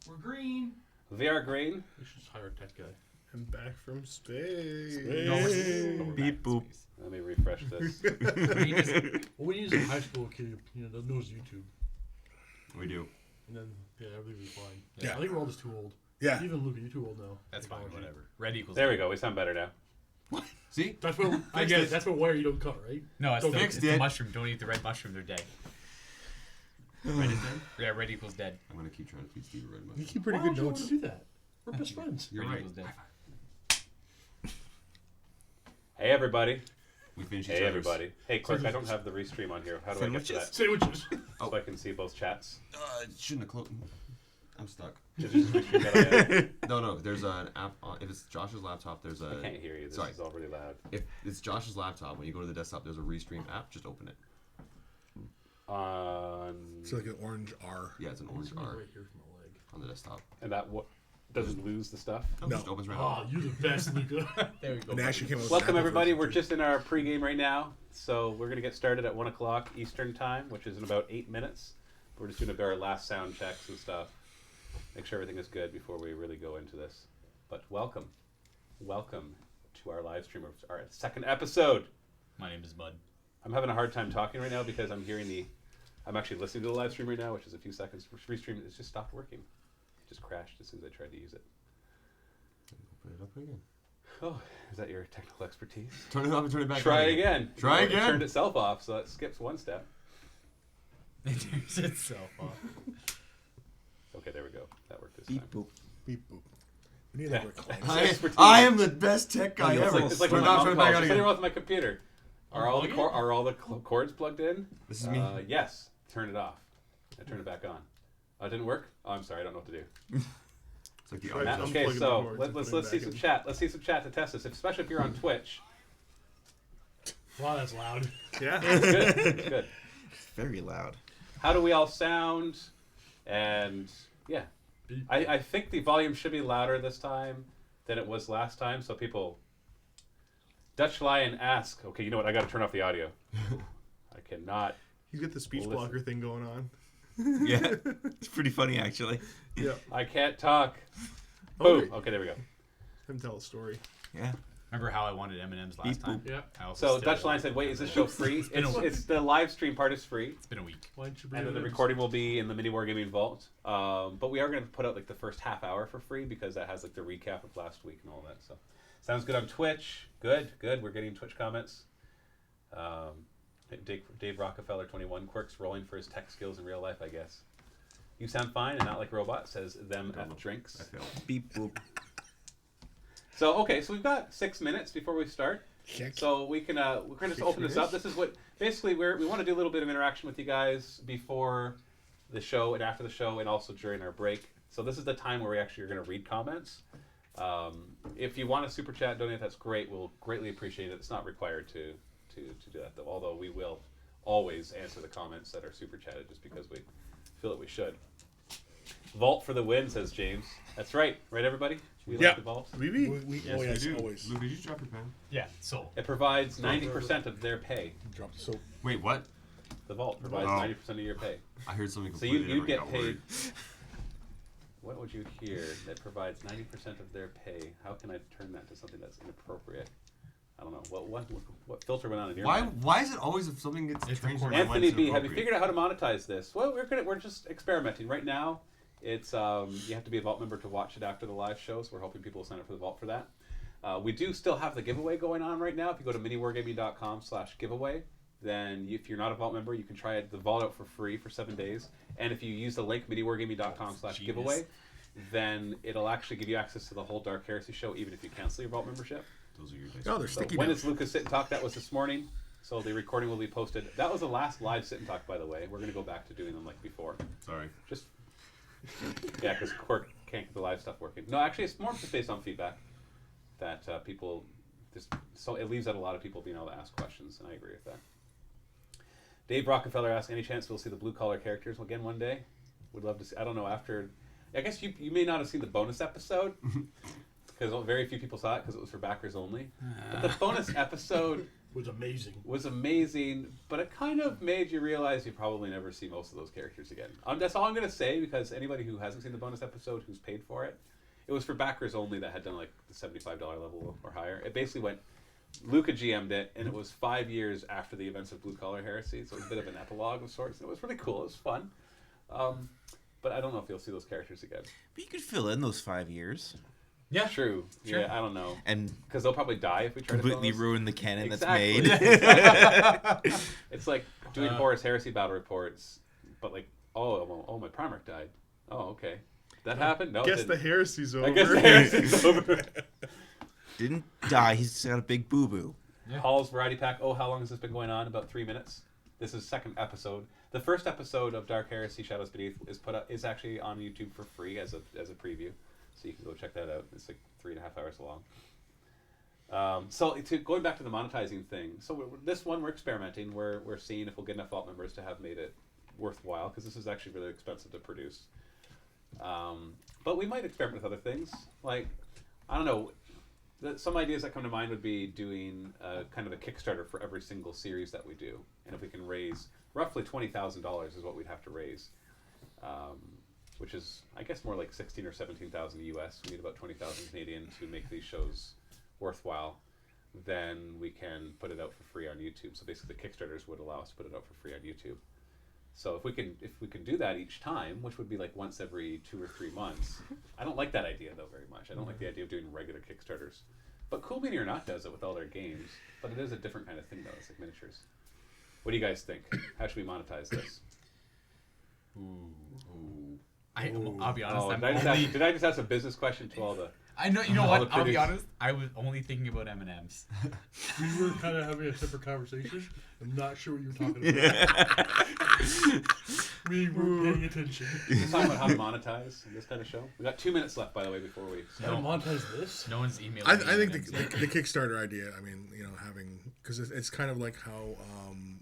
We're green. They are green. We should just hire a tech guy. I'm back from space. No, we're Beep boop. Let me refresh this. We need a high school kid, that knows YouTube. We do. And then, everything will be fine. Yeah. I think we're all just too old. Yeah. Even Luke, you're too old now. That's fine, Technology. whatever. Red equals. There we go. We sound better now. What? See? That's what I get. That's what wire you don't cut, right? No, it's, Don't the, fix it's the mushroom. Don't eat the red mushroom. They're dead. Red is dead? Yeah, red equals dead. I'm gonna keep trying to feed Steve a red You mushroom. keep pretty Why good don't you notes. want to do that? We're best friends. You're Red right. equals dead. Hey, everybody. We finished Hey, each other's. everybody. Hey, Clark, I don't have the restream on here. How do I get to that? Sandwiches. So I can see both chats. It shouldn't have closed. I'm stuck. Just restream that I No, there's an app. If it's Josh's laptop, there's a. I can't hear you. This Sorry. is all really loud. If it's Josh's laptop, when you go to the desktop, there's a restream app. Just open it. It's like an orange R. Yeah, it's an orange R Right here from my leg. on the desktop. And that doesn't lose the stuff. No, No. it just opens right Oh, up. you're the best, Luca. There we go. And they actually came out with Welcome, Apple everybody. version, We're too. just in our pregame right now. So we're going to get started at 1 o'clock Eastern Time, which is in about 8 minutes. We're just going to do our last sound checks and stuff. Make sure everything is good before we really go into this. But welcome. Welcome to our live stream of our second episode. My name is Bud. I'm having a hard time talking right now because I'm actually listening to the live stream right now, which is a few seconds. Restream, it's just stopped working. It just crashed as soon as I tried to use it. Put it up again. Oh, is that your technical expertise? Turn it off and turn it back Try on again. Try It again. turned itself off, so that skips one step. It turns itself off. Okay, there we go. That worked this Beep time. boop. Beep boop. We need that recording. I am the best tech guy It's ever. like, it's like Turn when it my off, mom turn it back calls. on Something again. wrong with my computer. Are all the Unplug cords plugged in? This is me. Yes. Turn it off. I turned it back on. Oh, it didn't work? Oh, I'm sorry. I don't know what to do. It's like the Right. audio. Okay, Unplugging the so cords and let's putting it see back some in. chat. Let's see some chat to test this, especially if you're on Twitch. Wow, that's loud. Yeah. Good. It's good. Very loud. How do we all sound? And yeah, I think the volume should be louder this time than it was last time, so people. Dutch Lion ask, okay, you know what? I got to turn off the audio. I cannot. He's got the speech Listen. blocker thing going on. Yeah, it's pretty funny actually. Yeah. I can't talk. Okay. Boom. Okay, there we go. Him tell a story. Yeah. Remember how I wanted M&M's last Beep time? Yeah. I also So still Dutch Lion want said, "Wait, is this M&Ms. show free? been a week. It's the live stream part is free, It's been a week. Why don't you bring and then the it in? recording will be in the Mini Wargaming Vault. But we are going to put out like the first half hour for free because that has like the recap of last week and all that. So sounds good on Twitch. Good. We're getting Twitch comments. Dave Rockefeller 21 quirks rolling for his tech skills in real life, I guess. You sound fine and not like robot, says them at drinks. I failed. Beep boop. So okay, so we've got 6 minutes before we start. Check. So we can we're going to just open this up. This is what basically we want to do a little bit of interaction with you guys before the show and after the show and also during our break. So this is the time where we actually are going to read comments. If you want to super chat donate, that's great. We'll greatly appreciate it. It's not required to do that though. Although we will always answer the comments that are super chatted just because we feel that we should. Vault for the win, says James. That's right. Right, everybody? We Yeah. like the vault. BB? Oh, yes, we do. always. Luke, did you drop your pen? Yeah, so. It provides 90% of their pay. Drop the soap. Wait, what? The vault provides Oh. 90% of your pay. I heard something So completely you'd different. get Got worried. paid. What would you hear that provides 90% of their pay? How can I turn that to something that's inappropriate? I don't know. What filter went on in your mind? Why is it always if something gets It's changed? important. Anthony B, have you figured out how to monetize this? Well, we're just experimenting right now. It's you have to be a vault member to watch it after the live show, so we're hoping people will sign up for the vault for that. We do still have the giveaway going on right now. If you go to miniwargaming.com/giveaway, then if you're not a vault member, you can try the vault out for free for 7 days. And if you use the link miniwargaming.com/giveaway, then it'll actually give you access to the whole Dark Heresy show, even if you cancel your vault membership. Those are your dice. Oh, they're So sticky when now. is Lucas Sit and Talk? That was this morning. So the recording will be posted. That was the last live Sit and Talk, by the way. We're going to go back to doing them like before. Sorry. Just yeah, because Quirk can't get the live stuff working. No, actually, it's more just based on feedback that people just so it leaves out a lot of people being able to ask questions, and I agree with that. Dave Rockefeller asks, any chance we'll see the blue collar characters again one day? Would love to see. I don't know. After, I guess you may not have seen the bonus episode because very few people saw it because it was for backers only. But the bonus episode Was amazing. was amazing, but it kind of made you realize you probably never see most of those characters again. That's all I'm going to say, because anybody who hasn't seen the bonus episode who's paid for it, it was for backers only that had done like the $75 level or higher. It basically went, Luca GM'd it, and it was 5 years after the events of Blue Collar Heresy, so it was a bit of an epilogue of sorts, and it was really cool. It was fun. But I don't know if you'll see those characters again. But you could fill in those 5 years Yeah. True. Sure. Yeah, I don't know. and Because they'll probably die if we try completely to ruin the canon Exactly. that's made. It's like doing Horus Heresy battle reports, but like, oh, my Primarch died. Oh, okay. That happened? No, it Guess didn't. the heresy's over. I guess the Heresy's over. Didn't die. He's just got a big boo boo. Yeah. Hall's Variety Pack. Oh, how long has this been going on? About 3 minutes. This is second episode. The first episode of Dark Heresy Shadows Beneath is actually on YouTube for free as a preview, so you can go check that out. It's like 3.5 hours long. So going back to the monetizing thing. So this one we're experimenting. We're seeing if we'll get enough vault members to have made it worthwhile, because this is actually really expensive to produce. But we might experiment with other things. Like, I don't know. Some ideas that come to mind would be doing kind of a Kickstarter for every single series that we do. And if we can raise roughly $20,000 is what we'd have to raise, which is, I guess, more like 16 or 17,000 US. We need about 20,000 Canadian to make these shows worthwhile. Then we can put it out for free on YouTube. So basically, the Kickstarters would allow us to put it out for free on YouTube. So if we can do that each time, which would be like once every 2 or 3 months. I don't like that idea though very much. I don't like the idea of doing regular Kickstarters. But Cool Mini or Not does it with all their games. But it is a different kind of thing though. It's like miniatures. What do you guys think? How should we monetize this? Ooh. I'll be honest. Oh, I'm did I just ask a business question to all the? I know. You know all what? the I'll be critics? honest. I was only thinking about M&Ms. We were kind of having a separate conversation. I'm not sure what you were talking about. We were paying attention. Let's talk about how to monetize in this kind of show. We got 2 minutes left, by the way, before we. How to monetize this? No one's emailing. I me think M&Ms yet. the Kickstarter idea. I mean, having, because it's kind of like how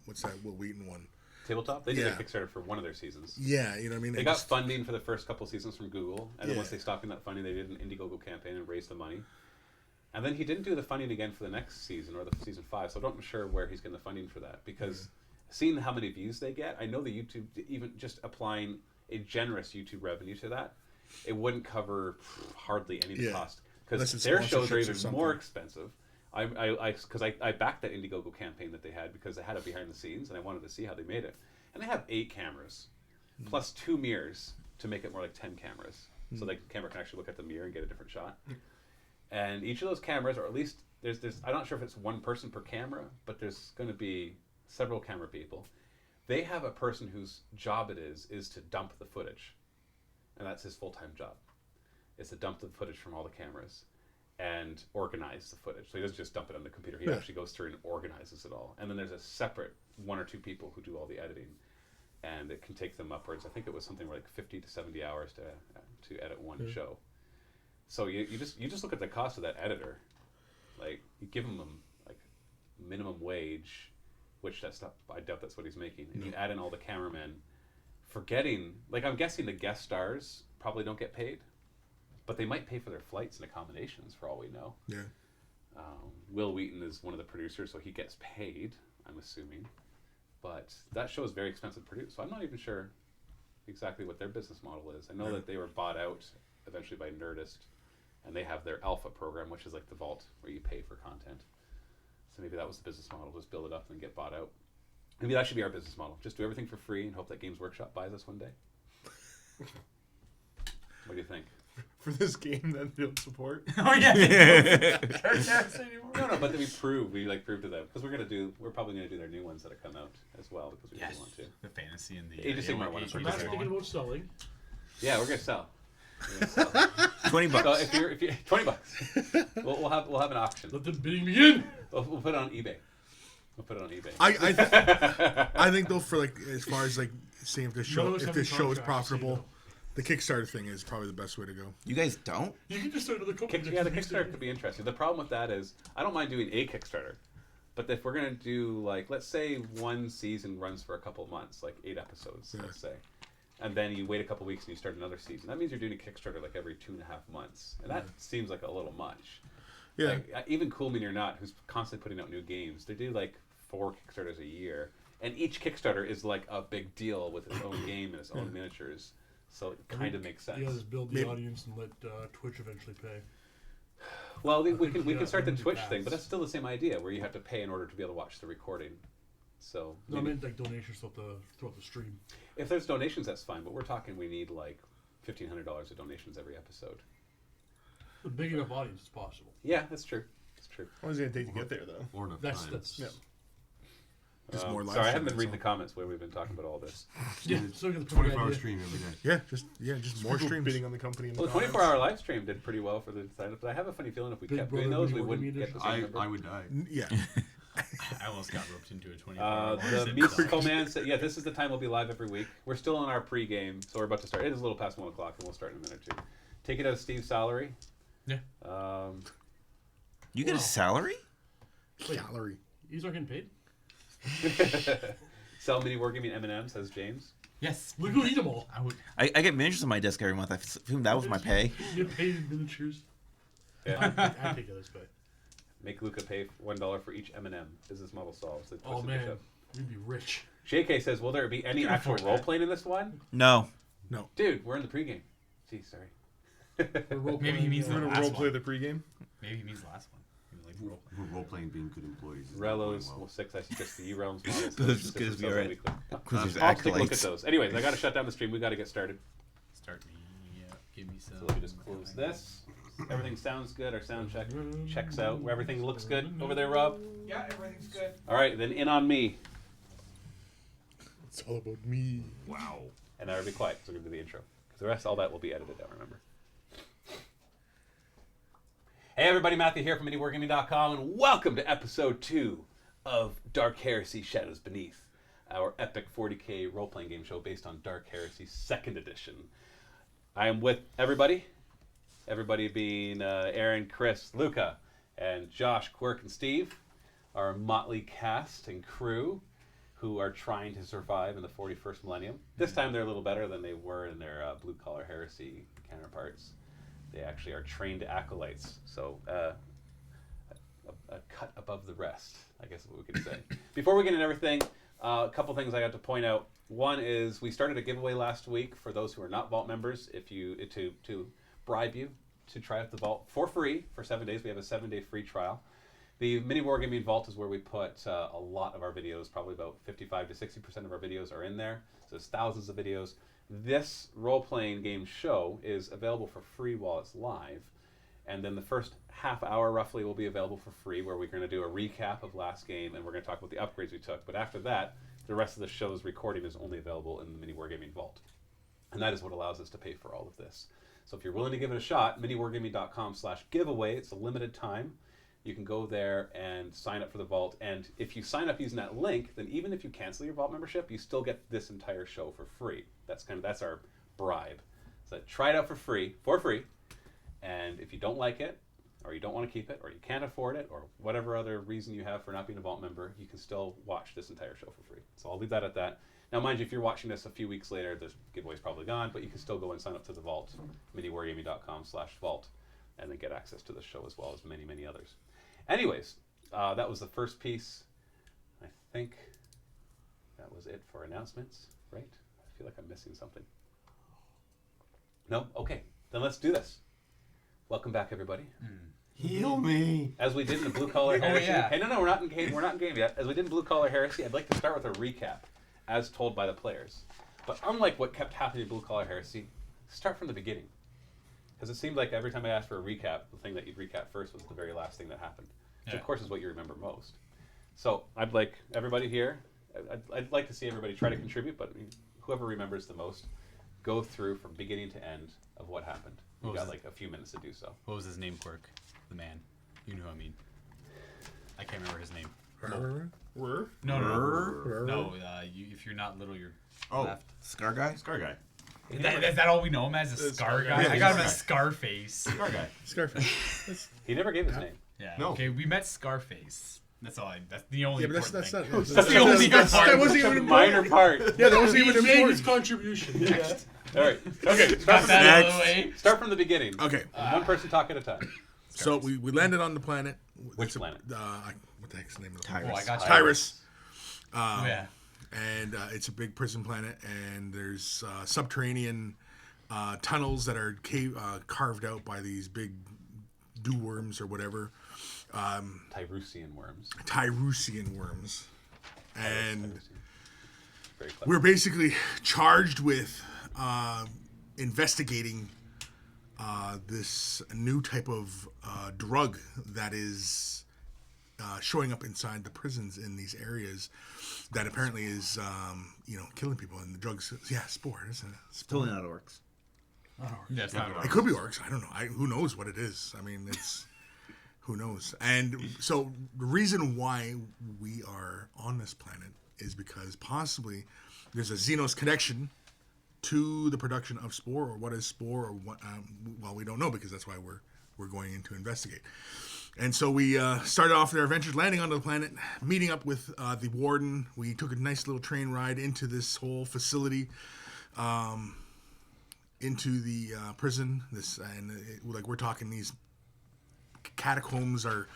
what's that Will Wheaton one? Tabletop. They did Yeah. a Kickstarter for one of their seasons. Yeah, you know what I mean. They got funding for the first couple seasons from Google, and then Yeah. once they stopped in that funding, they did an Indiegogo campaign and raised the money. And then he didn't do the funding again for the next season or the season 5, so I'm not sure where he's getting the funding for that, because seeing how many views they get, I know the YouTube, even just applying a generous YouTube revenue to that, it wouldn't cover hardly any of the Yeah. cost, Unless because it's their shows are sponsorships or even something. more expensive. I backed that Indiegogo campaign that they had because they had it behind the scenes, and I wanted to see how they made it. And they have 8 cameras, plus 2 mirrors to make it more like 10 cameras. So the camera can actually look at the mirror and get a different shot. And each of those cameras, or at least there's I'm not sure if it's one person per camera, but there's going to be several camera people. They have a person whose job it is to dump the footage, and that's his full-time job. Is to dump the footage from all the cameras and organize the footage. So he doesn't just dump it on the computer. He Yeah. actually goes through and organizes it all. And then there's a separate 1 or 2 people who do all the editing, and it can take them upwards. I think it was something like 50 to 70 hours to edit one show. So you just look at the cost of that editor. Like, you give him like minimum wage, which I doubt that's what he's making, and you add in all the cameramen, forgetting, like, I'm guessing the guest stars probably don't get paid, but they might pay for their flights and accommodations for all we know. Yeah. Will Wheaton is one of the producers, so he gets paid, I'm assuming. But that show is very expensive to produce, so I'm not even sure exactly what their business model is. I know that they were bought out eventually by Nerdist, and they have their Alpha program, which is like the vault where you pay for content. So maybe that was the business model, just build it up and then get bought out. Maybe that should be our business model. Just do everything for free and hope that Games Workshop buys us one day. What do you think? For this game that they don't support. Oh yeah. No, but then we prove to them because we're probably gonna do their new ones that have come out as well because we Yes. really want to. The fantasy and the Age of Sigmar one in Age of I'm not particular. thinking about selling. Yeah, we're gonna sell. We're gonna sell. $20. So if you're $20, we'll have an auction. Let the bidding begin. We'll put it on eBay. I think though, for like as far as like seeing if this None show of us have if this the show is contracts, so you profitable, know. the Kickstarter thing is probably the best way to go. You guys don't? You can just start another company. Yeah, the Kickstarter could be interesting. The problem with that is I don't mind doing a Kickstarter, but if we're gonna do like let's say one season runs for a couple of months, like 8 episodes, Yeah. let's say, and then you wait a couple of weeks and you start another season. That means you're doing a Kickstarter like every 2.5 months, and that seems like a little much. Yeah. Like, even Cool Mean or Not, who's constantly putting out new games, they do like 4 Kickstarters a year, and each Kickstarter is like a big deal with its own game and its own miniatures. So it kind of makes sense. Yeah, just build the Maybe- audience and let Twitch eventually pay. Well, we think, can start the limited Twitch paths. thing, but that's still the same idea where you have to pay in order to be able to watch the recording. So No, I maybe- meant like donations throughout the stream. if there's donations, that's fine. But we're talking we need like $1,500 of donations every episode. A big enough audience as possible. Yeah, that's true. That's true. How long is it gonna take to get there though? Or enough That's time. that's Yeah. Just more live Sorry, I haven't been streaming, reading the so- comments where we've been talking about all this. yeah. So the 24-hour idea. stream every day. Just more People streams. bidding on the company. In Well, the comments. 24-hour live stream did pretty well for the sign-up, but I have a funny feeling if we Big kept doing Brother those, we Mini wouldn't Wargaming get the same number. I would die. Yeah. I almost got roped into a 24-hour The Meeps Man said, yeah, this is the time we'll be live every week. We're still in our pre-game, so we're about to start. It is a little past 1 o'clock, and we'll start in a minute or two. Take it out of Steve's salary. Yeah. You get Wow. a salary? Gallery. He's not getting paid. Sell mini wargaming M&M, says James. Yes. Look who eat them all. I would. I get miniatures on my desk every month. I assumed that was my pay. You get paid in miniatures. Yeah. I take it as pay. Make Luca pay $1 for each M&M. Business model solves. Oh man, we'd be rich. JK says, will there be any can actual afford that. role-playing in this one? No. Dude, we're in the pregame. Gee, sorry. Maybe he means We're the gonna last role play one. the pregame. Maybe he means the last one. He was like role. We're role-playing being good employees. It's not Relos, going well. 6, I suggest the E-Realms models. Those is good as we are at- Because there's I'll take a look at acolytes. those. Anyways, I got to shut down the stream. We got to get started. Start me. Yeah. Give me some. So let me just close this. Everything sounds good. Our sound check checks out. Everything looks good over there, Rob. Yeah, everything's good. All right, then in on me. It's all about me. Wow. And now be quiet because we're going to do the intro. Because the rest, all that will be edited out, remember. Hey everybody, Matthew here from MiniWargaming.com, and welcome to episode 2 of Dark Heresy Shadows Beneath, our epic 40k role-playing game show based on Dark Heresy 2nd Edition. I am with everybody being Aaron, Chris, Luca, and Josh, Quirk, and Steve, our motley cast and crew who are trying to survive in the 41st millennium. This time they're a little better than they were in their blue-collar heresy counterparts. They actually are trained acolytes, so a cut above the rest, I guess is what we could say. Before we get into everything, a couple things I got to point out. One is we started a giveaway last week for those who are not Vault members, if you to bribe you to try out the Vault for free for 7 days. We have a 7-day free trial. The Mini Wargaming Vault is where we put a lot of our videos, probably about 55 to 60% of our videos are in there. So there's thousands of videos. This role-playing game show is available for free while it's live. And then the first half hour roughly will be available for free, where we're going to do a recap of last game and we're going to talk about the upgrades we took. But after that, the rest of the show's recording is only available in the Mini Wargaming Vault. And that is what allows us to pay for all of this. So if you're willing to give it a shot, miniwargaming.com/giveaway. It's a limited time. You can go there and sign up for the Vault. And if you sign up using that link, then even if you cancel your Vault membership, you still get this entire show for free. That's our bribe. So try it out for free. And if you don't like it, or you don't want to keep it, or you can't afford it, or whatever other reason you have for not being a Vault member, you can still watch this entire show for free. So I'll leave that at that. Now, mind you, if you're watching this a few weeks later, the giveaway's probably gone, but you can still go and sign up to the Vault, miniwargaming.com/vault, and then get access to the show as well as many, many others. Anyways, that was the first piece. I think that was it for announcements, right? I feel like I'm missing something. No? Okay, then let's do this. Welcome back, everybody. Heal me. As we did in the Blue Collar Heresy. yeah. Hey, no, we're not in game yet. As we did in Blue Collar Heresy, I'd like to start with a recap, as told by the players. But unlike what kept happening in Blue Collar Heresy, start from the beginning. Because it seemed like every time I asked for a recap, the thing that you'd recap first was the very last thing that happened. Which, of course, is what you remember most. So I'd like everybody here, I'd like to see everybody try to contribute, but whoever remembers the most, go through from beginning to end of what happened. We got like a few minutes to do so. What was his name, Quirk? The man. You know who I mean. I can't remember his name. No. If you're not little, you're left. Scar guy? Scar guy. Is that all we know him as? A Scar guy? Yeah, I got him Scar as guy. Scarface. Scar guy. Scarface. He never gave his name. Yeah. No. Okay, we met Scarface. That's all. That's the only. Yeah, but important that's not. thing. That's the only that part. wasn't even Minor important. part. Yeah, that wasn't even He made his important. contribution. Next. All right. Okay. Got that out of the way. Start from the beginning. Okay, One person talk at a time. so we landed on the planet. Which planet? What the heck's the name of the Tyrus. Oh, I got you. Tyrus. Oh, yeah. And it's a big prison planet, and there's subterranean tunnels that are carved out by these big dew worms or whatever, Tyrusian worms. Tyrusian worms, and Very clever. we're basically charged with investigating this new type of drug that is showing up inside the prisons in these areas that apparently is, killing people. And the drugs, spore, isn't it? Spore. Totally not orcs. Yeah, it's not It could be orcs. I don't know. Who knows what it is? I mean, it's who knows. And so the reason why we are on this planet is because possibly there's a Xenos connection to the production of spore, or what is spore, or what. Well, we don't know, because that's why we're going in to investigate. And so we started off their adventures, landing onto the planet, meeting up with the warden. We took a nice little train ride into this whole facility, into the prison. We're talking, these catacombs are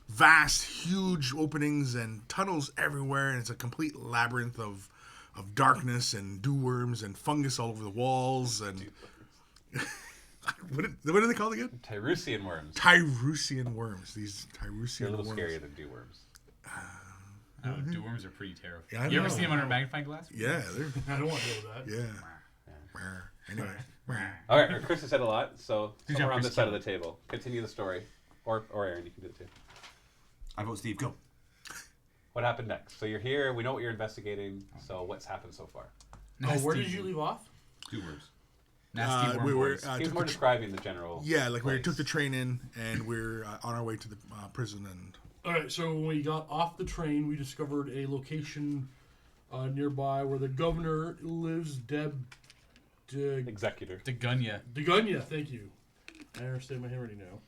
vast, huge openings and tunnels everywhere, and it's a complete labyrinth of darkness and dew worms and fungus all over the walls. And what are they called again? Tyrusian worms. Tyrusian worms. These Tyrusian They're a little worms. scarier than dew worms. Dew worms are pretty terrifying. Yeah, I you ever know. seen them under a magnifying glass? Yeah, they're I don't want to deal with that. yeah. Anyway, All right, Chris has said a lot, so Good somewhere job, on Chris. this side of the table. Continue the story. Or Aaron, you can do it too. I vote Steve. Go. What happened next? So you're here, we know what you're investigating, so what's happened so far? Oh, where did you leave off? Two worms. Nasty worm we were boys. He was took more the describing the general we place. took the train in, and we're on our way to the prison. And All right, so when we got off the train, we discovered a location nearby where the governor lives, Executor. Degunya. Degunya, thank you. I understand my handwriting now.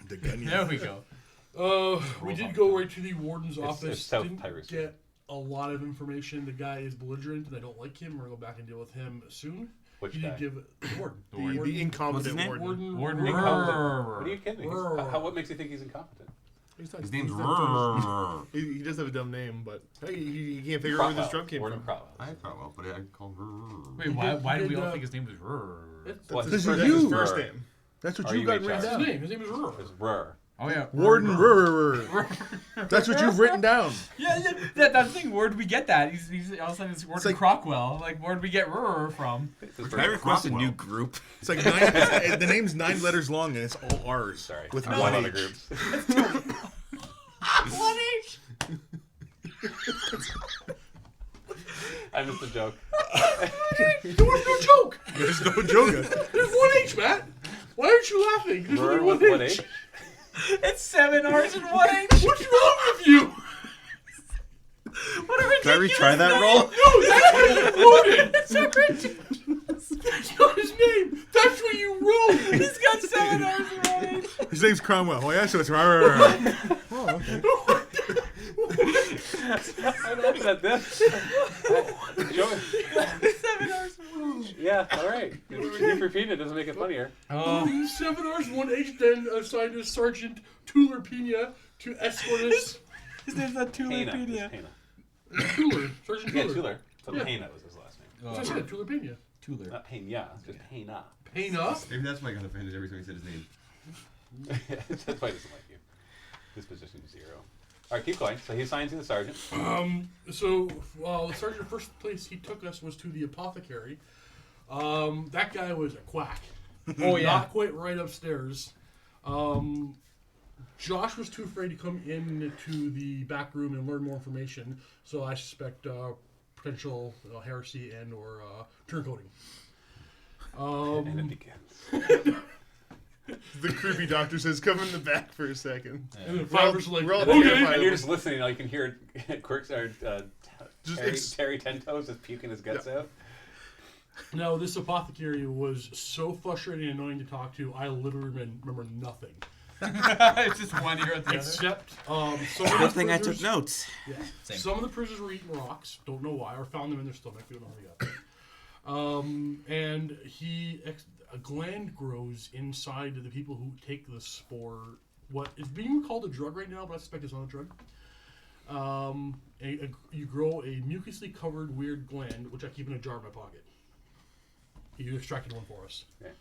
the gun. There we go. We did go right to the warden's office. it's South Didn't Tyrus. get a lot of information. The guy is belligerent, and I don't like him. We're going to go back and deal with him soon. Which He guy? did give the warden. The What's his incompetent name? warden. Warden. Incompetent. What are you kidding me? Rrr. What makes you think he's incompetent? His name's He does have a dumb name, but hey, he can't figure out where this drug came Warden from. Cromwell. I thought well, but I call him. Wait, why do we all did, think his name was Rrr? What's This his is first you. name? His first Rrr. name. That's what Are you you got HR? written That's his down. name. His name is Rrr. It's Rrr. Oh yeah, Warden Rrr. That's what you've written down. Yeah, that's the thing. Where did we get that? He's all of a sudden it's Warden like- Crockwell. Like, where did we get Rrr from? It's his Can I first- request a Crockwell. new group? It's like the name's 9 letters long, and it's all R's. Sorry. With I'm one on the H. groups. What H? I missed the joke. There was no joke. There's no joke. There's one H, Matt. Why aren't you laughing? There's Rrr only with one one H. H. It's 7 R's and 1 H. What's wrong with you? What a Can I ridiculous retry that name. roll? No, that's how you wrote it. It's so ridiculous. That's not his name. That's what you wrote. He's got 7 hours running. His name's Cromwell. Oh yeah, so it's right. Oh, okay. I'm looking at this. Joe- 7 hours running. yeah, all right. Keep repeating it. Doesn't make it funnier. 7 hours, 1 H, then assigned to Sergeant Tuller Pena to escort us. His name's not Pena. Tulipedia. Pena. Tuller. Sergeant Yeah, Tuller. Tuller. So Yeah. Pena was his last name. That's what I said, Tuller Pena. Tuller. Not Pena. It's just Pena. Pena. Maybe that's why I got offended every time he said his name. That's why he doesn't like you. His position is 0. All right, keep going. So he assigns you the sergeant. So, the sergeant, first place he took us was to the apothecary. That guy was a quack. Oh, yeah. Not quite right upstairs. Josh was too afraid to come into the back room and learn more information, so I suspect potential heresy and or turncoating. And it begins. The creepy doctor says, "Come in the back for a second." And then We're all- Fibers like, we're all okay. terrified. And you're just listening. You can hear Quirks or Just Terry Tentoes just puking his guts out. Now, this apothecary was so frustrating and annoying to talk to, I literally remember nothing. It's just one ear at the other. Except, some of the Good thing I took prisoners- notes. Yeah. Same. Some of the prisoners were eating rocks. Don't know why, or found them in their stomach. We don't know how they got there. And a gland grows inside of the people who take the spore. What is being called a drug right now, but I suspect it's not a drug. You grow a mucously covered weird gland, which I keep in a jar in my pocket. You extracted one for us. Okay.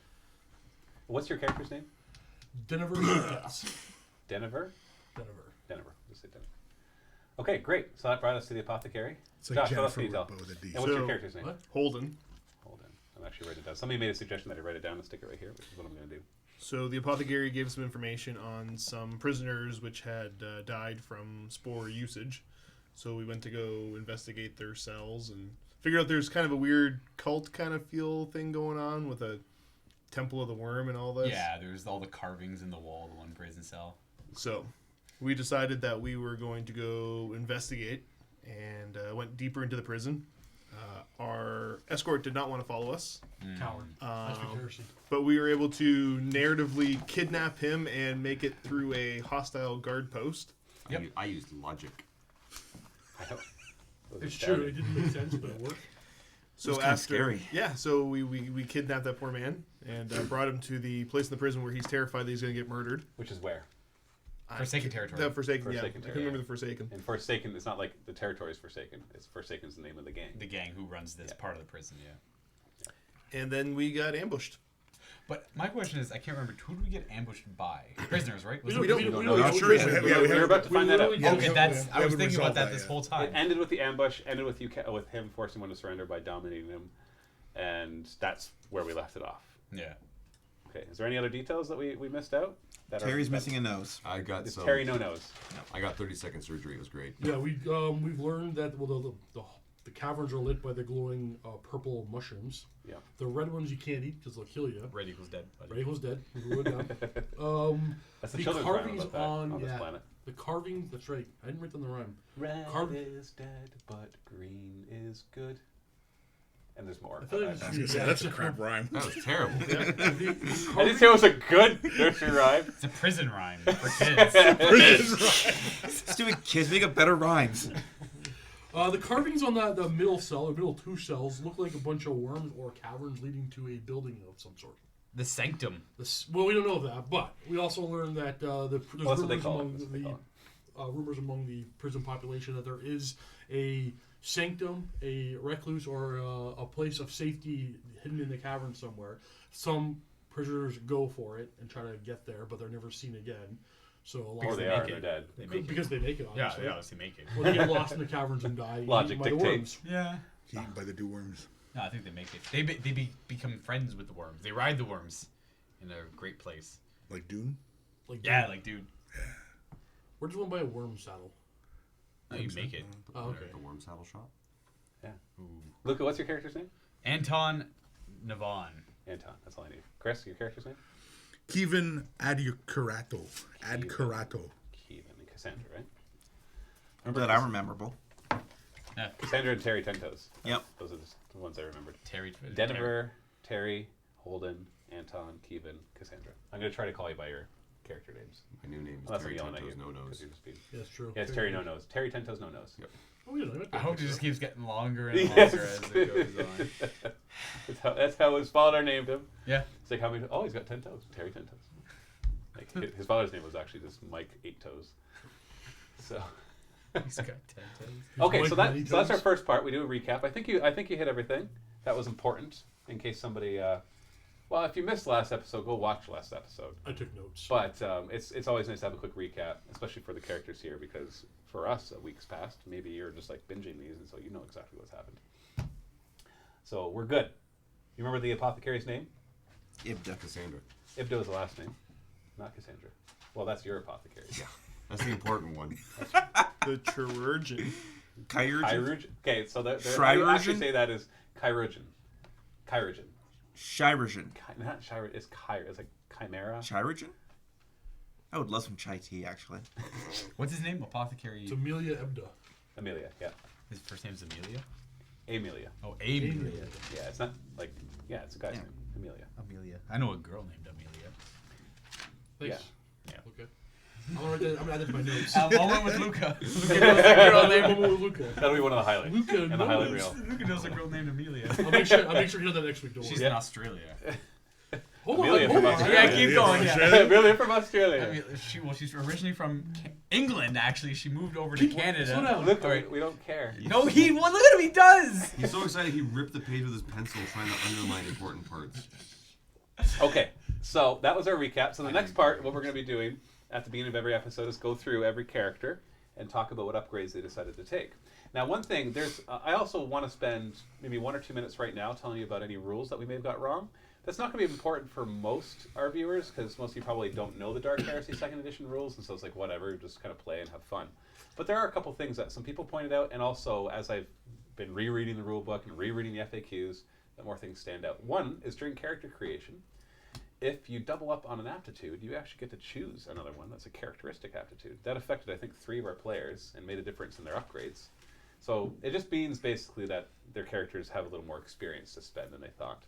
What's your character's name? Denver. Denver? Denver. Denver. Just say Denver. Okay, great. So that brought us to the apothecary. It's like Josh, what else Jennifer can you tell? but with a D. And what's your So- character's name? What? Holden. Hold on. I'm actually writing it down. Somebody made a suggestion that I write it down and stick it right here, which is what I'm going to do. So the apothecary gave some information on some prisoners which had died from spore usage. So we went to go investigate their cells and figured out there's kind of a weird cult kind of feel thing going on with a temple of the worm and all this. Yeah, there's all the carvings in the wall of the one prison cell. So we decided that we were going to go investigate and went deeper into the prison. Our escort did not want to follow us, Coward. That's big heresy. but we were able to narratively kidnap him and make it through a hostile guard post. Yep. I used logic. I don't. Those are It's true. astounding. It didn't make sense, but it worked. So kinda scary. Yeah, so we kidnapped that poor man and brought him to the place in the prison where he's terrified that he's going to get murdered. Which is where? Forsaken territory. The Forsaken, Forsaken yeah. I territory. couldn't remember the Forsaken. And Forsaken, it's not like the territory is Forsaken. It's Forsaken's the name of the gang. The gang who runs this Yeah. part of the prison, yeah. And then we got ambushed. But my question is, I can't remember, who did we get ambushed by? Prisoners, right? Was We it- don't know. know. Not sure. We're about to find that out. literally Okay, don't know. that's. we I was haven't thinking resolved about that that this yet. whole It time. ended with the ambush, ended with with him forcing one to surrender by dominating him, and that's where we left it off. Yeah. Okay, is there any other details that we missed out? That Terry's missing a nose. I got It's some. Terry no nose. I got 30-second surgery. It was great. Yeah, we've learned that the caverns are lit by the glowing purple mushrooms. Yeah. The red ones you can't eat because they'll kill you. Red equals dead. buddy. Red equals dead. We wrote it down. That's the The children's rhyme carvings about that on this yeah, planet. the carvings. That's right. I didn't write down the rhyme. Red Carv- is dead, but green is good. And there's more. I feel like I it's- Yeah, that's a crap rhyme. That was terrible. didn't say it was a good nursery rhyme. It's a prison rhyme for kids. Stupid kids make up better rhymes. The carvings on the middle cell, or middle 2 cells, look like a bunch of worms or caverns leading to a building of some sort. The sanctum. Well, we don't know that, but we also learned that there's Well, that's what they rumors call it. among That's what they call it. rumors among the prison population that there is a sanctum, a recluse, or a place of safety hidden in the cavern somewhere. Some prisoners go for it and try to get there, but they're never seen again. So a lot Or of they them are, make they're it. dead. They make it. Because they make it, Yeah, obviously. they obviously make it. Or they get lost in the caverns and die Logic eaten by the dictates. worms. Yeah. Eaten by the dew worms. No, I think they make it. They become friends with the worms. They ride the worms in a great place. Like Dune? Like, Yeah, like, dude. where does one buy a worm saddle? No, you make it. Oh, okay. The worm saddle shop. Yeah. Luca, what's your character's name? Anton Navon. Anton. That's all I need. Chris, your character's name? Kevin Adcurato. Adcurato. Keevan and Cassandra, right? That I'm memorable. Cassandra and Terry Tentoes. Yep. Those are the ones I remembered. Terry. Denver. Terry, Holden, Anton, Kevin, Cassandra. I'm going to try to call you by your character names. My new name is Unless I'm Terry yelling at you. Tentoes No 'cause Nose. you're just being... Yeah, it's true. Yeah, it's Terry No Nose. Terry Ten Toes No Nose. Yep. Oh, yeah, I hope it just keeps getting longer and Yes. longer as it goes on. That's how his father named him. Yeah. It's like how many? Oh, he's got 10 toes. Terry 10 toes. Like his father's name was actually just Mike 8 Toes. So He's got 10 toes. okay, Mike so Many that's our Toes. first part. We do a recap. I think you hit everything that was important. In case somebody, well, if you missed last episode, go watch last episode. I took notes. But it's always nice to have a quick recap, especially for the characters here, because for us, a week's passed. Maybe you're just like binging these, and so you know exactly what's happened. So we're good. You remember the apothecary's name? Ibda. Cassandra. Ibdo is the last name, not Cassandra. Well, that's your apothecary. Yeah. That's the important one. The chirurgeon. Chirurgeon. Chirurgeon. Okay, so how you Chirurgeon? actually say that is chirurgeon. Chirurgeon. Chirurgeon. Not chirurgeon. It's It's like chimera. Chirurgeon? I would love some chai tea, actually. What's his name? Apothecary. It's Amelia Ebda. Amelia. Yeah. His first name's Amelia? Amelia. Oh, Amelia. Yeah, it's not like it's a guy's Yeah. name. Amelia. Amelia. I know a girl named Amelia. Thanks. Yeah. Okay. I'm gonna add that to my notes. Moment with Luca. Luca knows a girl named Luca. That'll be one of the highlights. Luca and the highlight knows. reel. Luca knows a girl named Amelia. I'll make sure he does that next week. Don't She's worry. in Australia. Hold Amelia on. from Hold on. Australia. Yeah, keep going. Yeah. Amelia from Australia. I mean, she's originally from England. Actually, she moved over to Canada. slow down. Look, All right. we don't care. No, look at him. He does. He's so excited he ripped the page with his pencil trying to underline important parts. Okay, so that was our recap. So the next part, what we're going to be doing at the beginning of every episode is go through every character and talk about what upgrades they decided to take. Now, one thing, I also want to spend maybe 1 or 2 minutes right now telling you about any rules that we may have got wrong. That's not going to be important for most our viewers, because most of you probably don't know the Dark Heresy 2nd Edition rules, and so it's like, whatever, just kind of play and have fun. But there are a couple things that some people pointed out, and also as I've been rereading the rule book and rereading the FAQs, that more things stand out. One is during character creation, if you double up on an aptitude, you actually get to choose another one that's a characteristic aptitude. That affected, I think, 3 of our players and made a difference in their upgrades. So it just means basically that their characters have a little more experience to spend than they thought.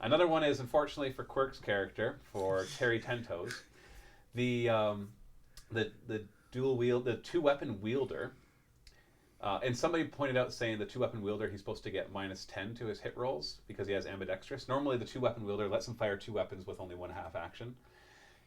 Another one is, unfortunately for Quirk's character, for Terry Tentoes, the dual wield, the 2-weapon wielder. And somebody pointed out saying the 2-weapon wielder, he's supposed to get -10 to his hit rolls because he has ambidextrous. Normally, the 2-weapon wielder lets him fire 2 weapons with only 1/2 action,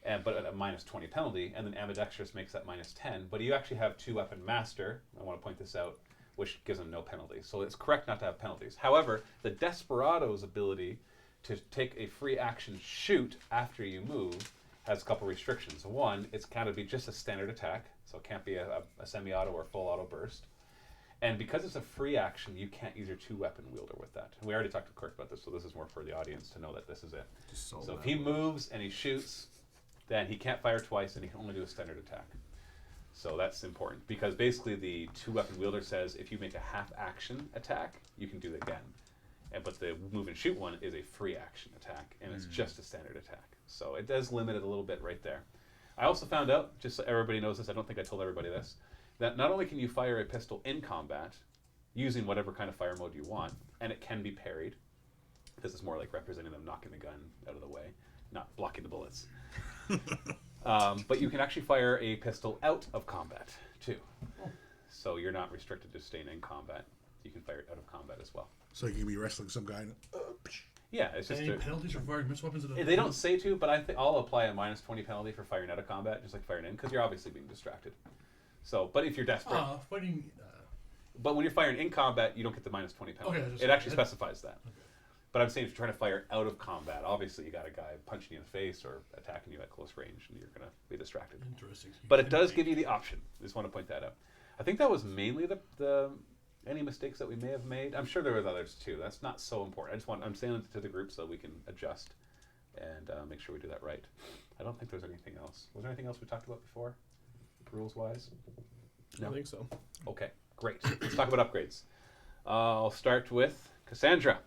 but at a -20 penalty, and then ambidextrous makes that -10. But you actually have 2-weapon master. I want to point this out, which gives him no penalty. So it's correct not to have penalties. However, the Desperado's ability to take a free action shoot after you move has a couple restrictions. One, it's got to be just a standard attack, so it can't be a semi-auto or full auto burst. And because it's a free action, you can't use your 2-weapon wielder with that. And we already talked to Kirk about this, so this is more for the audience to know that this is it. So if he moves and he shoots, then he can't fire twice, and he can only do a standard attack. So that's important, because basically the 2-weapon wielder says if you make a half-action attack, you can do it again. But the move and shoot one is a free action attack, and it's just a standard attack. So it does limit it a little bit right there. I also found out, just so everybody knows this, I don't think I told everybody this, that not only can you fire a pistol in combat, using whatever kind of fire mode you want, and it can be parried, because it's more like representing them knocking the gun out of the way, not blocking the bullets. But you can actually fire a pistol out of combat, too. So you're not restricted to staying in combat. You can fire it out of combat as well. So you can be wrestling some guy. Yeah, it's just Any penalties for firing missile weapons? they don't say to, but I think I'll apply a -20 penalty for firing out of combat, just like firing in, because you're obviously being distracted. So, but if you're desperate, Fighting. but when you're firing in combat, you don't get the -20 penalty. Okay, It actually specifies that. Okay. But I'm saying if you're trying to fire out of combat, obviously you got a guy punching you in the face or attacking you at close range, and you're going to be distracted. Interesting. But it does give you the option. I just want to point that out. I think that was mainly the any mistakes that we may have made. I'm sure there was others too. That's not so important. I'm saying it to the group so we can adjust and make sure we do that right. I don't think there's anything else. Was there anything else we talked about before, rules-wise? I think so. Okay, great. Let's talk about upgrades. I'll start with Cassandra.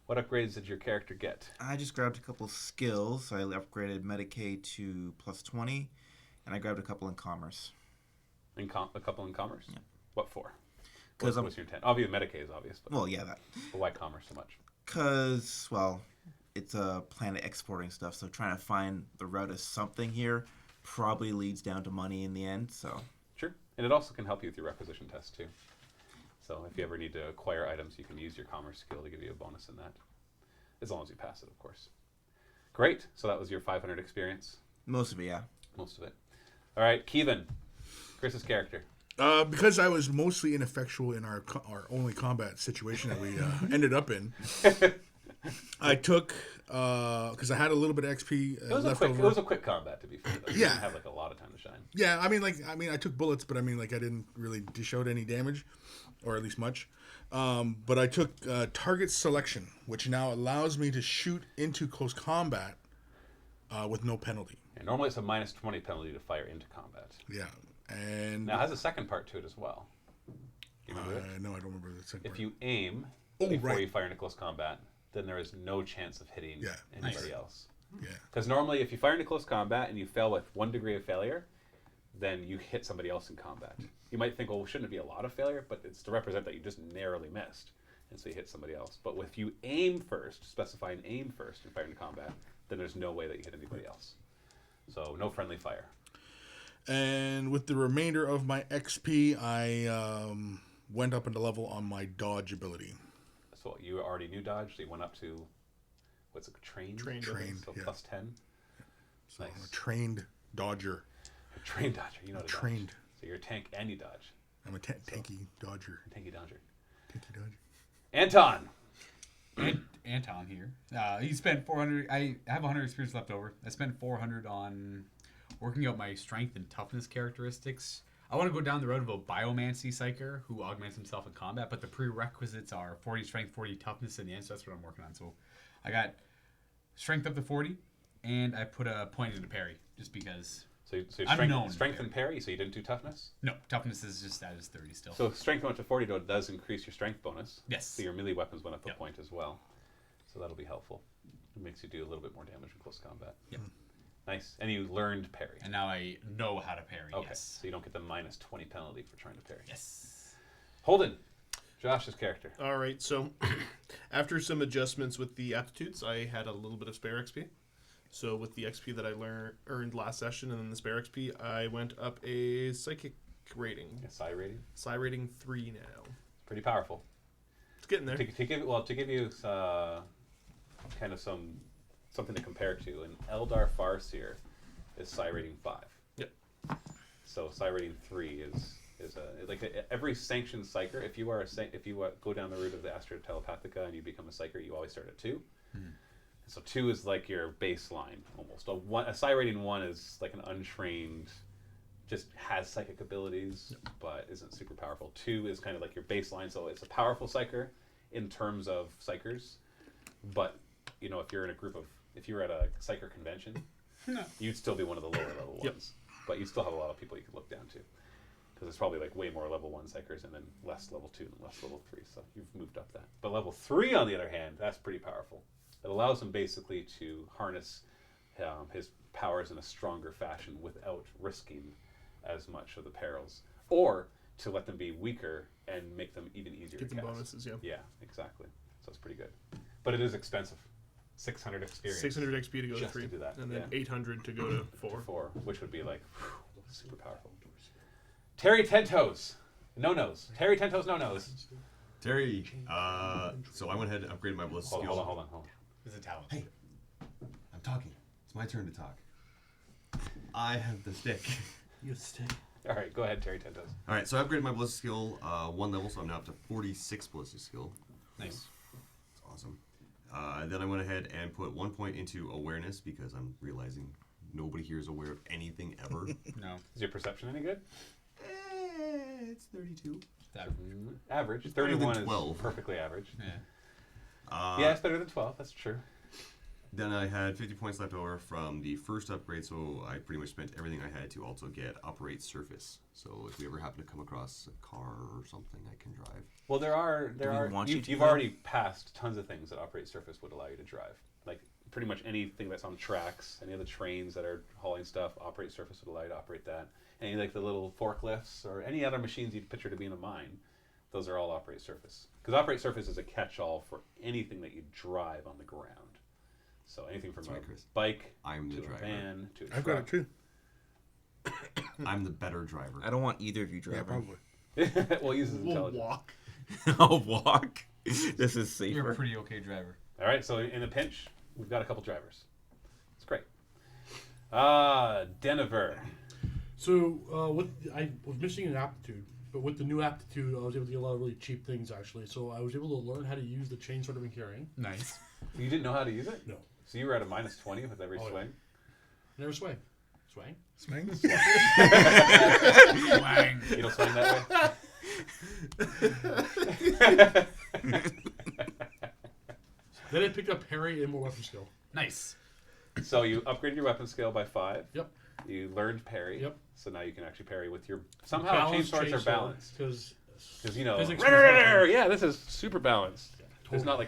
What upgrades did your character get? I just grabbed a couple skills. I upgraded Medicaid to +20, and I grabbed a couple in commerce. A couple in commerce? Yeah. What for? Because What's your intent? Obviously, Medicaid is obvious, but, well, yeah, that. but why commerce so much? Because, well, it's a planet exporting stuff, so trying to find the route of something here probably leads down to money in the end, so... Sure. And it also can help you with your requisition test, too. So if you ever need to acquire items, you can use your commerce skill to give you a bonus in that. As long as you pass it, of course. Great. So that was your 500 experience? Most of it, yeah. Most of it. All right, Keevan, Chris's character. Because I was mostly ineffectual in our only combat situation that we ended up in, I took because I had a little bit of XP left over. It was a quick combat, to be fair. Though. You Yeah. didn't have like a lot of time to shine. Yeah, I mean, I took bullets, but I didn't really dish out any damage, or at least much. But I took target selection, which now allows me to shoot into close combat with no penalty. And normally it's a minus 20 penalty to fire into combat. Yeah, and Now it has a second part to it as well. You remember it? no, I don't remember the second If part. you aim Oh, before right. you fire into close combat, then there is no chance of hitting Yeah. anybody else. Yeah, Because normally, if you fire into close combat and you fail with 1 degree of failure, then you hit somebody else in combat. You might think, well, shouldn't it be a lot of failure? But it's to represent that you just narrowly missed, and so you hit somebody else. But if you aim first, specify an aim first and fire into combat, then there's no way that you hit anybody else. So no friendly fire. and with the remainder of my XP, I went up into level on my dodge ability. So you already knew dodge, so you went up to, what's it, trained? Trained, Trained, So yeah. plus 10. So Nice. I'm a trained dodger. A trained dodger, you know to Trained. dodge. So you're a tank and you dodge. I'm a tanky dodger. Tanky dodger. Tanky dodger. Anton! Anton here. He spent 400. I have 100 experience left over. I spent 400 on working out my strength and toughness characteristics. I want to go down the road of a biomancy psyker who augments himself in combat, but the prerequisites are 40 strength, 40 toughness in the end, so that's what I'm working on. So I got strength up to 40, and I put a point into parry, just because. So your I'm known strength there. and parry, so you didn't do toughness? No, toughness is just that is 30 still. So strength went to 40, though, it does increase your strength bonus. Yes. So your melee weapons went up a Yep. point as well. So that'll be helpful. It makes you do a little bit more damage in close combat. Yep. Nice. And you learned parry. And now I know how to parry. Okay. Yes. So you don't get the minus 20 penalty for trying to parry. Yes. Holden, Josh's character. All right, so after some adjustments with the aptitudes, I had a little bit of spare XP. So with the XP that I earned last session and then the spare XP, I went up a psychic rating. Yeah, psi rating. Psi rating 3 now. Pretty powerful. It's getting there. To give you kind of something to compare to, an Eldar Farseer is psi rating 5. Yep. So psi rating 3 is every sanctioned psyker. If you go down the route of the Astra Telepathica and you become a psyker, you always start at 2. So 2 is like your baseline almost. A psi rating 1 is like an untrained, just has psychic abilities, but isn't super powerful. 2 is kind of like your baseline, so it's a powerful psyker in terms of psychers, but you know, if you're at a psyker convention, you'd still be one of the lower level Yep. ones, but you still have a lot of people you could look down to, because there's probably like way more level 1 psychers and then less level 2 and less level 3, so you've moved up that. But level 3, on the other hand, that's pretty powerful. It allows him basically to harness his powers in a stronger fashion without risking as much of the perils, or to let them be weaker and make them even easier Get to some cast. bonuses, yeah. Yeah, exactly. So it's pretty good, but it is expensive. 600 experience. 600 XP to go to Just 3. to do that, And then yeah. 800 to go to 4. 4, which would be like super powerful. Terry Tentos, no nos. Terry Tentos, no nos. Terry, so I went ahead and upgraded my ballistic skills. Hold on. Is it talent? Hey, I'm talking. It's my turn to talk. I have the stick. You stick. All right, go ahead, Terry Tentos. All right, so I upgraded my ballistic skill 1 level, so I'm now up to 46 ballistic skill. Nice. That's awesome. Then I went ahead and put 1 point into awareness because I'm realizing nobody here is aware of anything ever. No. Is your perception any good? It's 32. That, Average. better than 31 is 12. perfectly average. yeah. Yeah, it's better than 12. That's true. Then I had 50 points left over from the first upgrade, so I pretty much spent everything I had to also get Operate Surface. So if we ever happen to come across a car or something I can drive. Well, there we are. want you to You've do that? already passed tons of things that Operate Surface would allow you to drive. Like pretty much anything that's on tracks, any of the trains that are hauling stuff, Operate Surface would allow you to operate that. Any like the little forklifts or any other machines you'd picture to be in a mine, those are all operate surface. Because operate surface is a catch-all for anything that you drive on the ground. So anything from That's a right, Chris. bike I'm the to a driver. van to a I've truck. got it too. I'm the better driver. I don't want either of you Yeah, driving. probably. Well, he uses We'll intelligence. walk. I'll walk. This is You're safer. a pretty okay driver. All right, so in a pinch, we've got a couple drivers. It's great. Denver. So I was missing an aptitude, but with the new aptitude, I was able to get a lot of really cheap things actually. So I was able to learn how to use the chainsaw I've been carrying. Nice. You didn't know how to use it? No, So you were at a minus 20 with every Oh, yeah. swing? never swing. Swang. Swing? Wang. You don't swing that way? Then I picked up parry and more weapon skill. Nice. So you upgraded your weapon skill by 5. Yep. You learned parry. Yep. So now you can actually parry with your... Somehow chainswords are balanced. Because Because, you know... Physics Yeah, this is super balanced. There's totally. not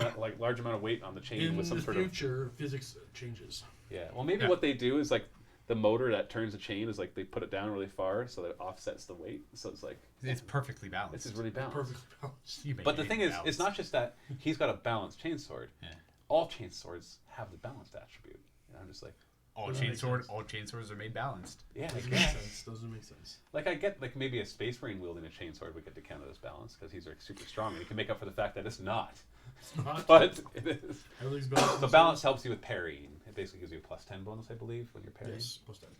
like like large amount of weight on the chain in with some the sort of... future, physics changes. Yeah. Well, maybe Yeah. what they do is like the motor that turns the chain is like they put it down really far so that it offsets the weight. So it's like, It's perfectly balanced. this is really balanced. Perfectly balanced. You make But the it thing is, balanced. it's not just that he's got a balanced chainsword. Yeah. All chainswords have the balanced attribute. And I'm just like, all Doesn't make sense. all chainswords are made balanced. yeah, I Doesn't make guess. sense. Doesn't make sense. Like I get like maybe a space marine wielding a chainsword would get to count as balanced because he's like super strong and he can make up for the fact that it's not. It's not. But it is. Everything's balanced. The balance helps you with parrying. It basically gives you a plus 10 bonus, I believe, when you're parrying. Yes, plus 10.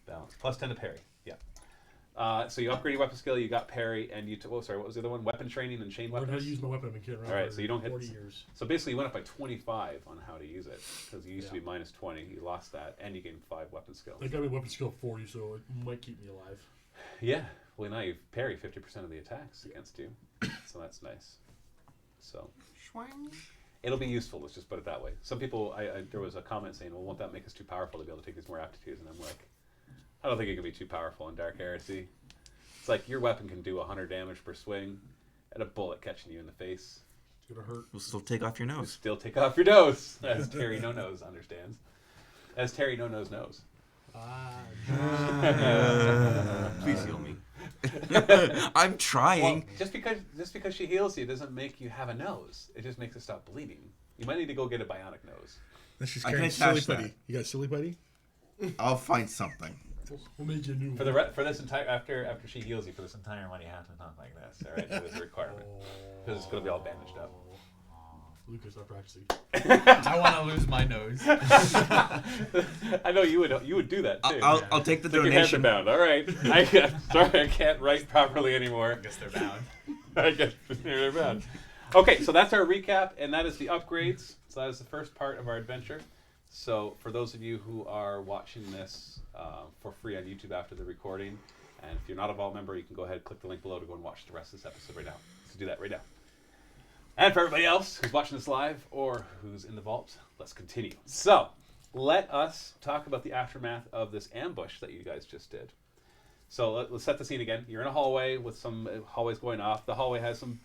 Balance. Plus 10 to parry. Yeah. So you upgrade your weapon skill, you got parry, and you... what was the other one? Weapon training and chain Learn weapons? how to use my weapon. I've been carrying around All right, for so you don't hit- 40 years. So basically you went up by 25 on how to use it. Because you used to Yeah. be minus 20. You lost that, and you gained 5 weapon skills. I got my weapon skill 40, so it might keep me alive. Yeah. Well, now you parry 50% of the attacks against you. So that's nice. So... It'll be useful, let's just put it that way. Some people, there was a comment saying, well, won't that make us too powerful to be able to take these more aptitudes? And I'm like, I don't think it can be too powerful in Dark Heresy. It's like your weapon can do 100 damage per swing, and a bullet catching you in the face. It's going to hurt. We'll still take off your You nose. still take off your nose, as Terry No Nose understands. As Terry No Nose knows. Please heal me. I'm trying. Well, just because she heals you doesn't make you have a nose. It just makes it stop bleeding. You might need to go get a bionic nose. Then she's I can carrying silly attach that. putty. You got silly putty? I'll find something. We'll make you a new For one. the for this entire after she heals you for this entire money, you have to talk like this. All right, that is a requirement because it's gonna be all bandaged up. Lucas, not practicing. I want to lose my nose. I know you would do that too. I'll take the Like your hands are donation. bound. All right, sorry, I can't write properly anymore. I guess they're bound. I guess they're bound. Okay, so that's our recap, and that is the upgrades. So that is the first part of our adventure. So for those of you who are watching this for free on YouTube after the recording, and if you're not a Vault member, you can go ahead and click the link below to go and watch the rest of this episode right now. So do that right now. And for everybody else who's watching this live or who's in the vault, let's continue. So let us talk about the aftermath of this ambush that you guys just did. So let's set the scene again. You're in a hallway with some hallways going off. The hallway has some,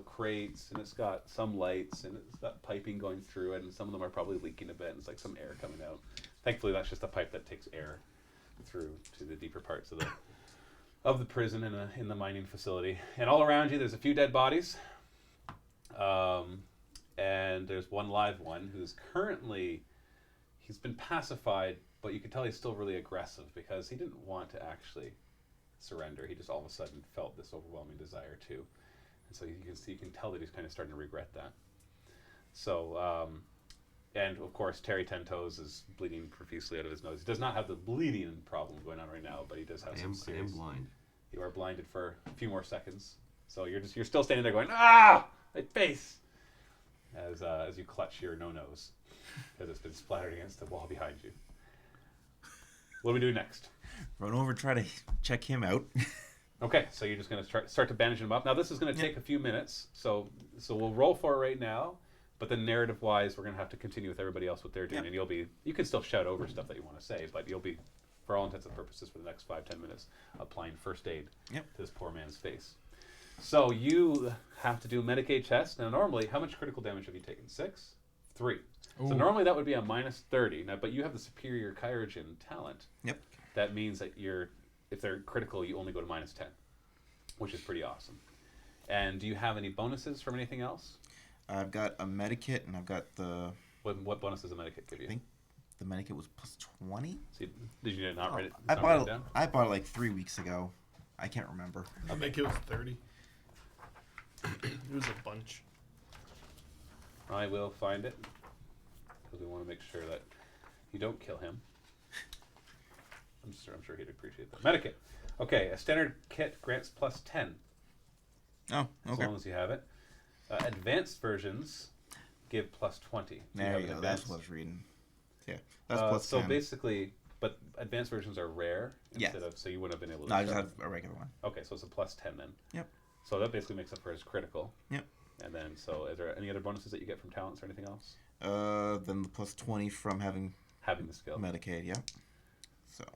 crates, and it's got some lights, and it's got piping going through it, and some of them are probably leaking a bit, and it's like some air coming out. Thankfully, that's just a pipe that takes air through to the deeper parts of the prison in the mining facility. And all around you, there's a few dead bodies. And there's one live one who's he's been pacified, but you can tell he's still really aggressive because he didn't want to actually surrender. He just all of a sudden felt this overwhelming desire to. And so you can tell that he's kind of starting to regret that. So, and of course, Terry Ten Toes is bleeding profusely out of his nose. He does not have the bleeding problem going on right now, but he does have I some am serious... blind. You are blinded for a few more seconds. So you're still standing there going, ah, my face, as you clutch your no-nose because it's been splattered against the wall behind you. What do we do next? Run over, try to check him out. Okay, so you're just going to start to bandage him up. Now this is going to take a few minutes, so we'll roll for it right now. But then narrative-wise, we're going to have to continue with everybody else what they're doing, and you can still shout over stuff that you want to say, but you'll be, for all intents and purposes, for the next 5-10 minutes, applying first aid to this poor man's face. So you have to do a Medicaid test. Now normally, how much critical damage have you taken? 6? 3. Ooh. So normally that would be a minus 30. Now, but you have the superior Kyrogen talent. Yep. That means that if they're critical, you only go to minus 10, which is pretty awesome. And do you have any bonuses from anything else? I've got a medikit, and I've got the... What bonus does a medikit give you? I think the medikit was plus 20? So did you not write it, I not write it bought it, down? I bought it like 3 weeks ago. I can't remember. I think it was 30. It was a bunch. I will find it. Because we want to make sure that you don't kill him. I'm sure he'd appreciate that. Medikit. Okay, a standard kit grants plus 10. Oh, As okay. long as you have it. Advanced versions give plus 20. Do There have you an go. That's advanced? what I was reading. Yeah, that's plus So 10. basically, but advanced versions are rare Yes. instead of, so you wouldn't have been able to. No, I just sharpen. had a regular one. Okay, so it's a plus 10 then. Yep. So that basically makes up for his critical. Yep. And then, so is there any other bonuses that you get from talents or anything else? Then the plus 20 from having Having the skill. Medicaid, yeah.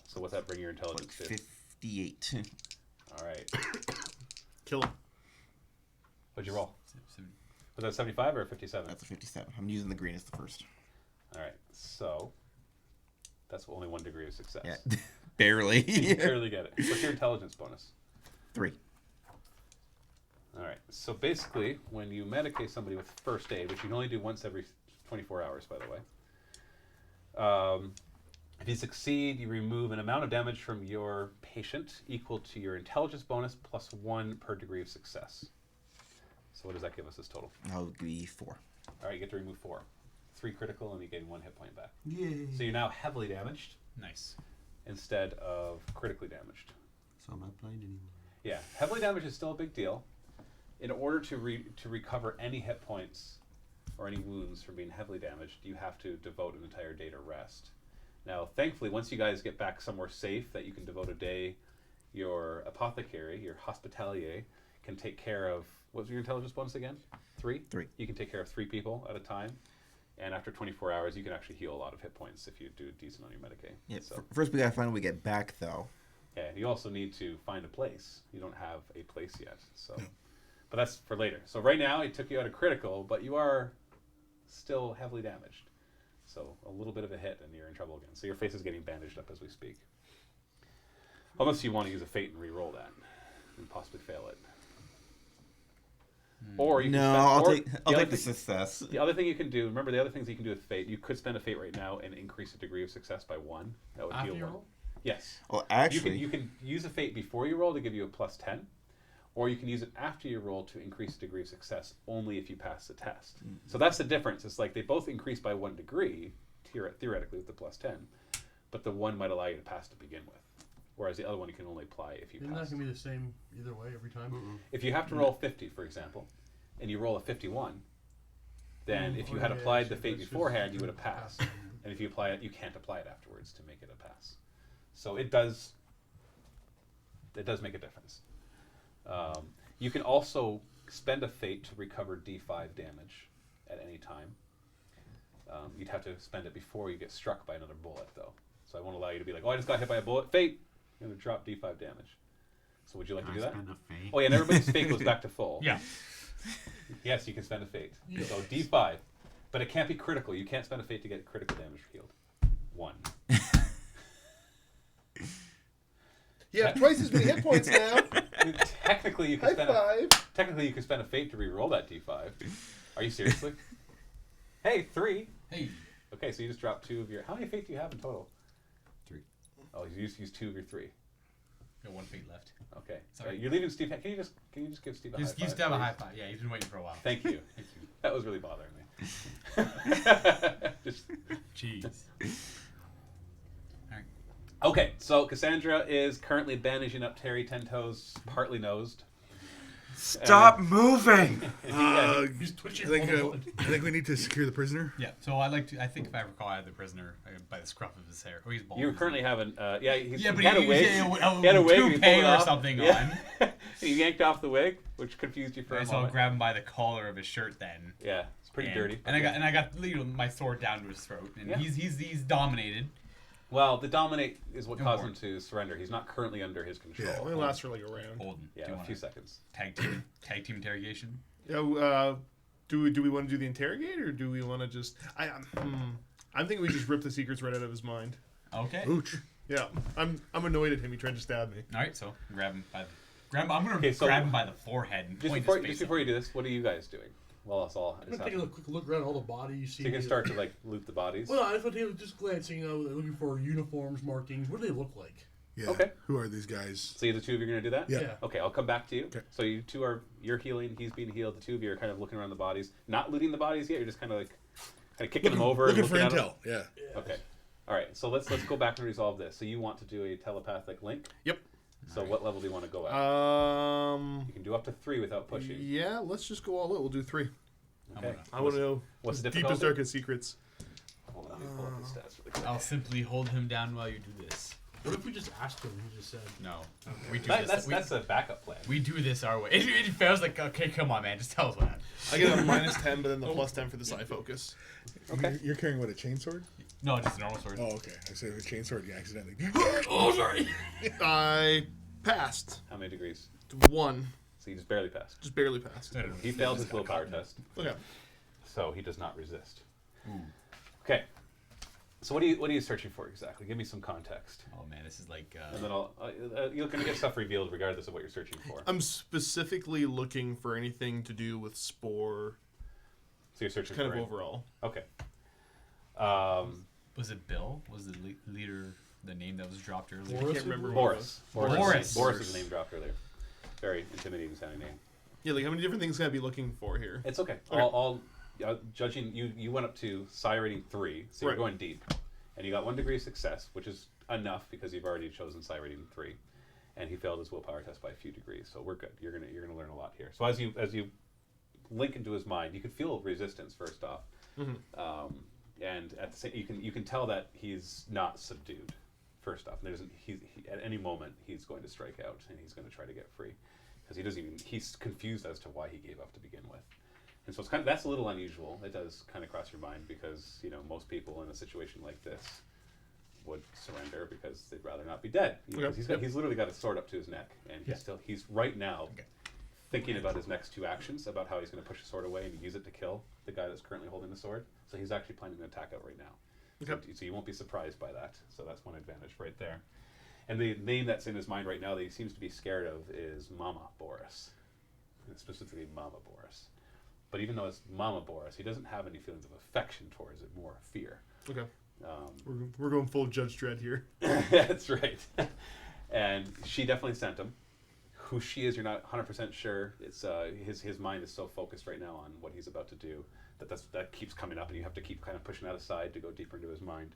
So what's that bring your Like intelligence to? 58. All right. Kill him. What'd you roll? Was that 75 or 57? That's a 57. I'm using the green as the first. All right. So that's only 1 degree of success. Yeah, barely. You barely get it. What's your intelligence bonus? 3. All right. So basically, when you medicate somebody with first aid, which you can only do once every 24 hours, by the way, if you succeed, you remove an amount of damage from your patient equal to your intelligence bonus plus 1 per degree of success. So what does that give us as total? That'll be 4. All right, you get to remove 4. 3 critical, and you gain 1 hit point back. Yay. So you're now heavily damaged Nice. instead of critically damaged. So I'm not blind anymore. Yeah, heavily damaged is still a big deal. In order to recover any hit points or any wounds from being heavily damaged, you have to devote an entire day to rest. Now, thankfully, once you guys get back somewhere safe that you can devote a day, your apothecary, your hospitalier, can take care of, what was your intelligence bonus again? 3? 3. You can take care of 3 people at a time. And after 24 hours, you can actually heal a lot of hit points if you do decent on your Medicaid. Yeah, So, first we gotta find when we get back, though. yeah, you also need to find a place. You don't have a place yet. So, but that's for later. So right now, it took you out of critical, but you are still heavily damaged. So a little bit of a hit and you're in trouble again. So your face is getting bandaged up as we speak. Unless you want to use a fate and re-roll that and possibly fail it. Or you No, can I'll or take other the thing- success. The other thing you can do, remember the other things you can do with fate, you could spend a fate right now and increase the degree of success by 1. That would After heal you 1. roll? Yes. Well, actually, You can use a fate before you roll to give you a plus 10, or you can use it after you roll to increase the degree of success only if you pass the test. So that's the difference. It's like they both increase by 1 degree, theoretically with the plus 10, but the one might allow you to pass to begin with. Whereas the other one you can only apply if you Isn't that pass. going to be the same either way every time? If you have to roll 50, for example, and you roll a 51, then if you had yeah, applied the so fate that's just beforehand, you would have different passed. pass. And if you apply it, you can't apply it afterwards to make it a pass. So it does make a difference. You can also spend a fate to recover D5 damage at any time. You'd have to spend it before you get struck by another bullet, though. So I won't allow you to be like, oh, I just got hit by a bullet. Fate! I'm going to drop D5 damage. So would you like to do that? Oh, yeah, and everybody's fate goes back to full. Yeah. Yes, you can spend a fate. So D5. But it can't be critical. You can't spend a fate to get critical damage healed. 1. You have twice as many hit points now. Technically, you can High spend five. technically you can spend a fate to re-roll that D5. Are you seriously? Hey, 3. Hey. Okay, so you just dropped 2 of your. How many fate do you have in total? 3. Oh, you use 2 of your 3. Got 1 fate left. Okay. Sorry. You're leaving Steve. Can you just give Steve a high Just five? have a please? high five. Yeah, he's been waiting for a while. Thank you. Thank you. That was really bothering me. Just, Jeez. okay, so Cassandra is currently bandaging up Terry 10 Toes, partly nosed. stop moving. He's twitching. I think we need to secure the prisoner. Yeah, so I think if I recall, I had the prisoner by the scruff of his hair. Oh, he's bald. You currently have an he Yeah, but had a he wig. had He had a wig. and he toupee pulled it or off. something Yeah. on. He yanked off the wig, which confused you for a So I'll moment. grab him by the collar of his shirt then. Yeah, it's pretty dirty. And I got my sword down to his throat, and Yeah. he's dominated. Well, the dominate is what No caused more. him to surrender. He's not currently under his control. Yeah, it only lasts for like a round. Holden. Yeah, do you a wanna few seconds. tag team interrogation. Yeah, do we want to do the interrogate or do we want to just? I'm thinking we just rip the secrets right out of his mind. Okay. Ooch. Yeah, I'm annoyed at him. He tried to stab me. All right, so grab I'm gonna Okay, so- grab him by the forehead and Just point before, his face just before you do this, what are you guys doing? Well, it's all. I'm gonna take a quick look around all the bodies you see. So you can start to like loot the bodies. Well, no, I just want to just glancing, looking for uniforms, markings. What do they look like? Yeah. Okay. Who are these guys? So the two of you are going to do that? Yeah. Yeah. Okay, I'll come back to you. Okay. So you two you're healing, he's being healed. The two of you are kind of looking around the bodies, not looting the bodies yet. You're just kind of kicking them over, Looking and for looking at intel. Yeah. Okay. All right. So let's go back and resolve this. So you want to do a telepathic link? Yep. So what level do you want to go at? You can do up to 3 without pushing. Yeah, let's just go all out. We'll do 3. Okay. I want to know What's the deepest, difficulty? darkest secrets. Hold on, let me pull up the stats really quick. I'll simply hold him down while you do this. What if we just asked him? He just said, No, we do That- this. that's a backup plan. We do this our way. It fails like, okay, come on, man, just tell us what happened. I get a -10, but then the +10 for the psi focus. Okay. You're carrying what, a chainsword? No, just a normal sword. Oh, okay. I said a chainsword. You accidentally. "Oh, sorry." I passed. How many degrees? 1. So you just barely passed. Just barely passed. I don't know. He failed his willpower test, Okay. so he does not resist. Okay. So what are you searching for exactly? Give me some context, Oh man, this is like. and then you're gonna get stuff revealed regardless of what you're searching for. I'm specifically looking for anything to do with Spore, So you're searching kind for of it. overall. Okay. Was it Bill? Was the leader the name that was dropped earlier? Boris? Can't remember. Boris. Boris. Boris is the name dropped earlier. Very intimidating sounding name. Yeah, like how many different things can I be looking for here? It's okay. Okay. All judging you went up to psi rating 3, so you're Right. going deep, and you got 1 degree of success, which is enough because you've already chosen psi rating 3, and he failed his willpower test by a few degrees. So we're good. You're gonna learn a lot here. So as you link into his mind, you can feel resistance first off, and at the same you can tell that he's not subdued. First off, and he at any moment he's going to strike out and he's going to try to get free because he's confused as to why he gave up to begin with. And so that's a little unusual. It does kind of cross your mind because most people in a situation like this would surrender because they'd rather not be dead. Okay. He's literally got a sword up to his neck, and he's right now thinking about his next 2 actions, about how he's going to push the sword away and use it to kill the guy that's currently holding the sword. So he's actually planning an attack out right now. Okay. So you won't be surprised by that. So that's one advantage right there. And the name that's in his mind right now that he seems to be scared of is Mama Boris, and specifically Mama Boris. But even though it's Mama Boris, he doesn't have any feelings of affection towards it, more fear. Okay. We're going full Judge Dredd here. That's right. And she definitely sent him. Who she is, you're not 100% sure. It's his mind is so focused right now on what he's about to do that keeps coming up, and you have to keep kind of pushing that aside to go deeper into his mind.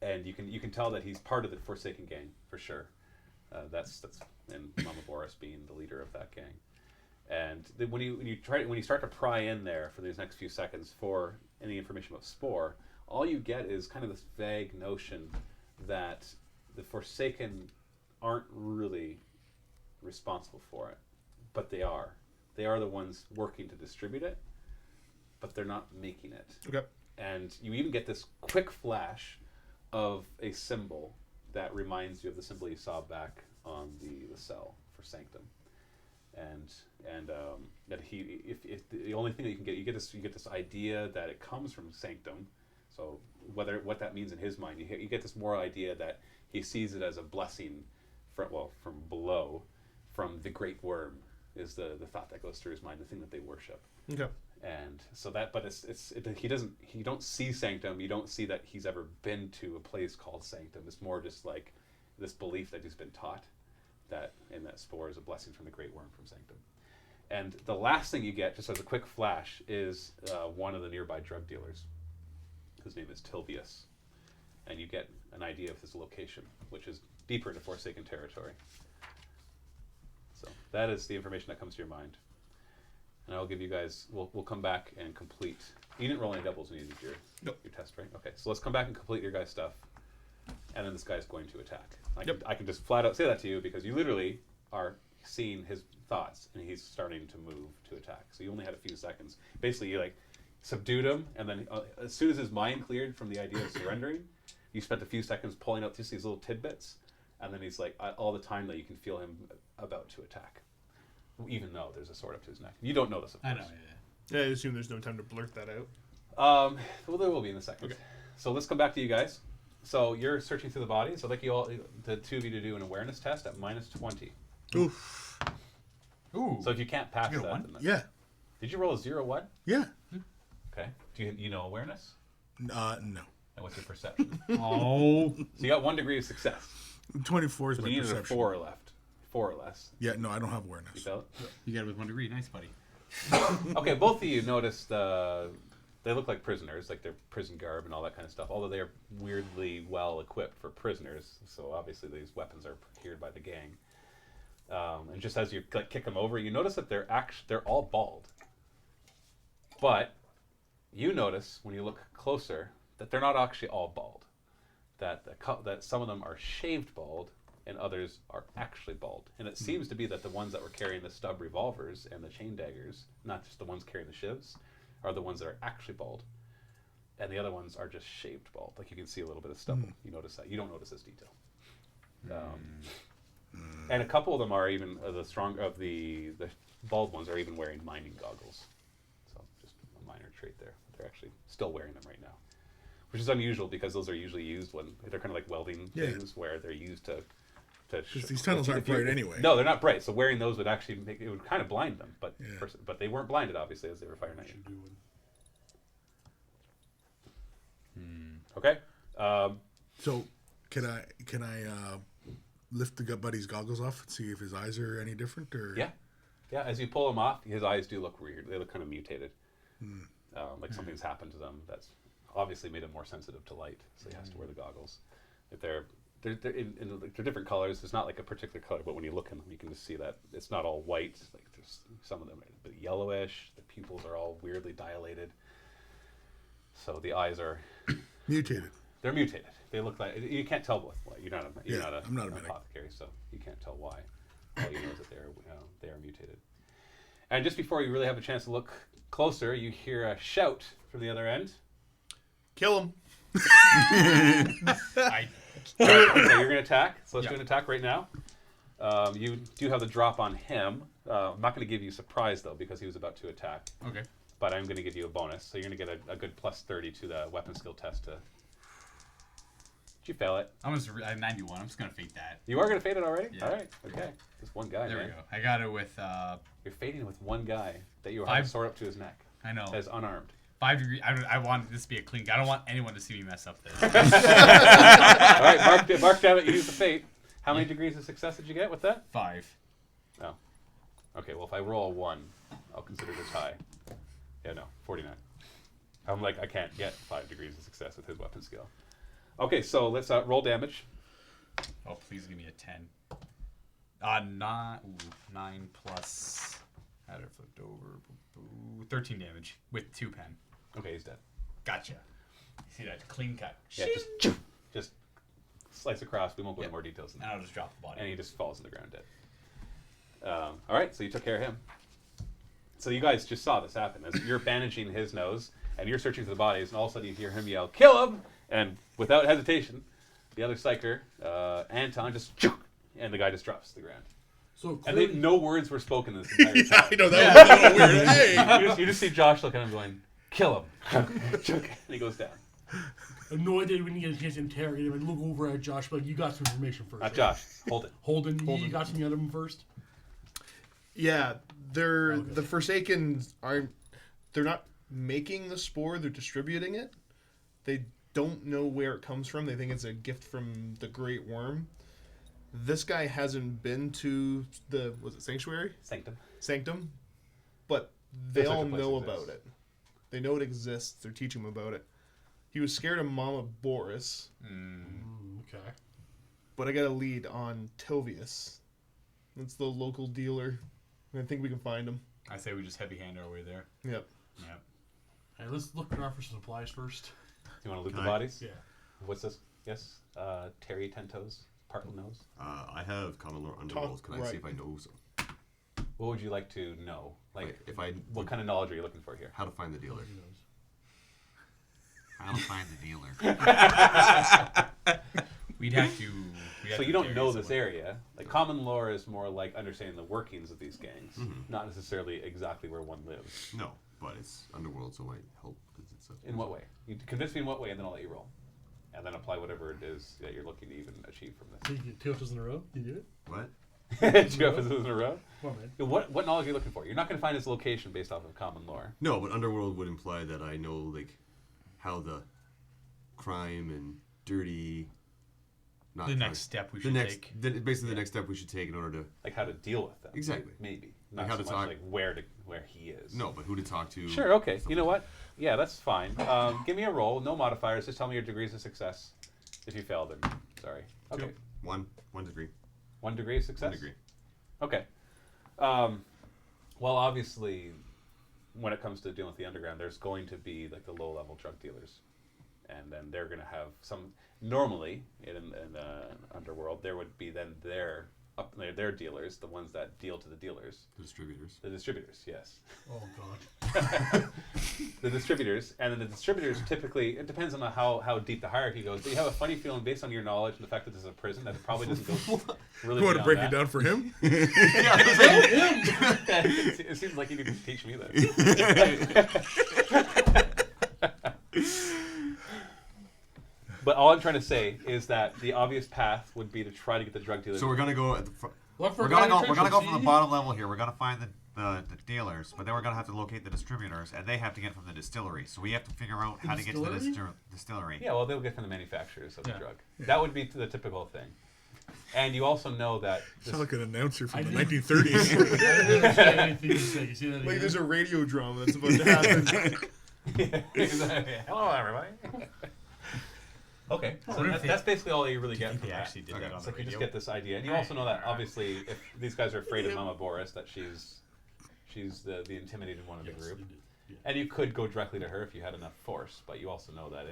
And you can tell that he's part of the Forsaken gang for sure. That's and Mama Boris being the leader of that gang. And then when you start to pry in there for these next few seconds for any information about Spore, all you get is kind of this vague notion that the Forsaken aren't really responsible for it, but they are. They are the ones working to distribute it, but they're not making it. Okay. And you even get this quick flash of a symbol that reminds you of the symbol you saw back on the cell for Sanctum. And that if the only thing that you get this idea that it comes from Sanctum. So what that means in his mind, you get this moral idea that he sees it as a blessing from below, from the great worm is the thought that goes through his mind, the thing that they worship. Okay. And so you don't see Sanctum, you don't see that he's ever been to a place called Sanctum. It's more just like this belief that he's been taught that Spore is a blessing from the great worm from Sanctum. And the last thing you get, just as a quick flash, is one of the nearby drug dealers, whose name is Tilvius. And you get an idea of his location, which is deeper into Forsaken territory. So that is the information that comes to your mind. And I'll give you guys, we'll come back and complete. You didn't roll any doubles when you did your test, right? Okay, so let's come back and complete your guys' stuff. And then this guy's going to attack. I can just flat out say that to you because you literally are seeing his thoughts and he's starting to move to attack. So you only had a few seconds. Basically, you subdued him, and then as soon as his mind cleared from the idea of surrendering, you spent a few seconds pulling out just these little tidbits, and then he's all the time that you can feel him about to attack, even though there's a sword up to his neck. You don't know this, of course. I know. Yeah. Yeah, I assume there's no time to blurt that out. Well, there will be in a second. Okay. So let's come back to you guys. So you're searching through the body. So I'd like the two of you to do an awareness test at -20. Oof. Ooh. So if you can't pass You get a that, one? then Yeah. did you roll a 0 1? Yeah. Okay. Do you know awareness? No. And what's your perception? Oh. So you got 1 degree of success. 24 is So my you needed a perception. 4 left. 4 or less. Yeah, no, I don't have You awareness. felt it? You got it with 1 degree. Nice, buddy. Okay, both of you noticed they look like prisoners, like their prison garb and all that kind of stuff, although they're weirdly well equipped for prisoners, so obviously these weapons are procured by the gang. And just as you kick them over, you notice that they're all bald. But you notice when you look closer that they're not actually all bald. That some of them are shaved bald and others are actually bald. And it seems to be that the ones that were carrying the stub revolvers and the chain daggers, not just the ones carrying the shivs, are the ones that are actually bald. And the other ones are just shaved bald. Like you can see a little bit of stubble. You notice that. You don't notice this detail. And a couple of them are even, the bald ones are even wearing mining goggles. So just a minor trait there. They're actually still wearing them right now. Which is unusual because those are usually used when they're kind of like welding things where they're used to Because these tunnels aren't bright anyway. No, they're not bright. So wearing those would actually it would kind of blind them, but but they weren't blinded obviously as they were firing at you. Okay. So can I lift the gut buddy's goggles off and see if his eyes are any different or? Yeah. As you pull them off, his eyes do look weird. They look kind of mutated, like something's happened to them. That's obviously made him more sensitive to light, so he has to wear the goggles. If they're different colors. There's not like a particular color, but when you look in them, you can just see that it's not all white. Like there's some of them are a bit yellowish. The pupils are all weirdly dilated. So the eyes are Mutated. they're mutated. They look like you can't tell what. You're not I'm not a medic. apothecary, so you can't tell why. All you know is that they are mutated. And just before you really have a chance to look closer, you hear a shout from the other end. Kill him. So you're going to attack. So let's do an attack right now. You do have the drop on him. I'm not going to give you surprise, though, because he was about to attack. Okay. But I'm going to give you a bonus. So you're going to get a good plus 30 to the weapon skill test. Did you fail it? I'm 91. I'm just going to fate that. You are going to fade it already? Yeah. All right. Okay. Just one guy, There man. we go. I got it with... You're fading with one guy that you have a sword up to his neck. I know. As unarmed. 5 degree. I want this to be a clean. I don't want anyone to see me mess up this. All right, mark down it. You use the fate. How many degrees of success did you get with that? 5. Oh. Okay, well, if I roll a 1, I'll consider it a tie. Yeah, no, 49. I'm like, I can't get 5 degrees of success with his weapon skill. Okay, so let's roll damage. Oh, please give me a 10. 9 plus... Had it flipped over. 13 damage with 2 pen. Okay, he's dead. Gotcha. See that clean cut. Yeah, just slice across. We won't go into more details than And that. I'll just drop the body. And he just falls to the ground dead. All right, so you took care of him. So you guys just saw this happen as you're bandaging his nose and you're searching for the bodies, and all of a sudden you hear him yell, "Kill him!" And without hesitation, the other psyker, Anton, just and the guy just drops to the ground. So And no words were spoken this entire time. I know that was a little weird. Hey. You just see Josh looking at him going, "Kill him!" And he goes down. annoyed that we didn't get a chance to interrogate him and look over at Josh, but you got some information first. Not right? Josh. Holden. Holden, you got some out of him first? Yeah, the Forsakens they're not making the spore, they're distributing it. They don't know where it comes from. They think it's a gift from the Great Worm. This guy hasn't been to the Sanctuary? Sanctum. But they That's all like a place know exists. about it. They know it exists. They're teaching him about it. He was scared of Mama Boris, Okay. but I got a lead on Tovius. That's the local dealer. And I think we can find him. I say we just heavy hand our way there. Yep. Yep. Hey, let's look around for some supplies first. You want to loot the Can I- bodies? Yeah. What's this? Yes. Terry Tento's part nose. I have common lore underworld. Can I see if I know some? What would you like to know? Like, If I what kind of knowledge are you looking for here? how to find the dealer? How to find the dealer. We'd have to. So you don't know this area. Like common lore is more like understanding the workings of these gangs, not necessarily exactly where one lives. No, but it's underworld, so it might help because it's a. In what way? You convince me in what way, and then I'll let you roll. and then apply whatever it is that you're looking to even achieve from So you get 2 episodes in a row? You do it? What? this. 2 episodes in a row. Come on, man. What knowledge are you looking for? You're not going to find his location based off of common lore. No, but Underworld would imply that I know like how the crime and dirty. Not The crime. next step we The should next, take. basically the next step we should take in order to. Like how to deal with them. Exactly. Maybe. Like Not how so to much talk- like where he is. No, but who to talk to. Sure, okay. You know what? Yeah, that's fine. Give me a roll, no modifiers. Just tell me your degrees of success. If you fail, then sorry. Okay. One degree. 1 degree of success? 1 degree. Okay. Well, obviously, when it comes to dealing with the underground, there's going to be like the low-level drug dealers, and then they're going to have some. Normally, in underworld, there would be then their dealers, the ones that deal to the dealers, The distributors. the distributors. Yes, Oh, God. the distributors, and then the distributors typically. It depends on how deep the hierarchy goes, but you have a funny feeling based on your knowledge and the fact that this is a prison that it probably doesn't go really. You want to beyond break that. it down for him? It seems like you need to teach me that. But all I'm trying to say is that the obvious path would be to try to get the drug dealers. So we're gonna go at the front. Look for We're gonna go penetration, from the see? bottom level here. We're gonna find the dealers, but then we're gonna have to locate the distributors, and they have to get from the distillery. So we have to figure out how to get to the distillery. Yeah, well, they'll get from the manufacturers of the Yeah. drug. That would be the typical thing. And you also know that. Sound like an announcer from I the didn't- 1930s. I didn't understand anything you said. You see that Like again? there's a radio drama that's about to happen. Hello, everybody. Okay, so What if that's basically all you really Do you get think from they that. actually did Okay. that on It's the like you just radio? get this idea, and you also know that obviously, if these guys are afraid of Mama Boris, that she's the intimidated one of the Yes, group, you did. Yeah. and you could go directly to her if you had enough force. But you also know that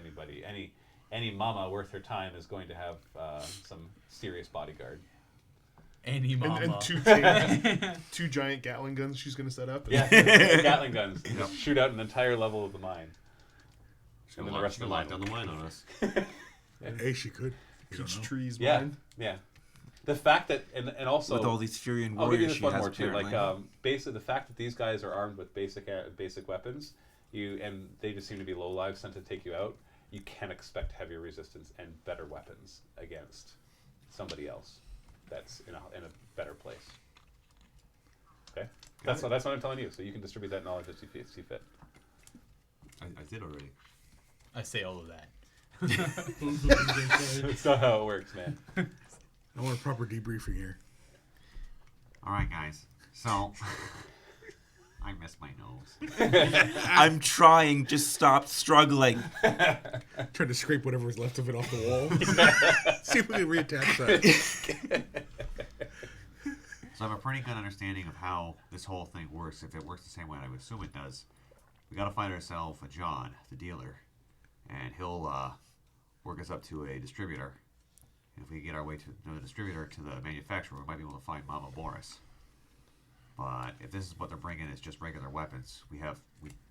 any mama worth her time is going to have some serious bodyguard. Any mama. And two giant Gatling guns she's gonna set up. Yeah, Gatling guns just shoot out an entire level of the mine. She's And gonna then the rest of the lock line down the line on us. Hey, she could. You don't Peach know. trees Yeah, mine. yeah. The fact that and also With all these Furian I'll give you warriors this she one has more too. apparently. Like basically the fact that these guys are armed with basic weapons, and they just seem to be low lives sent to take you out. You can expect heavier resistance and better weapons against somebody else that's in a better place. Okay, that's what I'm telling you. So you can distribute that knowledge as you see fit. I did already. I say all of that. That's not how it works, man. I want a proper debriefing here. All right, guys. So I missed my nose. I'm trying. Just stop struggling. Trying to scrape whatever was left of it off the wall. See if we can reattach that. So I have a pretty good understanding of how this whole thing works. If it works the same way I would assume it does, we got to find ourselves a John, the dealer, and he'll work us up to a distributor. If we get our way to the distributor to the manufacturer, we might be able to find Mama Boris. But if this is what they're bringing is just regular weapons, we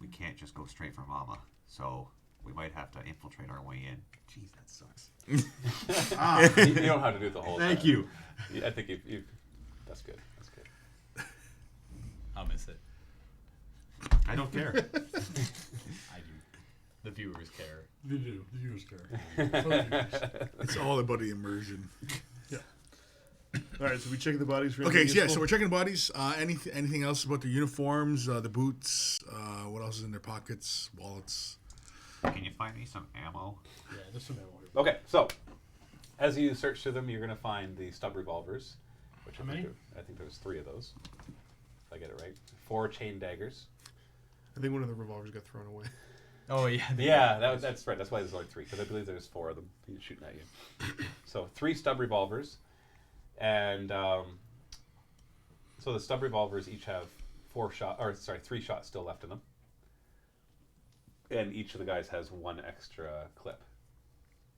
can't just go straight for Mama. So we might have to infiltrate our way in. Jeez, that sucks. You don't have to do it the whole time. Thank you. I think you've that's good. That's good. I'll miss it. I don't care. I do. The viewers care. They do. The viewers care. So the viewers. It's all about the immersion. All right, so we check the bodies for Okay, anything so yeah, useful? so we're checking the bodies. Anything else about the uniforms, the boots? What else is in their pockets, wallets? Can you find me some ammo? Yeah, there's some ammo here. Okay, so as you search through them, you're going to find the stub revolvers. Which How many? I think there was 3 of those. If I get it right. 4 chain daggers. I think one of the revolvers got thrown away. Oh yeah. Yeah, that's right. That's why there's only 3, because I believe there's 4 of them shooting at you. So 3 stub revolvers, and so the stub revolvers each have 3 shots still left in them, and each of the guys has 1 extra clip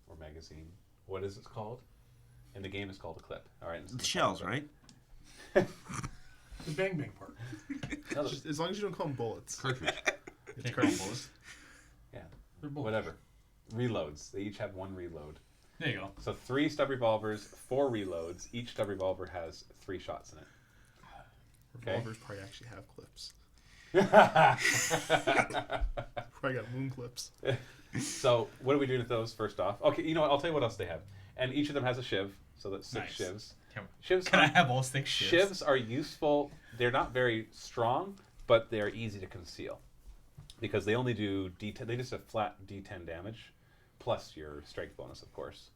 or magazine. What is it called? In the game, it's called a clip. All right. The shells, right? The bang bang part. Just, as long as you don't call them bullets. Cartridge. It's cartridges. Yeah. They're both. Whatever. Reloads. They each have 1 reload. There you go. So 3 stub revolvers, 4 reloads. Each stub revolver has 3 shots in it. Okay. Revolvers probably actually have clips. I got moon clips. So what are we doing with those first off? Okay, you know what? I'll tell you what else they have. And each of them has a shiv, so that's 6 Nice. shivs. Can, Shivs can I are, have all 6 shifts? shivs are useful. They're not very strong, but they're easy to conceal because they only do D10. They just have flat D10 damage, plus your strength bonus, of course.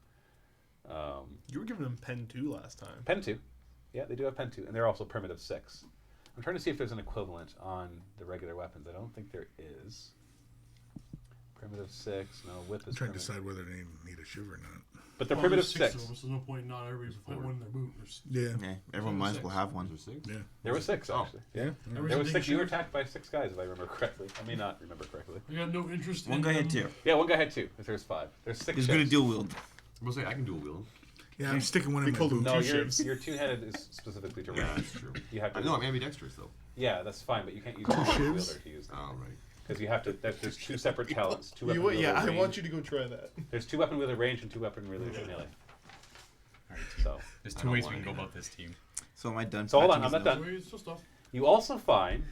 You were giving them pen 2 last time. Pen 2. Yeah, they do have Pen 2, and they're also primitive 6. I'm trying to see if there's an equivalent on the regular weapons. I don't think there is. Primitive 6. No, whip I'm is trying to primitive. decide whether they need a shiv or not. But they're Well, primitive there's 6. of them, so there's no point not everybody's put one in their boot. There's, Yeah. Yeah, everyone might as well have one. Was there 6? Yeah. There were 6, actually. Yeah. There Every were single 6. You were shiv. attacked by 6 guys, if I remember correctly. I may not remember correctly. I got no interest in One guy had them. 2. Yeah, one guy had 2. If there's 5. There's 6 He's good at shivs. dual wield. I will say I can dual wield. Yeah, I'm sticking one They in my called them boot. No, two your shivs. your 2-headed is specifically to Yeah, range. that's true. You have to. No, I'm ambidextrous though. Yeah, that's fine, but you can't use a shivs? wielder to use them Oh right. because you have to. There's 2 separate talents. 2 weapon You, wielder yeah, I range. want you to go try that. There's 2 weapon wielder range and 2 weapon wielder melee. All right, So, there's I 2 don't ways we wanna can go do that. about this team. So am I done? So hold on, patching I'm these not notes? done. It's just stuff. you also find.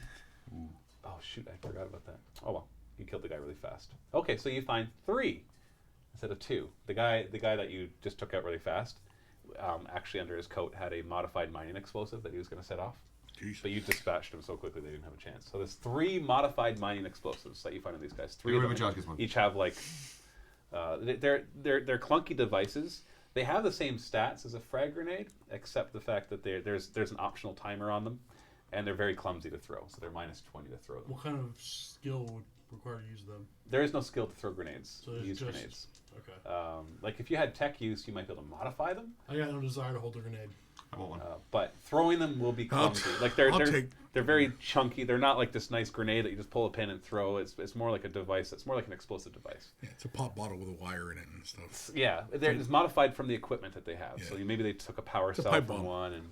Oh shoot! I forgot about that. Oh well, you killed the guy really fast. Okay, so you find 3 instead of 2. The guy that you just took out really fast, actually under his coat had a modified mining explosive that he was going to set off. Jeez. But you dispatched him so quickly they didn't have a chance. So there's 3 modified mining explosives that you find in these guys. 3 of Wait, them Josh gets one. each have like they're clunky devices. They have the same stats as a frag grenade, except the fact that there's an optional timer on them, and they're very clumsy to throw. So they're minus 20 to throw them. What kind of skill would require to use them? There is no skill to throw grenades. So to it's use just- grenades. Okay. Like if you had tech use, you might be able to modify them. I got no desire to hold a grenade. I want one. But throwing them will be I'll clumsy. t- Like they're I'll they're, take- they're very chunky. They're not like this nice grenade that you just pull a pin and throw. It's more like a device. It's more like an explosive device. Yeah, it's a pop bottle with a wire in it and stuff. Yeah, it's modified from the equipment that they have. Yeah. So maybe they took a power It's a cell pipe from bomb. one, and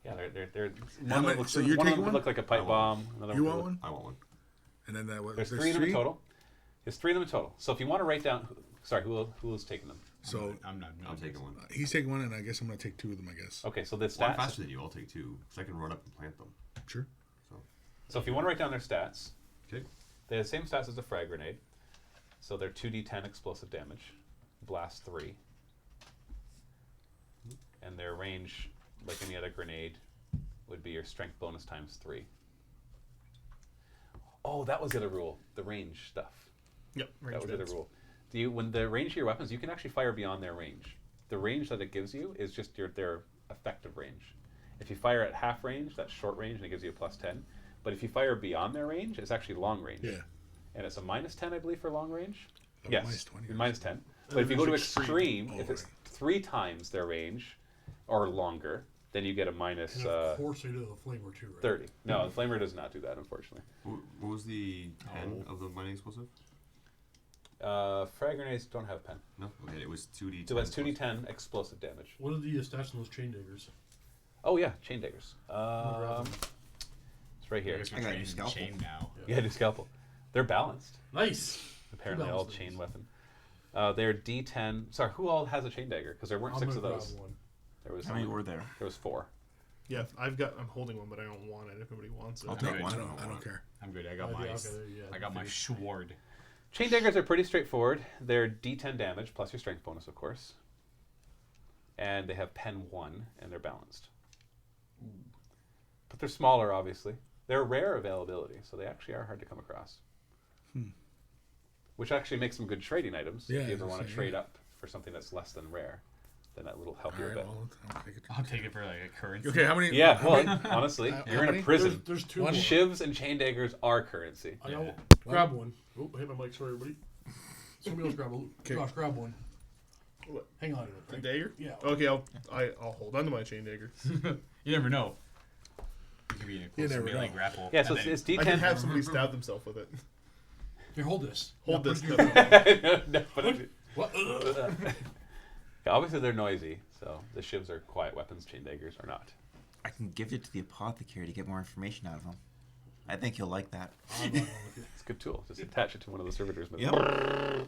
yeah, they're How one many- of them so looks, you're one of taking them would one? look like a pipe I want bomb. Another You would want look- one? I want one. And then that There's 3 of them in total. There's 3 of them in total. So if you want to write down, sorry, who is taking them? So I'm not. I'm taking one. he's taking one, and I guess I'm gonna take 2 of them. I guess. Okay, so the Well, I'm stats. faster than you. I'll take 2 because I can run up and plant them. Sure. So if you want to write down their stats, Okay. they have the same stats as a frag grenade. So they're 2d10 explosive damage, blast 3, and their range, like any other grenade, would be your strength bonus times 3. Oh, that was the other rule, the range stuff. Yep. That was the other rule. When the range of your weapons, you can actually fire beyond their range. The range that it gives you is just their effective range. If you fire at half range, that's short range, and it gives you a plus 10. But if you fire beyond their range, it's actually long range. Yeah. And it's a minus 10, I believe, for long range. Oh, Yes, minus 20 or minus 10. But And if you go to there's extreme, extreme. if Oh, it's right. 3 times their range or longer, then you get a minus And of course they do the flamer too, right? 30. No, the flamer does not do that, unfortunately. What was the 10 of the mining explosive? Frag grenades don't have pen. No. Okay, it was 2d10. So that's 2d10 explosive damage. What are the stats on those chain daggers? Oh yeah, chain daggers. grab them. It's right here. I guess we're I got training your scalpel. chain now. Yeah, do scalpel. They're balanced. Nice. Apparently, Who all balanced chain these? weapon. They're D10. Sorry, who all has a chain dagger? Because there weren't I'm 6 gonna of grab those. one. There was How many were there? 4. Yeah, I'm holding one, but I don't want it. If nobody wants it. I'll Oh, take good. one. I don't care. I'm good. I got Okay, my. okay, yeah, I got my sword. Chain daggers are pretty straightforward. They're D10 damage plus your strength bonus, of course. And they have pen 1, and they're balanced. But they're smaller, obviously. They're rare availability, so they actually are hard to come across. Which actually makes them good trading items. Yeah, if you ever I was want to saying, trade yeah. up for something that's less than rare, then that will help All you a right, bit. well, I'll take it. I'll take it for like a currency. Okay, how many? Yeah, how well, many- honestly, how you're in a many? prison. There's 2 One more. Shivs and chain daggers are currency. I got Yeah. grab one. Oh, I hit my mic. Sorry, everybody. Somebody else grab one. Okay. Josh, grab one. What? Hang on to The it. dagger? Yeah. Okay, I'll hold on to my chain dagger. You never know. It could be in a close never melee know. grapple. Yeah, so and it's then- I can D10. have somebody stab themselves with it. Here, hold this. Hold Yeah, this. put it in your- No, but What? yeah, obviously they're noisy, so the shivs are quiet weapons. Chain daggers are not. I can give it to the apothecary to get more information out of him. I think he'll like that. I'm not going with it. It's a good tool. Just attach it to one of the servitors. But Yep.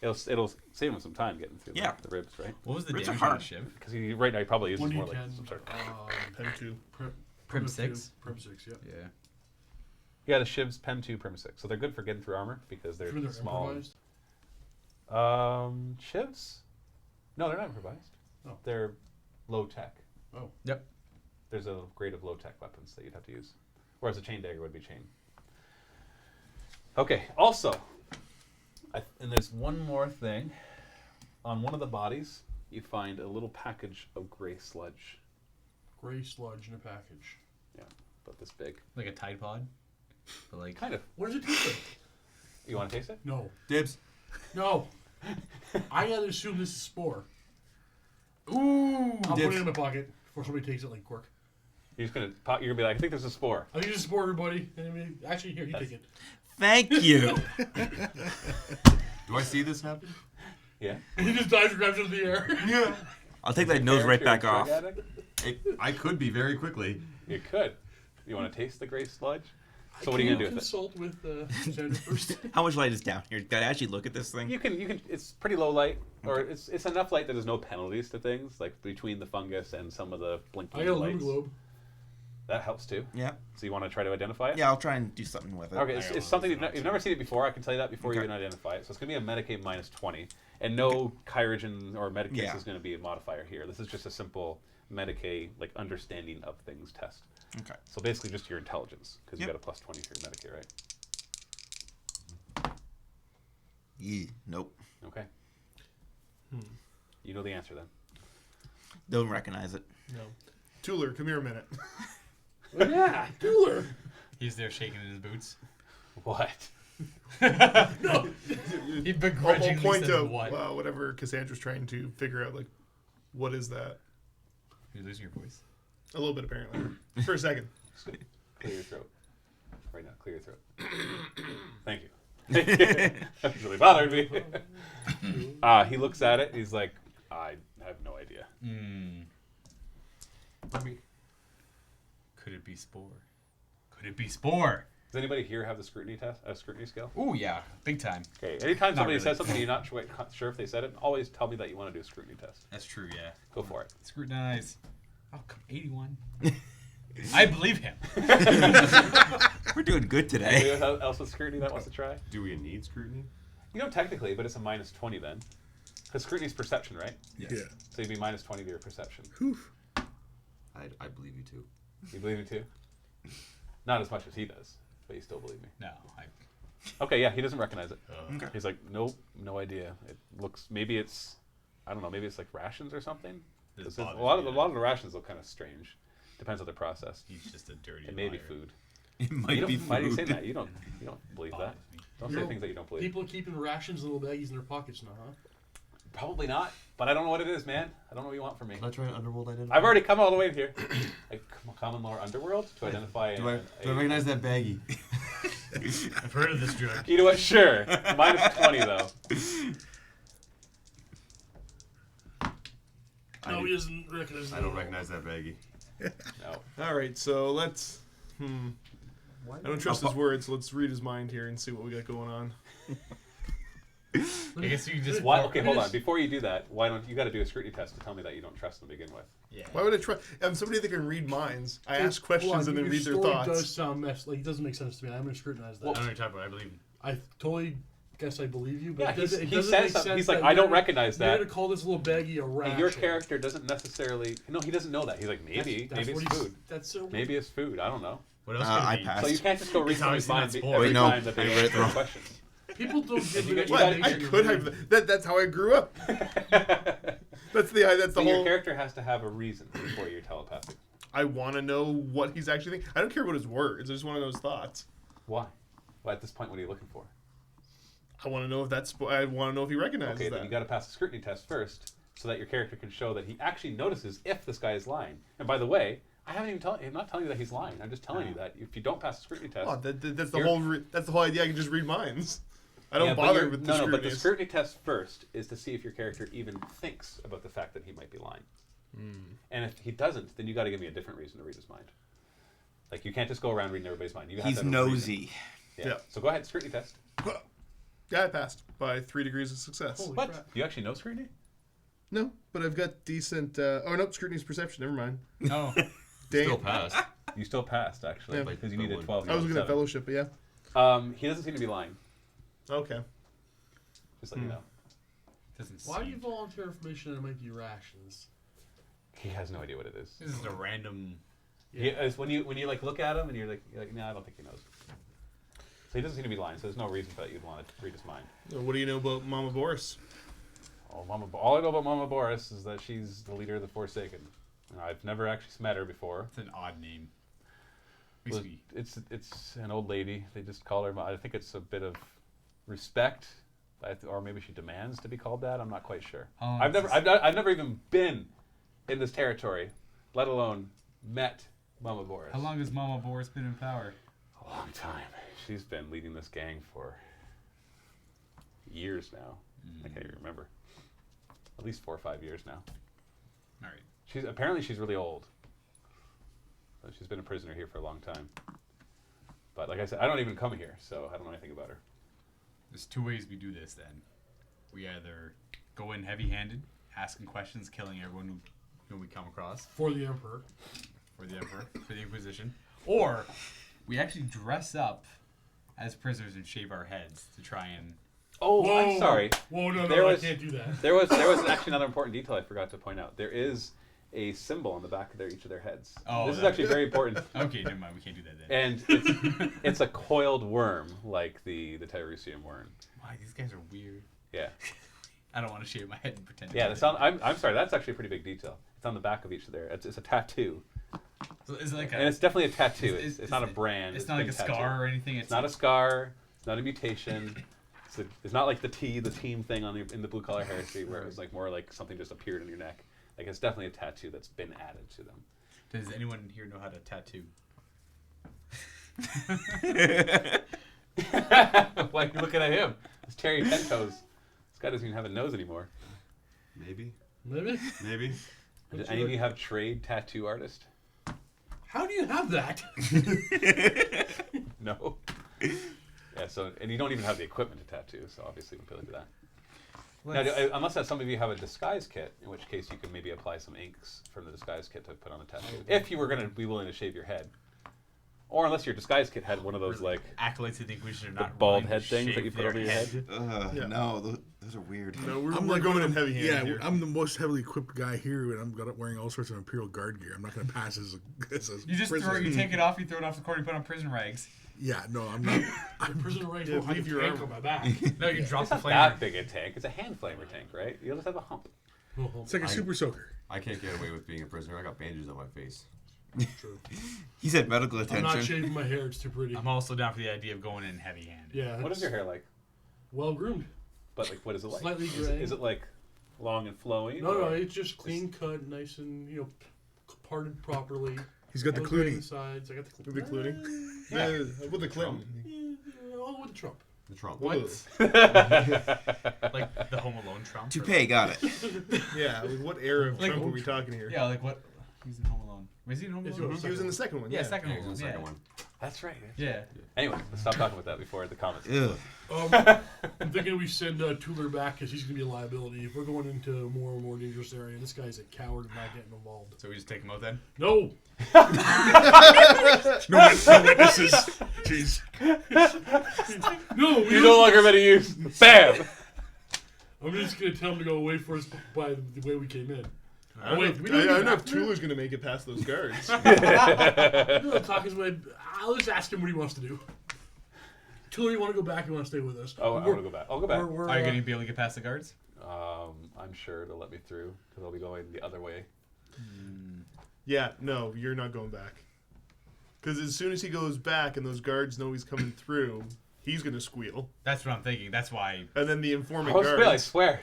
It'll save him some time getting through Yeah. the ribs, right? What was the Ribs are damage on the hard. shiv? Because right now he probably uses more like 1d10. some sort of. Pen 2. Prim 6? Prim 6, yeah. Yeah. Yeah, the shivs pen 2 perma 6, so they're good for getting through armor because they're Sure they're small. improvised. Shivs? No, they're not improvised. Oh. They're low tech. Oh. Yep. There's a grade of low tech weapons that you'd have to use, whereas a chain dagger would be chain. Okay. Also, and there's one more thing. On one of the bodies, you find a little package of gray sludge. Gray sludge in a package. Yeah, about this big. Like a Tide Pod. But like, Kind of. What does it taste like? You want to taste it? No. Dibs. No. I gotta assume this is spore. ooh, I'll Dibs. put it in my pocket before somebody takes it like Quirk. You're just gonna pop. You're gonna be like, I think there's a spore. I think this is spore, everybody. And I mean, actually, here, you take it. Thank you. Do I see this happen? Yeah. He just dives and grabs it in the air. Yeah. I'll take that nose right back off. I could be very quickly. You could. You want to taste the gray sludge? So what are you gonna do with it? Consult with Sandra first. How much light is down here? Can I actually look at this thing? You can. It's pretty low light, or it's enough light that there's no penalties to things, like between the fungus and some of the blinking I got a lights. Lumiglobe. That helps too. Yeah. So you want to try to identify it? Yeah, I'll try and do something with it. Okay, it's something you've never seen it before. I can tell you that before you Okay. even identify it. So it's going to be a Medicaid minus 20. And no Kyrogen or Medicase Yeah. is going to be a modifier here. This is just a simple Medicaid, like, understanding of things test. Okay. So basically just your intelligence, because you Yep. got a plus 20 for your Medicaid, right? Nope. Okay. You know the answer then. Don't recognize it. No. Tuller, come here a minute. Oh, yeah, cooler. he's there shaking in his boots. What? He I'll begrudgingly point says to what? whatever Cassandra's trying to figure out, like, what is that? You're losing your voice. A little bit, apparently. For a second. Clear your throat. Right now, clear your throat. Thank you. That really bothered me. He looks at it. He's like, I have no idea. Could it be spore? Could it be spore? Does anybody here have the scrutiny test? Scrutiny scale? Ooh, yeah, big time. Okay. Anytime Not somebody really. says something you're not sure if they said it, always tell me that you want to do a scrutiny test. That's true, yeah. Go for it. Scrutinize. Oh, come 81. I believe him. We're doing good today. Anybody else with scrutiny that wants to try? Do we need scrutiny? You know, technically, but it's a minus 20 then. Because scrutiny is perception, right? Yeah. So you'd be minus 20 to your perception. I believe you too. You believe me too? Not as much as he does, but you still believe me. No, Okay, yeah, he doesn't recognize it. Okay. He's like, nope, no idea. It looks, maybe it's, I don't know, maybe it's like rations or something. This 'Cause bothers a lot me, of the rations look kind of strange. Depends on the process. he's just a dirty It may be liar. food. It You might don't, be why do you say food. that? You don't believe that. Bothers me. Don't You say know, things that you don't believe. People keeping rations in little baggies in their pockets now, huh? Probably not, but I don't know what it is, man. I don't know what you want from me. Can I try an underworld identity? I've already come all the way here. Like common lore underworld to identify. Do I recognize that baggie? I've heard of this drug. You know what? Sure. Minus 20 though. No, he doesn't recognize I don't recognize that baggie. No. All right, so let's. I don't trust his words. So let's read his mind here and see what we got going on. I guess you just Why? Okay, hold on. Before you do that, why don't you got to do a scrutiny test to tell me that you don't trust them to begin with? Yeah. Why would I try? I'm somebody that can read minds. I ask Hold questions on, and then your read their story thoughts. does sound like it doesn't make sense to me. I'm going to scrutinize that. I don't know what you're talking about. I believe him. I totally guess I believe you, but Yeah, it doesn't, he it doesn't says make something. sense. He's like, that I you're don't gonna- recognize You're that. going to call this little baggie a ration. And your character doesn't necessarily. No, he doesn't know that. He's like, maybe That's it's what he's- food. That's so. Maybe it's food. I don't know. What else I could it be? passed. So you can't just go read It's somebody's obviously mind not every Wait, no, time that I they read it answer wrong. questions. People don't give you the got- What? I information could you're have. That's how I grew up. That's the So whole. your character has to have a reason before you're telepathic. I want to know what he's actually thinking. I don't care about his words. I just want to know his thoughts. Why? Well, at this point, what are you looking for? I want to know if that's. I want to know if he recognizes Okay, that. then you got to pass the scrutiny test first, so that your character can show that he actually notices if this guy is lying. And by the way, I haven't even I'm not telling you that he's lying. I'm just telling you that if you don't pass the scrutiny test, Oh, that's the You're- whole. That's the whole idea. I can just read minds. I don't yeah, but bother you're- with the no, scrutiny. but the scrutiny test first is to see if your character even thinks about the fact that he might be lying. And if he doesn't, then you got to give me a different reason to read his mind. Like you can't just go around reading everybody's mind. You have He's to have a reason. nosy. Yeah. Yeah. So go ahead, scrutiny test. Yeah, I passed by 3 degrees of success. Holy What? crap. You actually know scrutiny? No, but I've got decent. Oh no, scrutiny's perception. Never mind. No. Dang. Still passed. You still passed, actually, Yeah. because you needed 12. I was looking at 7. fellowship, but yeah. He doesn't seem to be lying. Okay. Just let you know. Doesn't Why do seem- you volunteer information that might be rations? He has no idea what it is. This is a random. It's when you like look at him and you're like, no, I don't think he knows. So he doesn't seem to be lying. So there's no reason that you'd want to read his mind. What do you know about Mama Boris? All I know about Mama Boris is that she's the leader of the Forsaken. And I've never actually met her before. It's an odd name. Well, it's an old lady. They just call her. I think it's a bit of respect, or maybe she demands to be called that. I'm not quite sure. Oh, I've never even been in this territory, let alone met Mama Boris. How long has Mama Boris been in power? A long time. She's been leading this gang for years now. I can't even remember. At least 4 or 5 years now. All right. She's really old. So she's been a prisoner here for a long time. But like I said, I don't even come here, so I don't know anything about her. There's 2 ways we do this then. We either go in heavy-handed, asking questions, killing everyone who we come across For the Emperor. for the Emperor, for the Inquisition, or we actually dress up as prisoners and shave our heads to try and... Oh, I'm sorry. Whoa, no, There I was- can't do that. There was actually another important detail I forgot to point out. There is a symbol on the back of each of their heads. Oh, This is that- actually very important. Okay, never mind. We can't do that then. And it's a coiled worm, like the Tyrusian worm. Why, these guys are weird. Yeah. I don't want to shave my head and pretend to Yeah, do that's that. I'm sorry, that's actually a pretty big detail. It's on the back of each of their... It's a tattoo. So is it like a... And it's definitely a tattoo. Is- It's not a is- brand. It's not like a been tattooed. scar or anything. It's not a scar. It's not a mutation. It's not like the team thing in the Blue Collar Heresy, where it was like more like something just appeared in your neck. Like it's definitely a tattoo that's been added to them. Does anyone here know how to tattoo? Why are you looking at him? It's Terry Ten Toes. This guy doesn't even have a nose anymore. Maybe. Maybe? Maybe. Does any of you have trade tattoo artist? How do you have that? No. Yeah. So, and you don't even have the equipment to tattoo. So obviously, we can do that. Now, unless some of you have a disguise kit, in which case you can maybe apply some inks from the disguise kit to put on a tattoo, if you were going to be willing to shave your head, or unless your disguise kit had one of those like Acolytes of the Inquisition are the not bald willing to head things that shave you put their over your head. Yeah. No, those are weird. No, we're like going one in of- heavy handed Yeah, here. I'm the most heavily equipped guy here, and I'm wearing all sorts of Imperial Guard gear. I'm not going to pass as a You just prisoner. you take it off, you throw it off the court, you put on prison rags. Yeah, no, I'm not. The prisoner right Yeah, now, I leave can your tank armor. on my back. No, you drop It's the not flamer. that big a tank. It's a hand flamer tank, right? You'll just have a hump. It's like a super soaker. I can't get away with being a prisoner. I got bandages on my face. True. He said medical I'm attention. not shaving my hair. It's too pretty. I'm also down for the idea of going in heavy-handed. Yeah. What is your hair like? Well groomed. But like, what is it like? Slightly Is gray. it like long and flowing? No, or- it's just clean cut, nice and parted properly. He's got the I was wearing Clooney. the sides. I got the With the Clooney? Yeah. With the Clinton. All with the Trump. The Trump. What? Like the Home Alone Trump. Toupee, got it. Yeah, like what era of Like- Trump are we talking here? Yeah, like what? He's in Home Alone. Was he in Home Yes, Alone? He was in the second one. Yeah, second Yeah, Home he's Alone. in the Yeah. second one. That's right. Yeah. Anyway, let's stop talking about that before the comments. Ugh. I'm thinking we send Tuller back because he's going to be a liability. If we're going into a more and more dangerous area, this guy's a coward and not getting involved. So we just take him out then? No! No witnesses. Jeez. No! You're no longer going to use BAM! I'm just going to tell him to go away first by the way we came in. I don't Wait, know we if, don't I even don't know if have to? Tuler's going to make it past those guards. No, talk his way. I'll just ask him what he wants to do. Tuller, you want to go back? You want to stay with us? Oh, I want to go back. I'll go back. We're, Are you going to be able to get past the guards? I'm sure to let me through because I'll be going the other way. Yeah, no, you're not going back. Because as soon as he goes back and those guards know he's coming through, he's going to squeal. That's what I'm thinking. That's why. And then the I informant won't squeal, I guards... swear.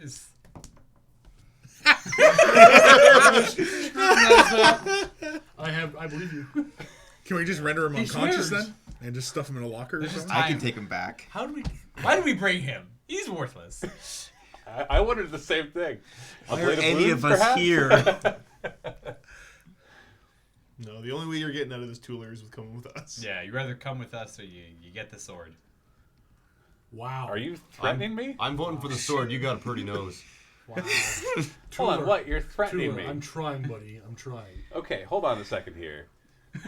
Is I believe you. Can we just render him He unconscious swears. then? And just stuff him in a locker or There's just something? I can time. take him back. How do we? Why did we bring him? He's worthless. I wondered the same thing. Why Blade are of any Blues, of us perhaps? here? No, the only way you're getting out of this Tuler is with coming with us. Yeah, you rather come with us or you get the sword. Wow. Are you threatening me? I'm voting for the sword. You got a pretty nose. Wow. Hold on, Tuller, what? You're threatening Tuller, me. I'm trying, buddy. I'm trying. Okay, hold on a second here.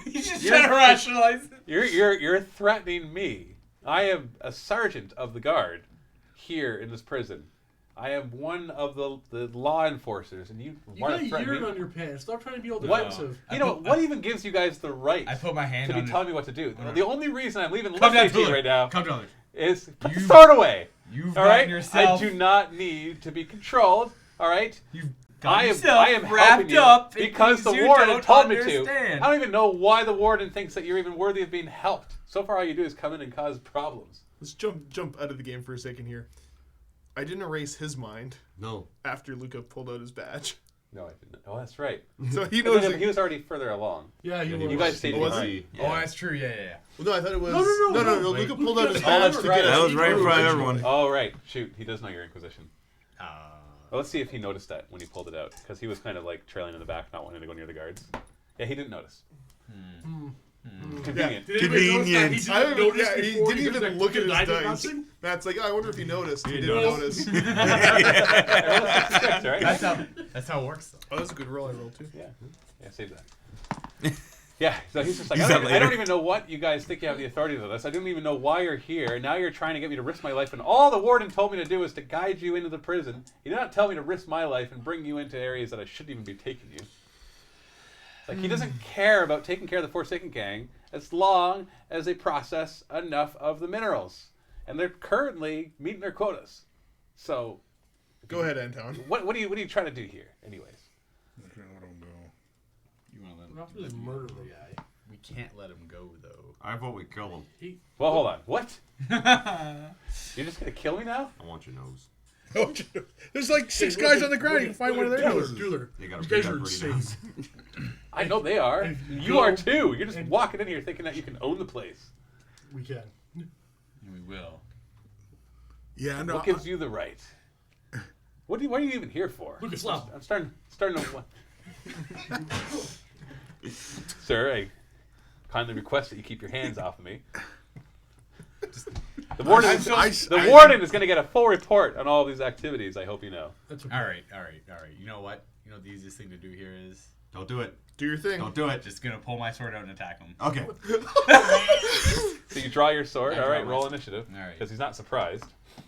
He's just You're- trying to rationalize it. You're threatening me. I am a sergeant of the guard here in this prison. I am one of the law enforcers, and you You want got to threaten urine me? on your pants. Stop trying to be all What? defensive. You know, what even gives you guys the right I put my hand to be on telling me what to do? Alright. The only reason I'm leaving Come down, listening to you Tuller. right now Come down. is put the You- sword away. You've All gotten right? yourself. I do not need to be controlled. All right? You've got I yourself am helping wrapped you up in because the things you warden don't told me to. understand. I don't even know why the warden thinks that you're even worthy of being helped. So far, all you do is come in and cause problems. Let's jump out of the game for a second here. I didn't erase his mind No. after Luca pulled out his badge. No, I didn't. Oh, that's right. So he No, knows. he was already further along. Yeah, you he were. You guys stayed Oh, was behind. he? Oh, that's true. Yeah. Well, no, I thought it was. No, Luca pulled Luca out his got badge it to right. get That us. was right in front of everyone. Oh, right. Shoot, he does know your Inquisition. Uh, Well, let's see if he noticed that when he pulled it out, because he was kind of like trailing in the back, not wanting to go near the guards. Yeah, he didn't notice. Convenient. Did anybody notice that he Convenient. didn't notice Yeah, he before didn't did even that look at his dive dice. dancing? Matt's like, oh, I wonder if he noticed. He didn't No. notice. Everyone's 66, right? that's how it works, though. Oh, that's a good roll I rolled too. Yeah, save that. Yeah, so he's just like, Use I that don't later. even know what you guys think you have the authority to this. I don't even know why you're here. And now you're trying to get me to risk my life. And all the warden told me to do is to guide you into the prison. He did not tell me to risk my life and bring you into areas that I shouldn't even be taking you. Like, he doesn't care about taking care of the Forsaken Gang as long as they process enough of the minerals. And they're currently meeting their quotas. So, Go ahead, Anton. what are you trying to do here, anyways? You want to let We're not supposed to murder the guy. We can't let him go, though. I vote we kill him. Well, hold on. What? You're just going to kill me now? I want your nose. There's like six guys on the ground. You can find one of their noses. Dueler. They got You a guys big are pretty insane. nose. I know they are. If you You go are too. You're just and- walking in here thinking that you can own the place. We can. And we will. Yeah, no. What gives you the right? What are you even here for? Lucas, stop. I'm starting to. Sir, I kindly request that you keep your hands off of me. The warden, warden is going to get a full report on all of these activities. I hope you know. That's okay. All right. You know what? You know the easiest thing to do here is Don't do it. Do your thing. Don't do it. just gonna pull my sword out and attack him. Okay. So you draw your sword. I All draw right, my roll sword. initiative. All right. Because he's not surprised.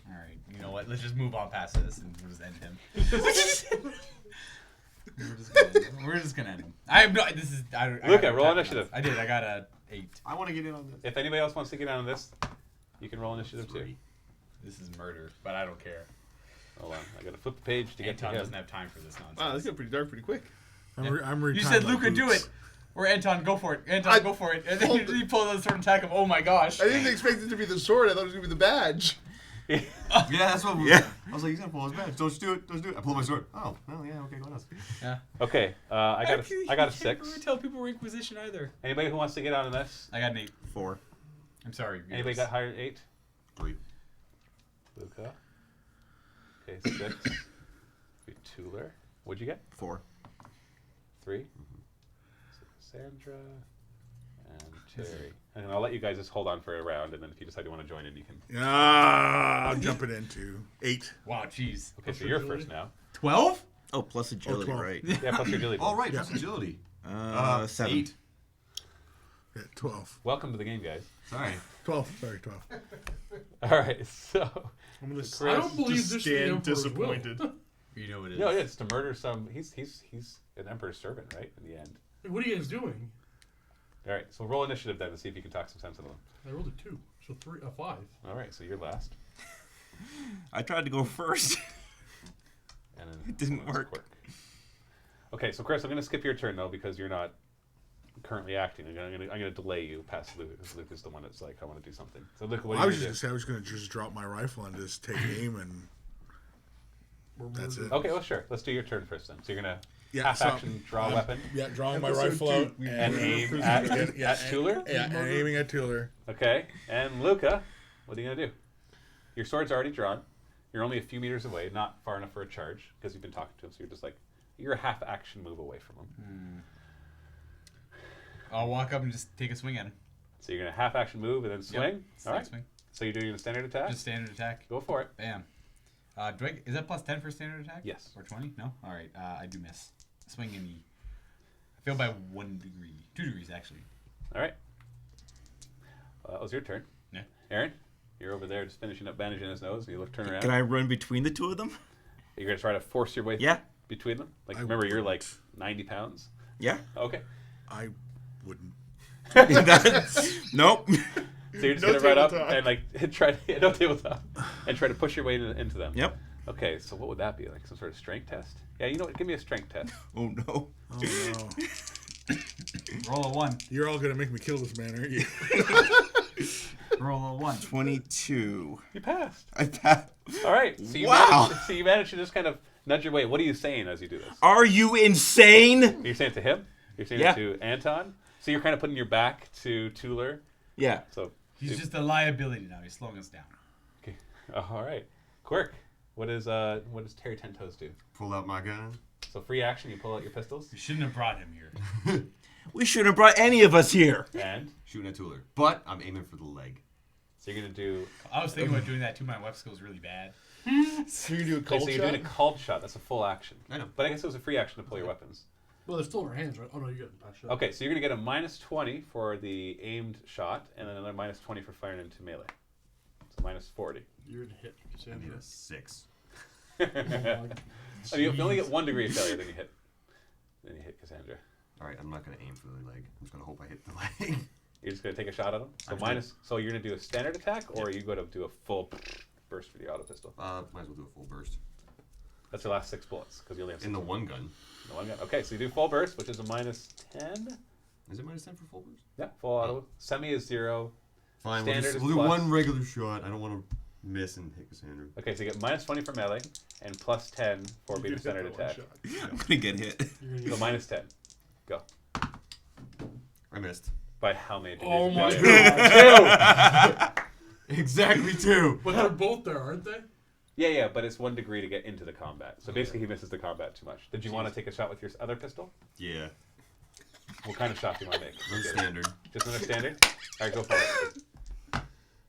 All right. You know what? Let's just move on past this and we'll just end him. We're just gonna end him. I have no. This is. I Luca, got roll attack initiative. I did. I got a 8. I want to get in on this. If anybody else wants to get on this, you can roll initiative too. 3. This is murder, but I don't care. Hold on, I got to flip the page to get to Anton him. doesn't have time for this nonsense. Wow, this got pretty dark pretty quick. I'm You said, Luca, do it. Or Anton, go for it. Anton, go for it. And then he pulls out the sword and attack him. Oh my gosh. I didn't expect it to be the sword. I thought it was gonna be the badge. Yeah, that's what. Yeah. I was like, he's gonna pull his badge. Don't do it. Don't do it. I pull my sword. Oh, well, yeah, okay, go on. Yeah. Okay, I got a You can't 6. really tell people we're Inquisition either. Anybody who wants to get on this? I got an 8. 4. I'm sorry. Anybody got higher than 8? 3. Luca. Okay, 6. Tuller. What'd you get? 4. 3. So Cassandra and Terry. And I'll let you guys just hold on for a round, and then if you decide you want to join in, you can. I'm jumping into 8. Wow, jeez. Okay, so you're first now. 12? Oh, plus agility, 12. right? Yeah, plus your agility. All right, Yeah. plus agility. 7. 8. Yeah, 12. Welcome to the game, guys. Sorry. 12. Sorry, 12. All right, so I'm gonna I don't believe just this stand the Emperor's disappointed. You know what it is. no, yeah, it's to murder some. He's an emperor's servant, right? In the end. What are you guys doing? All right, so roll initiative then to see if you can talk some sense into them. I rolled a 2, so 5. All right, so you're last. I tried to go first. And then It didn't let's work. quirk. Okay, so Chris, I'm going to skip your turn though because you're not currently acting. I'm gonna delay you past Luke. Because Luke is the one that's like, I want to do something. So Luke, what I are was you just gonna gonna say I was gonna just drop my rifle and just take aim and that's it. do? Okay, well sure. Let's do your turn first then. So you're gonna Yeah, half so action, draw a I'm- weapon, Yeah, drawing my Episode rifle 2, out we and murder aim prisoners. at yeah, Tuller. Yeah, and aiming at Tuller. Okay, and Luca, what are you gonna do? Your sword's already drawn. You're only a few meters away, not far enough for a charge because you've been talking to him. So you're just like you're a half action move away from him. I'll walk up and just take a swing at him. So you're gonna half action move and then swing. Yep. All right. Swing. So you're doing a standard attack. Just standard attack. Go for it. Bam. Is that plus 10 for standard attack? Yes. Or 20? No? Alright, I do miss. Swing in the... I fail by 1 degree. 2 degrees, actually. All right. That was your turn. Yeah. Aaron, you're over there just finishing up bandaging his nose. You turn around. Can I run between the two of them? You're going to try to force your way Yeah. between them? Like, I remember, you're wouldn't. like 90 pounds? Yeah. Okay. I wouldn't. Nope. So you're just No going to run up tabletop. and, like, try to... No tabletop. And try to push your way into them. Yep. Okay, so what would that be? Like some sort of strength test? Yeah, you know what? Give me a strength test. Oh no. Oh no. Roll a 1. You're all gonna make me kill this man, aren't you? Roll a 1. 22. You passed. I passed. All right. So you Wow. managed to just kind of nudge your way. What are you saying as you do this? Are you insane? You're saying it to him? You're saying Yeah. it to Anton? So you're kind of putting your back to Tuller? Yeah. So, He's just a liability now. He's slowing us down. okay. All right. Quirk, what does Terry Ten Toes do? Pull out my gun. So free action, you pull out your pistols, We shouldn't have brought him here. We shouldn't have brought any of us here. and Shooting at Tuller. But I'm aiming for the leg. so you're going to do... I was thinking about doing that too. My web skill's really bad. So you do a Okay, cold so you're shot? doing a called shot. That's a full action. I know. But I guess it was a free action to pull your weapons. Well, they're still in our hands, right? Oh no, you got that shot. Okay, so you're going to get a minus 20 for the aimed shot, and then another minus 20 for firing into melee. So minus 40. You're gonna hit I Cassandra. need a 6. Oh, you only get 1 degree of failure, then you hit. Then you hit Cassandra. Alright, I'm not going to aim for the leg. I'm just going to hope I hit the leg. You're just going to take a shot at him? So I'm just minus. So you're going to do a standard attack, or are you going to do a full burst for the auto pistol? Might as well do a full burst. That's your last 6 bullets, because you only have 6 In the one gun. in the one gun. Okay, so you do full burst, which is a minus 10. Is it minus 10 for full burst? Yeah, full auto. Semi is 0. Fine, Standard is we'll do plus. one regular shot. I don't want to miss and hit Cassandra. Okay, so you get minus 20 for melee, and plus 10 for being a standard attack. I'm gonna get hit. You're gonna So use- minus 10. Go. I missed. By how many degrees? Oh of my failure? god! Exactly 2. But they're both there, aren't they? Yeah, but it's 1 degree to get into the combat. So basically, he misses the combat too much. Did you want to take a shot with your other pistol? Yeah. What kind of shot do you want to make? Run standard. Just another standard? All right, go for it.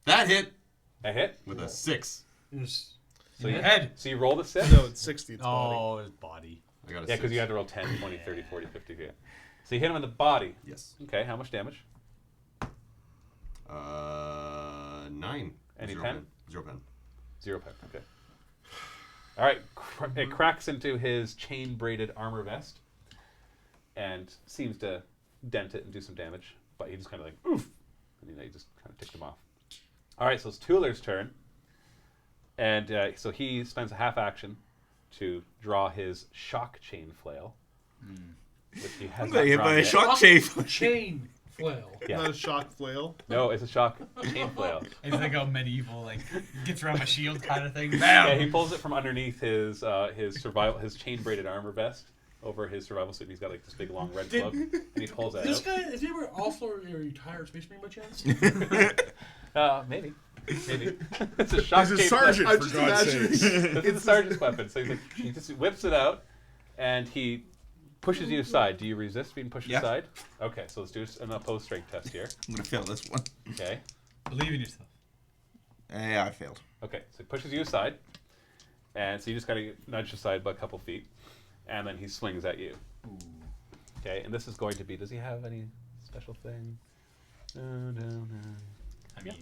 That hit A hit? with a 6. Just So In you the head. So you roll the 6? No, it's 60. It's body. Oh, his body. I got a Yeah, 6. because you had to roll 10, 20, 30, 40, 50. Yeah. So you hit him in the body. Yes. Okay, how much damage? 9. Any 0 pen? pen. 0 pen. 0 pen. Okay. All right. It cracks into his chain braided armor vest and seems to dent it and do some damage. But he just kind of like, oof. And you just kind of ticked him off. All right, so it's Tuller's turn. And so he spends a half action to draw his shock chain flail. Which he has I'm gonna not get drawn by a yet. shock chafe. chain flail. Yeah. Not a shock flail. No, it's a shock chain flail. It's like a medieval, like, gets around my shield kind of thing. Yeah, Bam! he pulls it from underneath his chain braided armor vest over his survival suit. And he's got like this big long red club, and he pulls that This out. guy, is he ever also a retired space marine by chance? Maybe. It's a shock He's a chain sergeant, weapon. for God's sakes. It's a sergeant's weapon. So he's like, he just whips it out, and he pushes you aside. Do you resist being pushed Yeah. aside? Okay, so let's do an opposed strength test here. I'm gonna fail this one. Okay. Believe in yourself. Yeah, I failed. Okay, so he pushes you aside, and so you just gotta get nudged aside by a couple feet, and then he swings at you. Okay, and this is going to be. Does he have any special thing? No. I mean,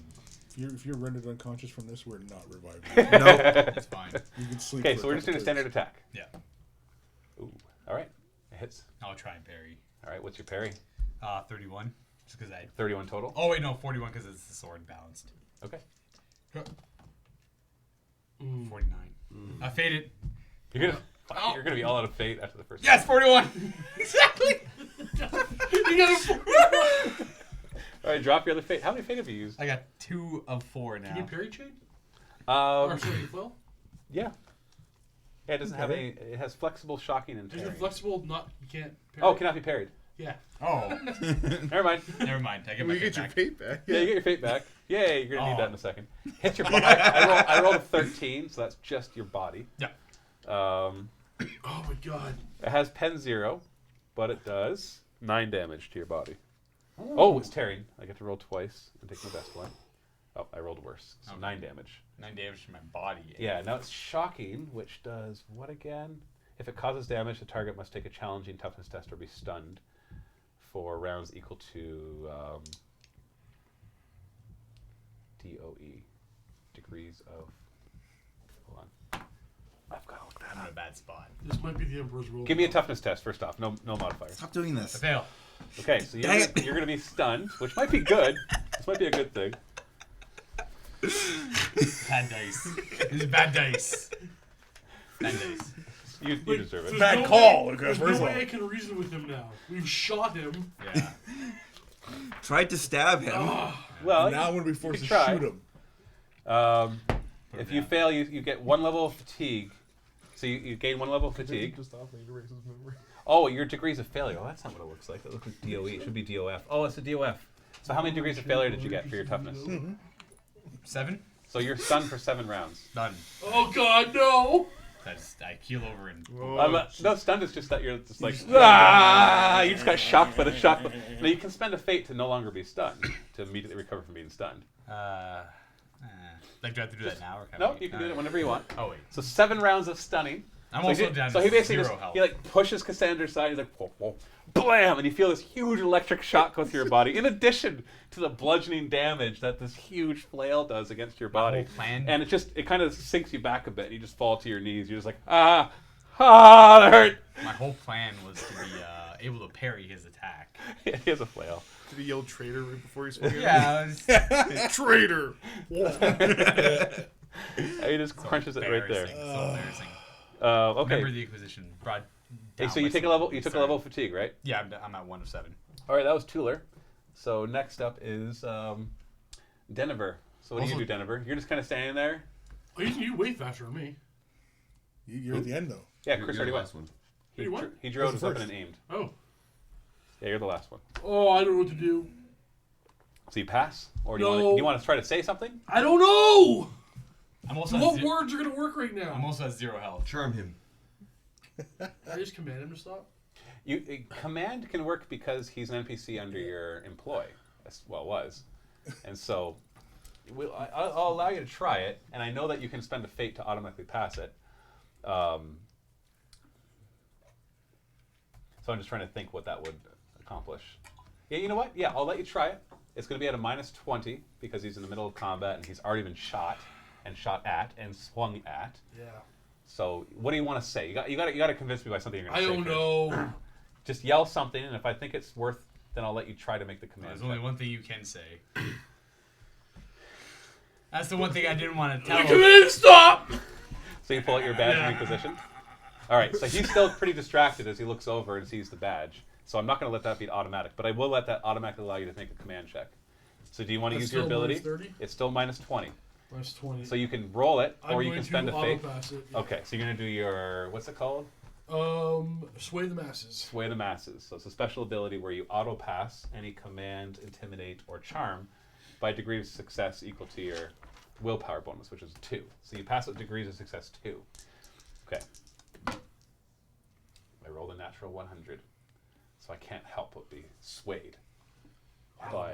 If you're rendered unconscious from this, we're not reviving you. Nope. it's fine. You can sleep. Okay, for so a we're just doing a couple standard days. attack. Yeah. Ooh, all right, it hits. I'll try and parry. All right, what's your parry? 31. Just because I... 31 total. Oh, wait, no, 41 because it's the sword balanced. Okay. 49. I faded. You're gonna be all out of fate after the first. Yes, 41! Exactly! You got All right, drop your other fate. How many fate have you used? I got 2 of 4 now. Can you parry chain? Or sorry, flail? Yeah. Yeah, it doesn't have any. It has flexible shocking and Is tearing. it flexible? Not you can't. Parry? Oh, cannot be parried. Yeah. Oh, Never mind. never mind. I get my We fate get your back. fate back. Yeah, you get your fate back. Yay, you're gonna need Oh. that in a second. Hit your body. I rolled a 13, so that's just your body. Yeah. Oh my god. It has pen 0, but it does 9 damage to your body. Oh, it's tearing. I get to roll twice and take my best one. Oh, I rolled worse. So Okay. 9 damage. 9 damage to my body. Yeah, now it's shocking, which does what again? If it causes damage, the target must take a challenging toughness test or be stunned for rounds equal to DOE, degrees of. Hold on, I've got to look that I'm in up. a bad spot. This might be the Emperor's rule. Give me a toughness test first off. No modifiers. Stop doing I this. fail. Okay, so Dang it. you're gonna be stunned, which might be good. This might be a good thing. Bad dice. These are bad dice. Bad dice. You deserve it. Bad call, Lucas, There's first no of all. way I can reason with him now. We've shot him. Yeah. Tried to stab him. Well, Now I'm going to be forced to try. shoot him. If you fail, you get 1 level of fatigue. So you gain 1 level of fatigue. Just off and erase his memory. Oh, your degrees of failure. Oh, that's not what it looks like. It looks like DOE. It should be DOF. Oh, it's a DOF. So how many degrees of failure did you get for your toughness? 7? So you're stunned for 7 rounds. Done. Oh God, no! I keel over and. No, stunned is just that you're just like, ah! You just got shocked by the shock. Now you can spend a fate to no longer be stunned, to immediately recover from being stunned. Like, do I have to do that now? Or can No, I wait? you can do it whenever you want. Oh, wait. So 7 rounds of stunning. I'm So also he, down so to he basically 0 just health. he like pushes Cassandra's side. He's like, whoa, whoa, blam, and you feel this huge electric shock go through your body. In addition to the bludgeoning damage that this huge flail does against your body, whole plan- and it kind of sinks you back a bit. And you just fall to your knees. You're just like, that hurt. My whole plan was to be able to parry his attack. He has a flail. Did he yell traitor right before he spoke? Yeah, it was Traitor! He just crunches it right there. embarrassing. So embarrassing. Okay. Remember the Acquisition brought. Hey, down so you my take a soul. level. You took a Sorry. level of fatigue, right? Yeah, I'm at 1 of 7. All right, that was Tuller. So next up is Denver. So what do you Also- do, Denver? You're just kind of standing there. Oh, you way faster than me. You're at the end, though. Yeah, You're Chris the already went. last one. He, You what? he drew Who's his the weapon first? and aimed. Oh. Yeah, you're the last one. Oh, I don't know what to do. So you pass, or do No. you want to try to say something? I don't know! I'm also What at words are going to work right now? I'm also at 0 health. Charm him. I just command him to stop. Command can work because he's an NPC under your employ. Well, was, and so I'll allow you to try it, and I know that you can spend a fate to automatically pass it. So I'm just trying to think what that would accomplish. Yeah, you know what? Yeah, I'll let you try it. It's going to be at a -20 because he's in the middle of combat and he's already been shot at and swung at. Yeah. So what do you want to say? You got to convince me by something you're going I to say. don't first. know. Just yell something, and if I think it's worth, then I'll let you try to make the command. There's only check. one thing you can say. That's the one thing I didn't want to I tell him. command him to stop! So you pull out your badge and reposition. All right. So he's still pretty distracted as he looks over and sees the badge. So I'm not going to let that be automatic, but I will let that automatically allow you to make a command check. So do you want to That's use your still ability? -30? It's still -20. Minus 20. So you can roll it, I'm or you going can spend to a fate. auto-pass it. Yeah. Okay. So you're going to do your what's it called? Sway the masses. Sway the masses. So it's a special ability where you auto pass any command, intimidate, or charm by degree of success equal to your willpower bonus, which is 2. So you pass with degrees of success 2. Okay. I rolled a natural 100, so I can't help but be swayed by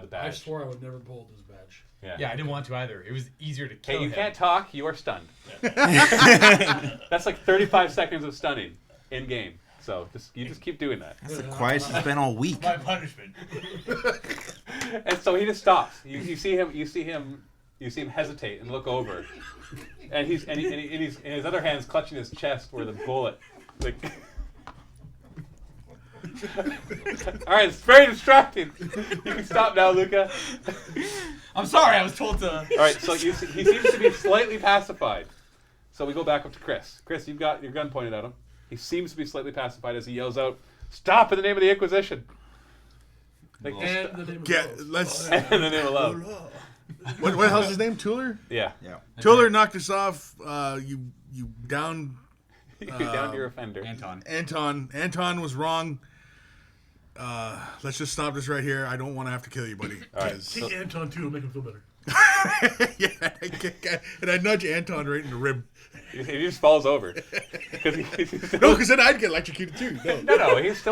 the I badge. swore I would never pull this badge. Yeah, I didn't want to either. It was easier to kill Okay, you him. can't talk. You are stunned. That's like 35 seconds of stunning in game. So you just keep doing that. That's the quietest it's been all week. My punishment. And so he just stops. You see him hesitate and look over, and he's in his other hand's clutching his chest where the bullet. Like, all right, it's very distracting. You can stop now, Luca. I'm sorry, I was told to. All right, so he seems to be slightly pacified. So we go back up to Chris. Chris, you've got your gun pointed at him. He seems to be slightly pacified as he yells out, "Stop in the name of the Inquisition!" Like, And the name of Get, love. let's. in the name of love. What the hell's his name? Tuller? Yeah. Yeah. Tuller knocked us off. You down You're down to your offender. Anton. Anton. Anton was wrong. Let's just stop this right here. I don't want to have to kill you, buddy. All right. 'cause- Take Anton too and make him feel better. Yeah, and I nudge Anton right in the rib. He just falls over. No, because then I'd get electrocuted too. No. No, he's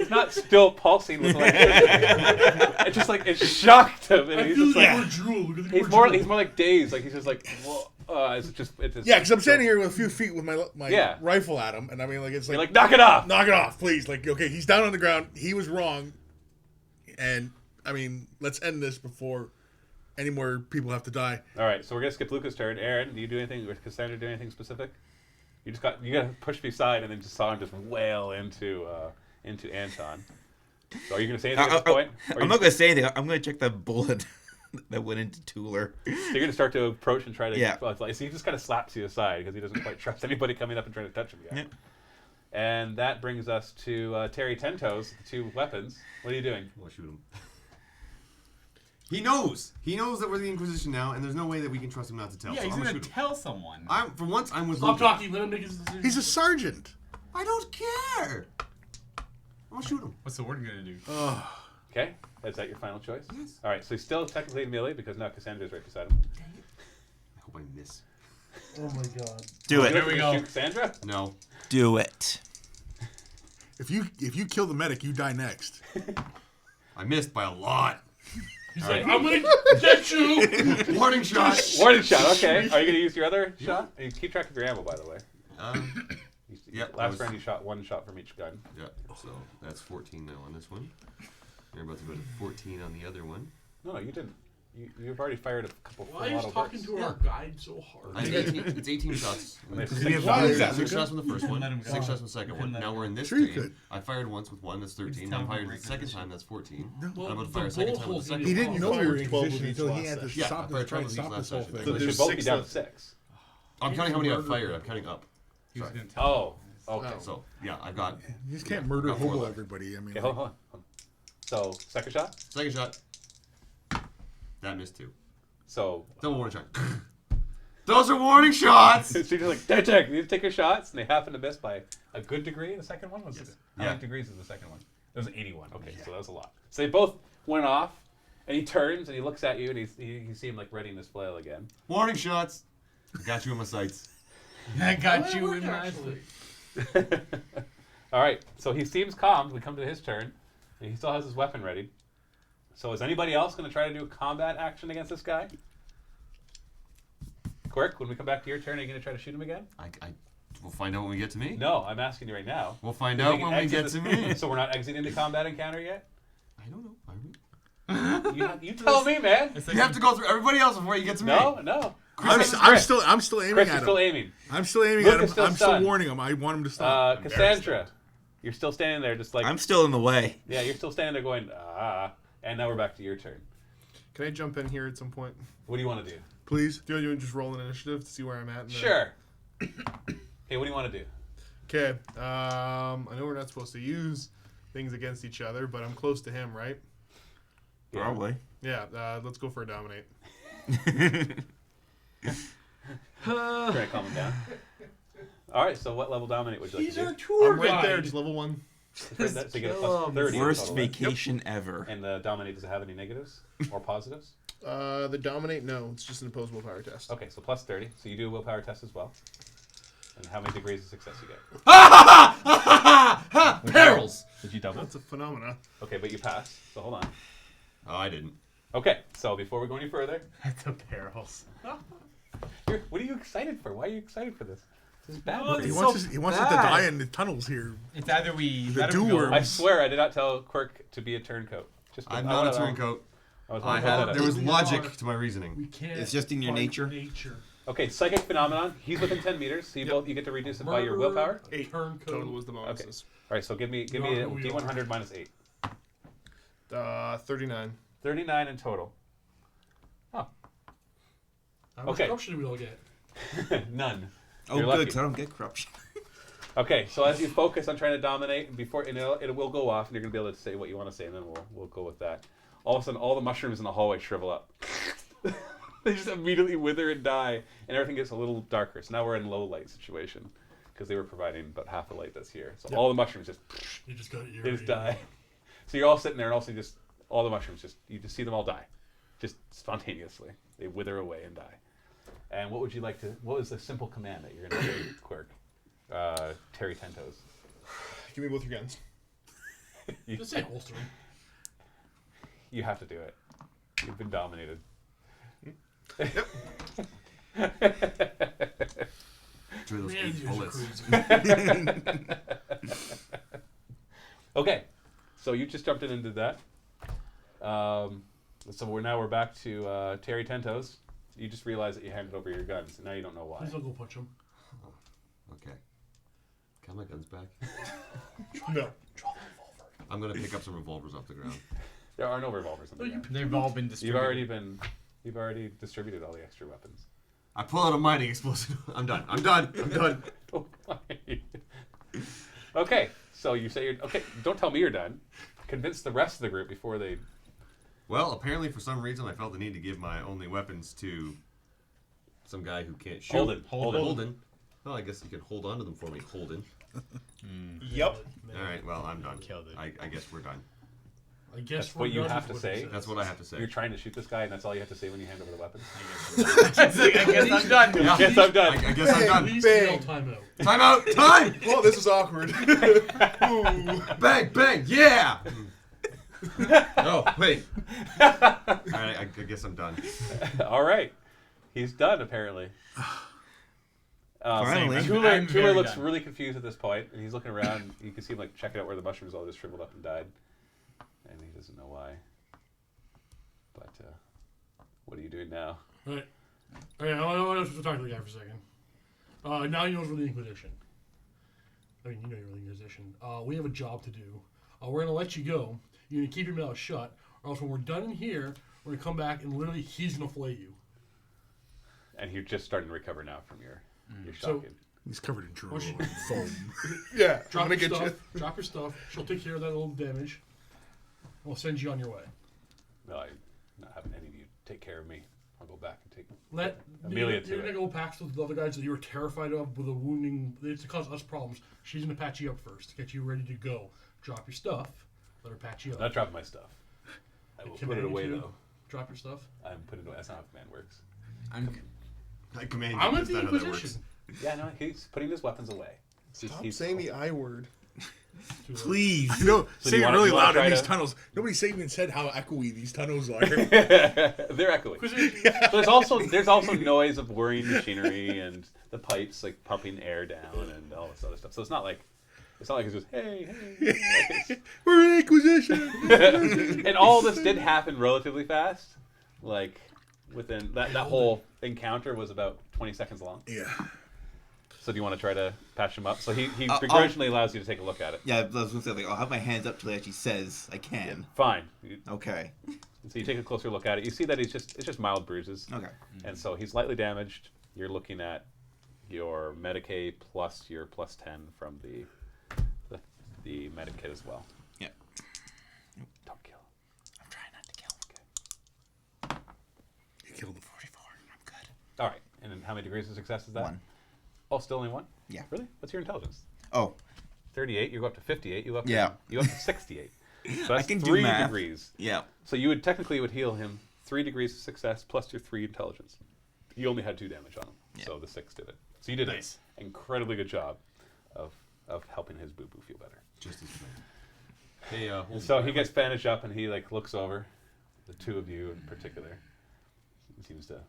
not still pulsing with like it's just like it shocked him, and I he's feel just like like we're drool. Look at the he's more like dazed, like he's just like it's just Yeah, because I'm standing here with a few feet with my Yeah. rifle at him, and I mean, like it's You're like like knock it off. knock it off, please. Like, okay, he's down on the ground. He was wrong, and I mean, let's end this before any more people have to die. All right, so we're gonna skip Luca's turn. Aaron, do you do anything? Or Cassandra do anything specific? You got pushed beside and then just saw him just wail into Anton. So are you gonna say anything at this point? Or I'm not going to say anything. I'm going to check the bullet that went into Tueler. So you're gonna start to approach and try to. Yeah. So he just kind of slaps you aside because he doesn't quite trust anybody coming up and trying to touch him yet. Yeah. And that brings us to Terry Tentoes, the two weapons. What are you doing? We'll shoot him. He knows. He knows that we're the Inquisition now, and there's no way that we can trust him not to tell. Yeah, so he's I'm gonna shoot him. tell someone. For once, I'm with Stop Luca. talking. Let him make his decision. He's a sergeant. I don't care. I'm gonna shoot him. What's the warden gonna do? Okay, is that your final choice? Yes. All right, so he's still technically in melee because now Cassandra's right beside him. I hope I miss. Oh my god. Do You're it. There we gonna go. shoot Cassandra? No. Do it. If you kill the medic, you die next. I missed by a lot. He's All like, right. I'm gonna get you. Warning shot. Warning shot. Okay. Are you gonna use your other shot? You keep track of your ammo, by the way. Yep, that Last was- round you shot one shot from each gun. Yeah. So that's 14 now on this one. You're about to go to 14 on the other one. No, you didn't. You've already fired a couple Why are full you auto talking bursts. to our guide so hard? It's 18 shots. And there's Does six he have shots. Why is that? Six shots on the first one, Let him go. 6 shots on the second one. Couldn't let Now him we're in this Sure you trade. could. I fired once with one, that's 13. tell I him fired we're the in second position. time, that's 14. Well, I'm about to the fire a second bullet time with holes the in second He your didn't You know we fired were in 12 position with each until he last had to session. Yeah, stop I fired this, try 12 to with each stop last this whole session. thing. So So they there's should both be six down to left. 6. I'm counting how many I fired. I'm counting up. He was Sorry. gonna tell Oh, okay. So, yeah, I've got You just can't murder got four hobo left. everybody. I mean, Okay, hold on. So, second shot? Second shot. That missed too. So, Double warning shot. Those are warning shots! so you're just like, check. You need to take your shots, and they happen to miss by a good degree. The second one was how Yeah. many degrees is the second one? It was 81. Okay, so that was a lot. So they both went off, and he turns and he looks at you, and you see him like readying his flail again. Warning shots. I got you in my sights. I got That you worked, in my actually. All right, so he seems calm. We come to his turn, and he still has his weapon ready. So is anybody else going to try to do a combat action against this guy? Quirk, when we come back to your turn, are you going to try to shoot him again? We'll find out when we get to me. No, I'm asking you right now. We'll find If out we can when we exit get to this- me. So we're not exiting the combat encounter yet? I don't know. Are we? You tell me, man. It's You have to go through everybody else before you get to me. No. I'm still aiming Chris at is still him. aiming. I'm still aiming Luke at him. is still I'm still stunned. warning him. I want him to stop. Cassandra, you're still standing there just like... I'm still in the way. Yeah, you're still standing there going, and now we're back to your turn. Can I jump in here at some point? What do you want to do? Please. Do you want to just roll an initiative to see where I'm at? in the- Sure. Okay, what do you want to do? Okay. I know we're not supposed to use things against each other, but I'm close to him, right? Yeah. Probably. Yeah. Let's go for a dominate. Try to calm him down. All right, so what level dominate would you like He's to do? our tour I'm right guide. there, just level 1. So you get a plus 30. in Worst total, right? vacation ever. And the dominate, does it have any negatives or positives? The dominate, no, it's just an opposed willpower test. Okay, so plus 30. So you do a willpower test as well. And how many degrees of success you get? Perils! Did you double? That's a phenomena. Okay, but you passed. So hold on. Oh, I didn't. Okay, so before we go any further, That's a perils. what are you excited for? Why are you excited for this? This is bad. Oh, for He you. wants us to die in the tunnels here. It's either we The let him doer. go. I swear I did not tell Quirk to be a turncoat. Just I'm I not a wanna- turncoat. I was I wanna put that had. out. There was We logic are- to my reasoning. We can't. It's just in your fight nature. nature. Okay, psychic phenomenon. He's within 10 meters, so you get to reduce it by your Murderer, willpower. 8 Turncoat. total was the bonuses. All right, so give me a are who we D100 minus 8. 39. 39 in total. How much Okay. corruption do we all get? None. Oh, You're good, lucky. 'cause I don't get corruption. Okay, so as you focus on trying to dominate, it will go off, and you're gonna be able to say what you want to say, and then we'll go with that. All of a sudden, all the mushrooms in the hallway shrivel up. They just immediately wither and die, and everything gets a little darker. So now we're in low light situation because they were providing about half the light that's here. So all the mushrooms just You just got they just die. So you're all sitting there, and also just all the mushrooms you just see them all die. just spontaneously. They wither away and die. And what would you like to? What was the simple command that you're going to give Quirk? Terry Tentos. Give me both your guns. Just say holstering. You have to do it. You've been dominated. Enjoy those Man, 8 you're bullets. crazy. Okay, so you just jumped in and did that. So we're back to Terry Tentos. You just realized that you handed over your guns. And now you don't know why. Please don't go punch him. Okay. Got my guns back. No. I'm gonna pick up some revolvers off the ground. There are no revolvers on the ground. They've all been distributed. You've already distributed all the extra weapons. I pull out a mining explosive. I'm done. I'm done. Okay, so you say you're okay. Don't tell me you're done. Convince the rest of the group before they. Well, apparently for some reason I felt the need to give my only weapons to some guy who can't shoot. Holden. Well, I guess you can hold on to them for me, Holden. Yep. All right. Well, I'm done. Killed it. I guess we're done. I guess That's what you have to say? That's what I have to say. You're trying to shoot this guy, and that's all you have to say when you hand over the weapons. I guess I'm done. Yeah. Yes, I'm done. I guess I'm done. Please Bang. yell timeout. Time out. Time. Well, this is awkward. Ooh. Bang. Bang. Yeah. Oh wait. All right. I guess I'm done. All right, he's done apparently. Finally. I'm Tula very looks done. really confused at this point, and he's looking around. You can see him like checking out where the mushrooms all just shriveled up and died, and he doesn't know why. But what are you doing now? Right. Okay, I want to talk to the guy for a second. Now he knows we're the Inquisition. I mean, you know you're the Inquisition. We have a job to do. We're going to let you go. You're going to keep your mouth shut, or else when we're done in here, we're going to come back and literally he's going to fillet you. And you're just starting to recover now from your So- shocking. He's covered in drool What's and foam. Yeah, I'm Drop gonna your get stuff. you. Drop your stuff. She'll take care of that little damage. We'll send you on your way. No, I'm not having any of you take care of me. I'll go back and take Let Amelia you're to gonna it. go packs with the other guys that you were terrified of with a wounding. It's to cause us problems. She's gonna patch you up first to get you ready to go. Drop your stuff. Let her patch you up. Not dropping my stuff. I will put Command it you away to though. Drop your stuff. I'm putting it away. That's not how command works. I command you. I'm That's at the not how that Inquisition. Yeah, no, he's putting his weapons away. Stop saying the I word. Please. I know, So saying you it wanna- really you wanna loud in try these to- tunnels. Nobody even said how echoey these tunnels are. They're echoing. So there's also noise of whirring machinery and the pipes like pumping air down and all this other stuff. So it's not like it's just hey. Like We're an Inquisition. and all this did happen relatively fast. Like within that whole encounter was about 20 seconds long. Yeah. So do you want to try to patch him up? So he I'll- begrudgingly allows you to take a look at it. Yeah, I was gonna say like I'll have my hands up till he actually says I can. Fine. Okay. So you take a closer look at it. You see that it's just mild bruises. Okay. And so he's lightly damaged. You're looking at your Medicaid plus your plus 10 from the Medikit as well. Yeah. Don't kill. I'm trying not to kill him. You killed him. 44. I'm good. All right. And then how many degrees of success is that? 1. Oh, still only 1? Yeah. Really? What's your intelligence? Oh. 38. You go up to 58. You go up to, Yeah. You go up to 68. So that's can do 3 math. degrees. Yeah. So you would technically heal him 3 degrees of success plus your 3 intelligence. You only had 2 damage on him, so the 6 did it. So you did Nice. an incredibly good job of helping his boo boo feel better. Just as bad. Hey, hold So on. he gets bandaged up and he like looks over, the two of you in particular. He seems to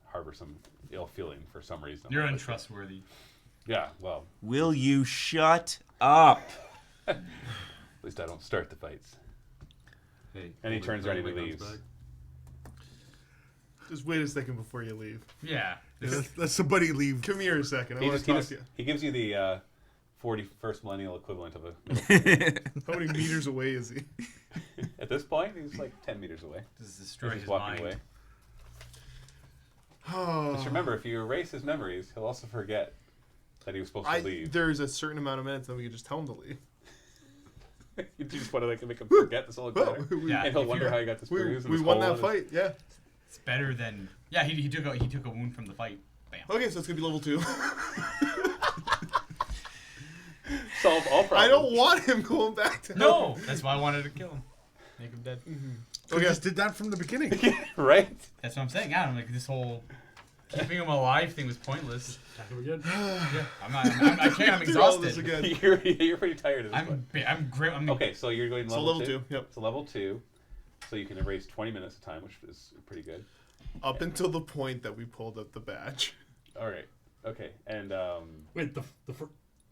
harbor some ill feeling for some reason. You're untrustworthy. Yeah, well, Will you shut up? at least I don't start the fights. Hey, And he hold turns it. around and My he guns leaves. back. Just wait a second before you leave. Yeah. Let somebody leave. Come here a second. I He want just, to he, talk just, to you. he gives you the 41st millennial equivalent of a. How many meters away is he? At this point, he's like 10 meters away. This destroys He's his walking mind. away. Oh. Just remember, if you erase his memories, he'll also forget that he was supposed to leave. There's a certain amount of minutes, then we can just tell him to leave. You just want to like make him forget this whole Well, encounter, we, Yeah. and he'll if wonder you're- how he got this we, bruise. and we this won hole that in his- fight, yeah. It's better than he took a wound from the fight. Bam. Okay, so it's gonna be level 2. Solve all problems. I don't want him going back to No, that's why I wanted to kill him. Make him dead. We just did that from the beginning. Right? That's what I'm saying. Yeah, I'm like, this whole keeping him alive thing was pointless. Attack him again. Yeah, I can't. I'm Do all this exhausted. again. You're pretty tired of this one. I'm great. Okay, so you're going So level level 2, yep. So level 2. So you can erase 20 minutes of time, which is pretty good. Up until the point that we pulled up the badge. All right. Okay. And Wait,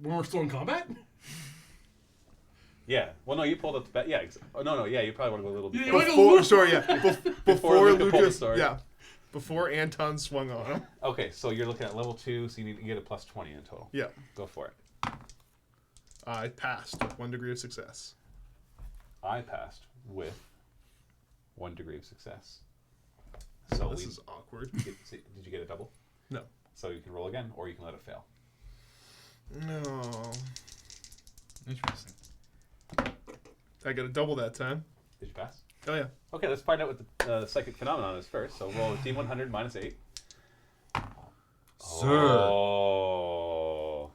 when we're still in combat? yeah. Well, no, you pulled up the yeah. No. Yeah, you probably want to go a little bit. Yeah, further. you Before, sorry, yeah. Before Luca pulled the Lucas, sword. yeah. Before Anton swung on him. Okay, so you're looking at level 2, so you need to get a plus 20 in total. Yeah. Go for it. I passed with 1 degree of success. I passed with 1 degree of success. So This is awkward. did you get a double? No. So you can roll again, or you can let it fail. No. Interesting. I got a double that time. Did you pass? Oh, yeah. Okay, let's find out what the psychic phenomenon is first. So roll a D100 minus 8. Sir. Oh.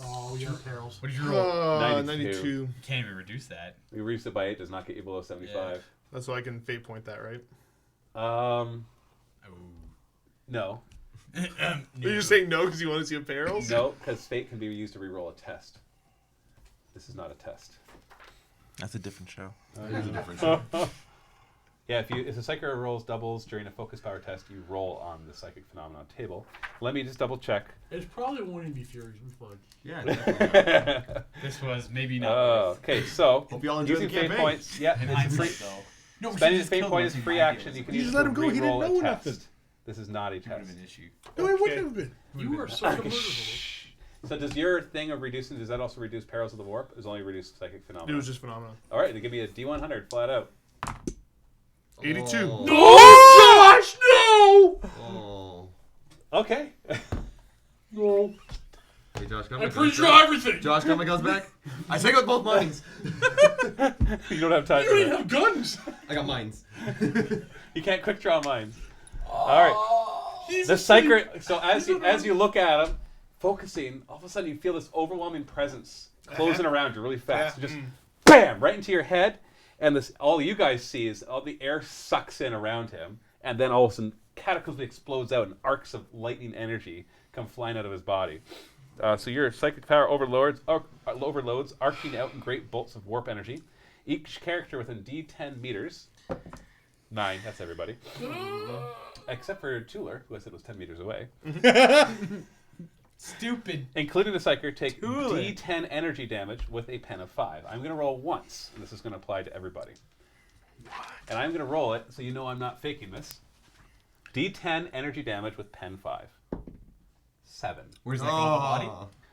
Oh, we got perils. What did you roll? 92. 92. You can't even reduce that. We reduced it by 8, does not get you below 75. That's why I can fate point that, right? Oh. No. Are you just saying no because you want to see a perils? No, because fate can be used to re-roll a test. This is not a test. That's a different show. Here's a different show. Yeah, if the psychic rolls doubles during a focus power test, you roll on the psychic phenomenon table. Let me just double check. It probably won't even be Furies. We're fine. Yeah, definitely. This was maybe not. Okay, so Hope you all enjoy using the fate campaign. points. Yeah, In it's hindsight, free. though. No, we Spending should've fate just point killed is him. free Idea action. was You can You use just it let to him go, he didn't re-roll a know test. nothing. This is not a It would have test. been an issue. No, it wouldn't have been. You are such a murderer. So does your thing of reducing, does that also reduce perils of the warp? Is only reduce psychic phenomena? It was just phenomenal. All right, they give me a D100 flat out. 82. Oh. Oh, Josh, no! Oh. Okay. No. Hey, Josh, got I my guns pre-draw back? everything. Josh, got my guns back? I take out both mines. You don't have time You for don't even that. have guns. I got mines. You can't quick draw mines. All right. He's The asleep. psychic. So as you look at him, focusing, all of a sudden you feel this overwhelming presence closing around you really fast. Just bam, right into your head, and this all you guys see is all the air sucks in around him, and then all of a sudden cataclysmically explodes out, and arcs of lightning energy come flying out of his body. So your psychic power overloads, arcing out in great bolts of warp energy. Each character within D10 meters. 9, that's everybody. Except for Tuller, who I said was 10 meters away. Stupid. Including the psychic, take Tuller. D10 energy damage with a pen of 5. I'm going to roll once, and this is going to apply to everybody. And I'm going to roll it so you know I'm not faking this. D10 energy damage with pen 5. 7. Where's that going?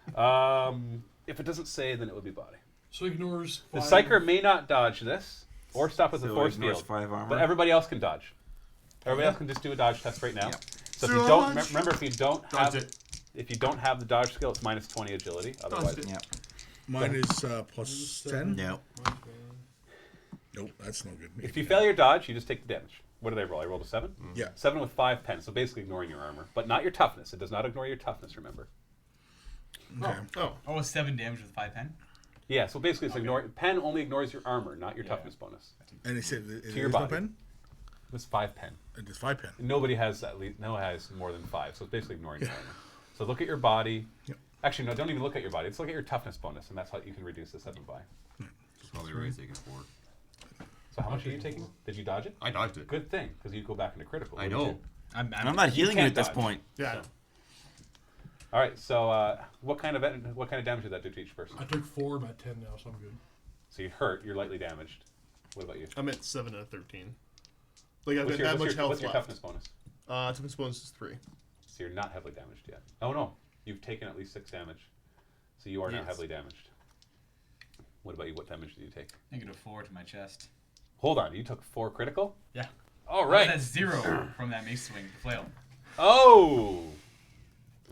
The body? If it doesn't say, then it would be body. So ignores. The fire. psyker may not dodge this or stop with So a it force ignores field, 5 armor. but everybody else can dodge. Everybody else can just do a dodge test right now. Yeah. So if you don't remember, if you don't Dodged have it. if you don't have the dodge skill, it's minus 20 agility. Otherwise, it. Yeah. Mine is plus 10. No. Nope, that's no good. if you fail your dodge, you just take the damage. What did I roll? I rolled a 7. Yeah. 7 with 5 pens, so basically ignoring your armor, but not your toughness. It does not ignore your toughness. Remember. Okay. Oh. Oh, 7 damage with 5 pen. Yeah. So basically, it's ignore. Pen only ignores your armor, not your toughness bonus. And he said, To your no body. pen? It's 5 pen. It's 5 pen. Nobody has at least. No one has more than 5, so it's basically ignoring your armor. So look at your body. Yep. Actually, no, don't even look at your body. Let's look at your toughness bonus, and that's how you can reduce the 7 by. Probably right, taking 4. So how much are you taking? Did you dodge it? I dodged it. Good thing, because you go back into critical. I wouldn't know. you? I'm not healing you can't at this dodge. point. Yeah. All right. So what kind of damage did that do to each person? I took 4. I'm at 10 now, so I'm good. So you hurt. You're lightly damaged. What about you? I'm at 7 out of 13. Like, I've What's got your, that much health what's your left. toughness bonus? Toughness bonus is 3. So you're not heavily damaged yet. Oh no, you've taken at least 6 damage. So you are now Yes. heavily damaged. What about you? What damage did you take? -4 to my chest. Hold on. You took 4 critical. Yeah. All right. That's 0 from that mace swing, the flail. Oh.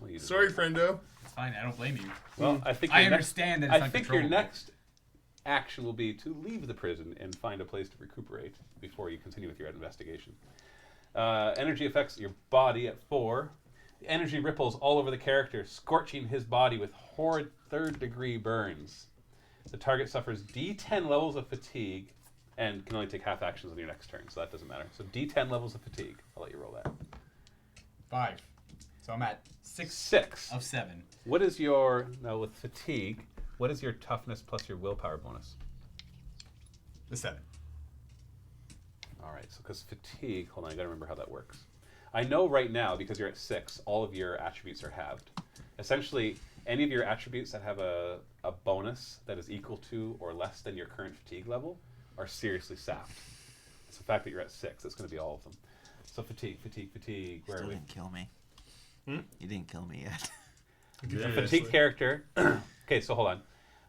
Well, you Sorry, deserve it. friendo. It's fine. I don't blame you. Well, I think I your understand that it's I not think your controllable. next action will be to leave the prison and find a place to recuperate before you continue with your investigation. Energy affects your body at 4. The energy ripples all over the character, scorching his body with horrid 3rd-degree burns. The target suffers D10 levels of fatigue and can only take half actions on your next turn, so that doesn't matter. So D10 levels of fatigue. I'll let you roll that. 5. So I'm at 6 6. of 7. What is your, now with fatigue, what is your toughness plus your willpower bonus? The 7. All right, so because fatigue, hold on, I gotta remember how that works. I know right now, because you're at 6, all of your attributes are halved. Essentially, any of your attributes that have a bonus that is equal to or less than your current fatigue level are seriously sapped. It's the fact that you're at 6, it's going to be all of them. So fatigue. Where Still are we? didn't kill me. You didn't kill me yet. A fatigue character. Okay, so hold on.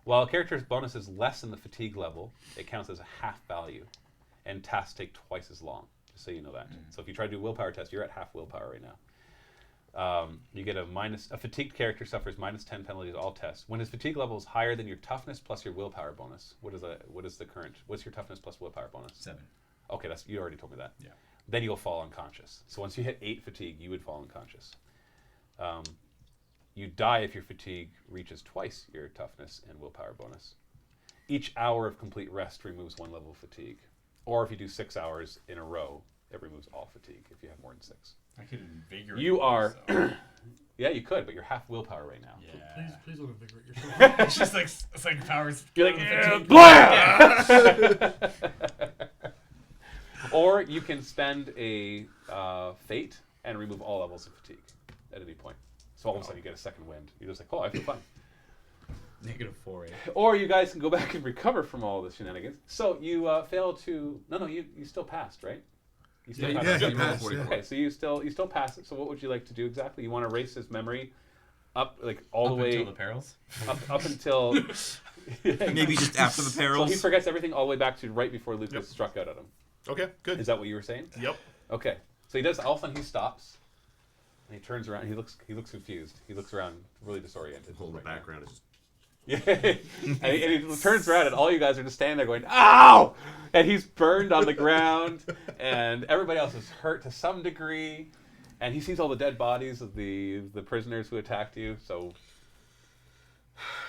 While a character's bonus is less than the fatigue level, it counts as a half value, and tasks take twice as long. Just so you know that. So if you try to do a willpower test, you're at half willpower right now. You get a fatigued character suffers -10 penalties all tests. When his fatigue level is higher than your toughness plus your willpower bonus, what's your toughness plus willpower bonus? 7. Okay, you already told me that. Yeah. Then you'll fall unconscious. So once you hit 8 fatigue, you would fall unconscious. You die if your fatigue reaches twice your toughness and willpower bonus. Each hour of complete rest removes 1 level of fatigue. Or if you do 6 hours in a row, it removes all fatigue if you have more than 6. I could invigorate. You are... So. Yeah, you could, but you're half willpower right now. Yeah. Please don't invigorate yourself. It's just like psychic powers. You're like, fatigue. blah! Or you can spend a fate and remove all levels of fatigue at any point. So all of a sudden you get a second wind. You're just like, oh, I feel fine. -4. Or you guys can go back and recover from all the shenanigans. So you fail to... No, you still passed, right? You still Yeah, passed. he passed, yeah. Okay, so you still pass it. So what would you like to do exactly? You want to erase his memory up, like, all the way... Until the perils? Up until... Maybe just after the So perils. he forgets everything all the way back to right before Lucas struck out at him. Okay, good. Is that what you were saying? Yep. Okay. So he does. All of a sudden he stops, and he turns around. He looks confused. He looks around, really disoriented. Whole in the right now. background is just Yeah. and he turns around, and all you guys are just standing there going, "Ow!" And he's burned on the ground, and everybody else is hurt to some degree. And he sees all the dead bodies of the prisoners who attacked you. So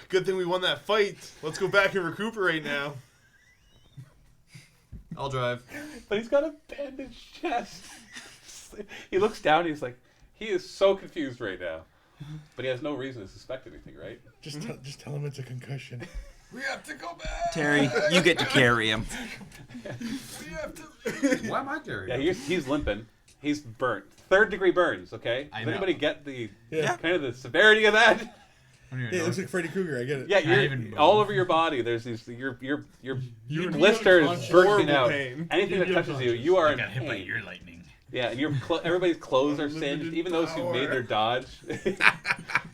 Good thing we won that fight. Let's go back and recuperate now. I'll drive. But he's got a bandaged chest. He looks down. He's like, he is so confused right now. But he has no reason to suspect anything, right? Just tell him it's a concussion. We have to go back. Terry, you get to carry him. We have to. Why am I carrying? Yeah, he's limping. He's burnt. 3rd-degree burns. Okay. I Does know. anybody get the Yeah. kind of the severity of that? I don't even Yeah, it know. looks like Freddy Krueger. I get it. Yeah, Can't even move. all over your body. There's these your You'd be blisters unconscious. bursting Horrible out. pain. Anything You'd that be touches you, unconscious. you are I in got hit by pain. ear lightning. Yeah, and everybody's clothes are singed. Unlimited Even those who made power. their dodge,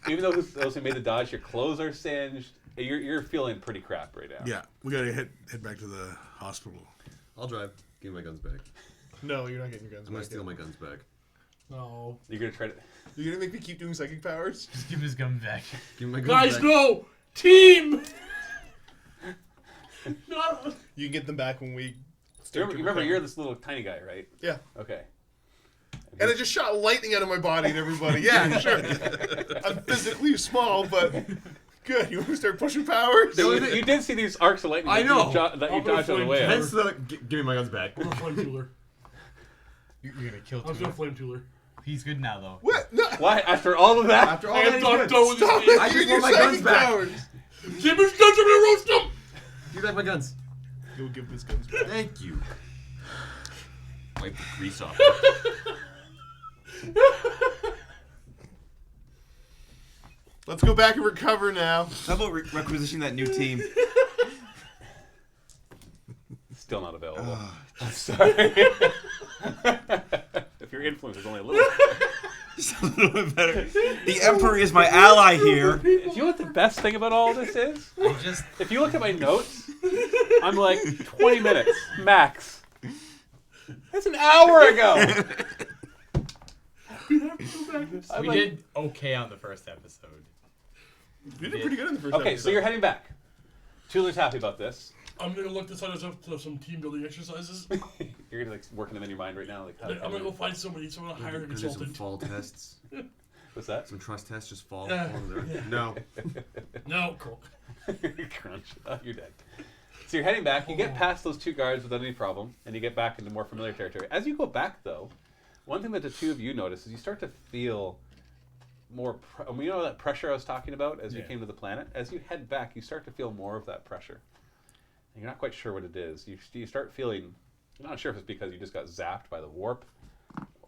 even those who made the dodge, your clothes are singed. You're feeling pretty crap right now. Yeah, we gotta head back to the hospital. I'll drive. Give me my guns back. No, you're not getting your guns I'm gonna back. steal my guns back. No. You're gonna try to. You're gonna make me keep doing psychic powers? Just give his gun back. Give me my guns Guys, back. no! Team! No. You can get them back when we start to Remember, recover. you're this little tiny guy, right? Yeah. Okay. And I just shot lightning out of my body and everybody. Yeah, sure. I'm physically small, but good. You want to start pushing powers? You did see these arcs of lightning I that know. you dodged out of the way. of. Hence the give me my guns back. I'm gonna flame tooler. You're gonna kill I was gonna two. flame tooler. He's good now, though. What? No. Why? After all of that? After all I that, am he's not good. done with Stop this it! I You just need your want my guns psychic back. powers. Give his guns, I'm gonna roast him! Give me back my guns. You'll give his guns back. Thank you. Wipe the grease off. Let's go back and recover now. How about requisition that new team? Still not available. Ah. I'm sorry. If your influence is only a little. Just a little bit better. The Emperor is my ally here. Do you know what the best thing about all this is? I just If you look at my notes, I'm like 20 minutes max. That's an hour ago. I'm we like- did okay on the first episode. You did pretty good in the first Okay, episode. so you're heading back. Tueler's happy about this. I'm gonna look this up to some team building exercises. You're gonna like working them in your mind right now. Like, how, I'm gonna go find somebody, so I'm gonna hire a Gonna do some consultant. fall tests. what's that? Some trust tests. Just fall. Yeah. fall in there. Yeah. No. No, cool. Crunch. Oh, you're dead. So you're heading back. You get past those 2 guards without any problem, and you get back into more familiar territory. As you go back, though, one thing that the 2 of you notice is you start to feel more. You know that pressure I was talking about as you came to the planet. As you head back, you start to feel more of that pressure. And you're not quite sure what it is. You start feeling. You're not sure if it's because you just got zapped by the warp,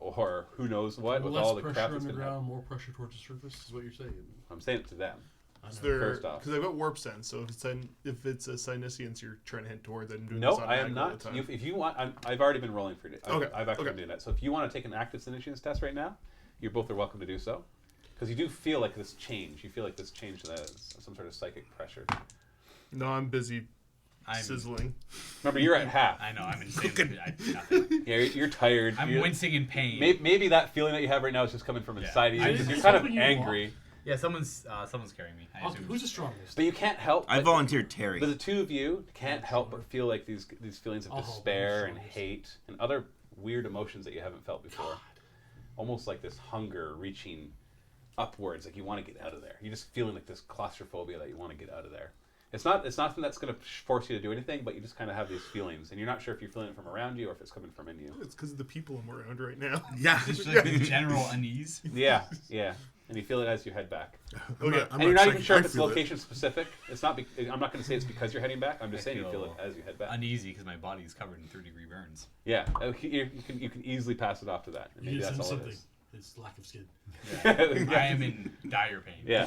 or who knows what with Less all the pressure crap on that's the been ground, happening. more pressure towards the surface is what you're saying. I'm saying it to them. Because First off. I've got warp sense, so if it's a Sinisians you're trying to head toward, then I'm doing No, this I am automatically all not. the time. If you want, I've already been rolling for it. Okay, I've actually okay. been doing that. So if you want to take an active Sinitians test right now, you both are welcome to do so. Because you do feel like this change. You feel like this change has some sort of psychic pressure. No, I'm busy sizzling. Remember, you're at half. I know, I'm insane. I do nothing. Yeah, you're tired. I'm You're- wincing in pain. Maybe that feeling that you have right now is just coming from inside of you. I Because just- you're kind of Something you angry. Yeah, someone's carrying me. I Also, assume. who's the strongest? But you can't help. I but- volunteered Terry. But the 2 of you can't help but feel like these feelings of Oh, despair and goodness. hate and other weird emotions that you haven't felt before. Almost like this hunger reaching upwards, like you want to get out of there. You're just feeling like this claustrophobia that you want to get out of there. It's nothing that's going to force you to do anything, but you just kind of have these feelings, and you're not sure if you're feeling it from around you or if it's coming from in you. It's because of the people I'm around right now. Yeah. Just like general unease. Yeah, and you feel it as you head back. Okay. And you're not even psychic, sure I if it's feel it. location specific. It's not. I'm not going to say it's because you're heading back. I'm just I saying you feel feel it as you head back. Uneasy because my body is covered in 3-degree burns. Yeah, you can easily pass it off to that. And You maybe need that's all something. it is. It's lack of skin. I am in dire pain. Yeah.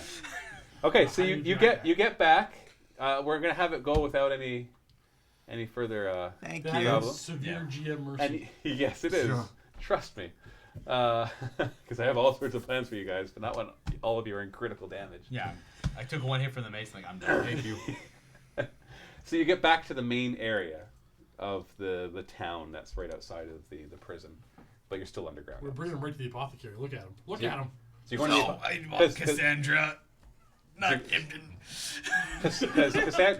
Okay, so How do you you get back. We're gonna have it go without any further. Thank That you. Problem. is severe Yeah. GM mercy. And yes, it is. Sure. Trust me, because I have all sorts of plans for you guys, but not when all of you are in critical damage. Yeah. I took 1 hit from the mace, like, I'm done. Thank you. So you get back to the main area of the town that's right outside of the prison, but you're still underground. We're bringing him right to the apothecary. Look at him. Look Yeah. at him. So you're going No, to I want 'cause- Cassandra, not Kipton.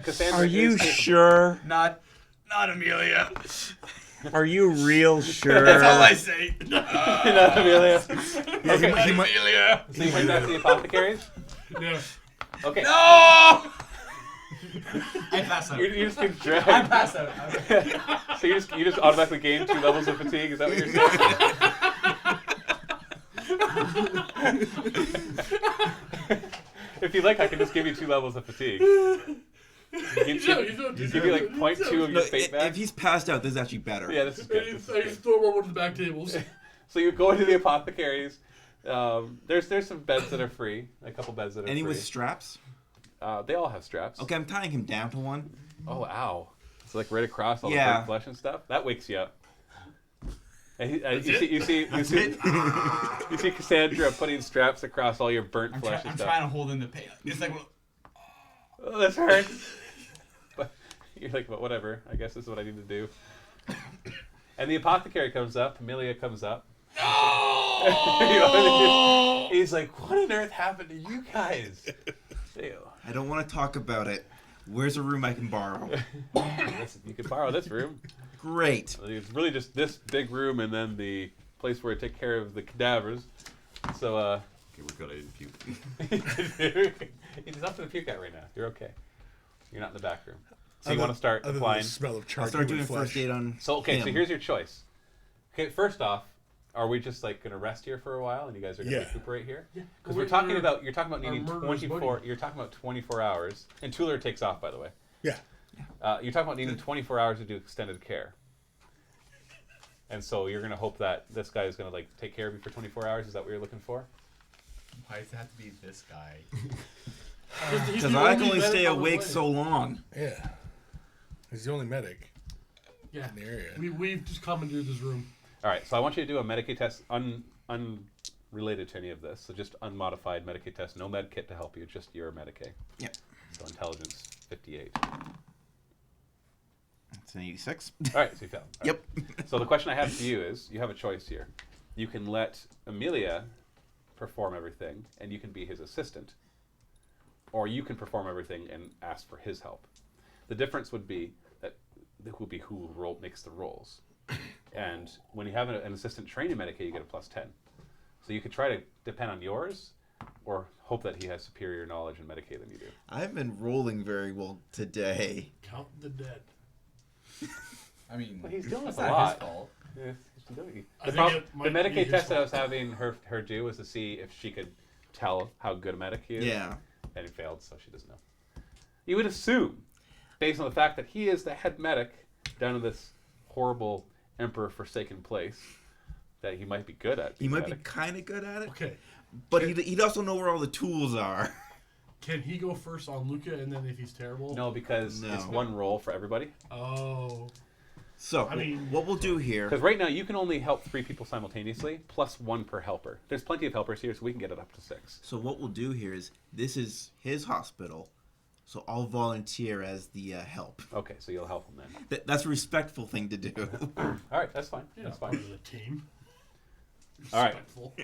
Cassandra Are you is capable. sure? Not Amelia. Are you real sure? That's all I say. Not Amelia. Yeah, he might, Amelia. So you went back to the apothecaries? Yeah. Okay. No! I pass out. You just get I dragged. pass out. Okay. So you just automatically gain 2 levels of fatigue. Is that what you're saying? If you like, I can just give you 2 levels of fatigue. Give you like 0.2 of No, your fate back. if he's passed out, this is actually better. Yeah, this is good. This is I good. just throw him over to the back tables. So you go into the apothecaries. There's some beds that are free. A couple beds that are Any free. with straps? They all have straps. Okay, I'm tying him down to one. Oh, ow. It's like right across all the Yeah. burnt flesh and stuff. That wakes you up. And you see Cassandra putting straps across all your burnt I'm flesh and stuff. trying to hold in the pain. It's like, Oh, this hurts. But you're like, but whatever. I guess this is what I need to do. And the apothecary comes up. Amelia comes up. no! He's like, what on earth happened to you guys? Ew. I don't want to talk about it. Where's a room I can borrow? Listen, you can borrow this room. Great. It's really just this big room and then the place where I take care of the cadavers. So, Okay, we're good. I didn't puke. He's up to the puke out right now. You're okay. You're not in the back room. So you want to start other than applying. the smell of I'll charred start human doing flesh. first aid on So okay, so him. here's your choice. Okay, first off, are we just like gonna rest here for a while and you guys are gonna Yeah. recuperate here? Yeah. Because We're- you're talking we're- about our needing murderous 24. buddy. You're talking about 24 hours, and Tuller takes off by the way. Yeah. You're talking about needing 24 hours to do extended care. And so you're gonna hope that this guy is gonna like take care of you for 24 hours. Is that what you're looking for? Why does it have to be this guy? He's Because the I can only medic stay on the awake planet. so long. Yeah. He's the only medic Yeah. in the area. We've just commandeered this room. All right. So I want you to do a Medicaid test unrelated to any of this. So just unmodified Medicaid test. No med kit to help you. Just your Medicaid. Yep. So intelligence 58. It's an 86. All right. So you failed. All right. Yep. So the question I have for you is, you have a choice here. You can let Amelia perform everything, and you can be his assistant, or you can perform everything and ask for his help. The difference would be that who makes the rolls. And when you have an assistant training Medicaid, you get a +10. So you could try to depend on yours, or hope that he has superior knowledge in Medicaid than you do. I've been rolling very well today. Count the dead. I mean, Well, he's dealing it's with a not lot. his fault. Yeah, he's doing- I The, think prob- it the might be Medicaid his test that I fault. was having her do was to see if she could tell how good a medic he is. Yeah. And he failed, so she doesn't know. You would assume, based on the fact that he is the head medic down in this horrible Emperor-forsaken place, that he might be good at He being might be medic. kind of good at it, Okay. but he'd also know where all the tools are. Can he go first on Luca, and then if he's terrible? No, because No. it's one roll for everybody. Oh. So, I mean- what we'll do here... Because right now you can only help 3 people simultaneously, plus 1 per helper. There's plenty of helpers here, so we can get it up to 6. So what we'll do here is, this is his hospital, so I'll volunteer as the help. Okay, so you'll help him then. That's a respectful thing to do. All right, that's fine. Yeah, That's part fine. of the team. All right. Respectful.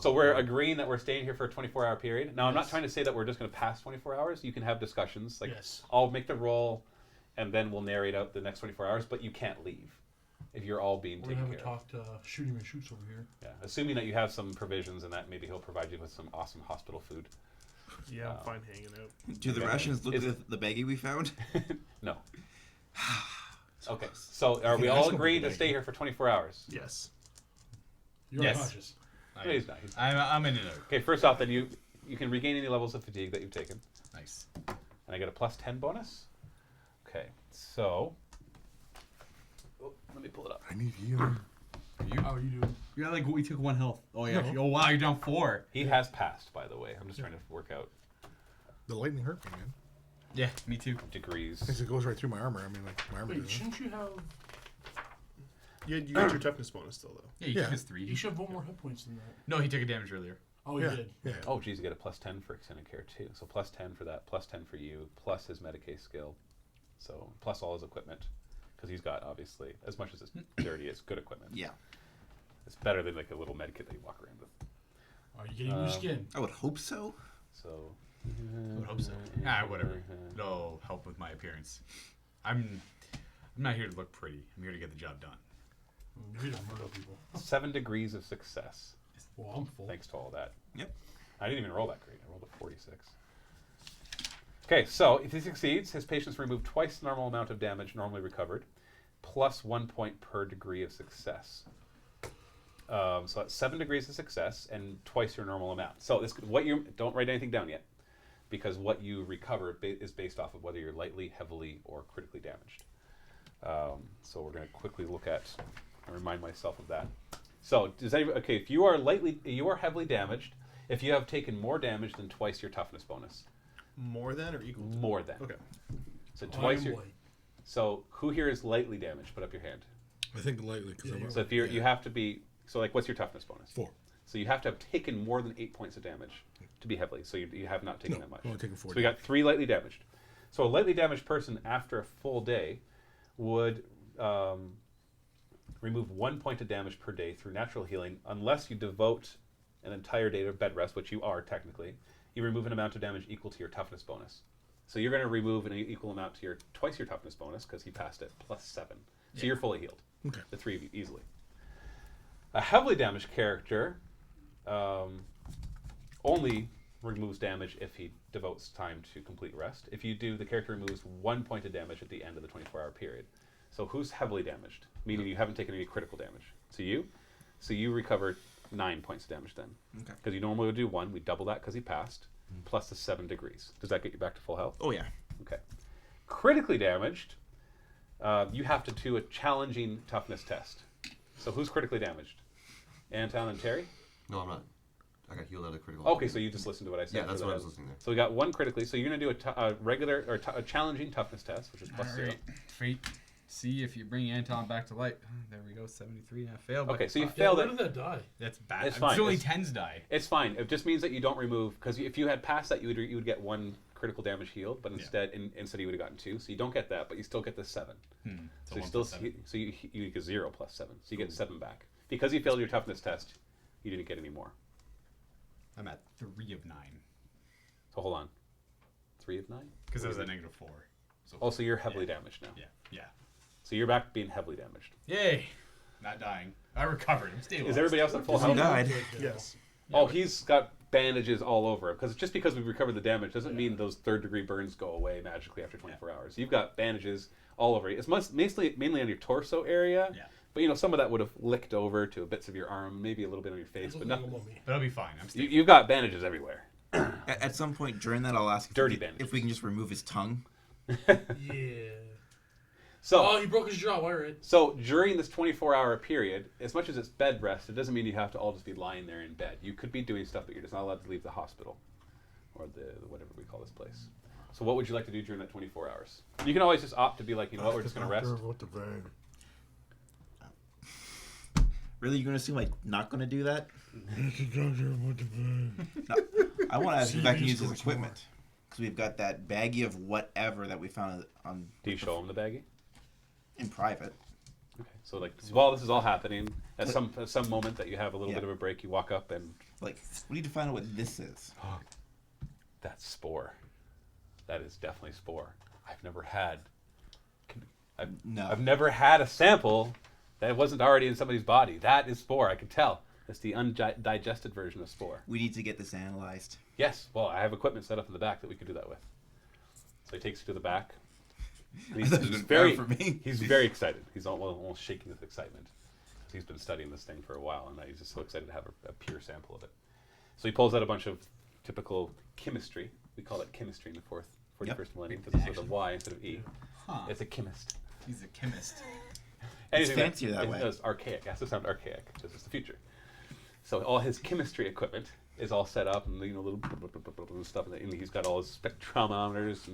So we're agreeing that we're staying here for a 24-hour period. Now, I'm not trying to say that we're just going to pass 24 hours. You can have discussions. Like, Yes. I'll make the roll, and then we'll narrate out the next 24 hours, but you can't leave if you're all being We're gonna taken have a care of. talk to Shooting and Shoots over here. Yeah, assuming that you have some provisions and that maybe he'll provide you with some awesome hospital food. Yeah, I'm fine hanging out. Do the Okay. rations look Is- like the baggie we found? No. Okay, so are we Yeah, all that's gonna agreed be to stay big. here for 24 hours? Yes. You're Yes. unconscious. No, he's not. I'm in it. Okay, first off, then you can regain any levels of fatigue that you've taken. Nice. And I get a plus 10 bonus. Okay, so let me pull it up. I need healing. How are you doing? You're like, we took 1 health. Oh, yeah. No. Oh, wow, you're down 4. He has passed, by the way. I'm just trying to work out The lightning hurt me, man. Yeah, me too. degrees. Because it goes right through my armor. I mean, like, my armor Wait, doesn't. shouldn't you have... You get your toughness bonus still, though. Yeah, you Yeah. took his 3. You should have 1 more hit points than that. No, he took a damage earlier. Oh, he Yeah, did. yeah. Oh, geez, you get a plus 10 for extended care, too. So plus 10 for that, plus 10 for you, plus his Medicaid skill. So plus all his equipment. Because he's got, obviously, as much as it's dirty, it's good equipment. Yeah. It's better than like a little medkit that you walk around with. Are you getting new skin? I would hope so. So. I would hope so. Ah, whatever. No help with my appearance. I'm not here to look pretty. I'm here to get the job done. You're here to murder people. 7 degrees of success. Well, I'm full. Thanks to all that. Yep. I didn't even roll that great. I rolled a 46. Okay, so if he succeeds, his patients remove twice the normal amount of damage normally recovered, plus 1 point per degree of success. So that's 7 degrees of success and twice your normal amount. So this, what you don't write anything down yet, because what you recover is based off of whether you're lightly, heavily, or critically damaged. So we're going to quickly look at and remind myself of that. So does anybody, okay, if you are heavily damaged, if you have taken more damage than twice your toughness bonus, More than or equal to? more than. Okay. So I'm twice your. white. So who here is lightly damaged? Put up your hand. I think lightly. Cause Yeah, I'm, you're So if you you have to be, so like, what's your toughness bonus? 4. So you have to have taken more than 8 points of damage to be heavily. So you have not taken No, that much. I've only taken 4. So we got 3 lightly damaged. So a lightly damaged person after a full day would remove 1 point of damage per day through natural healing, unless you devote an entire day to bed rest, which you are technically. You remove an amount of damage equal to your toughness bonus. So you're going to remove an equal amount to your twice your toughness bonus because he passed it, plus 7. So you're fully healed. Okay. The 3 of you easily. A heavily damaged character only removes damage if he devotes time to complete rest. If you do, the character removes 1 point of damage at the end of the 24-hour period. So who's heavily damaged? Meaning you haven't taken any critical damage. So you. So you recovered 9 points of damage then. Okay. Because you normally would do 1. We double that because he passed. Plus the 7 degrees. Does that get you back to full health? Oh, yeah. Okay. Critically damaged, you have to do a challenging toughness test. So who's critically damaged? Anton and Terry? No, I'm not. I got healed out of critical. Okay, so you just listened to what I said. Yeah, that's for what I the was head. listening there. So we got 1 critically. So you're going to do a regular or a challenging toughness test, which is plus 0. Alright. Fate. See if you bring Anton back to life. There we go, 73. I failed. Okay, so you Yeah, failed where it. did that die? That's bad. It's fine. only It's- 10s die. It's fine. It just means that you don't remove, because if you had passed that, you would get 1 critical damage healed, but instead you would have gotten 2. So you don't get that, but you still get the 7. So you 1 still plus 7. so you get 0 plus 7. So you get 7 back. Because you failed your toughness test, you didn't get any more. I'm at 3 of 9. So hold on. 3 of 9? Because I was at negative 4. So Oh, so you're heavily damaged now. yeah. So you're back to being heavily damaged. Yay. Not dying. I recovered. I'm stabilized. Is everybody else at full He health? died. Yes. Oh, he's got bandages all over him. Because just because we've recovered the damage doesn't mean those third-degree burns go away magically after 24 hours. You've got bandages all over you. It's mainly on your torso area. Yeah. But some of that would have licked over to bits of your arm, maybe a little bit on your face, but nothing. But I'll be fine. I'm stable. You've got bandages everywhere. At some point during that, I'll ask Dirty if bandages. we can just remove his tongue. Yeah. So, Oh, he broke his jaw. Wire it. so during this 24-hour period, as much as it's bed rest, it doesn't mean you have to all just be lying there in bed. You could be doing stuff, but you're just not allowed to leave the hospital or the whatever we call this place. So what would you like to do during that 24 hours? You can always just opt to be like, you know what, we're just going to rest. What the bag? Really, you're gonna assume like not gonna do that? What the bag? No. I want to ask if I can use his Goes equipment because we've got that baggie of whatever that we found on Do you show them the baggie? in private. Okay. So like while this is all happening, at some moment that you have a little Yeah. bit of a break, you walk up and Like, we need to find out what this is. that's spore. That is definitely spore. I've never had a sample that wasn't already in somebody's body. That is spore. I can tell. That's the undigested version of spore. We need to get this analyzed. Yes. Well, I have equipment set up in the back that we could do that with. So he takes you to the back. And I thought it was very for me. He's very excited. He's almost shaking with excitement. He's been studying this thing for a while, and he's just so excited to have a pure sample of it. So he pulls out a bunch of typical chemistry. We call it chemistry in the 41st millennium because it's with a Y instead of E. Huh. It's a chemist. He's a chemist. Anything fancier that way. It's archaic. It has to sound archaic because it's the future. So all his chemistry equipment is all set up, and little stuff, and he's got all his spectrometers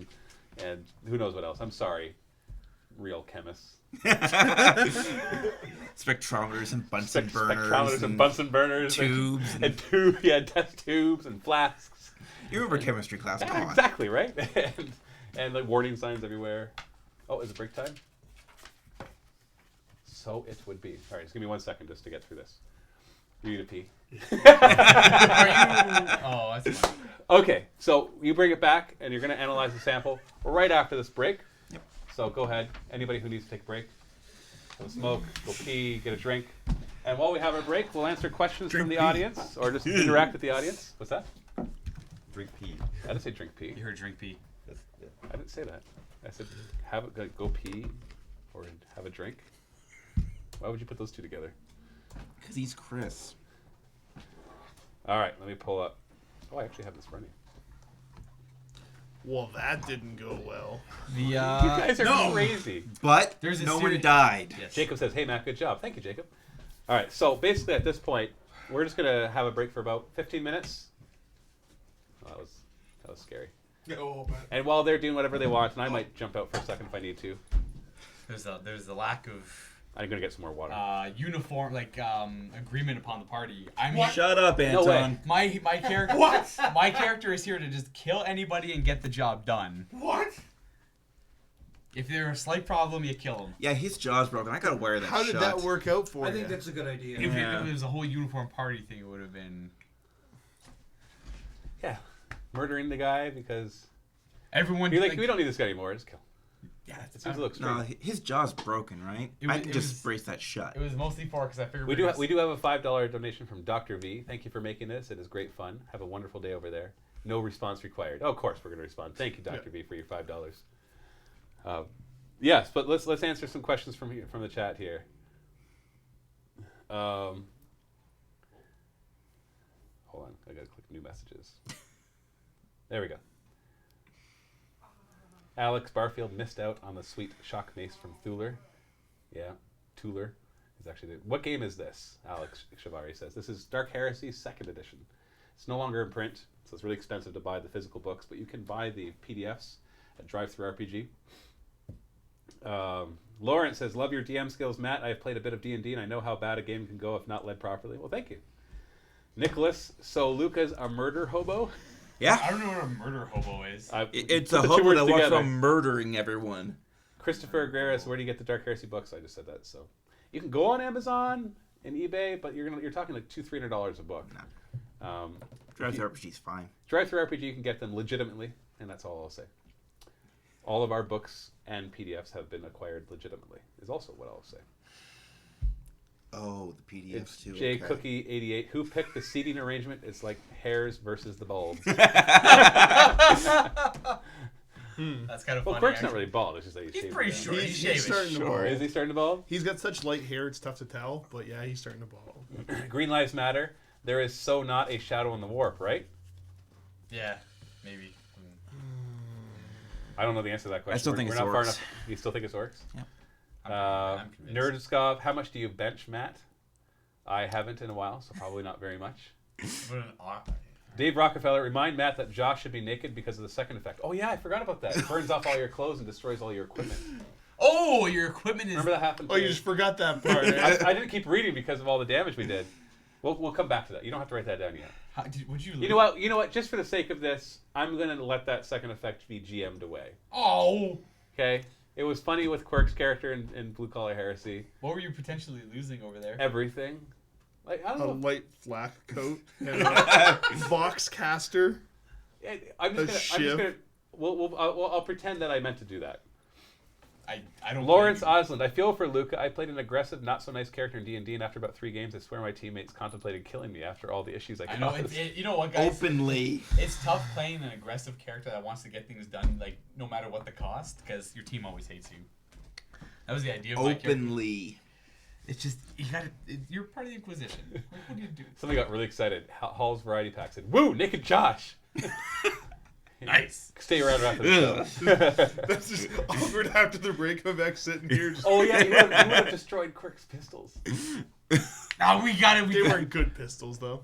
and who knows what else. I'm sorry, real chemists. Spectrometers and Bunsen burners. Spectrometers and Bunsen burners. Tubes. And test tubes and flasks. You remember chemistry class? Come on. Exactly, right? and like warning signs everywhere. Oh, is it break time? So it would be. All right, just give me 1 second just to get through this. You need to pee. Are you? Oh, that's fine. Okay, so you bring it back, and you're going to analyze the sample right after this break. Yep. So go ahead. Anybody who needs to take a break, go smoke, go pee, get a drink. And while we have our break, we'll answer questions from the audience, or just interact with the audience. What's that? Drink pee. I didn't say drink pee. You heard drink pee. I didn't say that. I said go pee, or have a drink. Why would you put those two together? Because he's Chris. All right, let me pull up. Oh, I actually have this running. Well, that didn't go well. The You guys are crazy. But There's a no one seri- died. Yes. Jacob says, "Hey, Matt, good job. Thank you, Jacob." All right, so basically at this point, we're just gonna have a break for about 15 minutes. Oh, that was scary. Oh, bad. And while they're doing whatever they want, and I might jump out for a second if I need to. There's the lack of I'm gonna get some more water. uniform agreement upon the party. I mean, Shut up, Anton. way. my character. What? My character is here to just kill anybody and get the job done. What? If there's a slight problem, you kill them. Yeah, his jaw's broken. I gotta wear that How did shut. that work out for I you? think that's a good idea. If Yeah. it was a whole uniform party thing, it would have been. Yeah, murdering the guy because Everyone. you're like, we don't need this guy anymore. Just kill him. Yeah, It seems a little no, extreme. his jaw's broken, right? It I was- can it just was- brace that shut. It was mostly for because I figured We do have a $5 donation from Dr. V. Thank you for making this. It is great fun. Have a wonderful day over there. No response required. Oh, of course we're going to respond. Thank you, Dr. V, for your $5. Yes, but let's answer some questions from the chat here. Hold on, I gotta click new messages. There we go. Alex Barfield missed out on the sweet shock mace from Thuler. Yeah, Tuller is actually what game is this? Alex Chavari says this is Dark Heresy 2nd edition. It's no longer in print, so it's really expensive to buy the physical books, but you can buy the PDFs at Drive-Thru RPG. Lawrence says, love your DM skills, Matt. I have played a bit of D&D, and I know how bad a game can go if not led properly. Well, thank you. Nicholas, so Luca's a murder hobo? Yeah, I don't know what a murder hobo is. it's Put a the two hobo words that walks together. around murdering everyone. Christopher Aguirre, where do you get the Dark Heresy books? I just said that. So you can go on Amazon and eBay, but you're talking like $200-$300 a book. Drive-Thru RPG's fine. Drive-Thru RPG, you can get them legitimately, and that's all I'll say. All of our books and PDFs have been acquired legitimately, is also what I'll say. Oh, the PDFs too. J okay. Cookie 88. Who picked the seating arrangement? It's like hairs versus the bulbs. That's kind of Well, funny. Quirk's not actually. really bald. It's just that He's shaved pretty it down. short. He's He's shaving. starting to bald. Is he starting to bald? He's got such light hair, it's tough to tell. But yeah, he's starting to bald. Green Lives Matter. There is so not a shadow in the warp, right? Yeah, maybe. I don't know the answer to that question. I still think We're it's not far orcs. enough. You still think it's orcs? Yep. I'm convinced. Nerdscov, how much do you bench, Matt? I haven't in a while, so probably not very much. What an Dave Rockefeller, remind Matt that Josh should be naked because of the second effect. Oh yeah, I forgot about that. It burns off all your clothes and destroys all your equipment. Oh, your equipment is. Remember that happened? Oh, you to just forgot that part. I didn't keep reading because of all the damage we did. We'll come back to that. You don't have to write that down yet. Would you? You know what? You know what? Just for the sake of this, I'm gonna let that second effect be GM'd away. Oh. Okay. It was funny with Quirk's character in Blue Collar Heresy. What were you potentially losing over there? Everything. Like I A don't know. light flak coat and a Vox caster. I'm just shiv. gonna. I'll pretend that I meant to do that. I don't. Lawrence blame Osland. I feel for Luca. I played an aggressive, not so nice character in D&D, and after about 3 games, I swear my teammates contemplated killing me after all the issues I you. I know. caused. You know what, guys? Openly. It's tough playing an aggressive character that wants to get things done, like no matter what the cost, because your team always hates you. That was the idea of my character. Openly. It's just you got to. You're part of the Inquisition. Like, what do you do? Somebody got really excited. Hall's Variety Pack said, "Woo, Naked Josh." Nice. Stay around after the show. That's just awkward after the break of X sitting here. Just, Oh yeah, you would have destroyed Quirk's pistols. Oh, we got it. they weren't good pistols though.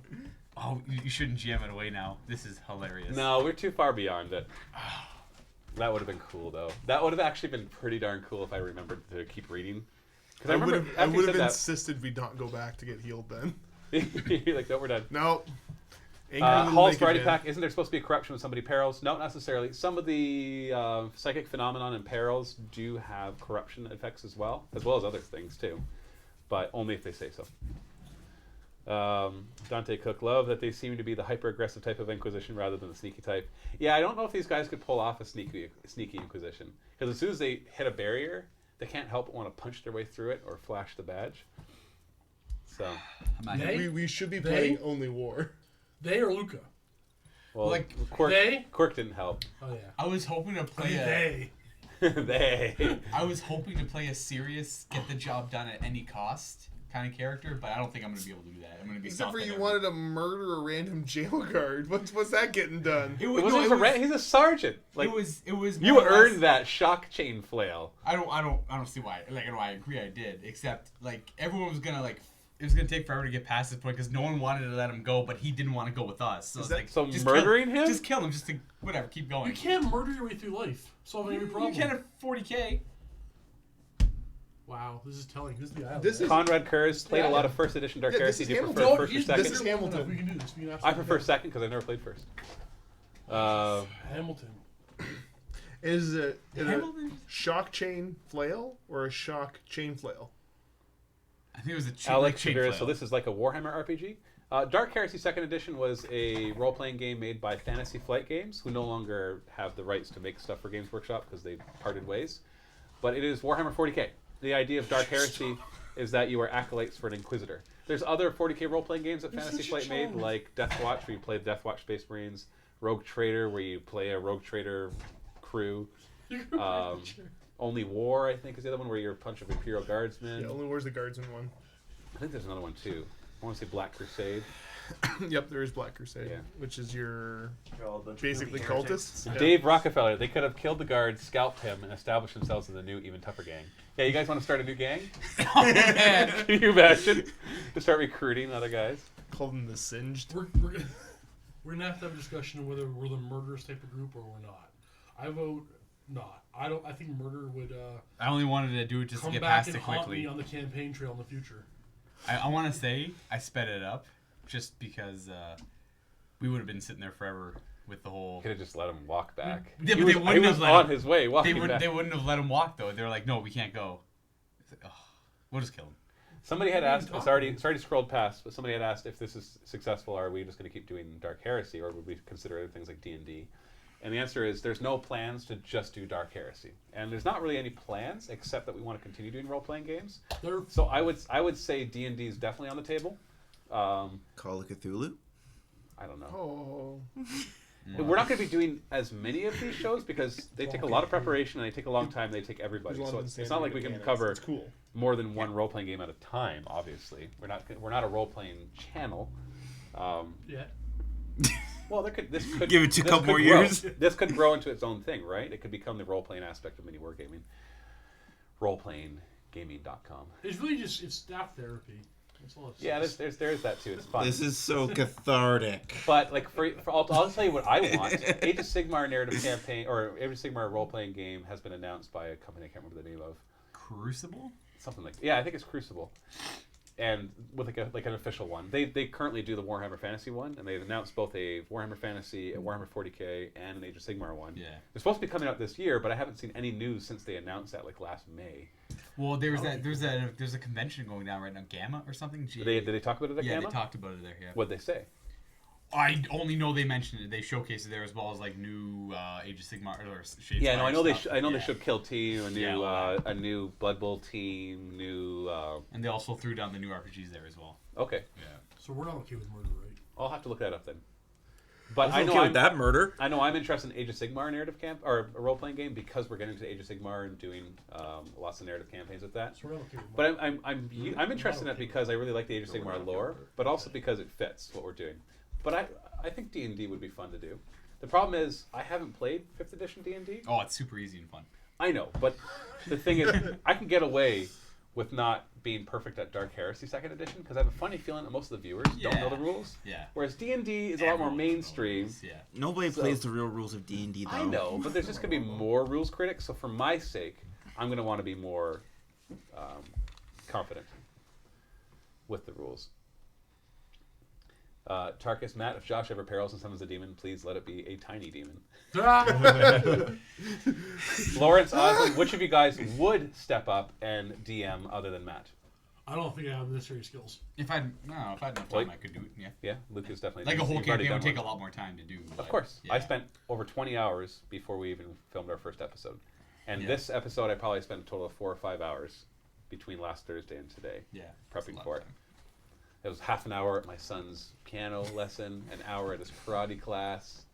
Oh, you shouldn't jam it away now. This is hilarious. No, we're too far beyond it. That would have been cool though. That would have actually been pretty darn cool if I remembered to keep reading. Because I would remember have. I after you would have said insisted we not go back to get healed then. that, you're like, no, we're done. No. Angry little Hall's naked Variety man. Pack, isn't there supposed to be a corruption with somebody perils? No, not necessarily. Some of the psychic phenomenon and perils do have corruption effects as well as other things too, but only if they say so. Dante Cook, love that they seem to be the hyper-aggressive type of Inquisition rather than the sneaky type. Yeah, I don't know if these guys could pull off a sneaky Inquisition, because as soon as they hit a barrier, they can't help but want to punch their way through it or flash the badge. So, I'm not They- We should be They- playing only war. They or Luca? well, Like, Quirk didn't help. Oh yeah. I was hoping to I play mean, a. They. I was hoping to play a serious, get the job done at any cost kind of character, but I don't think I'm going to be able to do that. I'm going to be Except for soft you like wanted to murder a random jail guard. What's that getting done? It It was, wasn't no, for it was, he's a sergeant. Like it was you more or less- earned that shock chain flail. I don't see why. Like, I agree, I did. Except, like, everyone was gonna it was gonna take forever to get past this point because no one wanted to let him go, but he didn't want to go with us. So Is it's that- like, So just murdering kill, him? just kill him, just to whatever, keep going. You can't murder your way through life, solving every problem. You can at 40K. Wow, this is telling. This is the island. This is- Conrad Kurz played a Yeah. lot of first edition Dark Yeah, this Heresy. is Do you Hamilton. prefer No, first or you- second? this is long enough, Hamilton. We can do this. We can I absolutely prefer do second because I've never played first. Hamilton. Is it a Hamilton? shock chain flail or a shock chain flail? I think it was a Alex chain Severis, flail. so this is like a Warhammer RPG. Dark Heresy Second Edition was a role-playing game made by Fantasy Flight Games, who no longer have the rights to make stuff for Games Workshop because they parted ways. But it is Warhammer 40k. The idea of Dark Heresy is that you are acolytes for an Inquisitor. There's other 40k role-playing games that You're Fantasy such a Flight made, child. like Death Watch, where you play Death Watch Space Marines, Rogue Trader, where you play a Rogue Trader crew. Only War, I think, is the other one, where you're a bunch of Imperial Guardsmen. Yeah, only where's the guardsman one? I think there's another one too. I want to say Black Crusade. Yep, there is Black Crusade, Yeah. which is your They're all a bunch of basically movie heretics. cultists. Yeah. Dave Rockefeller, they could have killed the guard, scalped him, and established themselves in the new, even tougher gang. Yeah, you guys want to start a new gang? Oh, man. Can you imagine? To start recruiting other guys? Called them the Singed. We're gonna have to have a discussion of whether we're the murderous type of group or we're not. I vote not. I think murder would I only wanted to do it just to come get back past and it haunt quickly. me on the campaign trail in the future. I want to say I sped it up just because we would have been sitting there forever with the whole. Could have just let him walk back. Yeah, he but was, they wouldn't he was have let on him. his way walking back. They wouldn't have let him walk though. They were like, no, we can't go. It's like, oh, we'll just kill him. Somebody had What are you asked, it's talking already scrolled past, but somebody had asked if this is successful, are we just going to keep doing Dark Heresy, or would we consider other things like D&D? And the answer is there's no plans to just do Dark Heresy, and there's not really any plans except that we want to continue doing role-playing games. So I would say D&D is definitely on the table. Call of Cthulhu. I don't know. Oh. We're not going to be doing as many of these shows because they take a lot of preparation and they take a long time. They take everybody, so it's not like we can cover more than one role-playing game at a time. Obviously, we're not a role-playing channel. Yeah. Well, this could Give it a couple more grow. years. This could grow into its own thing, right? It could become the role-playing aspect of mini wargaming. Roleplayinggaming.com. It's really just staff therapy. That's all it's Yeah, there's that too. It's fun. This is so cathartic. But like I'll tell you what I want. Age of Sigmar narrative campaign or Age of Sigmar role-playing game has been announced by a company I can't remember the name of. Crucible? Something like I think it's Crucible. And with like an official one, they currently do the Warhammer Fantasy one, and they've announced both a Warhammer Fantasy, a Warhammer 40k, and an Age of Sigmar one. Yeah, they're supposed to be coming out this year, but I haven't seen any news since they announced that like last May. Well, there's a convention going down right now, Gamma or something. Did they talk about it at Gamma? Yeah, they talked about it there. Yeah. What'd they say? I only know they mentioned it. They showcased it there as well as like new Age of Sigmar or Shadespire. Yeah, no, I know stuff. they showed Kill Team, a new Blood Bowl team, new. And they also threw down the new RPGs there as well. Okay. Yeah. So we're not okay with murder, right? I'll have to look that up then. But I know that murder. I know I'm interested in Age of Sigmar narrative camp or a role playing game because we're getting into Age of Sigmar and doing lots of narrative campaigns with that. So we're not okay with But I'm interested in that because I really like the Age of Sigmar lore, but also because it fits what we're doing. But I think D&D would be fun to do. The problem is I haven't played 5th edition D&D. Oh, it's super easy and fun. I know, but the thing is, I can get away with not being perfect at Dark Heresy 2nd edition because I have a funny feeling that most of the viewers don't know the rules. Yeah. Whereas D&D is a lot more mainstream. Yeah. Nobody plays the real rules of D&D, though. I know, but there's just going to be more rules critics. So for my sake, I'm going to want to be more confident with the rules. Tarkus, Matt, if Josh ever perils and summons a demon, please let it be a tiny demon. Lawrence, Osmond, which of you guys would step up and DM other than Matt? I don't think I have the necessary skills. If I had enough time, I could do it. Yeah. Yeah, Lucas definitely. Like a whole you've already campaign would done take a one. lot more time to do. Of course. Yeah. I spent over 20 hours before we even filmed our first episode. And this episode, I probably spent a total of 4 or 5 hours between last Thursday and today. Yeah. Prepping for it. It was half an hour at my son's piano lesson, an hour at his karate class,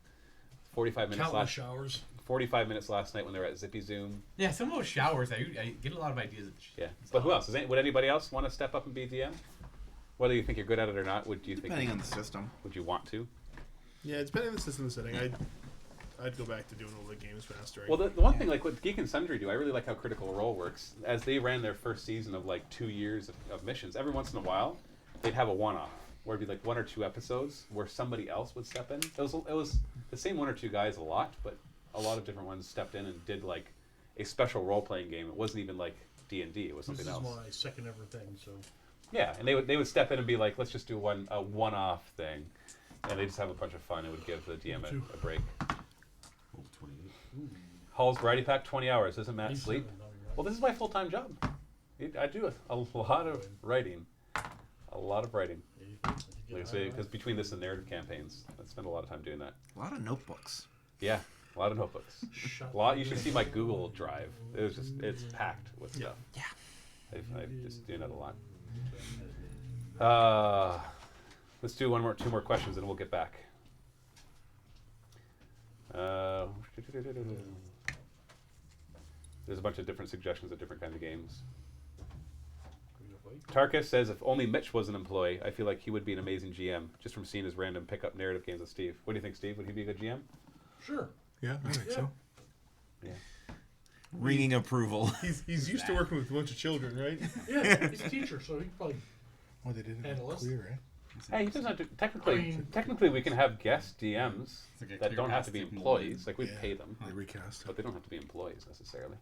45 minutes Countless showers. 45 minutes last night when they were at Zippy Zoom. Yeah, some of those showers, I get a lot of ideas. Yeah, but who else? Would anybody else want to step up and be DM? Whether you think you're good at it or not, Depending on the system. Would you want to? Yeah, depending on the system setting, I'd go back to doing all the games faster. Well, the one thing, like what Geek and Sundry do, I really like how Critical Role works. As they ran their first season of like 2 years of missions, every once in a while, they'd have a one-off where it'd be like 1 or 2 episodes where somebody else would step in. It was the same 1 or 2 guys a lot, but a lot of different ones stepped in and did like a special role-playing game. It wasn't even like D&D. It was something else. This is my second ever thing, so. Yeah, and they would step in and be like, let's just do a one-off thing, and they just have a bunch of fun. It would give the DM a break. Hall's variety pack 20 hours. Doesn't Matt sleep? Well, this is my full-time job. I do a lot of writing. A lot of writing. Like I say, because between this and narrative campaigns, I spend a lot of time doing that. A lot of notebooks. Yeah, a lot of notebooks. A lot. You should see my Google Drive. It's packed with stuff. Yeah. I'm just doing that a lot. Let's do 2 more questions and we'll get back. There's a bunch of different suggestions of different kinds of games. Tarkus says, if only Mitch was an employee, I feel like he would be an amazing GM, just from seeing his random pickup narrative games with Steve. What do you think, Steve? Would he be a good GM? Sure. Yeah, I think so. Yeah. Ringing approval. He's used to working with a bunch of children, right? Yeah, he's a teacher, so he can probably Well, they didn't handle us. clear, right? Hey, he doesn't have to. Technically, we can have guest DMs like a that don't have to be clear employees. Like we'd Yeah. pay them, They recast but it. they don't have to be employees necessarily.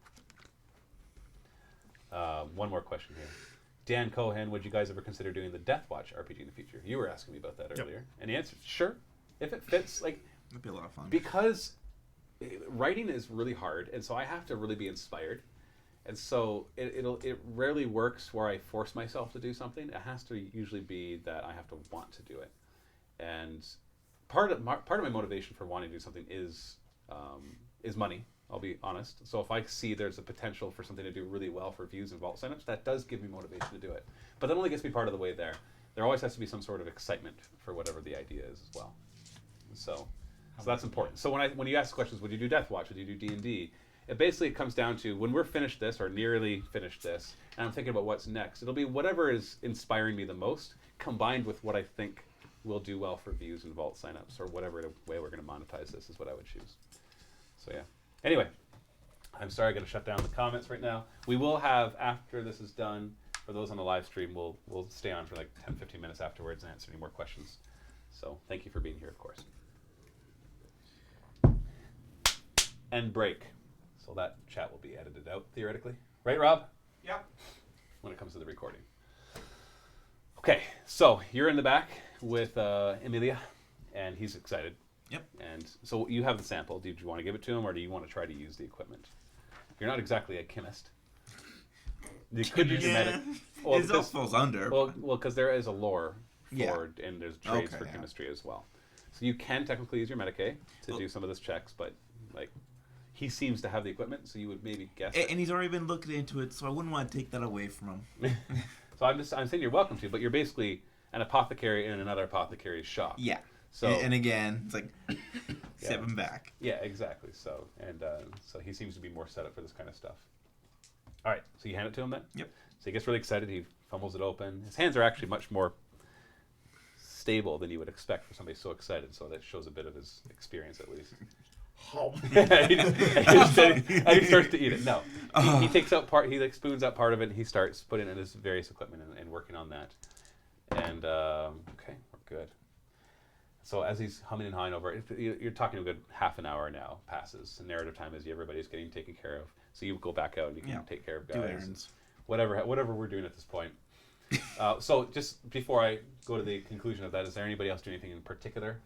One more question here. Dan Cohen, would you guys ever consider doing the Death Watch RPG in the future? You were asking me about that earlier, and the answer is sure, if it fits. Like, That'd be a lot of fun. because writing is really hard, and so I have to really be inspired. And so it rarely works where I force myself to do something. It has to usually be that I have to want to do it. And part of my motivation for wanting to do something is is money. I'll be honest. So if I see there's a potential for something to do really well for views and vault signups, that does give me motivation to do it. But that only gets me part of the way there. There always has to be some sort of excitement for whatever the idea is as well. So that's important. So when you ask questions, would you do Death Watch? Would you do D&D? It basically comes down to when we're finished this or nearly finished this, and I'm thinking about what's next. It'll be whatever is inspiring me the most, combined with what I think will do well for views and vault signups, or whatever way we're going to monetize this is what I would choose. So yeah. Anyway, I'm sorry I got to shut down the comments right now. We will have, after this is done, for those on the live stream, we'll stay on for like 10, 15 minutes afterwards and answer any more questions. So thank you for being here, of course. And break. So that chat will be edited out, theoretically. Right, Rob? Yep. When it comes to the recording. Okay, so you're in the back with Emilia, and he's excited. Yep. And so you have the sample. Did you want to give it to him, or do you want to try to use the equipment? You're not exactly a chemist. You could use a medic. Well, it all falls under. Well, because there is a lore for, Yeah. and there's trades Okay, for yeah. chemistry as well. So you can technically use your Medicae to do some of those checks, but like he seems to have the equipment, so you would maybe guess. And he's already been looking into it, so I wouldn't want to take that away from him. So I'm saying you're welcome to, but you're basically an apothecary in another apothecary's shop. Yeah. So and again, it's like step him back. Yeah, exactly. So so he seems to be more set up for this kind of stuff. All right, so you hand it to him then. Yep. So he gets really excited. He fumbles it open. His hands are actually much more stable than you would expect for somebody so excited. So that shows a bit of his experience, at least. And he starts to eat it. No, he takes out part. He like spoons out part of it. And he starts putting in his various equipment and working on that. And okay, we're good. So as he's humming and hawing over it, you're talking a good half an hour now passes. The narrative time is everybody's getting taken care of. So you go back out and you can take care of guys. Do errands. Whatever we're doing at this point. So just before I go to the conclusion of that, is there anybody else doing anything in particular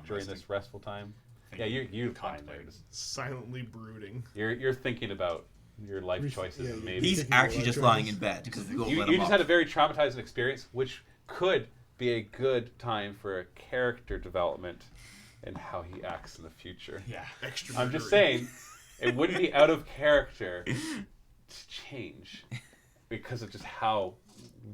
during this restful time? Yeah, you're fine there. Silently brooding. You're thinking about your life choices and maybe He's actually just lying in bed because we won't let him you just up. had a very traumatizing experience, which could be a good time for a character development and how he acts in the future. Yeah. Extra. I'm just saying, it wouldn't be out of character to change because of just how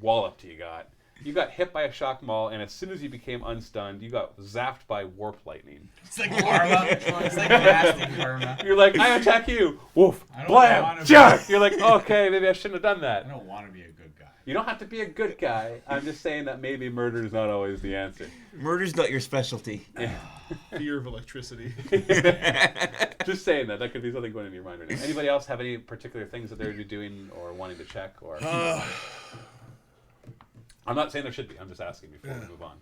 walloped you got. You got hit by a shock maul, and as soon as you became unstunned, you got zapped by warp lightning. It's like karma. It's like nasty karma. You're like, I attack you. Woof. I don't Blam. wanna be- Jack. You're like, okay, maybe I shouldn't have done that. I don't want to be a good guy. You don't have to be a good guy. I'm just saying that maybe murder is not always the answer. Murder's not your specialty. Fear of electricity. Just saying that. That could be something going in your mind right now. Anybody else have any particular things that they would be doing or wanting to check? Or I'm not saying there should be. I'm just asking before we move on.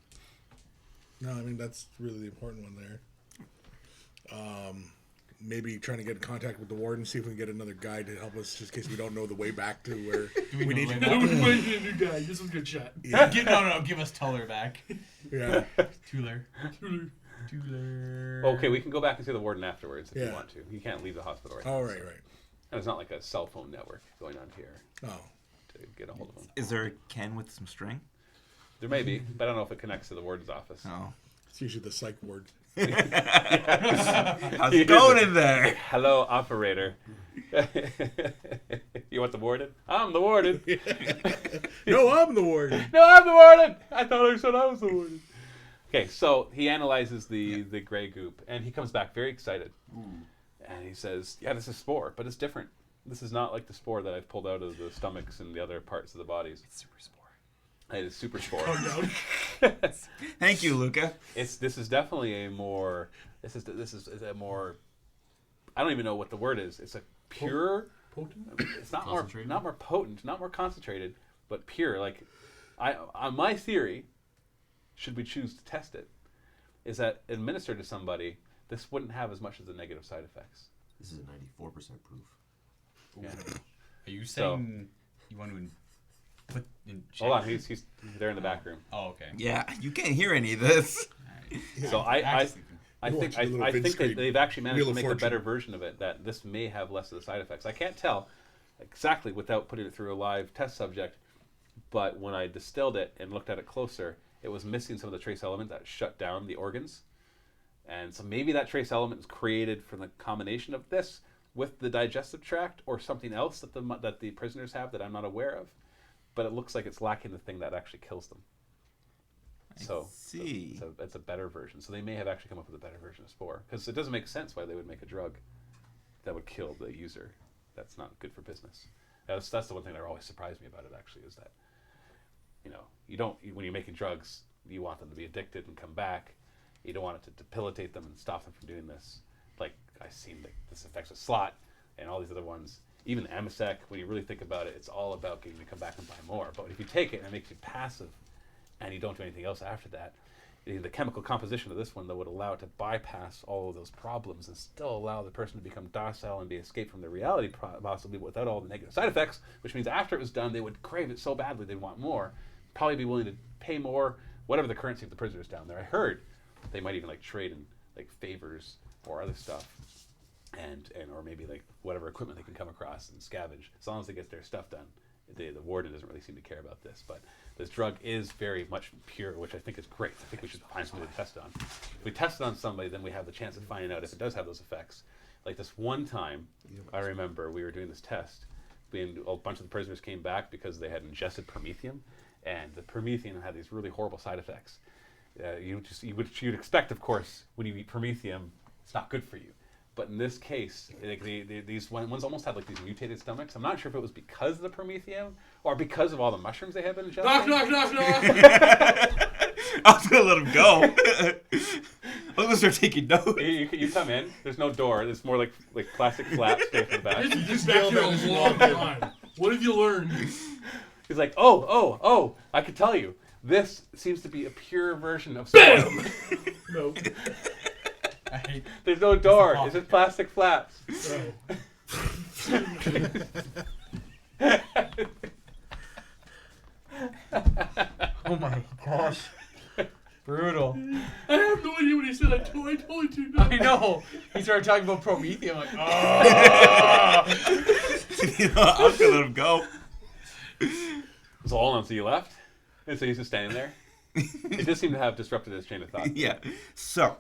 No, I mean that's really the important one there. Maybe trying to get in contact with the warden, see if we can get another guide to help us, just in case we don't know the way back to where we need to I go. would wait for a new guy. This was a good shot. Yeah. No, give us Tuller back. Yeah. Tuller. Okay, we can go back and see the warden afterwards if you Yeah. want to. You can't leave the hospital right Oh, now. right. And it's not like a cell phone network going on here Oh. to get a hold of him. Is there a Ken with some string? There may be, but I don't know if it connects to the warden's office. Oh. It's usually the psych ward. How's it going in there? Hello, operator. You want the warden? I'm the warden. No, I'm the warden. No, I'm the warden. I thought I said I was the warden. Okay, so he analyzes the gray goop, and he comes back very excited. And he says, yeah, this is spore, but it's different. This is not like the spore that I've pulled out of the stomachs and the other parts of the bodies. It's super spore. It is super spore. Thank you, Luca. This is definitely a more. This is a more. I don't even know what the word is. It's a pure. Potent? It's not Concentrated? more potent, not more concentrated, but pure. Like, my theory, should we choose to test it, is that administered to somebody, this wouldn't have as much as the negative side effects. This is a 94% proof. Yeah. Are you saying you want to put in check? Hold on, he's there in the back room. Oh, okay. Yeah, you can't hear any of this. So I Actually, think Watch the little I vid think that screen. they've actually managed Wheel to of make a Fortune. better version of it. That this may have less of the side effects. I can't tell exactly without putting it through a live test subject, but when I distilled it and looked at it closer, it was missing some of the trace element that shut down the organs, And so maybe that trace element is created from the combination of this with the digestive tract or something else that the prisoners have that I'm not aware of. But it looks like it's lacking the thing that actually kills them. So it's a better version. So they may have actually come up with a better version of Spore. Because it doesn't make sense why they would make a drug that would kill the user. That's not good for business. That's the one thing that always surprised me about it, actually, is that, when you're making drugs, you want them to be addicted and come back. You don't want it to debilitate them and stop them from doing this. Like, I've seen this affects a slot and all these other ones. Even the Emisec, when you really think about it, it's all about getting you to come back and buy more. But if you take it and it makes you passive and you don't do anything else after that, the chemical composition of this one, though, would allow it to bypass all of those problems and still allow the person to become docile and be escaped from their reality, possibly without all the negative side effects, which means after it was done, they would crave it so badly they'd want more, probably be willing to pay more, whatever the currency of the prisoners down there. I heard they might even trade in favors or other stuff, and or maybe whatever equipment they can come across and scavenge, as long as they get their stuff done. The warden doesn't really seem to care about this, but this drug is very much pure, which I think is great. I think we should find somebody to test it on. If we test it on somebody, then we have the chance of finding out if it does have those effects. Like this one time, I remember we were doing this test, and a bunch of the prisoners came back because they had ingested promethium, and the promethium had these really horrible side effects. You'd expect, of course, when you eat promethium, it's not good for you. But in this case, these ones almost had these mutated stomachs. I'm not sure if it was because of the promethium or because of all the mushrooms they had been ingesting. Knock, knock, knock, knock! I was going to let him go. I'm going to start taking notes. You come in. There's no door. There's more like plastic flaps straight from the back. This back here a long time. What have you learned? He's like, oh, I can tell you. This seems to be a pure version of Spore. No. There's no door. It's just plastic flaps. Oh my gosh. Brutal. I have no idea what he said. I totally tuned out. I know. He started talking about Prometheus. I'm like, oh. I was going to let him go. So all on, so you left? And so he's just standing there? It does seem to have disrupted his chain of thought. Yeah. So,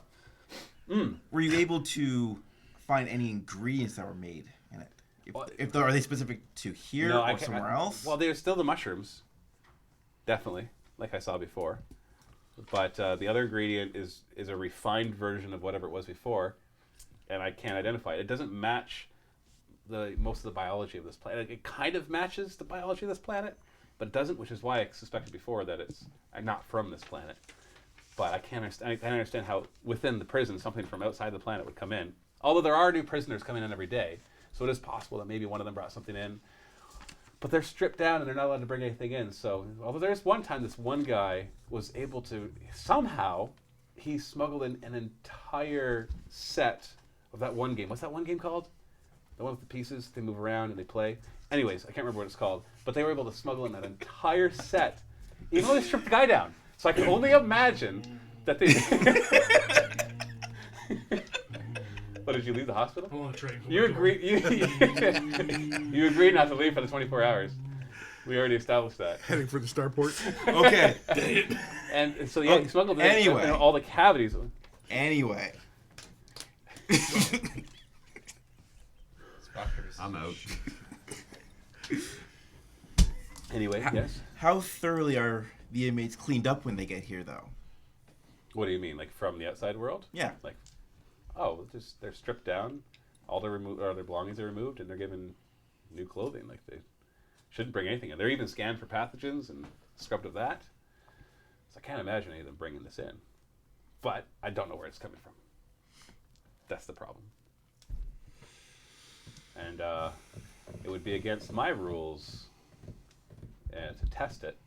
were you able to find any ingredients that were made in it? Are they specific to here or somewhere else? Well, there's still the mushrooms. Definitely, like I saw before. But the other ingredient is a refined version of whatever it was before, and I can't identify it. It doesn't match most of the biology of this planet. It kind of matches the biology of this planet, but it doesn't, which is why I suspected before that it's not from this planet. But I can't understand how within the prison something from outside the planet would come in. Although there are new prisoners coming in every day, so it is possible that maybe one of them brought something in. But they're stripped down and they're not allowed to bring anything in. So, although there's one time this one guy was able to, somehow, he smuggled in an entire set of that one game. What's that one game called? The one with the pieces, they move around and they play. Anyways, I can't remember what it's called. But they were able to smuggle in that entire set, even though they stripped the guy down. So I can only imagine that they... What, did you leave the hospital? I want to train. You agree? You agreed not to leave for the 24 hours. We already established that. Heading for the starport. Okay. And so he smuggled in all the cavities. Anyway. I'm out. Anyway, yes. How thoroughly are the inmates cleaned up when they get here, though? What do you mean, like from the outside world? Yeah. Like, just they're stripped down, all their their belongings are removed, and they're given new clothing. Like they shouldn't bring anything in. They're even scanned for pathogens and scrubbed of that. So I can't imagine any of them bringing this in. But I don't know where it's coming from. That's the problem. And it would be against my rules to test it,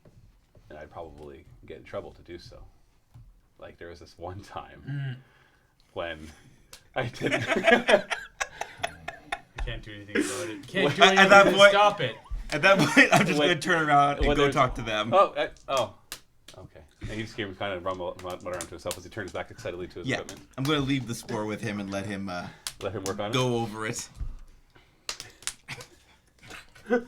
and I'd probably get in trouble to do so. Like there was this one time when I didn't. I can't do anything about it. Can't do At anything that to point- stop it. At that point, I'm just going to turn around and go talk to them. Okay. And he just hear him kind of mutter around to himself as he turns back excitedly to his Yeah, equipment. I'm going to leave the Spore with him and let him Work on it. go over it. Okay,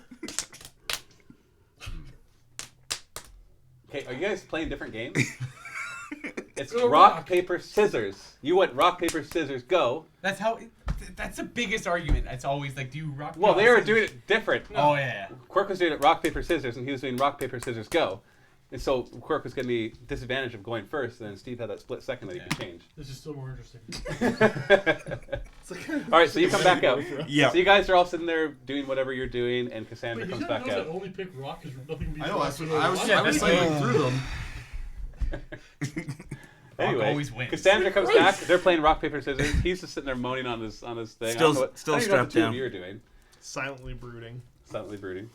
are you guys playing different games? It's Go rock, paper, scissors. You went rock, paper, scissors, go. That's how. That's the biggest argument. It's always like, do you rock? Well, paper, they were scissors? doing it different. Oh yeah. Quirk was doing it rock, paper, scissors, and he was doing rock, paper, scissors, go. And so Quirk was getting the disadvantage of going first, and then Steve had that split second that he could change. This is still more interesting. All right, so you come back out. Yeah. So you guys are all sitting there doing whatever you're doing, and Cassandra Wait, comes he's back not those out. that only pick rock because nothing beats I know. rock. I was cycling through them. Anyway, always wins. Cassandra comes back. They're playing rock, paper, scissors. He's just sitting there moaning on his thing. Still I don't know what strapped the two down. of you are doing. Silently brooding. Silently brooding.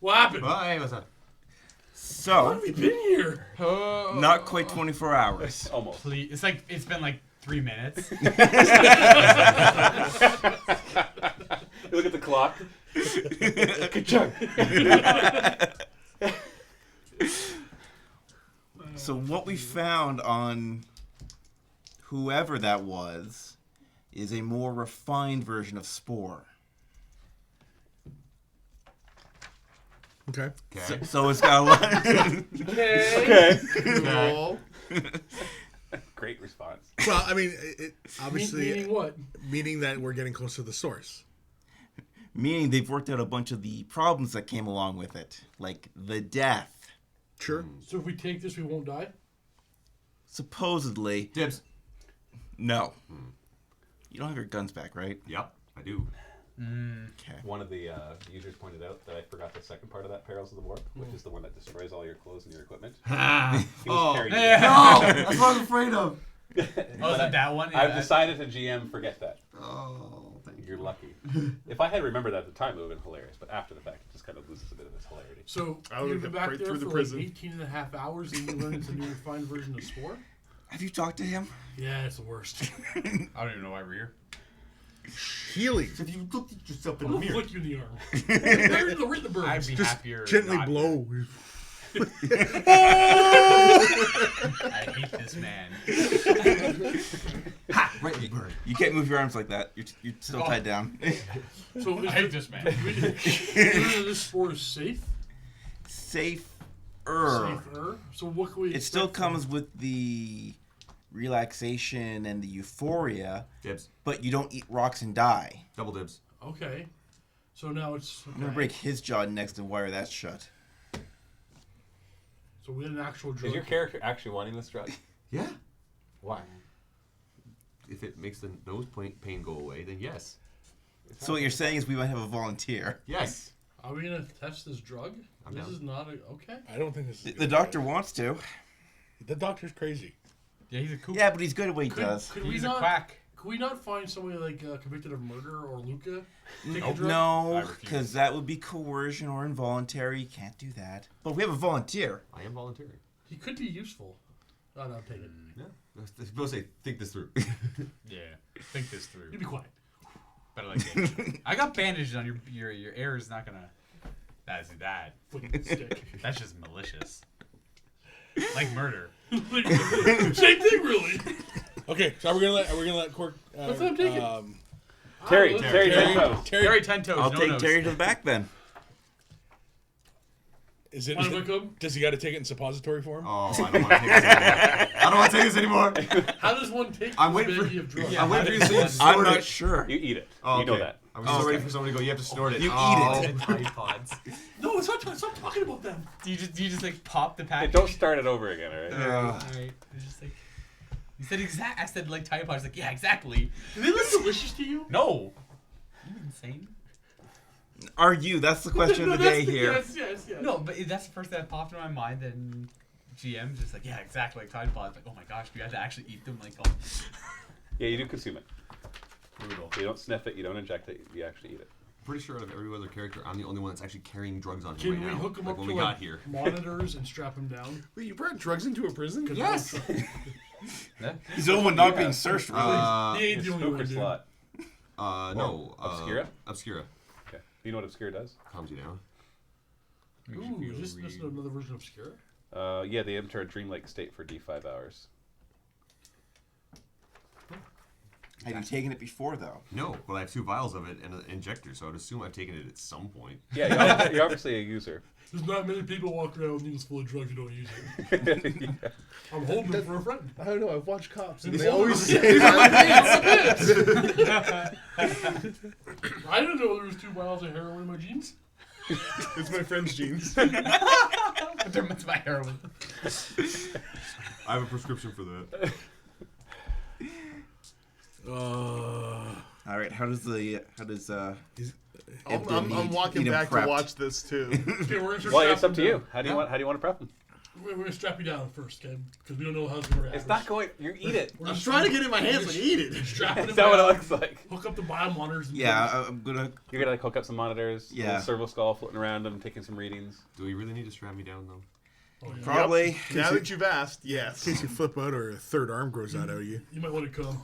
What happened? Well, hey, what's up? How So, have we been here? not quite 24 hours. Almost. Please. It's like it's been like 3 minutes. You look at the clock. Good job. So what we found on whoever that was is a more refined version of Spore. Okay. Okay. So it's got a lot. Okay. Cool. Great response. Well, I mean, it obviously Meaning what? meaning that we're getting close to the source. Meaning they've worked out a bunch of the problems that came along with it, like the death. Sure. So if we take this, we won't die? Supposedly, Dibs. no. You don't have your guns back, right? Yep, I do. Okay. One of the users pointed out that I forgot the second part of that Perils of the Warp, which is the one that destroys all your clothes and your equipment. He was carrying it. No, that's what I was afraid of. Oh, is it that one? I've Yeah. decided to GM forget that. Oh, thank you. You're lucky. If I had remembered that at the time, it would have been hilarious. But after the fact, it just kind of loses a bit of its hilarity. So I would've you've been got back right there through for the like prison. 18 and a half hours and you learn it's a new refined version of Spore? Have you talked to him? Yeah, it's the worst. I don't even know why we're here. Healing. If you looked at yourself in I'm the gonna mirror. flick you in the arm. Right in the birds. I'd be Just happier. gently not blow. I hate this man. Right in the bird. You can't move your arms like that. You're still tied down. So I hate this man. this Spore is safe? Safer. Safer? So what can we It still expect from comes with the relaxation and the euphoria, Dibs. but you don't eat rocks and die. Double dibs. Okay. So now it's... I'm gonna break his jaw next and wire that shut. So we had an actual drug. Is your character actually wanting this drug? Yeah. Why? If it makes the nose pain go away, then yes. So what you're saying is we might have a volunteer. Yes. Are we going to test this drug? I'm This down. is not a... Okay. I don't think this is The doctor wants to. The doctor's crazy. Yeah, he's a kook. Yeah, but he's good at what he does. Could we He's a not... quack. Could we not find somebody like convicted of murder or Luca? Take a Nope. drug? I No, refuse. because that would be coercion or involuntary. You can't do that. But we have a volunteer. I am volunteering. He could be useful. Oh, no, take it. Yeah. I was supposed to say, think this through. Yeah, think this through. You be quiet. But I like it. I got bandages on your air is not gonna. That's that. Flicking stick. That's just malicious. Like murder. Same thing, really. Okay, so are we gonna let Quirk? What's that I'm taking? Terry, Oh, Terry, Terry. Tenko. Terry 10 toes. I'll no take nose. Terry to the back then. Is it? Mind if I come? Does he got to take it in suppository form? Oh, I don't want to take this anymore. I don't want to take this anymore. How does one take I'm this waiting for- baby of drugs? I'm waiting for you to say I'm snort not it. sure. You eat it. Oh, You know okay. that. I was just waiting for somebody to go, you have to snort it. You Oh. eat it. Tide pods. No, stop talking about them. Do you just like pop the Hey, package? don't start it over again, alright? Alright. It's just like. You said exact. I said like Tide pods. Like yeah, exactly. Do they look delicious to you? No. You insane? Are you? That's the question No, of the that's day here. Yes. No, but if that's the first thing that popped in my mind. Then GM's just like yeah, exactly like Tide pods. Like oh my gosh, you have to actually eat them. Like oh. Yeah, you do consume it. Brutal. You don't sniff it, you don't inject it, you actually eat it. Pretty sure out of every other character, I'm the only one that's actually carrying drugs on him Can right we now. hook him like up when to we like got here. monitors and strap him down? Wait, you brought drugs into a prison? Yes. He's the only one not Yeah. being searched, really. He ain't the only Snooker one, dude. slot. No. Obscura? Obscura. Okay. You know what Obscura does? Calms you down. Ooh, is this another version of Obscura? Yeah, they enter a dreamlike state for D5 hours. Have you taken it before, though? No, but I have 2 vials of it and an injector, so I would assume I've taken it at some point. Yeah, you're obviously a user. There's not many people walking around with needles full of drugs who don't use it. Yeah. I'm holding it for a friend. I don't know. I've watched Cops, and It's they all- always say I didn't know there was 2 vials of heroin in my jeans. it's my friend's jeans. That's my heroin. I have a prescription for that. All right. How does I'm walking need him back to prepped. watch this too. Okay, we're gonna Well, strap it's up him to down. you. How do you want to prep them? We're gonna strap you down first, okay? Because we don't know how it's gonna react. It's not going. You eat it. We're I'm just trying to get it in my hands so I can eat it. strapping Is him that what it down, looks like? hook up the biomonitors. And Yeah, I'm gonna. You're gonna like hook up some monitors. Yeah. Little servo skull floating around them, taking some readings. Do we really need to strap me down, though? Oh, yeah. Probably. Now that you've asked, yes. In case you flip out or a third arm grows out of you. You might want to come.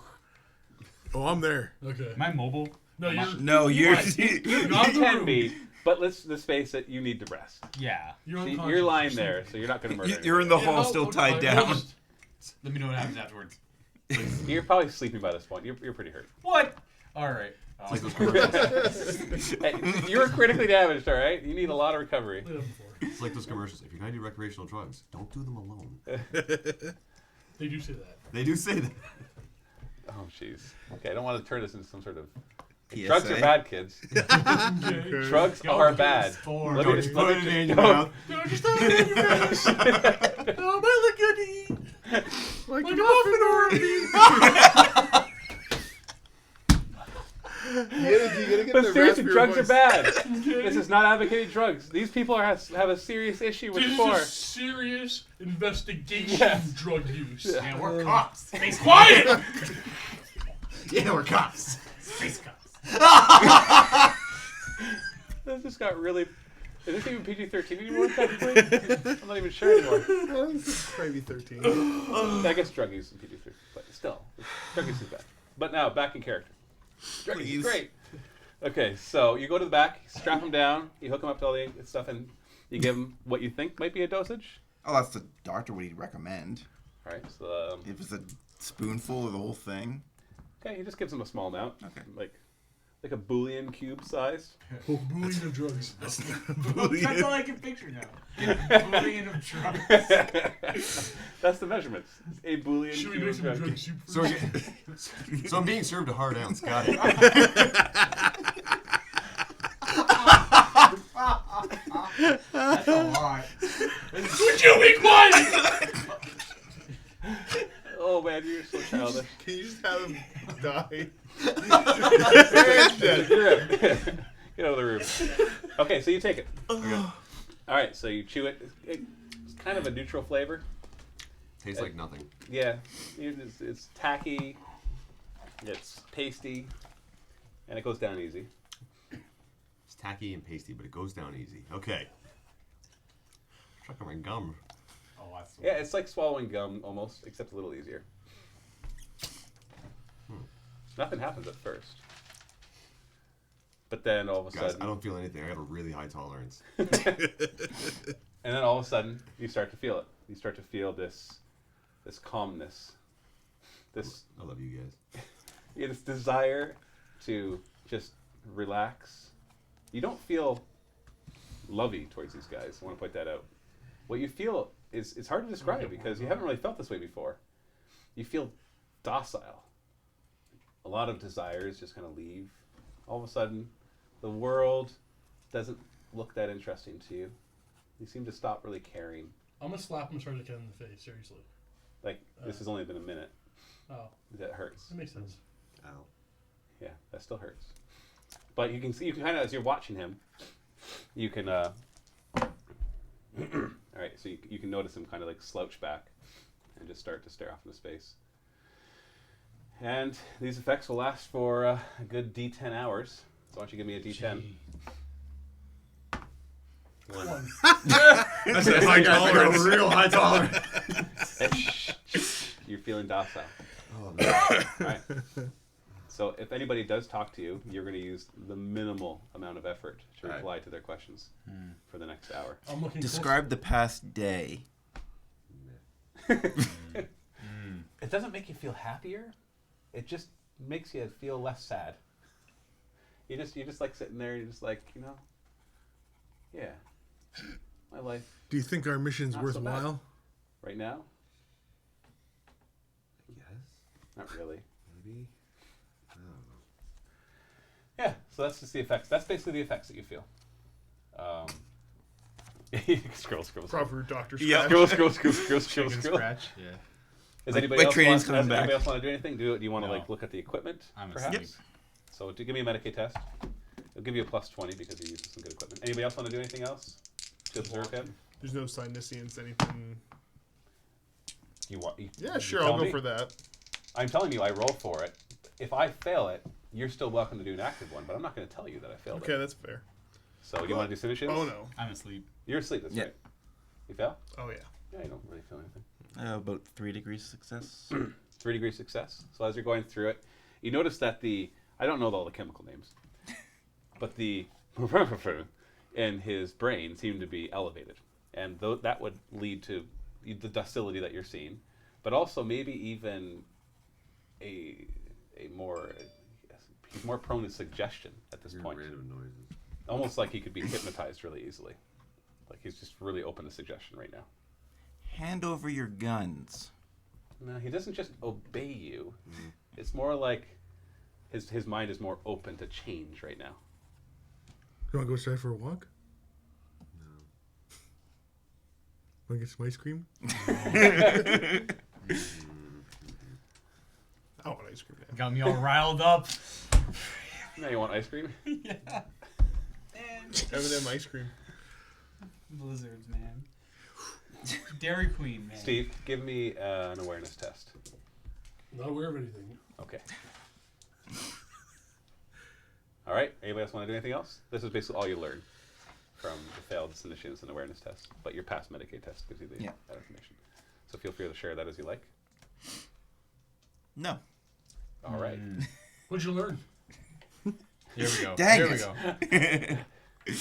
Oh, I'm there. Okay. Am I mobile? No, you're No, you're. you're You not in the can room. be, but let's face it. You need to rest. Yeah. You're So unconscious. you're lying there, so you're not gonna murder. You're in the anybody. hall, Yeah, still okay, tied well, down. just- Let me know what happens afterwards. You're probably sleeping by this point. You're pretty hurt. What? All right. It's like those commercials. Hey, you're critically damaged. All right. You need a lot of recovery. Played that before. It's like those commercials. If you're going to do recreational drugs, don't do them alone. They do say that. They do say that. Oh, jeez. Okay, I don't want to turn this into some sort of. PSA. Drugs are bad, kids. Okay. Drugs are bad. Four. Let me Don't just put let it me in just, your mouth. No, just throw it in your face. Oh, my look good to eat. Like Like a muffin or a bean. You gotta get But the seriously, raspier drugs are voice. bad. This is not advocating drugs. These people have a serious issue with This is four. a serious investigation Yes. of drug use. Man, we're cops. Space Quiet! Yeah, we're cops. Space cops. This just got really. Is this even PG-13 anymore? Technically, I'm not even sure anymore. Maybe 13. I guess drug use is PG-13, but still, drug use is bad. But now, back in character. Drug use is Please. great. Okay, so you go to the back, strap him down, you hook him up to all the stuff, and you give him what you think might be a dosage. Oh, that's the doctor would he'd recommend. All right, so If it's a spoonful of the whole thing. okay, he just gives him a small amount, Okay. like a Boolean cube size. Bullying of drugs. That's all I can picture now. Bullying of drugs. That's the measurements. A Boolean Should we cube make of some drug. drug soup? So, so I'm being served a hard ounce. Got it. That's a lot. Would you be quiet? Oh man, you're so childish. Can you just have him die? Get out of the room. Okay, so you take it. Okay. All right, so you chew it. It's kind of a neutral flavor. Tastes like nothing. Yeah, it's tacky. It's pasty, and it goes down easy. It's tacky and pasty, but it goes down easy. Okay. Chuck on my gum. Oh, that's Yeah, it's like swallowing gum almost, except a little easier. Nothing happens at first, but then all of a Guys, sudden, I don't feel anything. I got a really high tolerance. and then all of a sudden, you start to feel it. You start to feel this calmness, this I love you guys. this desire to just relax. You don't feel lovey towards these guys. I want to point that out. What you feel is it's hard to describe because you haven't really felt this way before. You feel docile. A lot of desires just kind of leave. All of a sudden, the world doesn't look that interesting to you. You seem to stop really caring. I'm gonna slap him as hard as I can in the face. Seriously. Like, this has only been a minute. Oh, That hurts. that makes sense. Ow. Yeah, that still hurts. But you can see, you can kind of, as you're watching him, you can, all right, so you can notice him kind of like slouch back and just start to stare off into space. And these effects will last for a good D10 hours. So why don't you give me a D10? One. That's a high tolerance. Real high tolerance. You're feeling docile. Oh, no. All right. So if anybody does talk to you, you're going to use the minimal amount of effort to Right. reply to their questions for the next hour. I'm looking. Describe the past day. It doesn't make you feel happier. It just makes you feel less sad. You just like sitting there. You're just like, yeah, my life. Do you think our mission's Not so bad. worthwhile? Right now, Yes. not really. Maybe. I don't know. Yeah, so that's just the effects. That's basically the effects that you feel. Scroll. Proper doctor Yeah. scratch. Scroll. Chicken scratch. Yeah. Does Like- anybody like else training's want? coming Does anybody back. else want to do anything? Do you want to No. look at the equipment? I'm perhaps? asleep. So give me a Medicaid test. It'll give you a plus 20 because you're using some good equipment. Anybody else want to do anything else to observe him? There's no Siniscience, anything. You want? Yeah, sure, tell I'll go me. for that. I'm telling you, I roll for it. If I fail it, you're still welcome to do an active one, but I'm not going to tell you that I failed Okay, it. that's fair. So you want to do Sinishins? Oh no. I'm asleep. You're asleep. That's Yeah. right. You fail? Oh yeah. Yeah, you don't really feel anything. About 3 degrees success. 3 degree success. So as you're going through it, you notice that I don't know all the chemical names, but the in his brain seem to be elevated, and that would lead to the docility that you're seeing, but also maybe even a more he's more prone to suggestion at this Hearing point, random noises. almost like he could be hypnotized really easily, like he's just really open to suggestion right now. Hand over your guns. No, he doesn't just obey you. It's more like his mind is more open to change right now. You want to go outside for a walk? No. Want to get some ice cream? I want ice cream now. Got me all riled up. Now you want ice cream? Yeah. M&M ice cream. Blizzards, man. Dairy Queen, man. Steve, give me an awareness test. Not aware of anything. Okay. All right. Anybody else want to do anything else? This is basically all you learn from the failed Sinishins and awareness test, but your past Medicaid test gives you that information. So feel free to share that as you like. No. All right. What'd you learn? Here we go. Dang Here we it. go.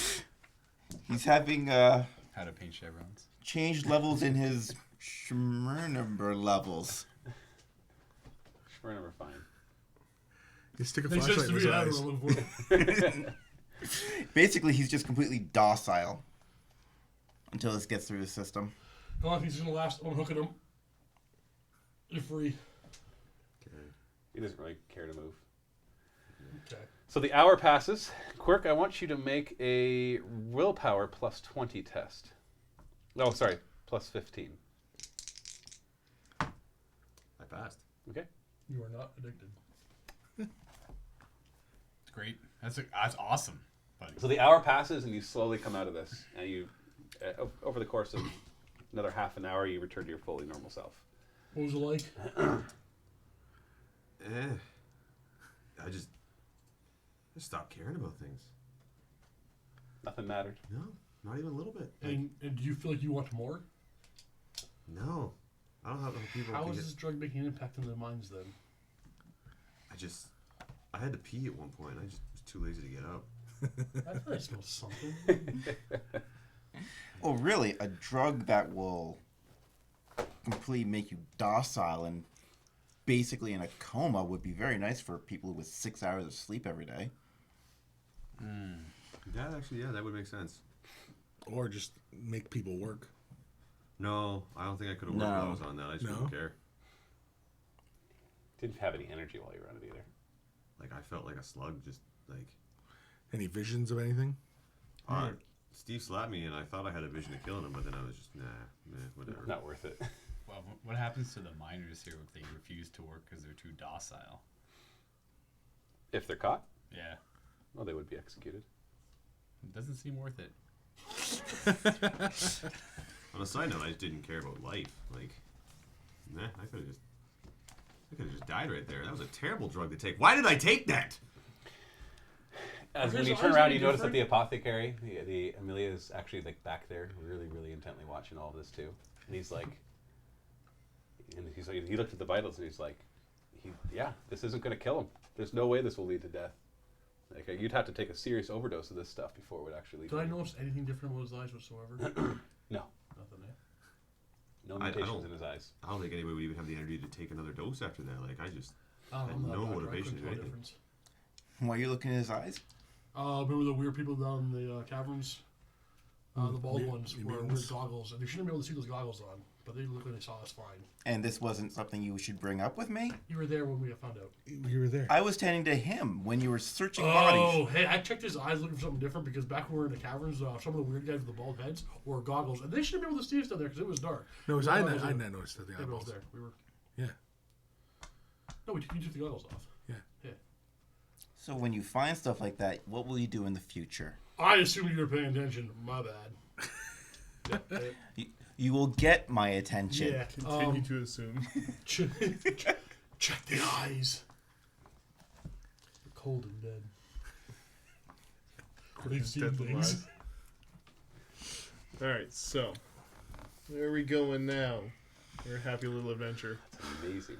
He's having How to paint chevrons. changed levels in his Schmernember levels. We're never fine. You stick a Makes flashlight sense in to his me. I eyes. don't know. Basically, he's just completely docile until this gets through the system. How long he's gonna last? Unhooking him. You're free. Okay. He doesn't really care to move. Okay. So the hour passes. Quirk, I want you to make a willpower plus 20 test. Oh, sorry, plus 15. I passed. Okay. You are not addicted. It's great. That's awesome, buddy. So the hour passes, and you slowly come out of this, and you, over the course of another half an hour, you return to your fully normal self. What was it like? I just stopped caring about things. Nothing mattered. No, not even a little bit. Like, And do you feel like you want more? no, I don't have enough people. How to is get- this drug making an impact on their minds then? I had to pee at one point. I just was too lazy to get up. That probably smells something. Oh, really? A drug that will completely make you docile and basically in a coma would be very nice for people with 6 hours of sleep every day. That actually, yeah, that would make sense. Or just make people work. No, I don't think I could have worked No. while I was on that. I just No? didn't care. Didn't have any energy while you were on it either. Like I felt like a slug, just like Any visions of anything? Steve slapped me, and I thought I had a vision of killing him, but then I was just whatever. Not worth it. Well, what happens to the miners here if they refuse to work because they're too docile? If they're caught, Yeah, well, they would be executed. it doesn't seem worth it. On a side note, I just didn't care about life. Like, I could have just died right there. That was a terrible drug to take. Why did I take that? As when His you eyes turn are around, you notice that different. the apothecary, the Amelia, is actually like back there, really, really intently watching all this too. And he's like, he looked at the vitals and he's like, yeah, this isn't going to kill him. There's no way this will lead to death. Like you'd have to take a serious overdose of this stuff before it would actually lead. Did to I notice anything different with his eyes whatsoever? No, Nothing, eh? no I mutations don't- in his eyes. I don't think anybody would even have the energy to take another dose after that. Like, I just I don't know. No I'm not a doctor. I motivation couldn't tell to the anything. difference. Why are you looking in his eyes? Remember the weird people down in the caverns? The bald ones you wearing mean weird this? goggles. And they shouldn't be able to see those goggles on, but they looked like they saw us fine. And this wasn't something you should bring up with me? You were there when we found out. You were there. I was tending to him when you were searching Oh, bodies. hey, I checked his eyes looking for something different because back when we were in the caverns, some of the weird guys with the bald heads wore goggles. And they shouldn't be able to see us down there because it was dark. No, it was The I goggles were- not noticed that the They were both eyeballs. there. We were. Yeah. No, you took the goggles off. So when you find stuff like that, what will you do in the future? I assumed you were paying attention. My bad. You will get my attention. Yeah. Continue to assume. Check the eyes. They're cold and dead. They've seen Dead things. alive. All right, so where are we going now? Our happy little adventure. Amazing.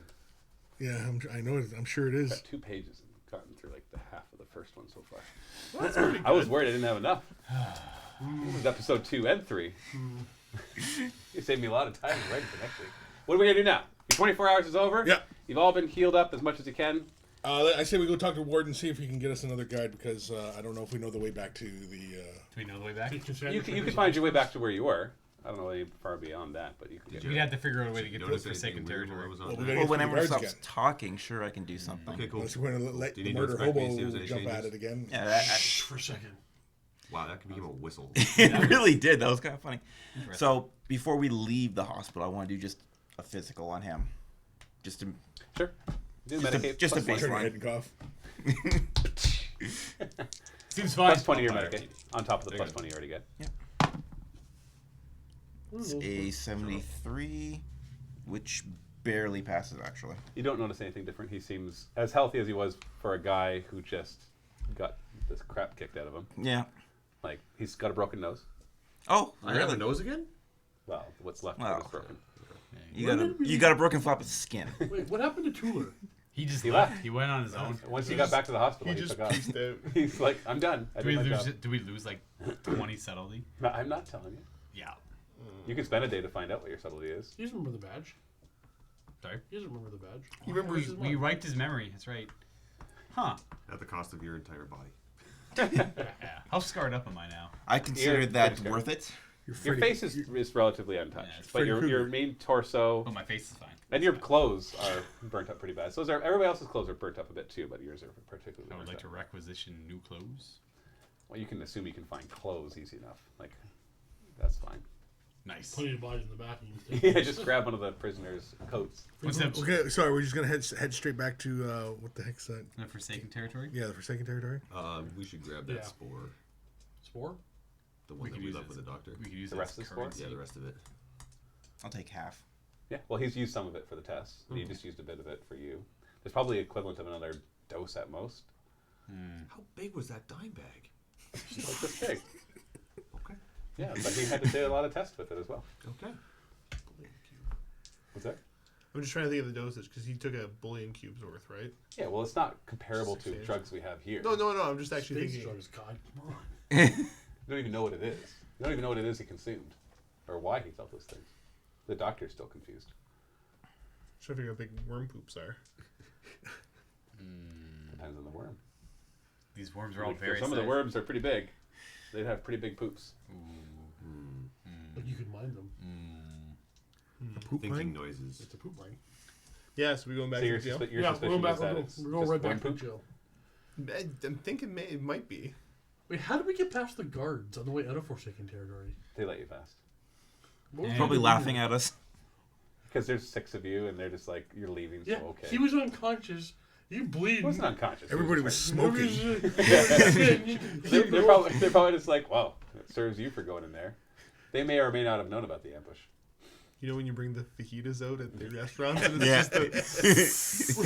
Yeah, I know it. I'm sure it is. Got 2 pages and gotten through like the half of the first one so far. Well, that's pretty good. I was worried I didn't have enough. This is episode 2 and 3. You saved me a lot of time writing for next week. What are we gonna do now? Your 24 hours is over. Yeah. You've all been healed up as much as you can. I say we go talk to Ward and see if he can get us another guide because I don't know if we know the way back to the. Do we know the way back? You can find your way back to where you were. I don't know any far beyond that, but you can get We'd have to figure out a way to get to the Notice anything Forsaken weird while I territory. was on Well, we that? gotta Well, get when the everyone guards stops again. talking, sure, I can do something. Okay, cool. Unless we're going to let Do you the need to murder inspect me, hobo see if there's any jump at changes? it again. Yeah, Shh, for a second. Wow, that could become a whistle. it really did. That was kind of funny. So before we leave the hospital, I want to do just a physical on him, just to Sure. Do Just a- Medicaid. just a plus Turn your baseline. head and cough. Seems fine. plus 20 your Oh, Medicaid on top of the There plus you go. 20 you already get. It's a 73, which barely passes actually. You don't notice anything different. He seems as healthy as he was for a guy who just got this crap kicked out of him. Yeah. Like, he's got a broken nose. Oh, I have a really? nose again? Well, what's left Wow. of it is broken. You got a broken flap of skin. Wait, what happened to Tuller? He just He left. left. He went on his own. Once he got back to the hospital, He he just took off. pieced out. He's like, I'm done. I Do did we my lose? job. Do we lose like 20 subtlety? No, I'm not telling you. Yeah. You can spend a day to find out what your subtlety is. He doesn't remember the badge. Sorry. He doesn't remember the badge. He remembers. We wiped his memory. That's right. Huh. At the cost of your entire body. Yeah. How scarred up am I now? I consider You're that pretty worth it. Your face is relatively untouched, Yeah, it's but Freddy your Krueger. main torso Oh, my face is fine. and your clothes are burnt up pretty bad. So everybody else's clothes are burnt up a bit too, but yours are particularly. I would burnt like to up. requisition new clothes. Well, you can assume you can find clothes easy enough. Like, that's fine. Nice. Plenty of bodies in the back. Yeah, just grab one of the prisoners' coats. What's that? Okay, sorry, we're just going to head straight back to, what the heck's that? The Forsaken territory? Yeah, the Forsaken Territory. We should grab that Yeah. spore. Spore? The one that could we use left it with as- the doctor. We could use The it rest as of the score? currency. Yeah, the rest of it. I'll take half. Yeah, well, he's used some of it for the test. And he just used a bit of it for you. There's probably equivalent of another dose at most. How big was that dime bag? Just like this big. Okay. Yeah, but he had to do a lot of tests with it as well. Okay. What's that? I'm just trying to think of the dosage because he took a bullion cube's worth, right? Yeah, well, it's not comparable to Substantial. drugs we have here. No. I'm just actually Space thinking. drugs, God, come on. You don't even know what it is. You don't even know what it is he consumed, or why he felt those things. The doctor's still confused. Trying to figure out how big worm poops are. Depends on the worm. These worms are all Like, very some of the size. worms are pretty big. They'd have pretty big poops. But you could mine them. A poop Thinking mine? noises. It's a poop mine. Yeah, so we going back So to your, the jail. your Yeah, we're suspicion going back. is that We're it's going just right worm back to poop? jail. I'm thinking it might be. Wait, how did we get past the guards on the way out of Forsaken Territory? They let you pass. What was Probably the- laughing at us. Because there's 6 of you, and they're just like, you're leaving, Yeah, so okay. he was unconscious. You He bleeding. wasn't unconscious. Everybody He was just smoking. they're probably just like, well, it serves you for going in there. They may or may not have known about the ambush. You know when you bring the fajitas out at the restaurants and it's Yeah. just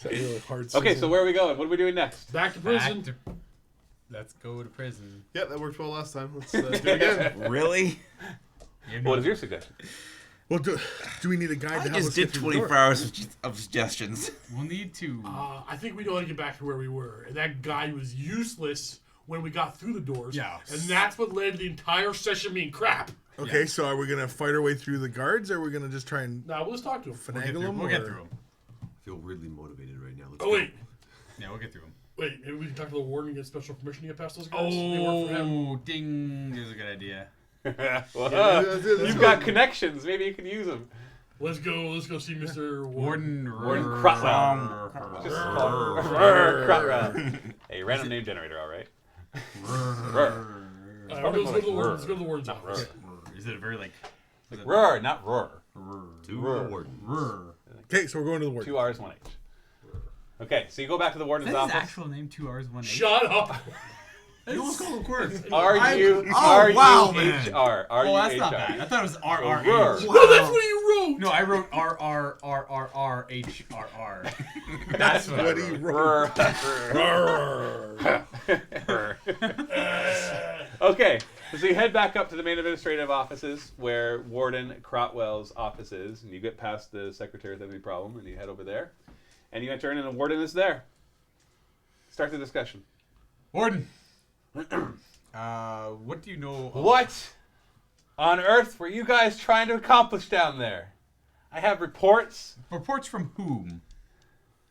That real hard Okay, sizzle. so where are we going? What are we doing next? Back to Back prison. to- Let's go to prison. yeah, that worked well last time. Let's do it again. Really? You What is your suggestion? Well, do we need a guide I to help just us get did through the 24 door? hours of suggestions. We'll need to. I think we know how to get back to where we were. And that guy was useless when we got through the doors. Yeah. And that's what led to the entire session being crap. Okay, so are we going to fight our way through the guards, or are we going to just try and Now, let's talk to him. finagle them? We'll get or- through them. feel weirdly motivated right now. Let's Oh go. wait, Yeah, we'll get through them. wait. Maybe we can talk to the warden and get special permission to get past those guys. They work for him. Oh, ding! There's a good idea. Well, you've got connections. Maybe you can use them. Let's go see Mr. Warden Crotwell. Just call him Crotwell. Hey, random name generator, all right. Let's go to the warden. Let's go to the warden's office. Is it a very like Roar, not roar. To the warden. Okay, so we're going to the warden. 2 R's, 1 H. Okay, so you go back to the warden's Is that his office. actual name? 2 R's, 1 H. Shut up. You almost called him quirks. wow, man. R-U-H-R. Oh, that's R-U-H-R. not bad. I thought it was R R Roar. H. No, that's what you wrote. No, I wrote R R R R R H R R. That's what I What he wrote. wrote. Okay, so you head back up to the main administrative offices where Warden Crotwell's office is, and you get past the secretary of the problem, and you head over there, and you enter in, and the warden is there. Start the discussion. Warden. What do you know? What on earth were you guys trying to accomplish down there? I have reports. Reports from whom?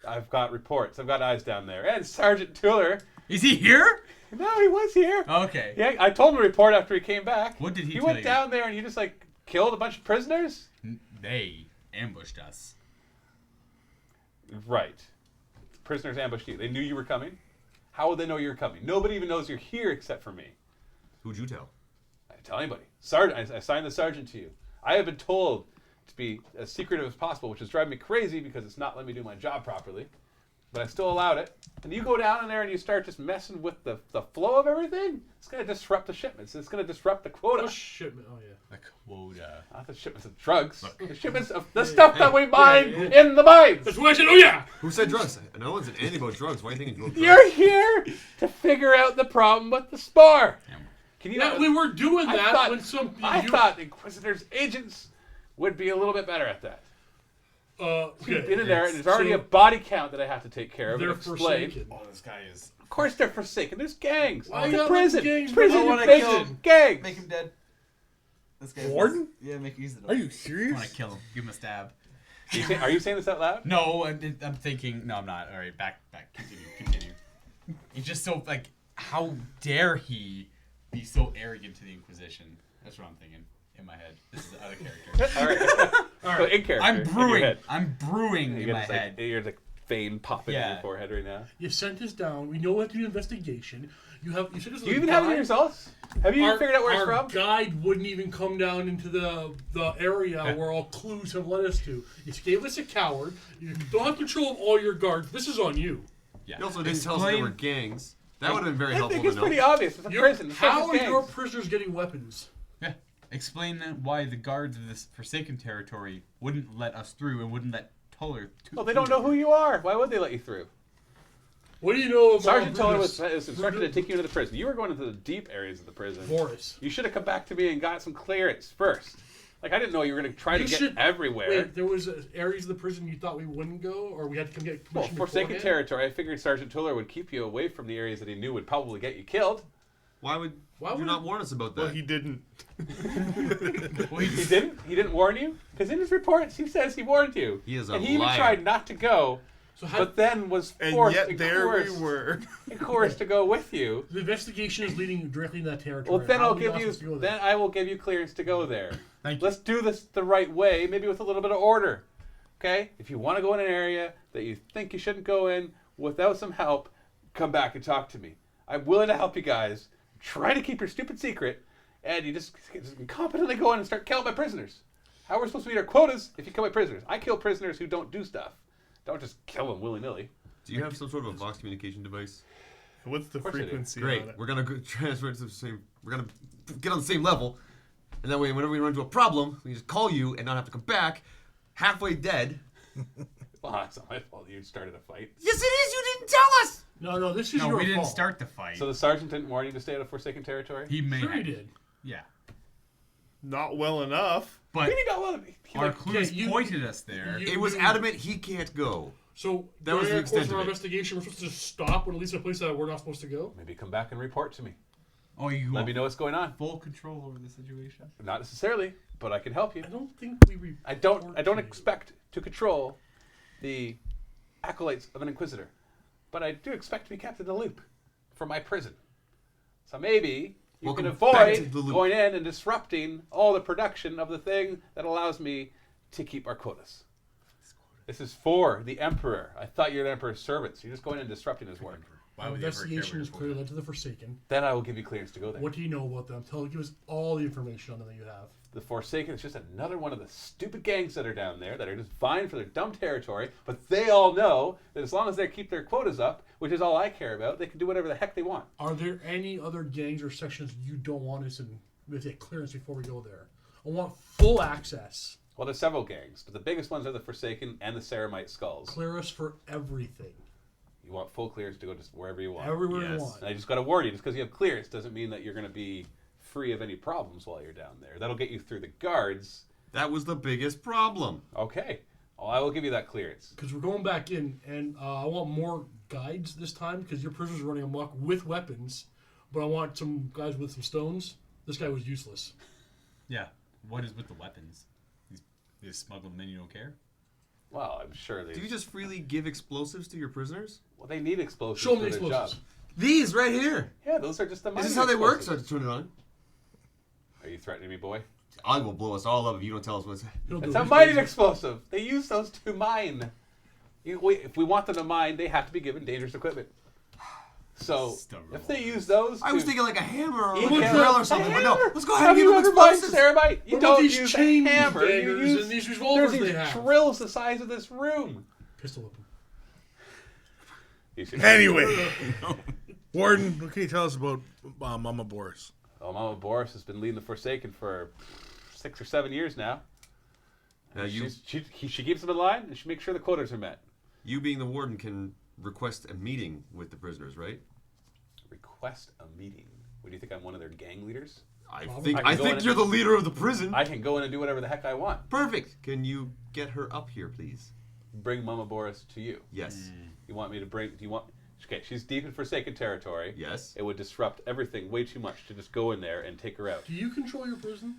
I've got reports. I've got eyes down there. And Sergeant Tuller. Is he here? No, he was here. Okay. Yeah, I told him to report after he came back. What did he He tell went you? down there and he just like killed a bunch of prisoners? They ambushed us. Right. Prisoners ambushed you. They knew you were coming. How would they know you're coming? Nobody even knows you're here except for me. Who'd you tell? I didn't tell anybody. Sergeant, I signed the sergeant to you. I have been told to be as secretive as possible, which is driving me crazy because it's not letting me do my job properly. But I still allowed it. And you go down in there and you start just messing with the flow of everything. It's going to disrupt the shipments. It's going to disrupt the quota. Oh, shipment. Oh, yeah. The quota. Not the shipments of drugs. The shipments of the stuff that we mine in the mines. That's what I said. Oh, yeah. Who said drugs? No one said anything about drugs. Why are you thinking about drugs? You're here to figure out the problem with the spore. Can you Yeah, not? we were doing I that thought- when some. I thought the Inquisitor's agents would be a little bit better at that. You've been in there, and there's already a body count that I have to take care of. They're and explain. forsaken. Oh, this guy is. Of course, they're forsaken. There's gangs. Why It's you a gotta let prison. the gangs Prison. be- I You're wanna facing kill him. gangs. Make him dead. This guy. Warden? Yeah, make use of it. Are you I want serious? to kill him. Give him a stab. Are you saying this out loud? No, I'm thinking. No, I'm not. All right, back. Continue. He's just so like. How dare he be so arrogant to the Inquisition? That's what I'm thinking in my head. This is the other character. All right. So in character. I'm in your brewing. head. I'm brewing You in get my this, like, head. You're like vein popping in Yeah. your forehead right now. You sent us down. We know we have to do an investigation. You said this Do you even have any results? Have you even figured out where it's our from? guide wouldn't even come down into the area where all clues have led us to. You gave us a coward. You don't have control of all your guards. This is on you. Yeah. You also didn't tell us there were gangs. That would have been very I helpful think to it's know. pretty obvious. It's a prison. It's How just are your gangs. prisoners getting weapons? Yeah. Explain why the guards of this Forsaken territory wouldn't let us through and wouldn't let Tuller. Well, they don't know who you are. Why would they let you through? What do you know about Sergeant Tuller was Brutus? instructed to take you into the prison. You were going into the deep areas of the prison. Boris. You should have come back to me and got some clearance first. Like, I didn't know you were going to try to You get should- everywhere. Wait, there was areas of the prison you thought we wouldn't go, or we had to come get Well, permission Forsaken beforehand? territory, I figured Sergeant Tuller would keep you away from the areas that he knew would probably get you killed. Why would you not warn us about that? Well, he didn't. He didn't? He didn't warn you? Because in his reports, he says he warned you. He is a and he even liar. tried not to go, So how, but then was And forced yet and there we coerced, were. and coerced to go with you. the investigation is leading directly in that territory. Well, then How I'll are we give not you. supposed to go there? Then I will give you clearance to go there. Thank you. Let's do this the right way, maybe with a little bit of order. Okay? If you want to go in an area that you think you shouldn't go in without some help, come back and talk to me. I'm willing to help you guys. Try to keep your stupid secret, and you just incompetently go in and start killing my prisoners. How are we supposed to meet our quotas if you kill my prisoners? I kill prisoners who don't do stuff. Don't just kill them willy-nilly. Do you have some sort of a Vox communication device? What's the course I do. frequency Great. on it? We're gonna transfer it to the same. We're gonna get on the same level, and that way, whenever we run into a problem, we just call you and not have to come back, halfway dead. Well, it's not my fault you started a fight. Yes, it is. You didn't tell us. No, this is No, your we didn't fault. start the fight. So the sergeant didn't warn you to stay out of Forsaken territory? He may Sure he have. did. Yeah. Not well enough. But Maybe not well. our clues you- pointed us there. you- It was adamant he can't go. So That was during the course extent of our of it. investigation, we're supposed to just stop when at least a place that we're not supposed to go. Maybe come back and report to me. Oh, you Let want me know what's going on. full control over the situation? Not necessarily, but I can help you. I don't think we. I don't report to you. expect to control the acolytes of an inquisitor, but I do expect to be kept in the loop for my prison. So maybe you Welcome can back to avoid the loop. going in and disrupting all the production of the thing that allows me to keep our quotas. This is for the Emperor. I thought you're the Emperor's servant, so you're just going in and disrupting his work. Why would the Emperor care Investigation about is your clearly quota? led to the Forsaken. Then I will give you clearance to go there. What do you know about them? Give us all the information on them that you have. The Forsaken is just another one of the stupid gangs that are down there that are just vying for their dumb territory, but they all know that as long as they keep their quotas up, which is all I care about, they can do whatever the heck they want. Are there any other gangs or sections you don't want us in with a clearance before we go there? I want full access. Well, there's several gangs, but the biggest ones are the Forsaken and the Ceramite Skulls. Clear us for everything. You want full clearance to go just wherever you want. Everywhere you Yes. want. And I just got to warn you, just because you have clearance doesn't mean that you're going to be free of any problems while you're down there. That'll get you through the guards. That was the biggest problem. Okay. Well, I will give you that clearance. Because we're going back in, and I want more guides this time, because your prisoners are running amok with weapons, but I want some guys with some stones. This guy was useless. Yeah. What is with the weapons? You just smuggle them in, you don't care? Well, I'm sure they. Do you just freely give explosives to your prisoners? Well, they need explosives Show them for the their explosives. job. These right here. Yeah, those are just the. Is minor this how they work? So I explosives. have to turn it on. Are you threatening me, boy? I will blow us all up if you don't tell us what's. He'll do It's it. a He's mining crazy. explosive. They use those to mine. If we want them to mine, they have to be given dangerous equipment. So Still if they revolvers. use those, I was to- thinking like a hammer or You like a can't- drill or a something, but no. hammer? Let's go ahead Have and give you them ever mined explosives. Ceramite? You What about don't these use chain a hammer. You daggers use and these there's revolvers these they have? drills the size of this room. Pistol whip him. You should- Anyway, Warden, what can you tell us about Mama Boris? Oh, Mama Boris has been leading the Forsaken for 6 or 7 years now. Now you, She keeps them in line and she makes sure the quotas are met. you being the warden can request a meeting with the prisoners, right? Request a meeting. What do you think? I'm one of their gang leaders? I Probably. think I can I go think in you're and- the leader of the prison. I can go in and do whatever the heck I want. Perfect. Can you get her up here, please? Bring Mama Boris to you. Yes. You want me to bring? Do you want? Okay, she's deep in Forsaken territory. Yes. It would disrupt everything way too much to just go in there and take her out. Do you control your prison?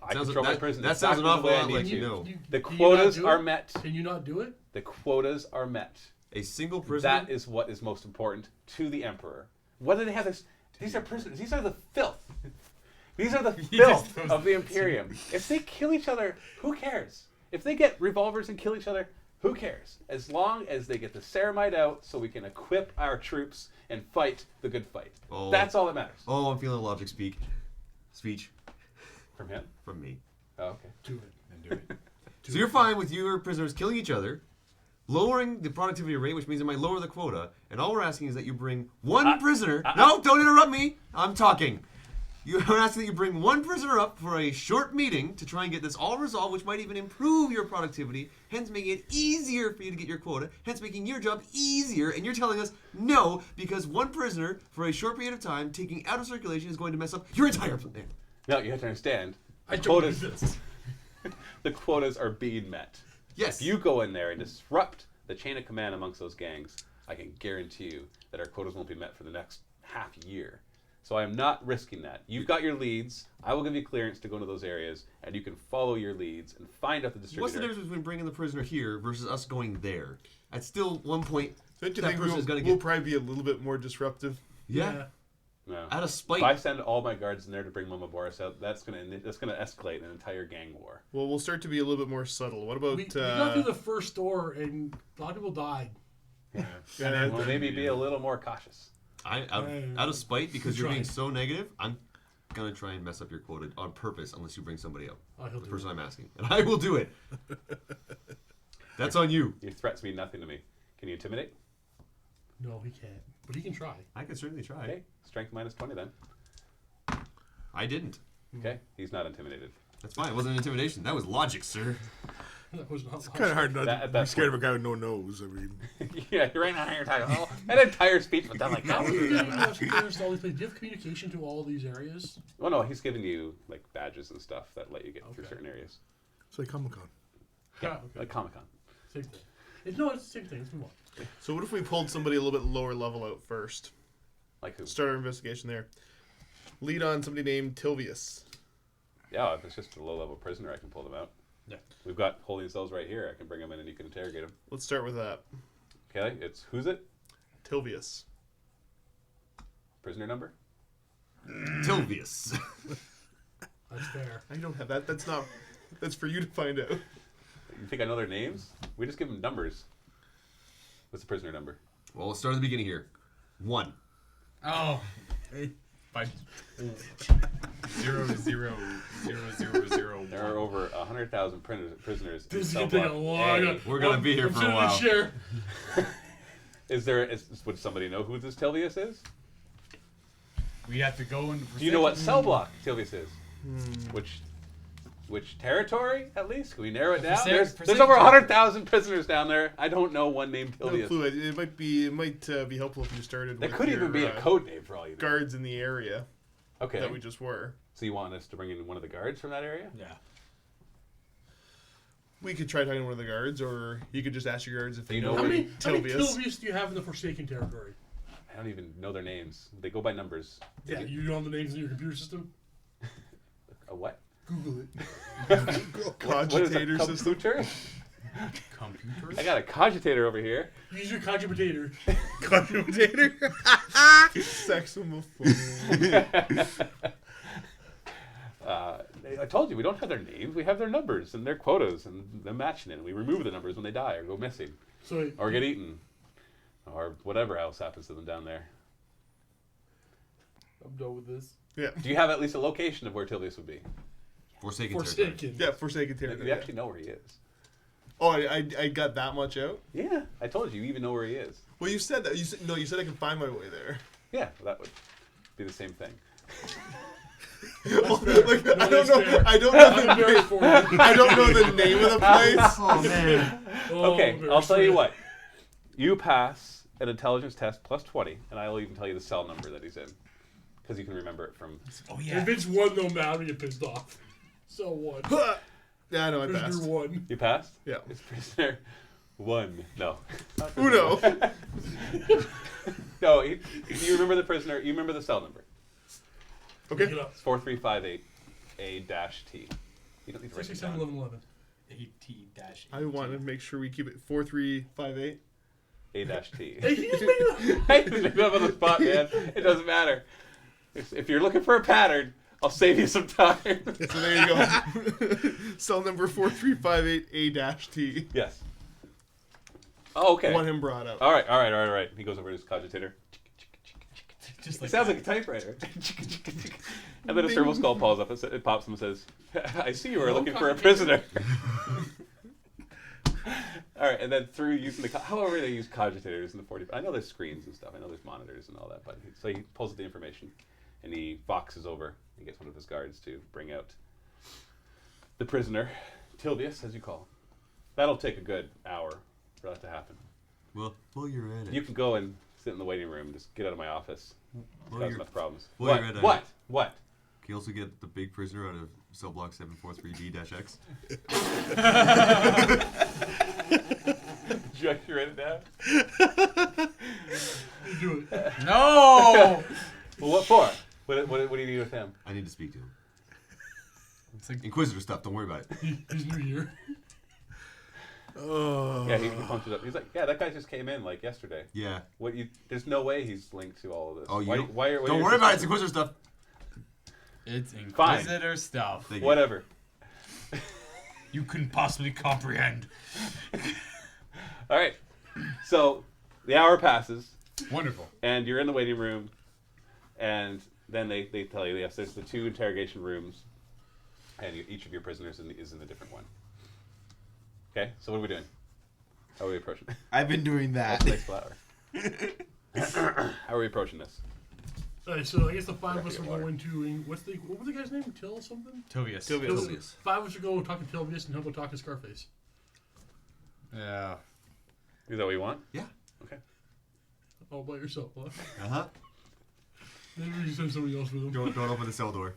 I Sounds- control my that- prison. that sounds exactly an the awful way I lot need like to. you know. The can you not quotas do are it? met. Can you not do it? The quotas are met. A single prisoner. That is what is most important to the Emperor. Whether they have this, these are prisoners. These are the filth. These are the filth throws of the the Imperium. If they kill each other, who cares? If they get revolvers and kill each other, who cares? As long as they get the Ceramite out, so we can equip our troops and fight the good fight. Oh. That's all that matters. Oh, I'm feeling logic speech From him. from me. Oh, okay. Do it. Then do it. So you're fine with your prisoners killing each other, lowering the productivity rate, which means it might lower the quota, and all we're asking is that you bring one prisoner. No, don't interrupt me. I'm talking. We're asking that you bring one prisoner up for a short meeting to try and get this all resolved, which might even improve your productivity, hence making it easier for you to get your quota, hence making your job easier, and you're telling us no, because one prisoner for a short period of time taking out of circulation is going to mess up your entire plan. Now you have to understand. I The don't do quotas, this. the quotas are being met. Yes. If you go in there and disrupt the chain of command amongst those gangs, I can guarantee you that our quotas won't be met for the next half year. So I am not risking that. You've got your leads. I will give you clearance to go into those areas, and you can follow your leads and find out the distributor. What's the difference between bringing the prisoner here versus us going there? At still one point, Don't you that think person is going to we'll get... probably be a little bit more disruptive? Yeah. No. Out of spite. If I send all my guards in there to bring Mama Boris out, that's gonna escalate an entire gang war. Well, we'll start to be a little bit more subtle. What about We got through the first door, and a lot of people died. yeah, Well, maybe be a little more cautious. Out of spite, because you're Try. being so negative, I'm gonna try and mess up your quota on purpose unless you bring somebody up. Oh, he'll The do person it. I'm asking. And I will do it. That's on you. Your threats mean nothing to me. Can you intimidate? No, he can't. But he can try. I can certainly try. Okay, strength minus 20 then. I didn't. Okay, he's not intimidated. That's fine. It wasn't intimidation. That was logic, sir. That was not Kind of hard not At to be that scared of a guy with no nose. I mean, Yeah, you're right now. You're talking. Oh, that entire speech was done like How that. are you getting us clearance to all these places? Do you have communication to all these areas? Oh no, he's giving you like badges and stuff that let you get through Okay. certain areas, it's like Comic Con. Yeah. Okay. like Comic Con. Same thing. No, it's the same thing. Let's move on. So what if we pulled somebody a little bit lower level out first? Like who? Start our investigation there. Lead on somebody named Tilvius. Yeah, if it's just a low-level prisoner, I can pull them out. Yeah. We've got holding cells right here. I can bring them in and you can interrogate them. Let's start with that. Okay, it's who's it? Tilvius. Prisoner number? Tilvius. That's fair. I don't have that. That's not. That's for you to find out. You think I know their names? We just give them numbers. What's the prisoner number? Well, let's start at the beginning here. 1. Oh. By 0000001. There are over 100,000 prisoners in This is cell gonna take a block long. A. We're gonna be here I'm for a sitting in while. chair. Would somebody know who this Tilvius is? We have to go and. Do you know what cell block Tilvius is? Which territory, at least? Can we narrow it down? There's over 100,000 prisoners down there. I don't know one named No Tilvius. clue. It might be helpful if you started. That with could your, even be a code name for all you know. guards in the area Okay. that we just were. So you want us to bring in one of the guards from that area? Yeah. We could try talking to one of the guards, or you could just ask your guards if they You know know How where many Tilvius. Tilvius do you have in the Forsaken territory? I don't even know their names. They go by numbers. Yeah, you know the names in your computer system? A what? Google it. What is a Cogitator system. computer? Computer? I got a cogitator over here. Use your cogitator. Cogitator. Saxophone. I told you, we don't have their names. We have their numbers and their quotas and them matching it. We remove the numbers when they die or go missing So or get eaten or whatever else happens to them down there. I'm done with this. Yeah. Do you have at least a location of where Tilvius would be? Forsaken territory. Forsaken. Yeah, Forsaken Do territory. you actually know where he is? Oh, I got that much out. Yeah, I told you. You even know where he is. Well, you said that. You said I can find my way there. Yeah, that would be the same thing. Like, No, I don't that's know. fair. I don't I'm know very the. for you. I don't know the name of the place. Oh, man. Oh, Okay, very I'll tell you sweet. what. You pass an intelligence test plus 20, and I'll even tell you the cell number that he's in. Because you can remember it from... Oh, yeah. If it's 1, though, man, I'm gonna get pissed off. So 1. Yeah, I know. I Prisoner passed. 1. You passed? Yeah. It's prisoner 1. No. Uno. No, if you remember the prisoner, you remember the cell number. Look Okay. it up. It's 4358A-T. You don't need to write it 67, down. 11, 11. AT-. I want to make sure we keep it 4358. A-T. Hey, he just made it up. I made it up on the spot, man. It doesn't matter. If you're looking for a pattern, I'll save you some time. So there you go. Cell number 4358A-T. Yes. Oh, okay. Want him brought up. All right. He goes over to his cogitator. Just It like sounds that. like a typewriter. And then a servo skull pops up. It pops up and says, "I see you were looking for a prisoner." All right, and then through using however they use cogitators in the 40. I know there's screens and stuff. I know there's monitors and all that. But so he pulls out the information, and he boxes over and gets one of his guards to bring out the prisoner, Tilvius, as you call him. That'll take a good hour for that to happen. Well, while you're at it. You can go and sit in the waiting room. Just get out of my office. Well, Cause you're- enough problems. well, What? you're at What? What? Can you also get the big prisoner out of cell block 743B-X? Did you actually write it down? You do it. No! Well, what for? What do you need with him? I need to speak to him. It's like, Inquisitor stuff, don't worry about it. He's new here. Oh. Yeah, he punched it up. He's like, yeah, that guy just came in like yesterday. Yeah. What you? There's no way he's linked to all of this. Oh, you why, don't, why are, don't worry about it, it's Inquisitor stuff. it's Fine. Inquisitor stuff. Thank you. Whatever. You couldn't possibly comprehend. All right. So the hour passes, Wonderful. and you're in the waiting room, and then they tell you, yes, there's the 2 interrogation rooms, and each of your prisoners is in a different one. Okay, so what are we doing? How are we approaching? I've been doing that. That's the next flower. How are we approaching this? Alright, so I guess the 5 of us are Water. going to. What was the guy's name? Till something? Tobias. Tilvius. 5 of us are going to talk to Tilvius and he'll go talk to Scarface. Yeah. Is that what you want? Yeah. Okay. All by yourself, huh? Uh-huh. Maybe we should send somebody else with him. Don't open the cell door.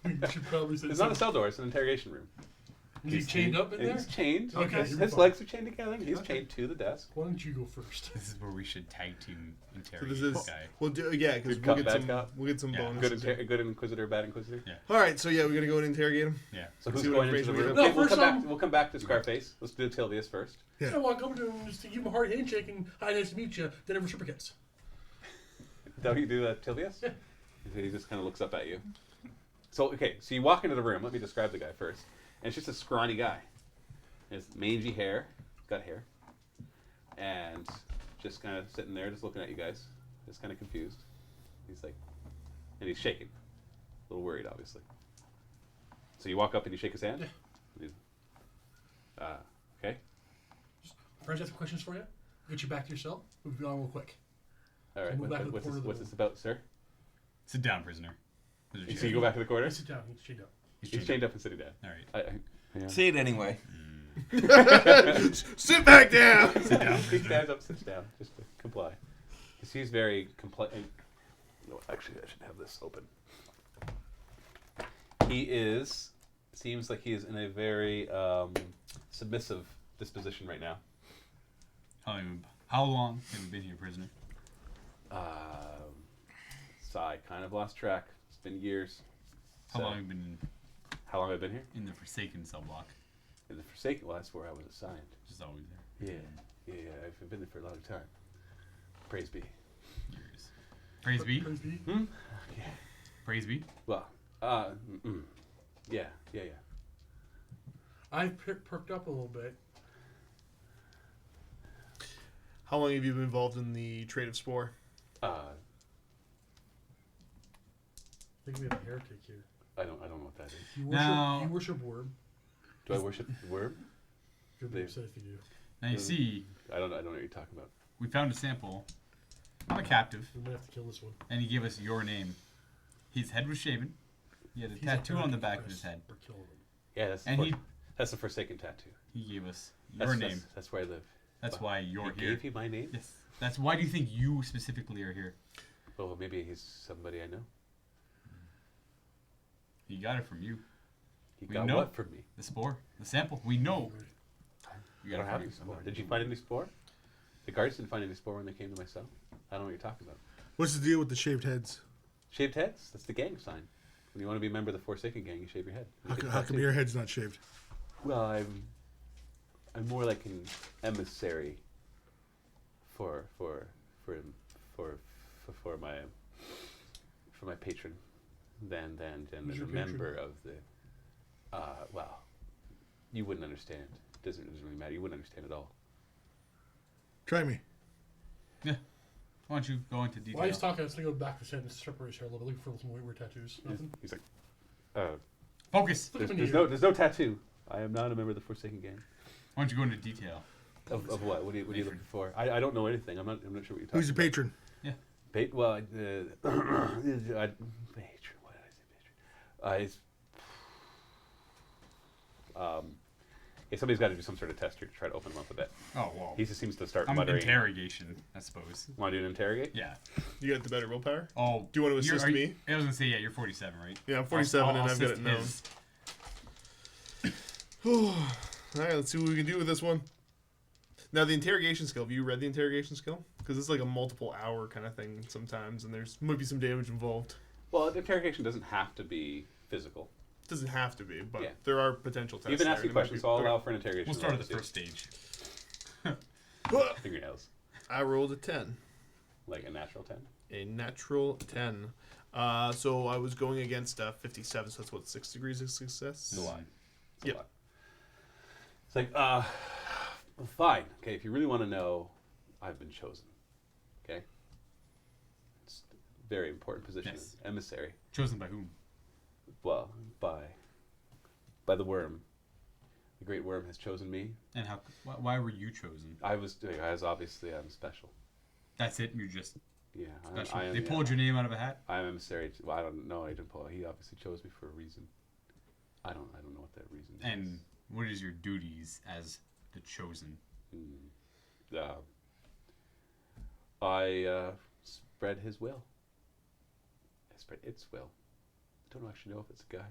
We should probably send It's not a somebody. cell door. It's an interrogation room. Is he chained up in there? He's chained. Okay. His legs are chained together. He's Okay. chained to the desk. Why don't you go first? This is where we should tag team So interrogate this this is guy. we'll do because Good we'll cop, get bad some cop. Yeah. bonuses. Good inquisitor, bad inquisitor. Yeah. All right, so yeah, we're gonna go and interrogate him. Yeah. So Let's who's see what going into the information we room? have. Okay, No, we'll first, come back. We'll come back to Scarface. Let's do Tilvius first. Yeah. I want to come to him just to give him a hard handshake and hi, nice to meet you. Then reciprocates. Is that how you do that, Tilvius? Yeah. He just kind of looks up at you. So so you walk into the room. Let me describe the guy first. And it's just a scrawny guy. He has mangy hair, gut hair, and just kind of sitting there, just looking at you guys, just kind of confused. He's like, and he's shaking, a little worried, obviously. So you walk up and you shake his hand. Yeah. Okay. Friends, have some questions for you. Get you back to your cell. We'll be on real quick. All right. Move back to the corner of the What's room. this about, sir? Sit down, prisoner. There's a So chair. you go back to the corner. Sit down. He's chained up. He's chained up and sitting down. All right. Yeah. Say it anyway. Sit back down. Sit down. He stands up, sits down, just to comply. Because he's very No, actually, I should have this open. Seems like he is in a very submissive disposition right now. How long have you been here, prisoner? So I kind of lost track. It's been years. How So- long have you been How long have I been here? in the Forsaken cell block? In the Forsaken. Well, that's where I was assigned. Just always there. Yeah. I've been there for a long time. Praise be. Years. Praise be. Praise be. Praise be. Well, yeah. I've perked up a little bit. How long have you been involved in the trade of spore? I think we have a heretic here. I don't know what that is. You worship worm. Do I worship the worm? You'll be upset if you do. Now you see, I don't know what you're talking about. we found a sample. I'm a captive, We might have to kill this one. and he gave us your name. His head was shaven. He had a He's a tattoo on the heretic, back of Chris. his head. We're killing him. Yeah, And that's the Forsaken tattoo. he gave us your name. That's where I live. That's why you're He here. gave you my name? Yes. That's why do you think you specifically are here? Well, maybe he's somebody I know. He got it from you. He We got know. what from me? The spore. The sample. We know. You I got don't it have from any you. spore. Did you find any spore? The guards didn't find any spore when they came to my cell. I don't know what you're talking about. What's the deal with the shaved heads? Shaved heads? That's the gang sign. When you want to be a member of the Forsaken gang, you shave your head. You get How come tattooed. your head's not shaved? Well, I'm more like an emissary for my patron than Who's as your a patron? member of the. Well, you wouldn't understand. It doesn't really matter. You wouldn't understand at all. Try me. Yeah. Why don't you go into detail? While he's talking, I was going to go back to sentence, separate his hair a little bit, looking for some weird tattoos. Nothing? He's like, Focus. Look at me. there's no tattoo. I am not a member of the Forsaken gang. Why don't you go into detail? Of what? What are you looking for? I don't know anything. I'm not sure what you're talking Who's your about. patron? Well, patron. What did I say, patron? Somebody's got to do some sort of test here to try to open him up a bit. Oh, well. He just seems to start I'm muttering. interrogation, I suppose. Want to do an interrogate? Yeah. You got the better willpower? Oh. Do you want to you're- assist are you- me? I was going to say, yeah, you're 47, right? Yeah, I'm 47 and I'll I've got assist it known. his. All right, let's see what we can do with this one. Now, the interrogation skill. Have you read the interrogation skill? Because it's like a multiple hour kind of thing sometimes, and there's might be some damage involved. Well, the interrogation doesn't have to be physical. It doesn't have to be, but Yeah. there are potential tests. You've been there, asking and it might questions, be- so I'll okay. allow for an interrogation. We'll start at the roll, first stage. Fingernails. I rolled a 10. Like a natural 10. A natural 10. So I was going against 57, so that's what, 6 degrees of success? It's a lot. It's a Yep. lot. It's like, well, fine. Okay, if you really want to know, I've been chosen. Okay? It's a very important position. Yes. Emissary. Chosen by whom? Well, by the worm. The great worm has chosen me. And how? Why were you chosen? As obviously I'm special. That's it? You're just Yeah. special? I am, They yeah. pulled your name out of a hat? I'm emissary. Well, I don't know. I didn't pull. He obviously chose me for a reason. I don't know what that reason is. And what is your duties as the chosen? I spread his will. I spread its will. I don't actually know if it's a guy.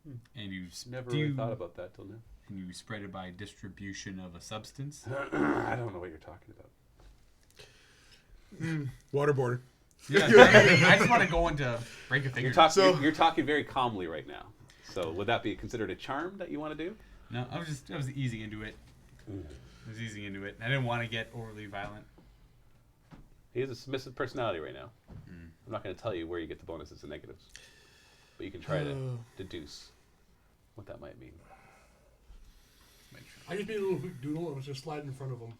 And you Never really thought about that till now. And you spread it by distribution of a substance. I don't know what you're talking about. Waterboard. Yeah, I just want to go into break a finger. You're talking very calmly right now. So would that be considered a charm that you want to do? No, I was easing into it. I was easing into it. I didn't want to get overly violent. He has a submissive personality right now. I'm not going to tell you where you get the bonuses and negatives, but you can try to deduce what that might mean. I just made a little quick doodle and was just sliding in front of him.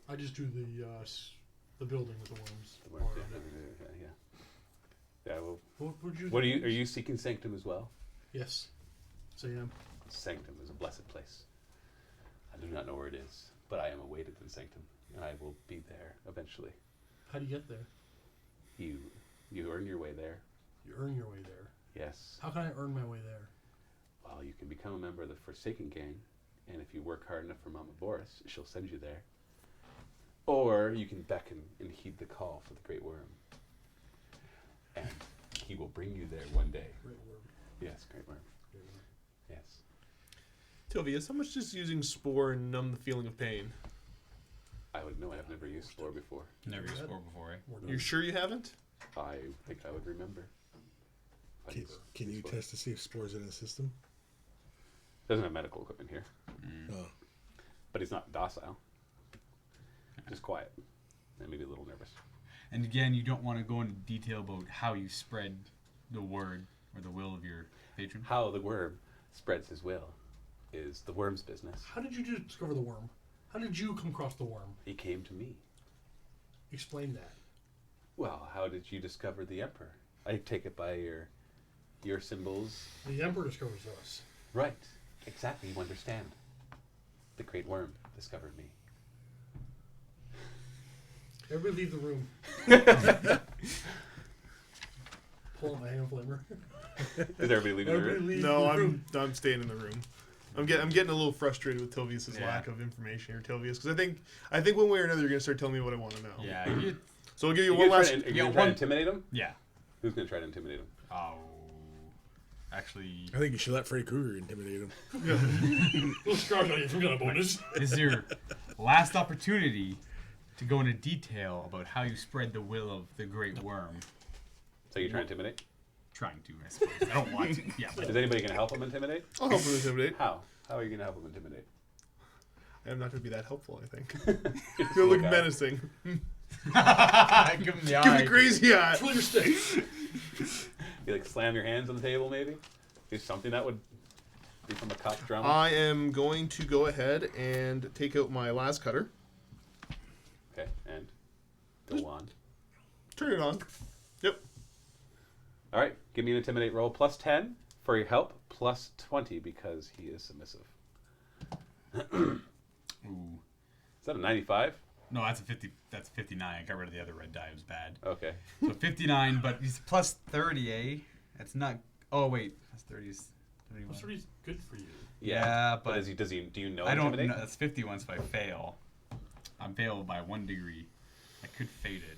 I just do the building with the worms. The worms, yeah. Yeah. Well, What would you? what are you seeking sanctum as well? Yes. So I am. Sanctum is a blessed place. I do not know where it is, but I am awaited in sanctum, and I will be there eventually. How do you get there? You earn your way there. You earn your way there. Yes. How can I earn my way there? Well, you can become a member of the Forsaken Gang, and if you work hard enough for Mama Boris, she'll send you there. Or you can beckon and heed the call for the Great Worm, and he will bring you there one day. Great Worm. Yes, Great Worm. Great Worm. Yes. Tilvius, how much does using spore numb the feeling of pain? I would know. I've never used spore before. Never used spore before, eh? You sure you haven't? I think I would remember. Can you test to see if spores in the system? Doesn't have medical equipment here, Oh. but he's not docile. Just quiet, and maybe a little nervous. And again, you don't want to go into detail about how you spread the word or the will of your patron. How the worm spreads his will is the worm's business. How did you discover the worm? How did you come across the worm? He came to me. Explain that. Well, how did you discover the Emperor? I take it by your symbols. The Emperor discovers us. Right. Exactly. You understand. The Great Worm discovered me. Everybody leave the room. Pull out my hand flamer. Is everybody leaving the Everybody room? leave No, the room. I'm staying in the room. I'm getting a little frustrated with Tilvius' lack of information here, Tilvius, because I think one way or another you're gonna start telling me what I want to know. Yeah. So I'll give you You one gonna last. try to, Yeah, try to one- intimidate him? Yeah. Who's going to try to intimidate him? Oh. Actually, I think you should let Freddy Krueger intimidate him. Little scars on you. Some kind of bonus. this is your last opportunity to go into detail about how you spread the will of the Great Worm. So you're trying to intimidate? Trying to, I suppose. I don't want to. Yeah. Is anybody going to help him intimidate? I'll help him intimidate. How? How are you going to help him intimidate? I'm not gonna be that helpful, I think. Just You'll look look at menacing. Give him the Give me eye. crazy eye. Twirl your stick. You like slam your hands on the table, maybe? Do something that would become a cop drama. I am going to go ahead and take out my las cutter. Okay, and go on. Turn it on. Yep. All right, give me an intimidate roll. Plus 10 for your help. Plus 20 because he is submissive. Ooh. Is that a 95? No, that's a 50. That's 59. I got rid of the other red die. It was bad. Okay. So 59, but he's plus 30, eh? That's not. Oh wait, plus 30 is 31. That's pretty good for you. Yeah, but does he? Do you know? I don't intimidate? know. That's 51 if I fail. I'm failed by 1 degree. I could fade it.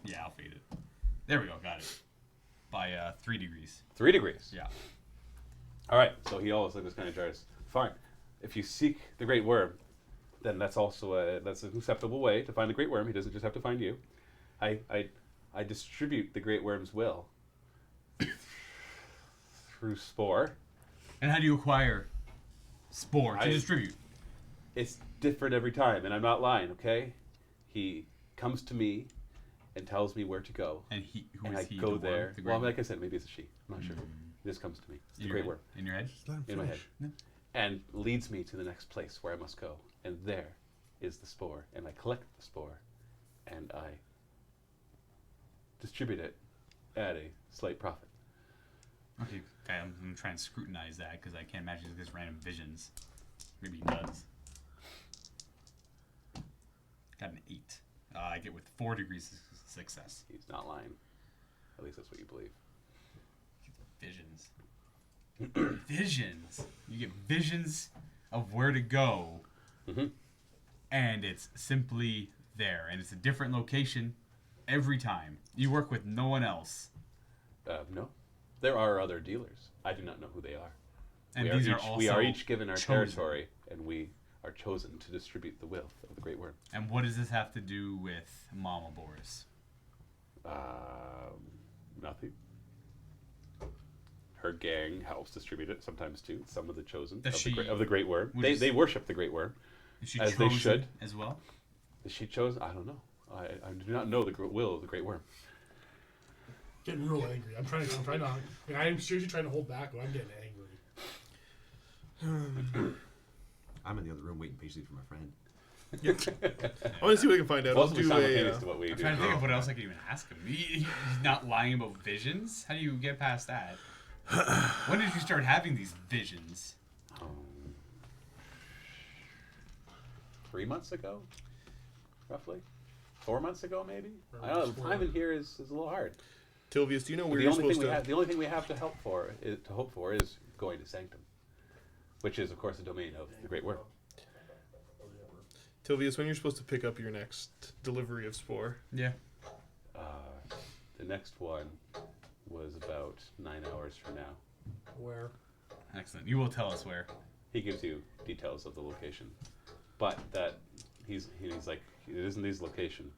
Yeah, I'll fade it. There we go. Got it. By 3 degrees. 3 degrees. Yeah. All right. So he always like this kind of jars. Fine. If you seek the Great Worm, then that's also that's an acceptable way to find the Great Worm. He doesn't just have to find you. I distribute the Great Worm's will through spore. And how do you acquire spore to I- distribute? It's different every time, and I'm not lying. Okay. He comes to me and tells me where to go, And who and is I he? go the worm? there. The Well, great like I said, maybe it's a she. I'm not sure. He just comes to me. It's the in Great your Worm. head? In your head? Just let him In my head. finish. And leads me to the next place where I must go. And there is the spore. And I collect the spore. And I distribute it at a slight profit. Okay, I'm gonna try and scrutinize that because I can't imagine this random visions. Maybe he does. Got an 8. I get with 4 degrees of success. He's not lying. At least that's what you believe. Visions. Visions. You get visions of where to go, Mhm. and it's simply there, and it's a different location every time. You work with no one else. No. There are other dealers. I do not know who they are. And we these are are each, also we are each given our chosen. territory, and we are chosen to distribute the wealth of the Great Worm. And what does this have to do with Mama Boris? Nothing. Her gang helps distribute it sometimes too. Some of the chosen Does of the Great Worm. would They you they worship the Great Worm. Is she As they chosen should. as well? Is she chosen? I don't know. I do not know the will of the Great Worm. Getting real angry. I'm trying to. I'm seriously trying to hold back, but I'm getting angry. I'm in the other room waiting patiently for my friend. I want to see what we can find out. I'll Mostly do simultaneous a. to what we I'm do. trying to think of what else I can even ask him. He's not lying about visions? How do you get past that? When did you start having these visions? 3 months ago, roughly. 4 months ago, maybe. I don't know. The time in here is a little hard. Tilvius, do you know where The you're only thing supposed we to? have, the only thing we have to hope for is going to Sanctum, which is of course the domain of the Great Worm. Tilvius, when you're supposed to pick up your next delivery of spore? Yeah. The next one was about 9 hours from now. Where? Excellent. You will tell us where. He gives you details of the location, but that he's like, it isn't this location.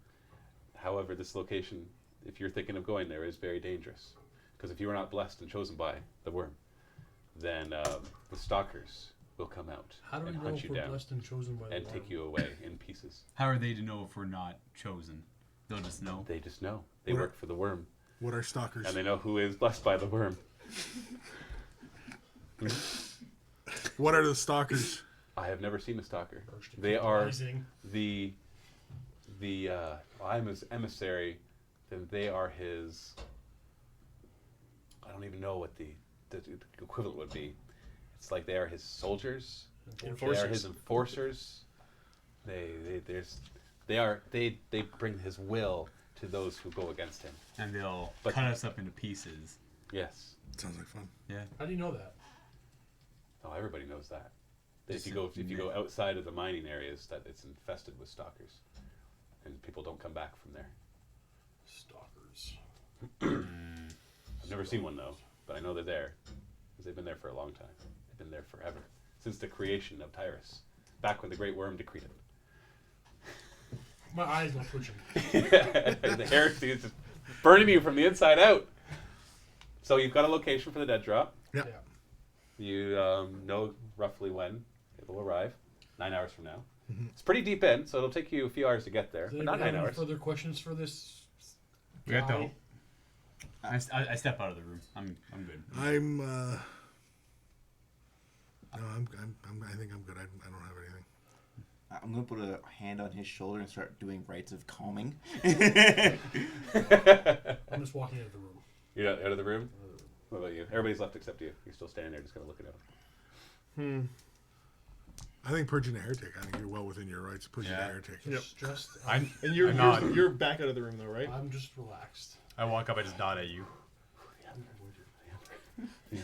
However, this location, if you're thinking of going there, is very dangerous, because if you are not blessed and chosen by the worm, then the stalkers will come out How do we and know hunt if you we're down blessed and chosen by the and worm? take you away in pieces. How are they to know if we're not chosen? They'll just know. They just know. They What are- work for the worm, What are stalkers? and they know who is blessed by the worm. What are the stalkers? I have never seen a stalker. They are Rising. the I'm his emissary, then they are his. I don't even know what the equivalent would be. It's like they are his soldiers. They are his enforcers. They bring his will to those who go against him. And they'll But- cut us up into pieces. Yes. Sounds like fun. Yeah. How do you know that? Oh, everybody knows that. Just If you go outside of the mining areas, that it's infested with stalkers, and people don't come back from there. Stalkers. I've never seen one though, but I know they're there because they've been there for a long time. They've been there forever, since the creation of Tyrus, back when the Great Worm decreed it. My eyes not twitching. The heresy is just burning you from the inside out. So you've got a location for the dead drop. Yeah. Yeah. You know roughly when it will arrive. 9 hours from now. It's pretty deep in, so it'll take you a few hours to get there, Does but not anybody 9 have any hours. further questions for this We got guy? I step out of the room. I'm good. I'm. No, I think I'm good. I don't have anything. I'm gonna put a hand on his shoulder and start doing rites of calming. I'm just walking out of the room. You're out of the room? What about you? Everybody's left except you. You're still standing there just kind of looking out. I think purging a heretic. I think you're well within your rights. Purging a heretic. Yep. Just I'm, And you're I nod. you're back out of the room though, right? I'm just relaxed. I walk up. I just nod at you.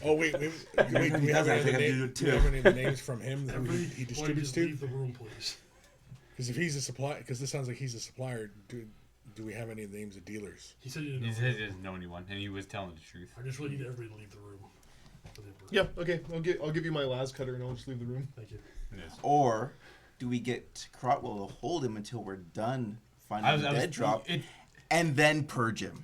Oh wait. Do we have any of the names? Do we have any of the names from him that Everybody, he distributes just to? leave the room, please. Because if he's a supplier, because this sounds like he's a supplier. Do we have any of the names of dealers? He said he didn't He know. said he doesn't know anyone, and he was telling the truth. I just really need everybody to leave the room. For the Emperor. Yeah. Okay. I'll give you my las cutter and I'll just leave the room. Thank you. Yes. Or do we get Crotwell to hold him until we're done finding the dead drop, and then purge him?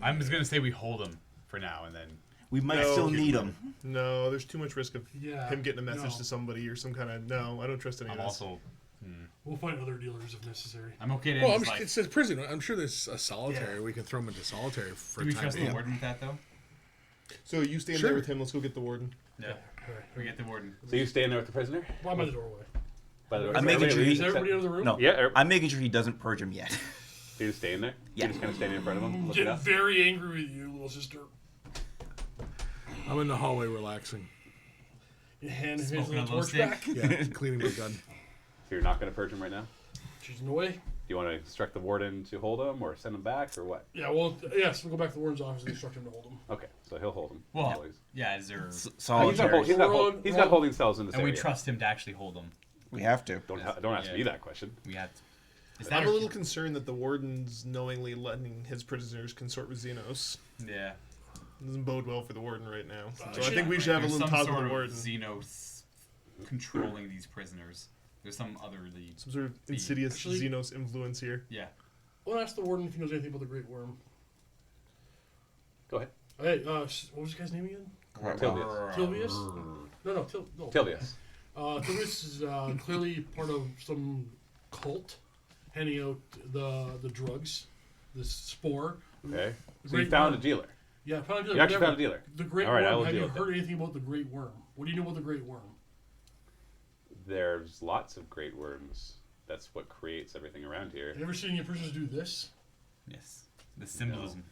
I'm just gonna say we hold him for now, and then We might No. still need him. No, there's too much risk of Yeah. him getting a message no. to somebody or some kind of. No, I don't trust any I'm of this. also. We'll find other dealers if necessary. I'm okay to Well, end his life. it says prison. I'm sure there's a solitary. We can throw him into solitary for Do we time trust the being. warden with that though? So you stand Sure. there with him. Let's go get the warden. Yeah. We get the warden. So you staying there with the prisoner? Well, I'm at the doorway. By the way, I'm making sure Is everybody out of the room? No, Yeah, I'm making sure he doesn't purge him yet. you're just staying there? Yeah. You're just kind of standing in front of him, I'm looking getting up? very angry with you, little sister. I'm in the hallway relaxing. You hand his Smoking little a low torch stick. back. Yeah, cleaning my gun. You're not going to purge him right now? She's in the way. Do you want to instruct the warden to hold him or send him back or what? Yeah, well, yes, we'll go back to the warden's office and instruct him to hold him. Okay, so he'll hold him. Well, Always. yeah. Is there? He's got, Solitary. he's got, We're on- he's we're got on- holding cells in this And we area. trust him to actually hold him. We have to. Don't ask Yeah. me that question. We have to. Is that I'm a little concerned that the warden's knowingly letting his prisoners consort with Xenos. Yeah. It doesn't bode well for the warden right now. So I shit. think we should have a There's little some talk sort with the of warden. Xenos controlling these prisoners. There's some otherly. Some sort of insidious Actually- Xenos influence here. Yeah. I want to ask the warden if he knows anything about the Great Worm. Go ahead. Hey, what was this guy's name again? Tilvius. Tilvius? No, Tilvius. Tilvius is clearly part of some cult, handing out the drugs, this spore. Okay. The So you Great found a Worm. dealer. Yeah, found a dealer. You actually Whatever. found a dealer. The Great All right, I Worm. will Have deal you with heard anything about the Great Worm? What do you know about the Great Worm? There's lots of great worms. That's what creates everything around here. Have you ever seen any prisoners do this? Yes. The symbolism.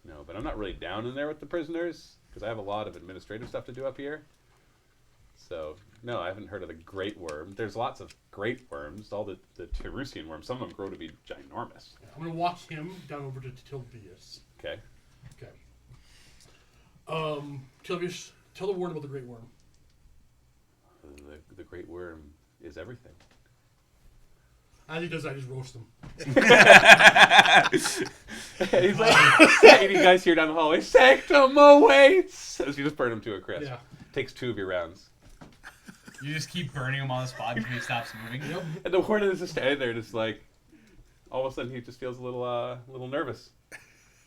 No, but I'm not really down in there with the prisoners because I have a lot of administrative stuff to do up here. So, no, I haven't heard of the great worm. There's lots of great worms. All the Terusian worms, some of them grow to be ginormous. I'm going to walk him down over to Tilvius. Okay. Okay. Tilvius, tell the warden about the Great Worm. The great worm is everything. As he does, I just roast him. He's like, and you guys hear down the hallway, Sanctum awaits! As you just burn him to a crisp. Yeah. Takes 2 of your rounds. You just keep burning him on the spot until he stops moving. Yep. And the warden is just standing there, just like, all of a sudden he just feels a little nervous.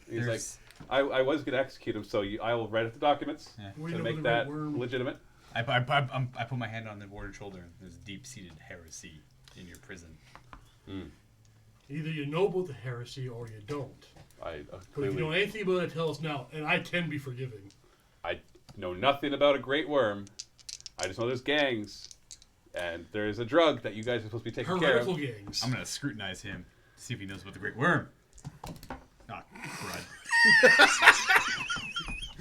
He's There's- like, I was going to execute him, so I will write up the documents Yeah. We to know make the that Great Worm. legitimate. I put my hand on the warden's shoulder. And there's deep-seated heresy in your prison. Either you know about the heresy or you don't. I But if you know clearly, anything about it, tell us now. And I tend to be forgiving. I know nothing about a great worm. I just know there's gangs, and there is a drug that you guys are supposed to be taking care of. Heretical gangs. I'm gonna scrutinize him to see if he knows about the Great Worm. Ah, crud.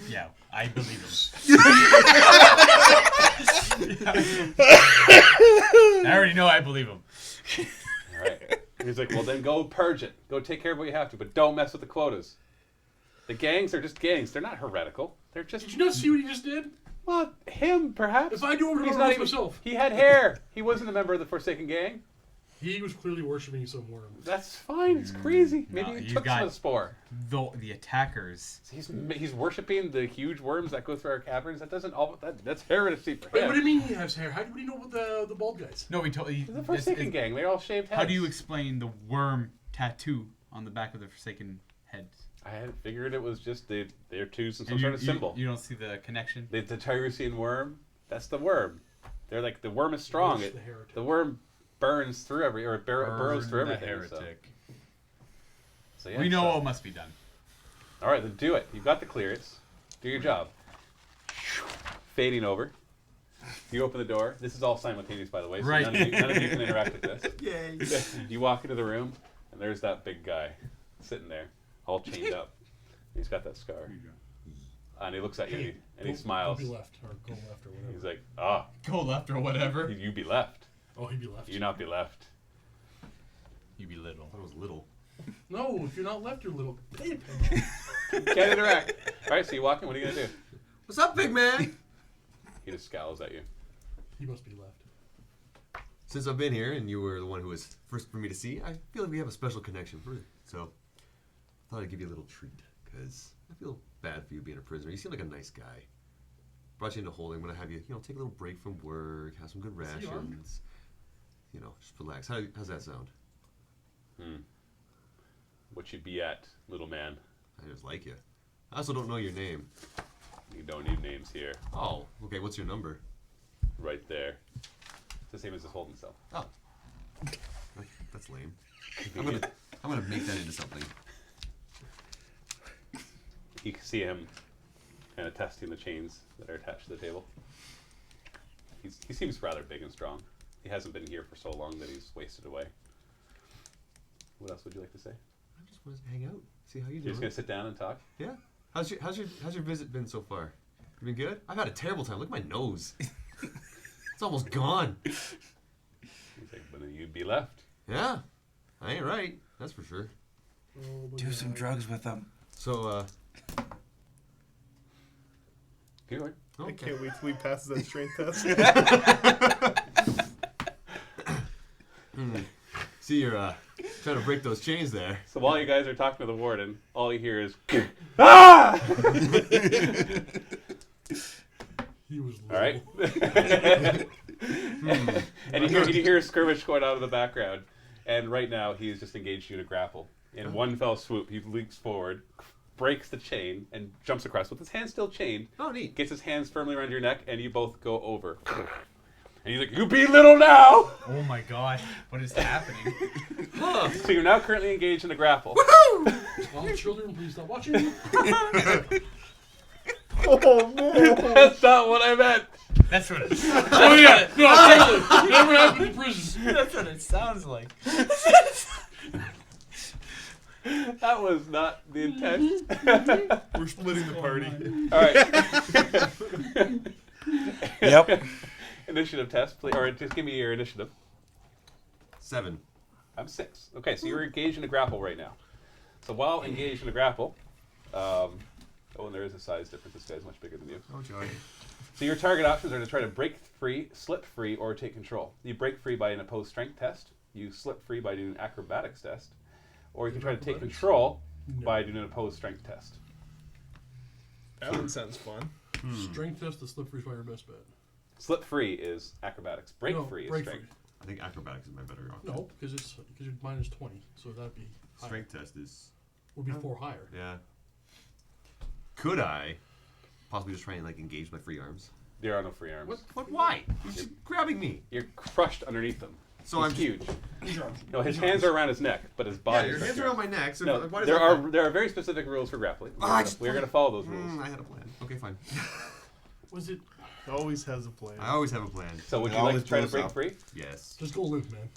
Yeah, I believe him. I already know I believe him. All right. He's like, well, then go purge it. Go take care of what you have to, but don't mess with the quotas. The gangs are just gangs. They're not heretical. They're just... Did you not see what he just did? Well, him, perhaps. If I do it, He's I'll not roast even... myself. He had hair. He wasn't a member of the Forsaken Gang. He was clearly worshipping some worm. That's fine. It's crazy. Maybe no, he he's took some got- of the spore. The attackers. He's worshiping the huge worms that go through our caverns. That doesn't all... That's heresy for Wait, him. what do you mean he has hair? How do you know about the bald guys? No, he told. The Forsaken Gang. They're all shaved heads. How do you explain the worm tattoo on the back of the Forsaken heads? I had figured it was just they're two some And sort of symbol. You don't see the connection. The Tyrusian worm, that's the worm. They're like, the worm is strong. Roast the heretic. The worm burns through burrows through Burn the everything. heretic. So yeah, We know so- what must be done. All right, then do it. You've got the clearance. Do your job. Fading over. You open the door. This is all simultaneous, by the way, so Right. none of you can interact with this. Yay. You walk into the room, and there's that big guy sitting there, all chained up. He's got that scar. And he looks at you, and he smiles. Go left or go left or whatever. He's like, ah, Go left or whatever. you be left. Oh, he'd be left. You not be left. You be little. I thought it was little. No, if you're not left, you're little. Pay attention. Can't interact. All right, so you walk in. What are you going to do? What's up, big man? He just scowls at you. He must be left. Since I've been here and you were the one who was first for me to see, I feel like we have a special connection. So, I thought I'd give you a little treat because I feel bad for you being a prisoner. You seem like a nice guy. Brought you into holding. I'm gonna have you, take a little break from work, have some good Is he armed? rations. Just relax. How's that sound? What you be at, little man? I just like you. I also don't know your name. You don't need names here. Oh, okay. What's your number? Right there. It's the same as his holding cell. Oh, that's lame. I'm gonna make that into something. You can see him kind of testing the chains that are attached to the table. He seems rather big and strong. He hasn't been here for so long that he's wasted away. What else would you like to say? I just wanted to hang out, see how you You're doing. just gonna sit down and talk? Yeah. How's your visit been so far? You been good? I've had a terrible time. Look at my nose. It's almost gone. He's like, but then you'd be left. Yeah. I ain't right. That's for sure. Oh, my Do some God. drugs with them. So, Keep going. I okay. can't wait till he passes that strength test. See, you're trying to break those chains there. So while you guys are talking to the warden, all you hear is ah! He was All right. little. And you hear a skirmish going on in the background. And right now, he's just engaged you in a grapple. In one fell swoop, he leaps forward, breaks the chain, and jumps across with his hands still chained. Oh, neat. Gets his hands firmly around your neck, and you both go over. And he's like, "You be little now!" Oh my god, what is happening? So you're now currently engaged in a grapple. Oh, children, please stop watching. Oh no! That's not what I meant. That's what it Oh yeah, no, seriously, never happened in prison. That's what it sounds like. That was not the intent. We're splitting the party. All right. Yep. Initiative test, please, or just give me your initiative. 7. I'm 6. Okay, so you're engaged in a grapple right now. So while engaged in a grapple, and there is a size difference. This guy's much bigger than you. Oh, joy. So your target options are to try to break free, slip free, or take control. You break free by an opposed strength test. You slip free by doing an acrobatics test. Or you can try to take control by doing an opposed strength test. That one sounds fun. Strength test to slip free is your best bet. Slip free is acrobatics. Break No, free is break strength. I think acrobatics is my better option. No, because your mine is 20, so that'd be higher. Strength test is... Would be 4 higher. Yeah. Could I possibly just try and engage my free arms? There are no free arms. What? Why? He's just grabbing me. You're crushed underneath him. So He's I'm huge. No, his hands are around his neck, but his body. Yeah, your is hands are around my neck. So No, why does there that are very specific rules for grappling. I We're going to follow those rules. I had a plan. Okay, fine. Was it? Always has a plan. I always have a plan. So would It you like always to try to goes break up. free? Yes. Just go limp, man.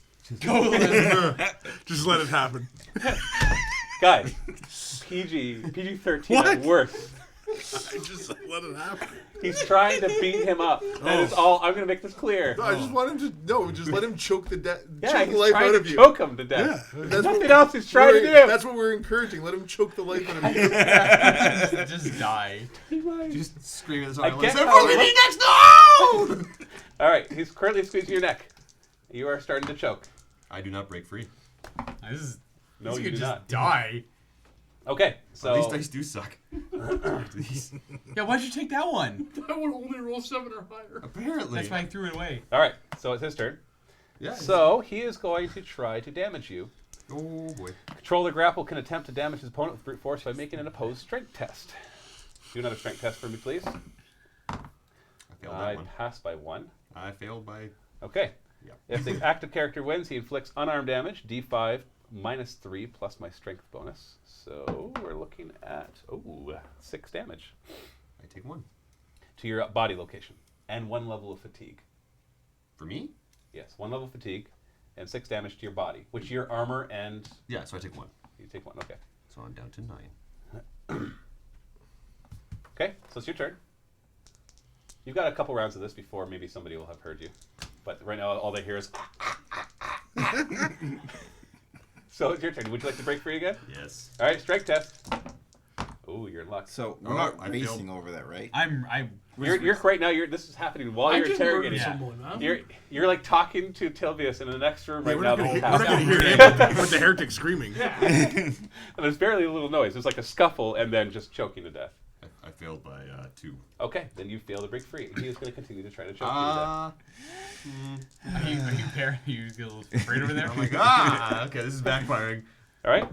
Just let it happen. Guys, PG-13 at worst. Just let it happen. He's trying to beat him up. That is all. I'm going to make this clear. No, I just want him to just let him choke the Yeah, choke he's the life trying out to of you. choke him to death. Yeah. There's nothing else he's trying to do. That's what we're encouraging. Let him choke the life out of you. Just die. Just screaming this I on get Say, how "Fully it me next, no!" All right, he's currently squeezing your neck. You are starting to choke. I do not break free. This is. No, this you could do just not. die. Okay, so These dice do suck. These- Yeah, why'd you take that one? That would only roll 7 or higher. Apparently. That's why I threw it away. all right, so it's his turn. Yeah. So he is going to try to damage you. Oh boy. Controller grapple can attempt to damage his opponent with brute force by making an opposed strength test. Do another strength test for me, please. I failed I that one. passed by 1. I failed by. Okay. Yep. If the active character wins, he inflicts unarmed damage, d5 minus 3 plus my strength bonus. So we're looking at 6 damage I take 1. to your body location and 1 level of fatigue. For me? Yes, 1 level of fatigue and 6 damage to your body, which your armor and Yeah. So I take 1. you take 1. Okay. So I'm down to 9. Okay, so it's your turn. You've got a couple rounds of this before maybe somebody will have heard you. But right now, all they hear is... So it's your turn. Would you like to break free again? Yes. All right, strength test. Oh, you're in luck. So Oh, we're not I racing over that, right? You're right now. This is happening while I you're can murder interrogating. someone, huh? You're like talking to Tilvius in the next room right We're now. not The going whole to house. hear him with the heretic screaming. And there's barely a little noise. There's like a scuffle and then just choking to death. I failed by 2. Okay, then you fail to break free. He is going to continue to try to choke you to death. Are you pairing? You get a little afraid over there? I'm like, okay, this is backfiring. All right.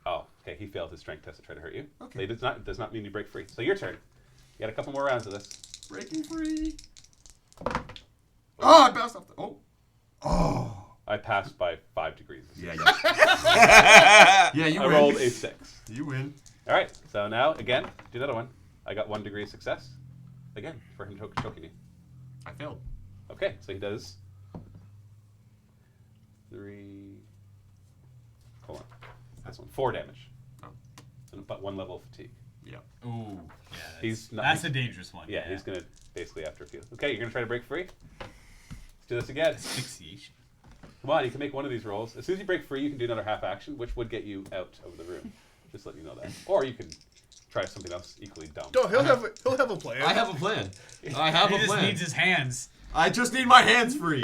Oh, okay. He failed his strength test to try to hurt you. Okay. It does not mean you break free. So your turn. You got a couple more rounds of this. Breaking free. Oh, I bounced off the... Oh. I passed by 5 degrees. Yeah, yeah. Yeah, you I win. rolled a 6. You win. All right. So now again, do another one. I got 1 degree of success. Again for him choking you. I failed. Okay, so he does 3. Hold on. This one 4 damage. Oh. And but 1 level of fatigue. Yeah. Ooh, yeah. He's not- That's a dangerous one. Yeah, he's gonna basically after a few. Okay, you're gonna try to break free. Let's do this again. Asphyxiation. Come on, you can make one of these rolls. As soon as you break free, you can do another half action, which would get you out of the room. Just let you know that. Or you can try something else equally dumb. No, he'll have a plan. I have a plan. I have He a just plan. needs his hands. I just need my hands free.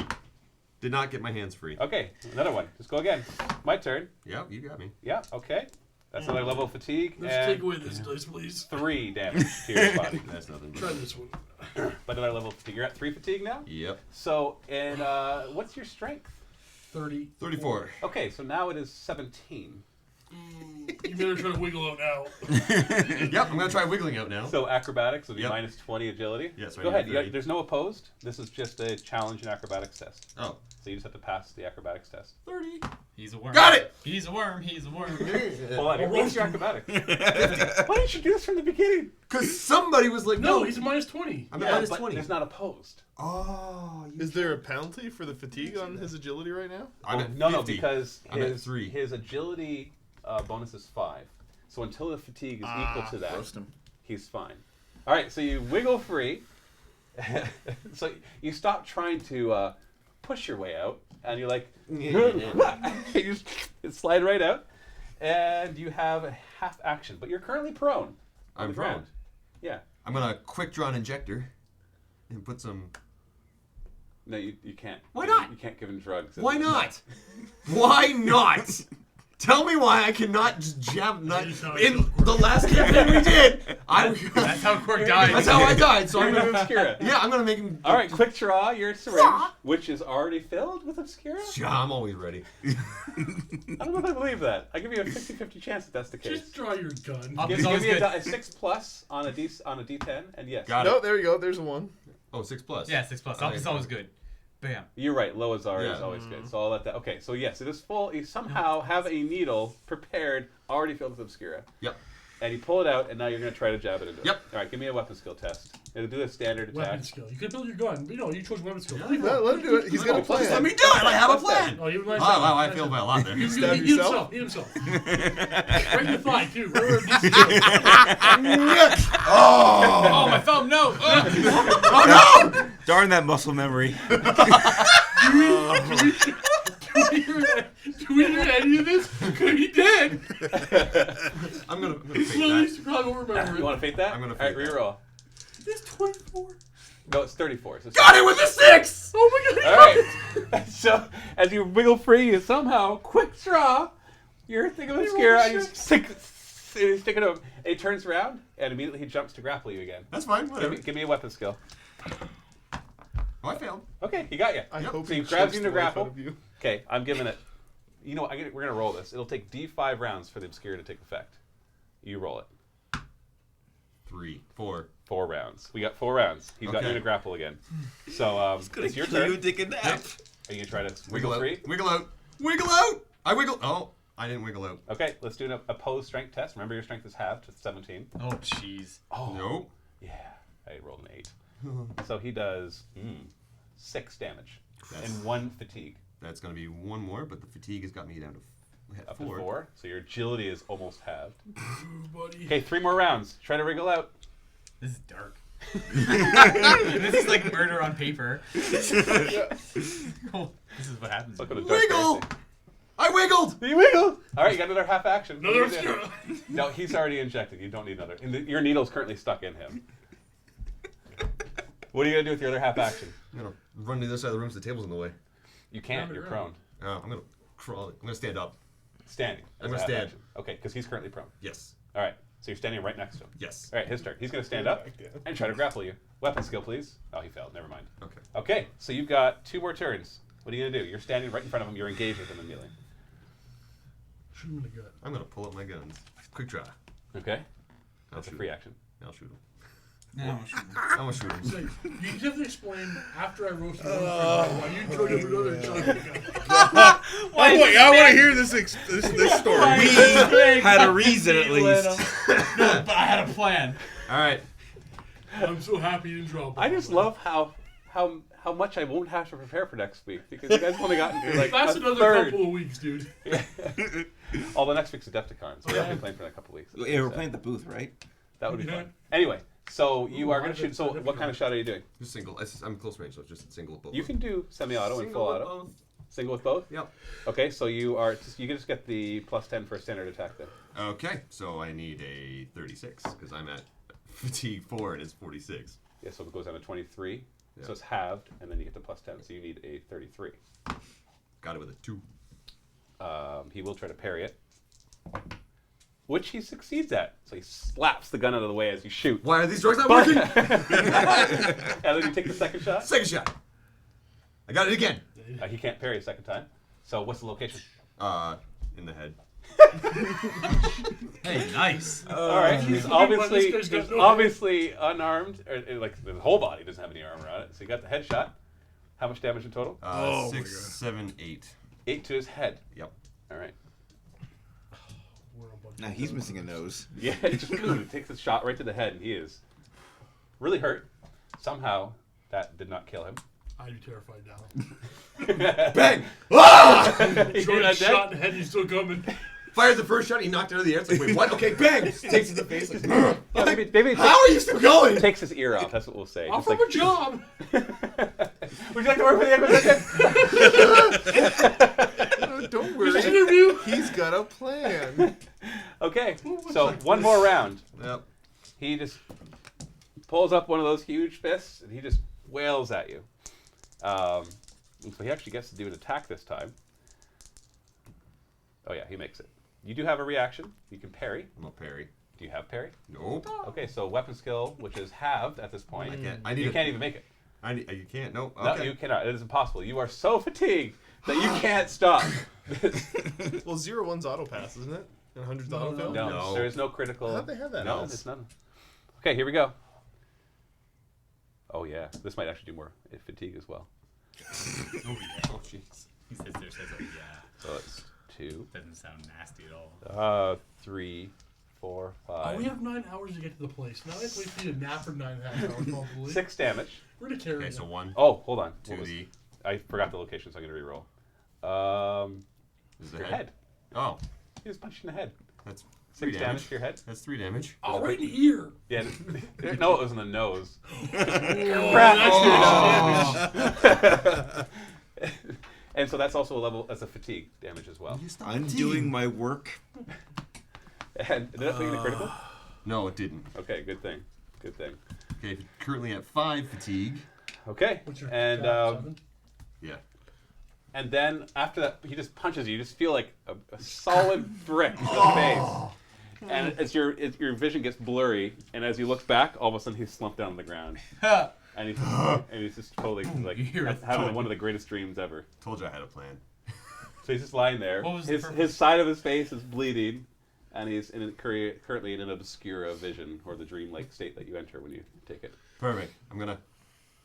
Did not get my hands free. Okay, another one. Just go again. My turn. Yeah, you got me. Yeah, okay. That's another level of fatigue. Let's and take away this dice, please. 3 damage to your body. That's nothing. Try this one. But another level of fatigue. You're at 3 fatigue now? Yep. So, and what's your strength? 34. Okay, so now it is 17. You better try to wiggle out now. Yep, I'm gonna try wiggling out now. So acrobatics would be Yep. minus 20 agility. Yes, Go ahead. -30. There's no opposed. This is just a challenge and acrobatics test. Oh. So you just have to pass the acrobatics test. 30. He's a worm. Got it! He's a worm. He's a worm. Hold on. What's your acrobatics? Why didn't you do this from the beginning? Because somebody was like, No, he's a minus 20. I'm at minus but 20. it's not opposed. Oh. Is there a penalty for the fatigue on his agility right now? I'm at No, 50. because I'm at 3. his agility bonus is 5. So until the fatigue is equal to that, Roast him. he's fine. All right, so you wiggle free. So you stop trying to push your way out, and you're like, you just slide right out, and you have a half action, but you're currently prone. On I'm the ground. prone. Yeah. I'm gonna quick draw an injector and put some. No, you can't. Why not? You can't give him drugs. Why not? Why not? Tell me why I cannot just jab. Not in the last campaign we did. That's how Quirk died. That's how I died. So I'm You're gonna. gonna Obscura. Yeah, I'm gonna make him. All right, quick draw your syringe, which is already filled with Obscura. Yeah, I'm always ready. I don't know if I believe that. I give you a 50-50 chance that that's the case. Just draw your gun. It's Give always me good. a 6+ on a D10, and yes. Got No, it. there you go. There's a 1. Oh, 6+. Yeah, 6+. Up is always good. Bam. You're right. Low as R is Yeah. always good. So I'll let that. Okay, so yes, it is full. You somehow have a needle prepared, already filled with Obscura. Yep. And you pull it out, and now you're going to try to jab it into it. Yep. All right, give me a weapon skill test. It'll do a standard Weapon attack. skill. You could build your gun. But, you chose weapon skill. Let him do it. He's got a plan. Just let me do it. I have a plan. Oh, you nice. Wow, I feel a lot there. He Stab yourself? himself. Right in the thigh, too. Right where it needs to Oh, my thumb, no! Oh no! Darn that muscle memory. Do we hear any of this? Could be dead. I'm gonna Well, fake at that. least you probably won't remember You it. want to fake that? I'm gonna All right, fake that. reroll. It's 24. No, it's 34. So Got it with a 6. Oh my god. All right. So as you wiggle free, you somehow quick draw your thing of Obscura, and you stick it to him. And he turns around, and immediately he jumps to grapple you again. That's fine. Whatever. Give me a weapon skill. Oh, I failed. Okay, he got you. I hope So he he grabs chokes you in the the life grapple. out of you. Okay, I'm giving it. You know what? We're gonna roll this. It'll take D5 rounds for the Obscura to take effect. You roll it. 3, 4. 4 rounds. We got 4 rounds. He's got you Okay. to grapple again. So it's your turn. Are you Take a nap. gonna try to Wiggle out. free? Wiggle out. Wiggle out. I wiggle. Oh, I didn't wiggle out. Okay, let's do an opposed strength test. Remember, your strength is halved to 17. Oh, jeez. Oh, Nope. yeah. I rolled an 8. So he does 6 damage That's- and 1 fatigue. That's gonna be 1 more, but the fatigue has got me down to Up to 4. 4. So your agility is almost halved. Ooh, buddy. Okay, 3 more rounds. Try to wriggle out. This is dark. This is like murder on paper. This is what happens. Look at a dark Wiggle. fantasy. I wiggled. You wiggle. All right, you got another half action. Another What are you doing? Obscura. No, he's already injected. You don't need another. And your needle's currently stuck in him. What are you gonna do with your other half action? I'm gonna run to the other side of the room so the table's in the way. You can't. Grab it You're around. prone. I'm gonna crawl. I'm gonna stand up. Standing. I'm as a gonna half stand. action. Okay, because he's currently prone. Yes. All right, so you're standing right next to him. Yes. All right, his turn. He's gonna stand up and try to grapple you. Weapon skill, please. Oh, he failed. Never mind. Okay. Okay, so you've got 2 more turns. What are you gonna do? You're standing right in front of him. You're engaged with him immediately. Shoot him in the gut. I'm gonna pull up my guns. Quick draw. Okay, I'll that's a shoot free him. action. I'll shoot him. No, I'm gonna shoot him. So, you have to explain after I roasted one why you joined up another gun. I want to hear this story. We had a reason at least. No, but I had a plan. All right. I'm so happy you didn't drop it. I just love how much I won't have to prepare for next week because you guys have only gotten through like That's a another third. couple of weeks, dude. Oh, the next week's a Defticon, so we have to be playing for a couple weeks. Yeah, we're playing at the booth, right? That would be Yeah. fun. Anyway, so you Ooh, are going I to shoot. So bet- what kind of shot are you doing? Just single. I'm close range, so it's just single bullet. You can do semi-auto and full with auto. both. Single with both. Yep. Okay, so you can just get the +10 for a standard attack then. Okay, so I need a 36 because I'm at fatigue 4 and it's 46. Yeah, so if it goes down to 23. Yeah. So it's halved, and then you get the plus 10. So you need a 33. Got it with a 2. He will try to parry it, which he succeeds at. So he slaps the gun out of the way as you shoot. Why are these drugs not working? And then you take the second shot. Second shot. I got it again. He can't parry a second time. So what's the location? In the head. Hey, nice. All right, he's obviously unarmed, or like the whole body doesn't have any armor on it. So you got the headshot. How much damage in total? Oh my 6, God. 7, 8. 8 to his head. Yep. All right. Now he's missing a nose. Yeah, it just takes a shot right to the head, and he is really hurt. Somehow, that did not kill him. I'd be terrified now. Bang! Ah! He's Jordan not shot dead. in the head, he's still coming. Fired the first shot, he knocked it out of the air. It's like, wait, what? Okay, bang! Takes it in the face. Like, Yeah, maybe how are you still going? takes his ear off. That's what we'll say. I'm Just from like, a job. would you like to work for the Inquisition? Don't This worry. interview. He's got a plan. Okay, so one more round. Yep. He just pulls up one of those huge fists, and he just wails at you. And so he actually gets to do an attack this time. Oh yeah, he makes it. You do have a reaction. You can parry. I'm a parry. Do you have parry? Nope. Okay, so weapon skill, which is halved at this point. I Can't even make it. You can't. Nope. No, Okay. you cannot. It is impossible. You are so fatigued that you can't stop. Well, 0-1's auto pass, isn't it? And 100's auto fail? No, No. there is no critical. How'd they have that No, as? it's none. Okay, here we go. Oh yeah, this might actually do more fatigue as well. Oh, yeah. Oh, jeez. He says there, says, oh, yeah. So it's 2, Doesn't sound nasty at all. 3, 4, Oh, 5, we have 9 hours to get to the place. Now I have to wait for you to nap for 9.5 hours, probably. 6 damage. We're gonna carry Okay, it. so 1, Oh, hold on. 2, What was- the. I forgot the location, so I'm gonna reroll. This is the Your head. head. Oh, He just punched you in the head. that's 6 3 damage damage. to your head. That's 3 damage. Oh, right in the ear. Yeah. No, it was in the nose. And so that's also a level as a fatigue damage as well. You stop I'm fatiguing. doing my work. And did that make it a critical? No, it didn't. Okay, good thing. Good thing. Okay, currently at 5 fatigue. Okay. What's your And top 7? Yeah. and then after that, he just punches you. You just feel like a solid brick in the face. And as your vision gets blurry, and as you look back, all of a sudden he's slumped down on the ground. And he's just totally like You're a having thug. one of the greatest dreams ever. Told you I had a plan. So he's just lying there. What was the purpose? His side of his face is bleeding, and he's currently in an obscura vision, or the dream-like state that you enter when you take it. Perfect. I'm gonna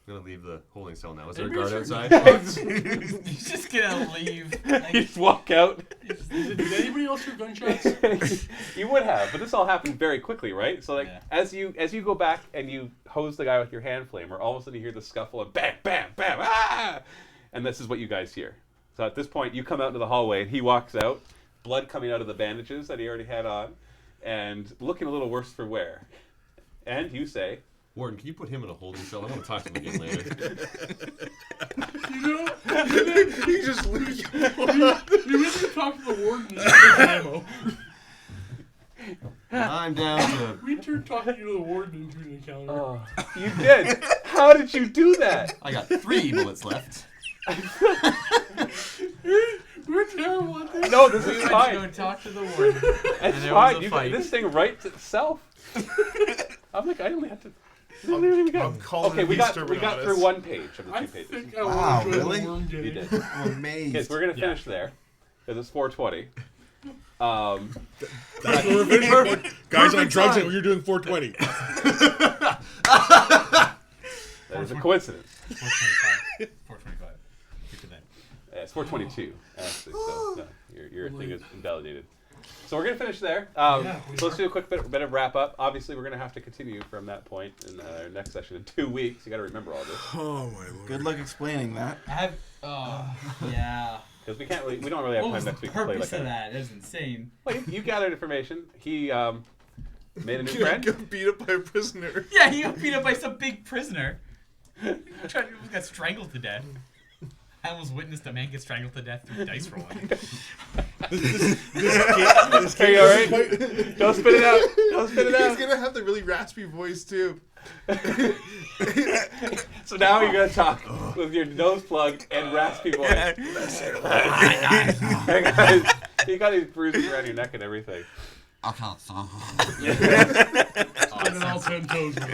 leave the holding cell now. Is there a Anybody guard sure- outside? He's just gonna leave. You Like, just walk out. Did anybody else hear gunshots? You would have, but this all happened very quickly, right? So like Yeah. as you go back and you hose the guy with your hand flamer, all of a sudden you hear the scuffle and bam, bam, bam, ah! And this is what you guys hear. So at this point, you come out into the hallway and he walks out, blood coming out of the bandages that he already had on, and looking a little worse for wear. And you say, Warden, can you put him in a holding cell? I want to talk to him again later. You know, He just leaves. you went to talk to the warden and get ammo. I'm down to. We turned talking to the warden into an encounter. "Oh, you did? How did you do that?" I got 3 bullets left. We're terrible at this. No, this we is went to fine. go and talk to the warden. It's and there fine. was a You, fight. this thing writes itself. I'm like, I only have to. I'm calling Okay, it we got Exterminatus. through one page of the I 2 pages. think I Wow, want to really? the worm You getting. did. I'm amazed. Okay, so we're gonna finish there because it's 4:20. That's where we're finishing. Guys on drugs, time. and you're doing 420. That is a coincidence. 425. 425. Get to that. It's 4:22 actually, so no, your thing is invalidated. So we're gonna finish there. So let's do a quick bit of wrap up. Obviously, we're gonna have to continue from that point in our next session in 2 weeks. You got to remember all this Oh my lord. Good luck explaining that. I have. Yeah. because we don't really have What time was the next week to play purpose like of a. that? That's insane. Well, you gathered information. He made a new Got friend. beat up by a prisoner. Yeah, he got beat up by some big prisoner. Got strangled to death. I almost witnessed a man get strangled to death through dice rolling. Are you all right? Don't spit it out. Don't spit it He's out. gonna have the really raspy voice too. So now you're gonna talk with your nose plugged and raspy voice. Hey guys, you got these bruises around your neck and everything. Spinning all 10 toes, bro.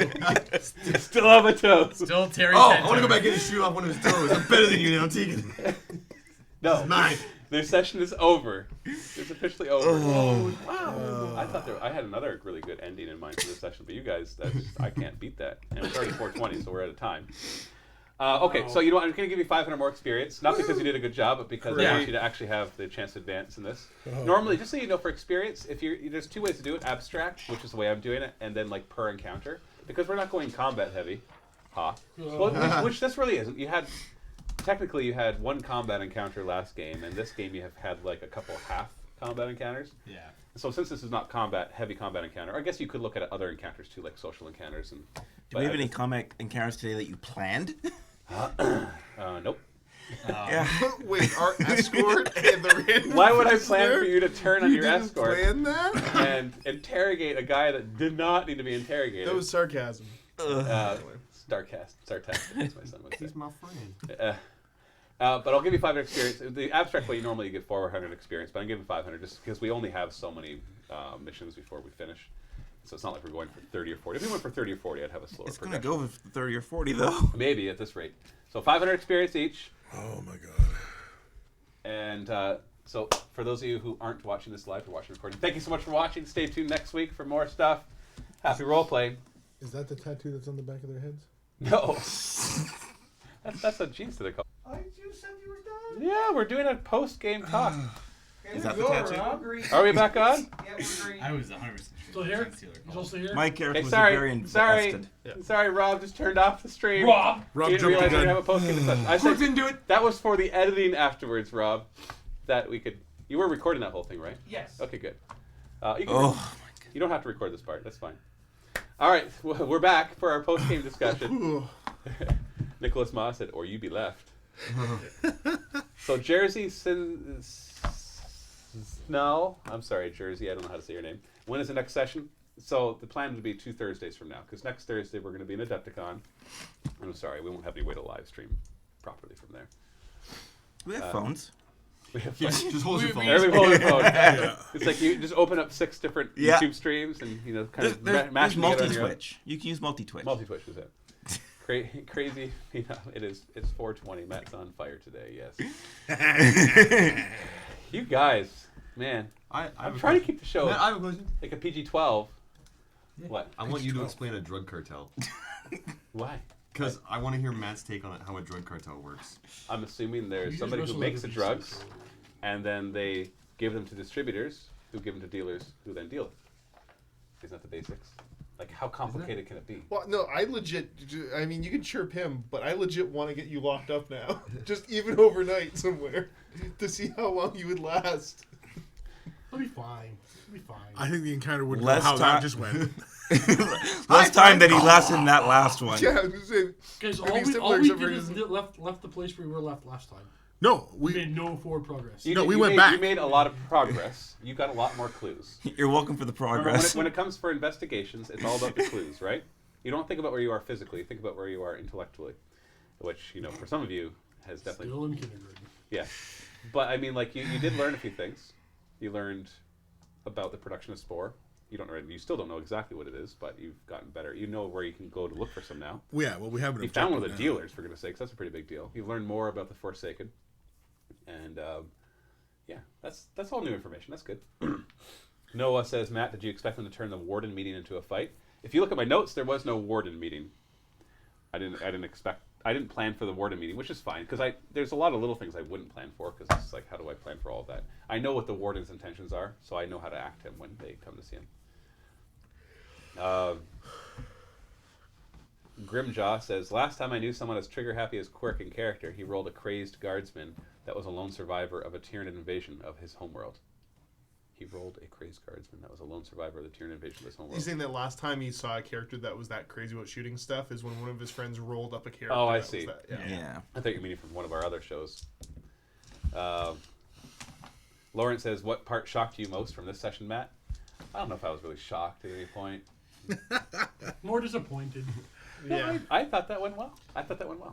Still have a toe. Still Terry. Oh, I want to go back in and shoot off one of his toes. I'm better than you now, Tegan. No, Mine. their session is over. It's officially over. Oh, wow! I thought I had another really good ending in mind for this session, but you guys, I can't beat that. And it's already 4:20, so we're out of time. Okay, so you know what? I'm going to give you 500 more experience, not because you did a good job, but because I want you to actually have the chance to advance in this. Normally, just so you know, for experience, there's two ways to do it: abstract, which is the way I'm doing it, and then like per encounter, because we're not going combat heavy. Which this really isn't. Technically, you had one combat encounter last game, and this game you have had like a couple half combat encounters. Yeah. So since this is not heavy combat encounter, I guess you could look at other encounters too, like social encounters. And Do we have any combat encounters today that you planned? Nope. Yeah. Wait, our escort and the random Why would I plan prisoner? for you to turn on You your didn't escort plan that? and interrogate a guy that did not need to be interrogated? That was sarcasm. Starcast. That's my son would say. He's my friend. But I'll give you 500 experience. The abstract way, normally you get 400 experience, but I'm giving 500 just because we only have so many missions before we finish. So it's not like we're going for 30 or 40. If we went for 30 or 40, I'd have a slower It's going to progression. go with 30 or 40, though. Maybe at this rate. So 500 experience each. Oh my god. And so for those of you who aren't watching this live or watching recording, thank you so much for watching. Stay tuned next week for more stuff. Happy role playing. Is that the tattoo that's on the back of their heads? No. that's a jeans to the call. You said you were done. Yeah, we're doing a post-game talk. Is that the tattoo? Are we back on? I was 100% Still here? You still here? My character Hey, was sorry, very sorry, invested. sorry. Rob just turned off the stream. Rob! Rob He didn't jumped realize the we gun. have a post-game discussion. I said didn't do it. that was for the editing afterwards, Rob. That we could. You were recording that whole thing, right? Yes. Okay, good. You, can, Oh, you don't have to record this part. That's fine. All right, we're back for our post-game discussion. Nicholas Moss said, "Or you be left." So Jersey No, I'm sorry, Jersey. I don't know how to say your name. When is the next session? So the plan would be 2 Thursdays from now, because next Thursday we're going to be in Adepticon. I'm sorry, we won't have any way to live stream properly from there. we have phones. We have Just hold your phone. Everybody hold their phone. It's like you just open up 6 different Yeah. YouTube streams and kind There's of mash them together on your own. multi-twitch. You can use multi-twitch. Multi-twitch is it. Crazy, it is. It's 4:20. Matt's on fire today. Yes. You guys, man, I'm trying to keep the show Matt, I have a question. like a PG-12. What? I want you to explain a drug cartel. Why? Because I want to hear Matt's take on how a drug cartel works. I'm assuming You there's just somebody who wrestle makes like the a drugs, and then they give them to distributors, who give them to dealers, who then deal it. Isn't that the basics? Like, how complicated can it be? Well, no, I mean, you can chirp him, but I legit want to get you locked up now. Just even overnight somewhere to see how long you would last. It'll be fine. It'll be fine. I think the encounter would know Less how time- that just went. Less time than he lasted in that last one. Yeah, I was gonna say, Guys, it'd all be we similar did except for is just- left the place where we were left last time. No, We we made no forward progress. You No, did- we you went made- back. You made a lot of progress. You got a lot more clues. You're welcome for the Remember, progress. when it comes for investigations, it's all about the clues, right? You don't think about where you are physically. You think about where you are intellectually, which, for some of you has definitely... Still in kindergarten. Yeah. But, I mean, like, you did learn a few things. You learned about the production of spore. You still don't know exactly what it is, but you've gotten better. You know where you can go to look for some now. we have an You found one of the objective now. dealers, for goodness sakes. That's a pretty big deal. You've learned more about the Forsaken. And, yeah, that's all new information. That's good. Noah says, Matt, did you expect them to turn the warden meeting into a fight? If you look at my notes, there was no warden meeting. I didn't plan for the warden meeting, which is fine, because there's a lot of little things I wouldn't plan for, because it's like, how do I plan for all of that? I know what the warden's intentions are, so I know how to act him when they come to see him. Grimjaw says, last time I knew someone as trigger-happy as Quirk in character, he rolled a crazed guardsman that was a lone survivor of a Tyranid invasion of his homeworld. He rolled a crazed guardsman that was a lone survivor of the Tyranid invasion of his homeworld. He's saying that last time he saw a character that was that crazy about shooting stuff is when one of his friends rolled up a character. Oh, I that was see. that. Yeah. Yeah. I thought you were meaning from one of our other shows. Lauren says, what part shocked you most from this session, Matt? I don't know if I was really shocked at any point. More disappointed. No, I thought that went well.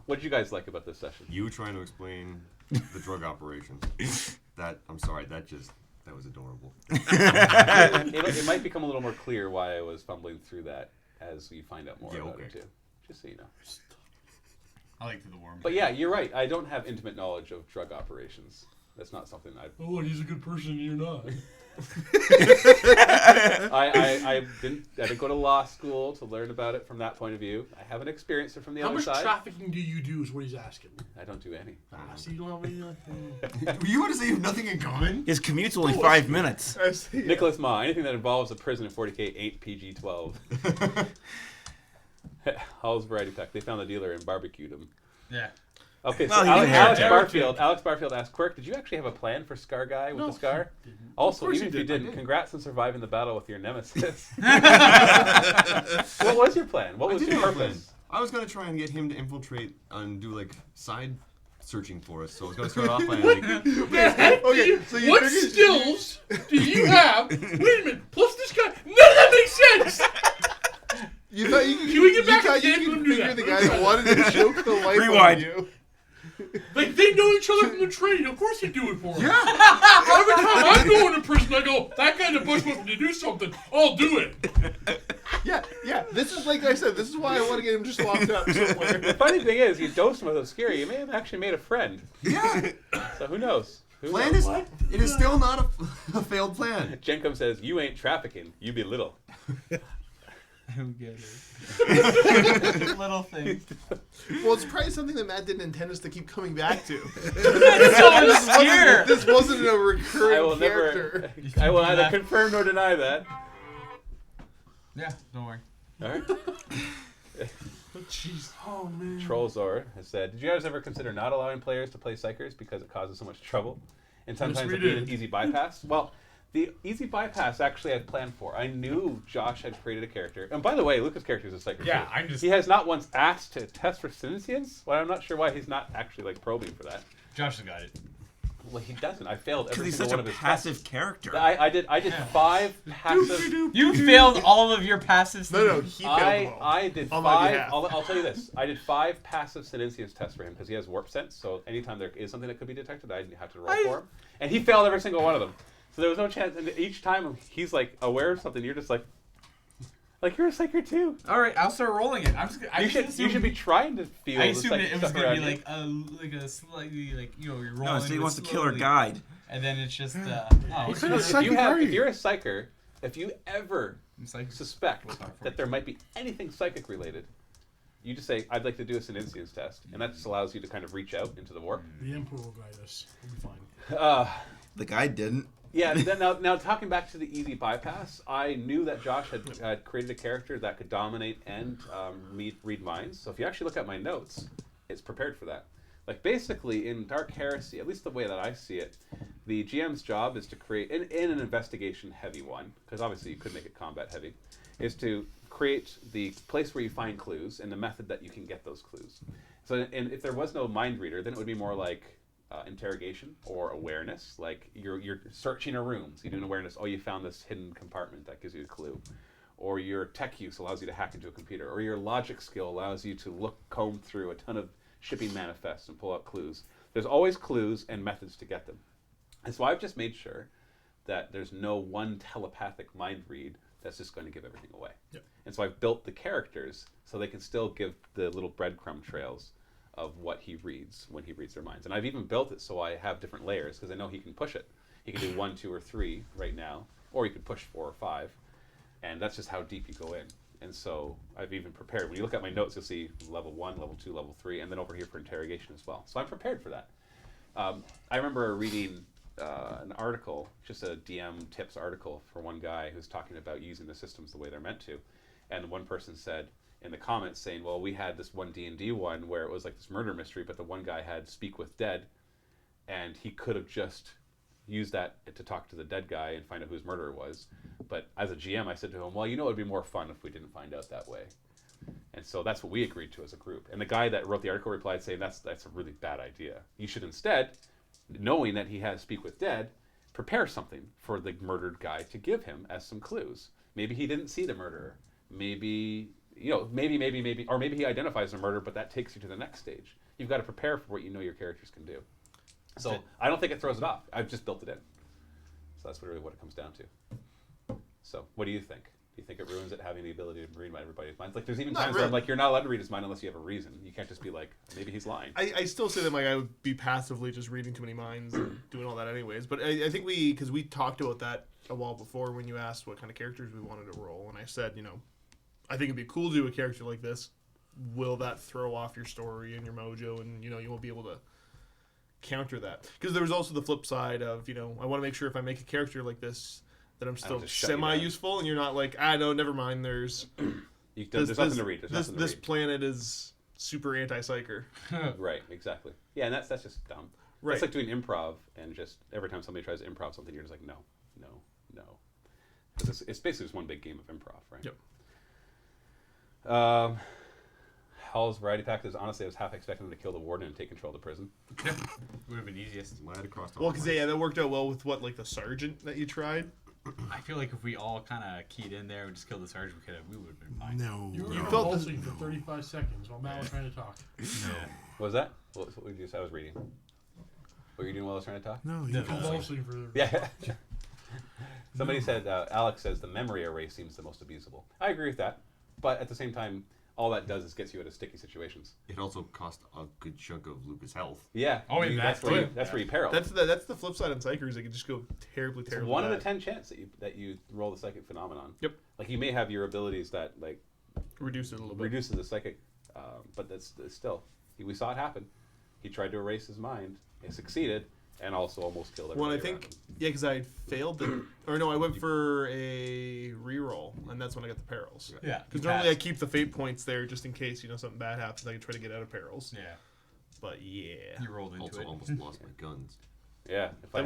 What did you guys like about this session? You trying to explain the drug operation. I'm sorry, that was adorable. It might become a little more clear why I was fumbling through that as you find out more about it too. Just so you know. I like the worm. But yeah, you're right. I don't have intimate knowledge of drug operations. That's not something Oh, he's a good person and you're not. I didn't go to law school to learn about it from that point of view. I haven't experienced it from the How other much side. trafficking do you do is what he's asking. I don't do any. So you don't have any You want to say you have nothing in common? His commute's only 5 minutes. Nicholas Ma, anything that involves a prison in 40K ain't PG-12. Hall's Variety Pack. They found the dealer and barbecued him. Yeah. Okay, so Well, Alex Barfield asked, Quirk, did you actually have a plan for Scar Guy with the scar? Also, even if you didn't, congrats on surviving the battle with your nemesis. What was your plan? What was your purpose? I was going to try and get him to infiltrate and do, like, side searching for us. So I was going to start off by, like... Okay, so what skills do you have? Wait a minute, plus this guy... None of that makes sense! You thought you Can we get back to the you game? could Do figure that. the guy that wanted to choke the life Rewind. out of you. Like, they know each other from the training. Of course you do it for him. Yeah. Every time I'm going to prison, I go, that guy in the bush wants me to do something. I'll do it. Yeah. This is like I said. This is why I want to get him just locked up somewhere. The funny thing is, you dosed him with Obscura, you may have actually made a friend. Yeah. So who knows? Plan is... It is still not a failed plan. Jenkum says, you ain't trafficking, you belittle. I don't get it. Little things. Well, it's probably something that Matt didn't intend us to keep coming back to. That's so obscure. This wasn't a I recurring will character. I will neither confirm nor deny that. Yeah, don't worry. All right. Jeez. Oh, man. Trollzor has said, did you guys ever consider not allowing players to play Psychers because it causes so much trouble? And sometimes we it being an did. easy bypass? Well, the easy bypass actually I had planned for. I knew Josh had created a character. And by the way, Lucas' character is a Psyker Yeah, too. I'm just... He has not once asked to test for sentience. Well, I'm not sure why he's not actually like probing for that. Josh has got it. Well, he doesn't. I failed Because every he's single such one a of his passive tests. character. I did 5 passive... You failed all of your passes. No, he failed them all. I did On my 5. behalf. I'll tell you this. I did 5 passive sentience tests for him because he has warp sense. So anytime there is something that could be detected, I have to roll for him. And he failed every single one of them. So there was no chance. And each time he's like aware of something, you're just like you're a Psyker too. All right, I'll start rolling it. I'm just. You should be trying to feel. I the assumed psychic it was stuff gonna be around like a slightly you're rolling. No, so he with wants to kill her slowly. guide. And then it's just. kind of If psychic you're a Psyker, if you ever It's like suspect We'll talk for that it. there might be anything psychic related, you just say, I'd like to do a sentience test. And that just allows you to kind of reach out into the warp. The Emperor will guide us. We'll be fine. The guide didn't. Yeah, then now talking back to the easy bypass, I knew that Josh had created a character that could dominate and read minds. So if you actually look at my notes, it's prepared for that. Like basically in Dark Heresy, at least the way that I see it, the GM's job is to create, in an investigation heavy one, because obviously you could make it combat heavy, is to create the place where you find clues and the method that you can get those clues. So and if there was no mind reader, then it would be more like interrogation or awareness. Like you're searching a room, so you do an awareness. Oh, you found this hidden compartment that gives you a clue. Or your tech use allows you to hack into a computer. Or your logic skill allows you to comb through a ton of shipping manifests and pull out clues. There's always clues and methods to get them. And so I've just made sure that there's no one telepathic mind read that's just going to give everything away. Yep. And so I've built the characters so they can still give the little breadcrumb trails of what he reads when he reads their minds. And I've even built it so I have different layers because I know he can push it. He can do 1, 2, or 3 right now, or he could push 4 or 5. And that's just how deep you go in. And so I've even prepared. When you look at my notes, you'll see level 1, level 2, level 3, and then over here for interrogation as well. So I'm prepared for that. I remember reading an article, just a DM tips article for one guy who's talking about using the systems the way they're meant to. And one person said in the comments saying, well, we had this one D&D one where it was like this murder mystery, but the one guy had Speak with Dead, and he could have just used that to talk to the dead guy and find out who his murderer was. But as a GM, I said to him, well, you know, it would be more fun if we didn't find out that way. And so that's what we agreed to as a group. And the guy that wrote the article replied saying, that's a really bad idea. You should instead, knowing that he has Speak with Dead, prepare something for the murdered guy to give him as some clues. Maybe he didn't see the murderer. maybe or maybe he identifies a murder, but that takes you to the next stage. You've got to prepare for what you know your characters can do. So I don't think it throws it off. I've just built it in. So that's really what it comes down to. So what do you think? Do you think it ruins it having the ability to read everybody's minds? Like there's even times where I'm like, you're not allowed to read his mind unless you have a reason. You can't just be like, maybe he's lying. I still say that like I would be passively just reading too many minds and doing all that anyways. But I think because we talked about that a while before when you asked what kind of characters we wanted to roll, and I said, I think it'd be cool to do a character like this. Will that throw off your story and your mojo, and you won't be able to counter that? Because there was also the flip side of I want to make sure if I make a character like this that I'm still semi-useful, and you're not like, no, never mind. There's there's nothing to read. This planet is super anti-psyker. Right, exactly. Yeah, and that's just dumb. Right. It's like doing improv, and just every time somebody tries to improv something, you're just like, no. It's basically just one big game of improv, right? Yep. Hall's variety pack is honestly, I was half expecting them to kill the warden and take control of the prison. Would have been easiest. Right across the Well, because that worked out well with the sergeant that you tried. I feel like if we all kind of keyed in there and just killed the sergeant, we would have been fine. No. You were felt convulsing for 35 seconds while Matt was trying to talk. No. What was that? What did you say? I was reading. What were you doing while I was trying to talk? No. Convulsing for. Yeah. Somebody said, Alex says the memory erase seems the most abusable. I agree with that. But at the same time, all that does is gets you out of sticky situations. It also cost a good chunk of Lucas' health. Yeah. Oh, and that's where you peril. That's the flip side on psychers. It can just go terribly. It's 1 in a 10 chance that you roll the psychic phenomenon. Yep. Like you may have your abilities that like reduce it a little bit. Reduces the psychic, but that's still. We saw it happen. He tried to erase his mind. He succeeded. And also almost killed everybody. Well, I think, because I failed it. Or no, I went for a reroll, and that's when I got the perils. Yeah. Because normally I keep the fate points there just in case, something bad happens. I can try to get out of perils. Yeah. But yeah. You rolled into Also it. almost lost my guns. Yeah. If I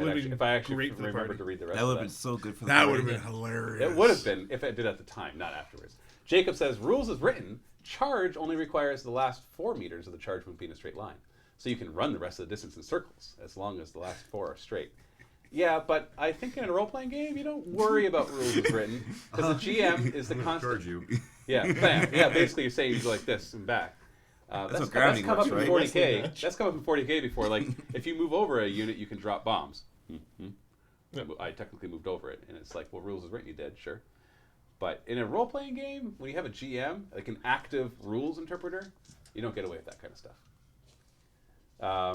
actually remembered to read the rest That would of have been so good for the That party. would have been hilarious. It would have been if it did at the time, not afterwards. Jacob says, rules is written. Charge only requires the last 4 meters of the charge movement being a straight line. So you can run the rest of the distance in circles as long as the last 4 are straight. Yeah, but I think in a role-playing game, you don't worry about rules as written because the GM is the constant. Charge you. Yeah, bam. Yeah, basically you're saying you go like this and back. That's come up in 40K. That's come up in 40K before. Like if you move over a unit, you can drop bombs. I technically moved over it, and it's like, well, rules is written. You did, sure. But in a role-playing game, when you have a GM, like an active rules interpreter, you don't get away with that kind of stuff.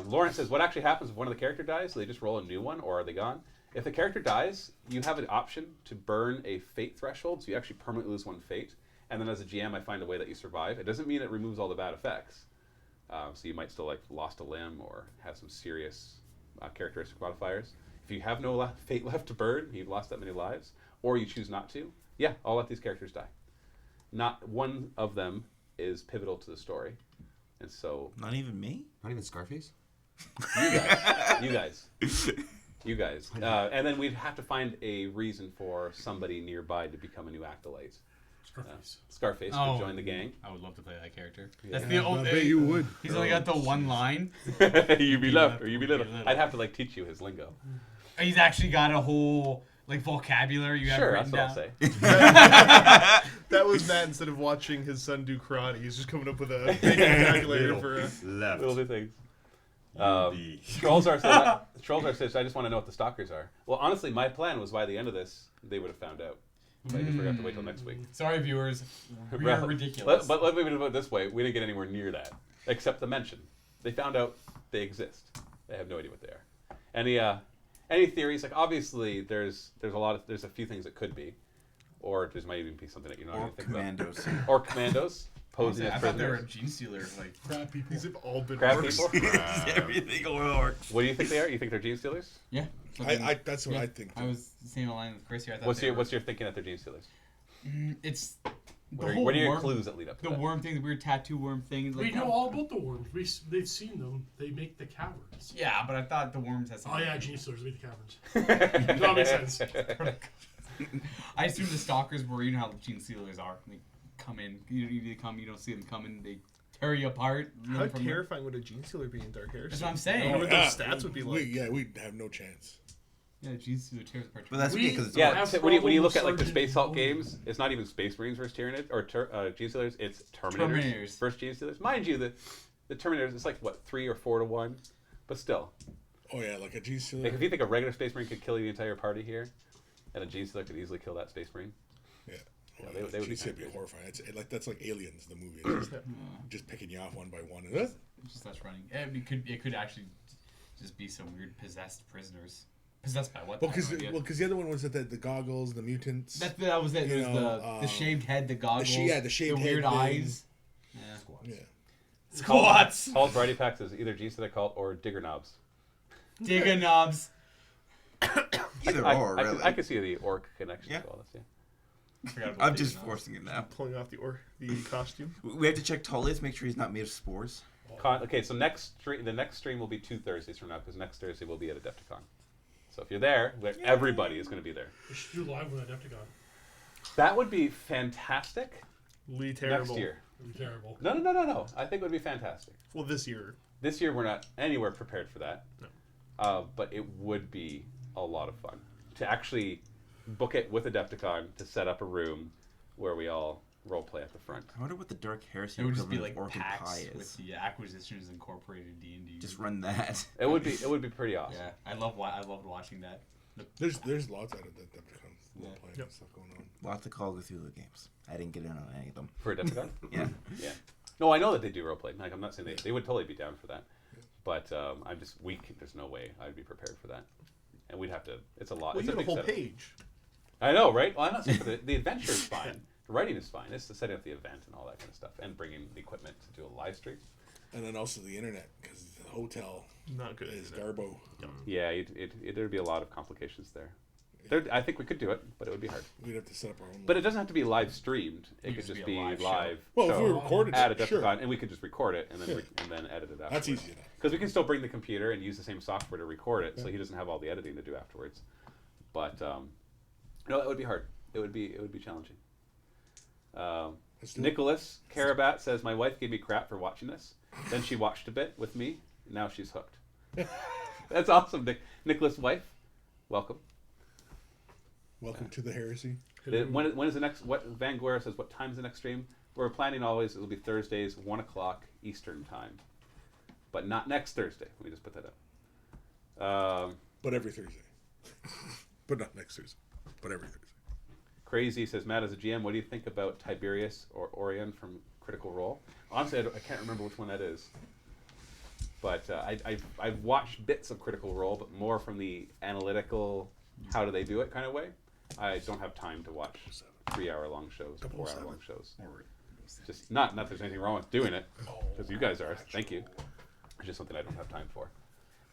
Lauren says, what actually happens if one of the character dies? Do they just roll a new one, or are they gone? If the character dies, you have an option to burn a fate threshold, so you actually permanently lose 1 fate. And then as a GM, I find a way that you survive. It doesn't mean it removes all the bad effects. So you might still lost a limb or have some serious characteristic modifiers. If you have no fate left to burn, you've lost that many lives, or you choose not to, yeah, I'll let these characters die. Not one of them is pivotal to the story. And so... Not even me? Not even Scarface? You guys. And then we'd have to find a reason for somebody nearby to become a new acolyte. Scarface to join the gang. I would love to play that character. Yeah. That's the I bet you would. He's only got the one line. You be left or you be little. I'd have to teach you his lingo. He's actually got a whole vocabulary you have written down. Sure, that's what I'll say. That was Matt. Instead of watching his son do karate, he's just coming up with a big calculator for left. Little things. Trolls are says, I just want to know what the stalkers are. Well, honestly, my plan was by the end of this, they would have found out. But I just forgot to wait till next week. Sorry, viewers. We are ridiculous. But let me put it this way. We didn't get anywhere near that, except the mention. They found out they exist. They have no idea what they are. Any theories? Like, obviously, there's a few things that could be. Or there might even be something that you're not going to think commandos. about. Or commandos. Posing as I thought they were prisoners. gene stealers. Crab people. These have all been Crab orcs. people? Everything orcs. What do you think they are? You think they're gene stealers? Yeah. That's what I think. I was the same line with Chris here. I thought What's your thinking that they're gene stealers? It's What are your clues that lead up to the that? worm thing, the weird tattoo worm thing. We know all about the worms. They've seen them. They make the caverns. Yeah, but I thought the worms had Oh something. yeah, gene stealers make the caverns. Does that make sense? I assumed the stalkers were, you know how gene stealers are. They come in, you don't see them coming, they tear you apart. How terrifying would a gene stealer be in Dark Heresy? That's what I'm I saying. wonder what those stats would be like. We'd have no chance. Yeah, Jesus, the tears part. But that's okay because it's Yeah, have so when you problem look at like the with Space Hulk Sergeant games, it's not even Space Marines versus Tyranids or G-Stealers, it's Terminators, Terminators. versus G-Stealers. Mind you, the Terminators, it's like, what, 3 or 4 to 1? But still. Oh yeah, like a G-Stealer. Like, if you think a regular Space Marine could kill the entire party here, and a G-Stealer could easily kill that Space Marine. Yeah. Yeah, they would be G-Stealer would be kinda horrifying. That's like Aliens, the movie. It's just picking you off one by one. It just starts running. It could actually just be some weird possessed prisoners. Possessed by what? Well, because the other one was that the goggles, the mutants. That was it. You There's know, the shaved head, the goggles, the shaved weird head thing. eyes. Yeah. Squats. Paul's variety packs is either G-Stealer Cult or Digger Knobs. Digger knobs. either I, or, I, really. I could see the orc connection Yeah. to all this, yeah. Forgot about I'm Digger just knobs. forcing it now. Pulling off the costume. We have to check Tullius, make sure he's not made of spores. Okay, so the next stream will be 2 Thursdays from now, because next Thursday we'll be at Adepticon. So if you're there, everybody is going to be there. We should do live with Adepticon. That would be fantastic Lee terrible. next year. It would be terrible. No. I think it would be fantastic. Well, this year. This year we're not anywhere prepared for that. No. But it would be a lot of fun to actually book it with Adepticon to set up a room where we all role play at the front. I wonder what the Dark Heresy It would just be equivalent like of Orc and packs Pie with is. the Acquisitions Incorporated D&D. Just run that. It would be pretty awesome. Yeah, I loved watching that. There's lots out of that becomes Yeah. playing and stuff going on. Lots of Call of Cthulhu games. I didn't get in on any of them. For Adepticon? Yeah. Yeah. No, I know that they do role play. Like, I'm not saying they would totally be down for that. But I'm just weak. There's no way I'd be prepared for that. And we'd have to. It's a lot. Well, it's you a had a big whole setup. page. I know, right? Well, I'm not saying the adventure is fine. The writing is fine. It's the setting up the event and all that kind of stuff, and bringing the equipment to do a live stream. And then also the internet, because the hotel Not good. is internet. Garbo. Yeah, there'd be a lot of complications there. I think we could do it, but it would be hard. We'd have to set up our own. But it doesn't have to be live streamed. It It could could just be be a live live. show. Well, if show we recorded at it, Adepticon, sure. and we could just record it and then Yeah. and then edit it afterwards. That's easy enough. Because we can still bring the computer and use the same software to record it, so he doesn't have all the editing to do afterwards. But no, that would be hard. It would be challenging. Let's do it. Nicholas Carabat says, my wife gave me crap for watching this. Then she watched a bit with me. And now she's hooked. That's awesome, Nicholas' wife. Welcome. Welcome to the Heresy. When is the next? What Van Guerra says? What time is the next stream? We're planning always. It'll be Thursdays, 1 o'clock Eastern time, but not next Thursday. Let me just put that up. But every Thursday. But not next Thursday. But every Thursday. Crazy says, Matt, as a GM, what do you think about Tiberius or Orion from Critical Role? Honestly, I can't remember which one that is. But I've watched bits of Critical Role, but more from the analytical, how do they do it kind of way. I don't have time to watch 3-hour-long shows, 4-hour-long shows. Just not that there's anything wrong with doing it, because you guys are. Thank you. It's just something I don't have time for.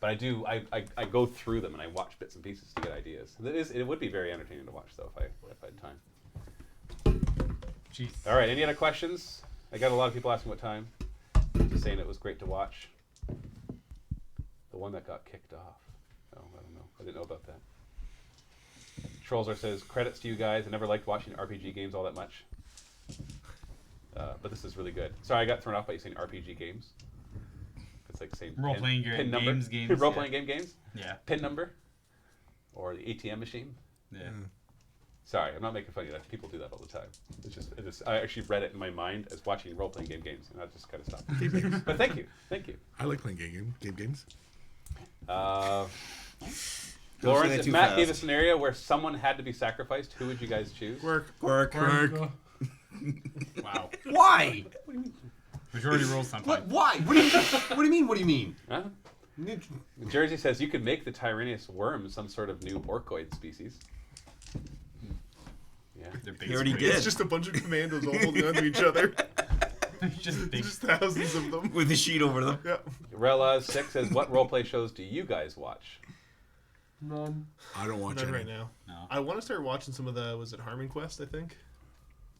But I do. I go through them and I watch bits and pieces to get ideas. It would be very entertaining to watch though if I had time. Jeez. All right. Any other questions? I got a lot of people asking what time. Just saying it was great to watch. The one that got kicked off. Oh, I don't know. I didn't know about that. Trollzer says, credits to you guys. I never liked watching RPG games all that much. But this is really good. Sorry, I got thrown off by you saying RPG games. It's like saying Role-playing pin number. games, Role-playing games? Yeah. Pin number? Or the ATM machine? Yeah. Sorry, I'm not making fun of you. People do that all the time. It's just I actually read it in my mind as watching role-playing games, and I just kind of stopped. But thank you. I like playing game games. Lawrence, if too Matt fast. gave a scenario where someone had to be sacrificed, who would you guys choose? Work. Wow. Why? Majority rules sometimes. What? Why? What do you mean? What do you mean? Huh? Jersey says you could make the Tyrannus worm some sort of new orcoid species. Yeah. They're He already basically- did. It's just a bunch of commandos all holding onto each other. just big. Just thousands of them. With a sheet over them. Yeah. Rella6 says, what roleplay shows do you guys watch? None. I don't watch Not any. right now. No. I want to start watching some of the, was it Harmon Quest, I think?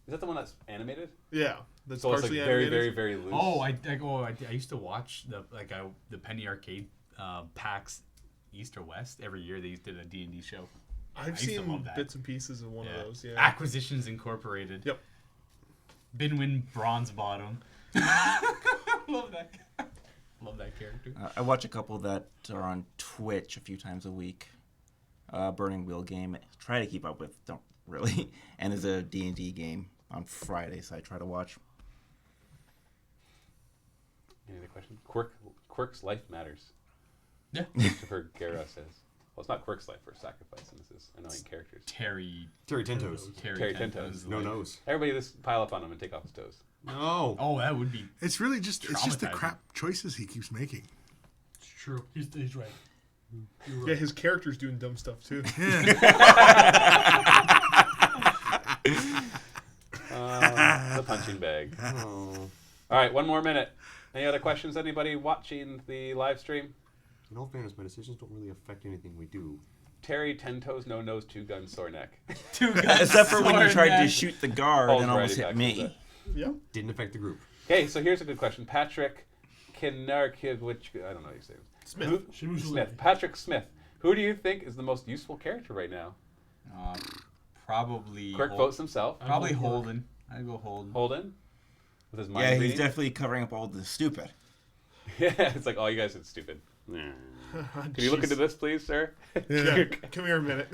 Is that the one that's animated? Yeah. That's So it's like partially very, animated. very, very loose. Oh, I used to watch the Penny Arcade PAX East or West every year. They did a D&D show. I've used to seen love that. bits and pieces of one of those, yeah. Acquisitions Incorporated. Yep. Binwin Bronze Bottom. Love that. Love that character. I watch a couple that are on Twitch a few times a week. Burning Wheel game. Try to keep up with. Don't really. And there's a D&D game on Friday, so I try to watch. Any other questions? Quirk's life matters. Yeah. Christopher Guerra says. Well, it's not Quirk's life for sacrifice, and this is annoying characters. Terry Tentos. Tentos. No nose. Everybody just pile up on him and take off his toes. No. Oh, that would be. It's really just the Traumatizing. crap choices he keeps making. It's true. He's right. You're right. Yeah, his character's doing dumb stuff too. The punching bag. All right, one more minute. Any other questions? Anybody watching the live stream? In all fairness, my decisions don't really affect anything we do. Terry, 10 toes, no nose, 2 guns, sore neck. 2 guys. Except for when you sword tried to neck. shoot the guard Oh, and right, almost hit exactly. me. Yeah. Didn't affect the group. Okay, so here's a good question. Patrick Kinarkig, which I don't know how you say it. Smith. Patrick Smith. Who do you think is the most useful character right now? Probably. Kirk votes himself. Probably Holden. I'd go Holden. Holden? With his mind Yeah, he's reading? definitely covering up all the stupid. Yeah, it's like, oh, you guys are stupid. Can you look into this, please, sir? Yeah. Come here a minute.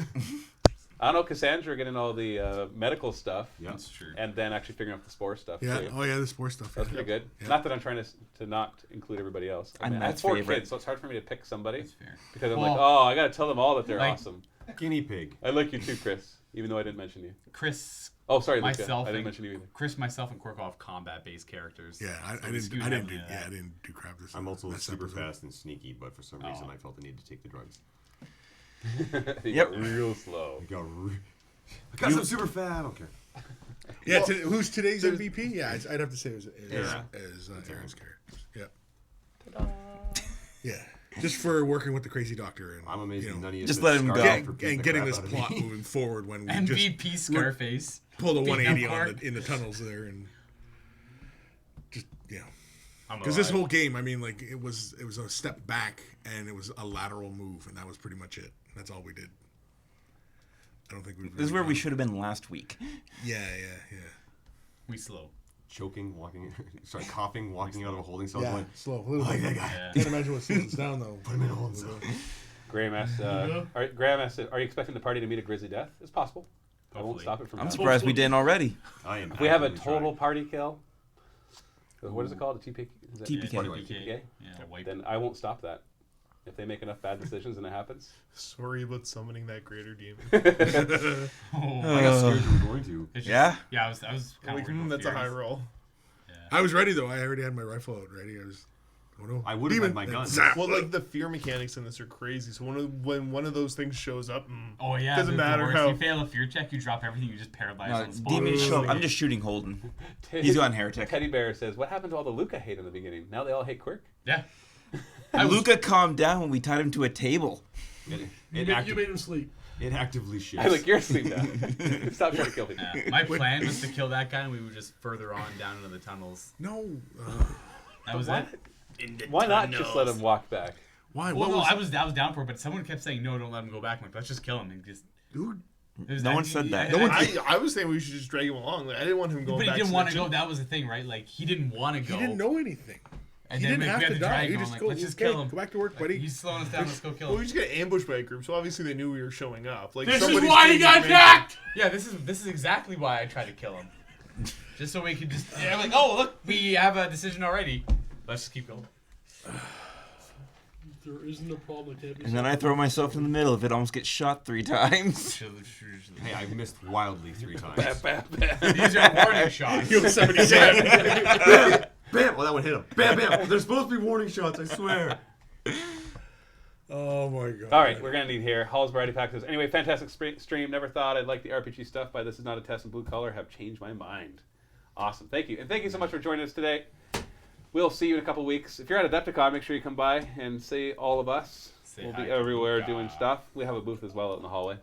I don't know, Cassandra getting all the medical stuff. Yeah. That's true. And then actually figuring out the spore stuff, Yeah. too. Oh yeah, the sports stuff. That's Yeah. pretty good. Yeah. Not that I'm trying to not include everybody else. I I'm mean, I have Matt's 4 favorite. kids, so it's hard for me to pick somebody. That's fair. Because I'm Well, like, oh, I got to tell them all that they're like- awesome. Guinea pig. I like you too, Chris, even though I didn't mention you. Chris, Oh, sorry, Luca. myself, I didn't and mention you either. Chris, myself, and Quirk all have combat-based characters. Yeah, I So we didn't. scoot I didn't heavily do. into Yeah, that. I didn't do crap this. I'm also this super episode. fast and sneaky, but for some reason I felt the need to take the drugs. You Yep. got real slow. I got some super fat. I don't care. Yeah, who's today's MVP? Yeah, I'd have to say it was Aaron. Aaron's character. Yeah. Yeah, just for working with the crazy doctor and I'm amazed you know, none of you just have let been him scarred go. for beating and the getting crap this out of plot me. moving forward when we MVP just Scarface. pulled a Beat 180 up on Quirk. in the tunnels there and just I'm because this alive. whole game, I mean, like it was a step back and it was a lateral move and that was pretty much it. That's all we did. I don't think we. This is where we should have been last week. Yeah. We slow. Choking, coughing, walking out of a holding cell. Yeah, Going, slow. A little bit. Yeah. Can't imagine what slows us down though. Put him in a holding cell. Graham asked, are you expecting the party to meet a grisly death? It's possible. I won't Hopefully. stop it from I'm happening. surprised we didn't already. I am. If we have a actively total trying. party kill, what is it called? A TPK? Is that- TPK. Yeah, Party TPK. TPK? Yeah, wipe. Then I won't stop that. If they make enough bad decisions and it happens. Sorry about summoning that greater demon. Oh, I got scared you were going to. it's just- Yeah? Yeah, I was kind Like, of that's a high roll. I was ready though. I already had my rifle out ready. I was. Oh no! I would have had my Demon. gun. Zap. Well, like the fear mechanics in this are crazy. So when one of those things shows up, Oh yeah, Doesn't the matter worst. how- You fail a fear check, you drop everything, you just paralyze No, on the spot. demons show up. I'm just shooting Holden. He's gone heretic. Teddy Bear says, what happened to all the Luca hate in the beginning? Now they all hate Quirk? Yeah. Luca calmed down when we tied him to a table. You made him sleep. It actively shifts. I'm like, you're asleep now. Stop trying to kill me. Yeah. My plan was to kill that guy, and we would just further on down into the tunnels. No. That was Why, it. why not just let him walk back? Why? Well, What no, was? I was down for it, but someone kept saying no, don't let him go back. I'm like, let's just kill him and just. Dude, It was No one said that. I was saying we should just drag him along. Like, I didn't want him going But he back. didn't want to the go. That was the thing, right? Like he didn't want to go. he didn't know anything. And He then didn't we have had to to die. drag He him. just Like, go. let's just Okay, kill him. go back to work, buddy. He's slowing us down. Let's go kill Well, we him. just got ambushed by a group, so obviously they knew we were showing up. Like This is somebody's why he changing got information. jacked. Yeah, this is exactly why I tried to kill him. Just so we could just. Yeah, like, oh look, we have a decision already. Let's just keep going. There isn't a problem. It can't be And then I throw myself in the middle of it, almost get shot 3 times. Hey, I missed wildly 3 times. These are warning shots. Yosemite Sam. Bam! Well, that one hit him. Bam, bam! There's supposed to be warning shots, I swear. Oh my god. All right, we're going to need here. Hall's Variety Pack says, anyway, fantastic stream. Never thought I'd like the RPG stuff, but This Is Not a Test and Blue Collar have changed my mind. Awesome. Thank you. And thank you so much for joining us today. We'll see you in a couple weeks. If you're at Adepticon, make sure you come by and see all of us. Say We'll hi be to everywhere Luca. doing stuff. We have a booth as well out in the hallway.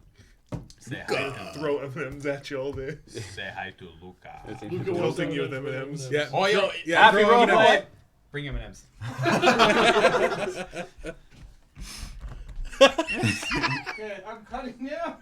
Say hi to Throw M&Ms at you all day. Say hi to Luca. Luca Pelting wants you with M&Ms. M&Ms. Yeah. Oh, yo, Yeah, happy throw M&Ms. roleplay. Bring M&Ms. Okay, I'm cutting now.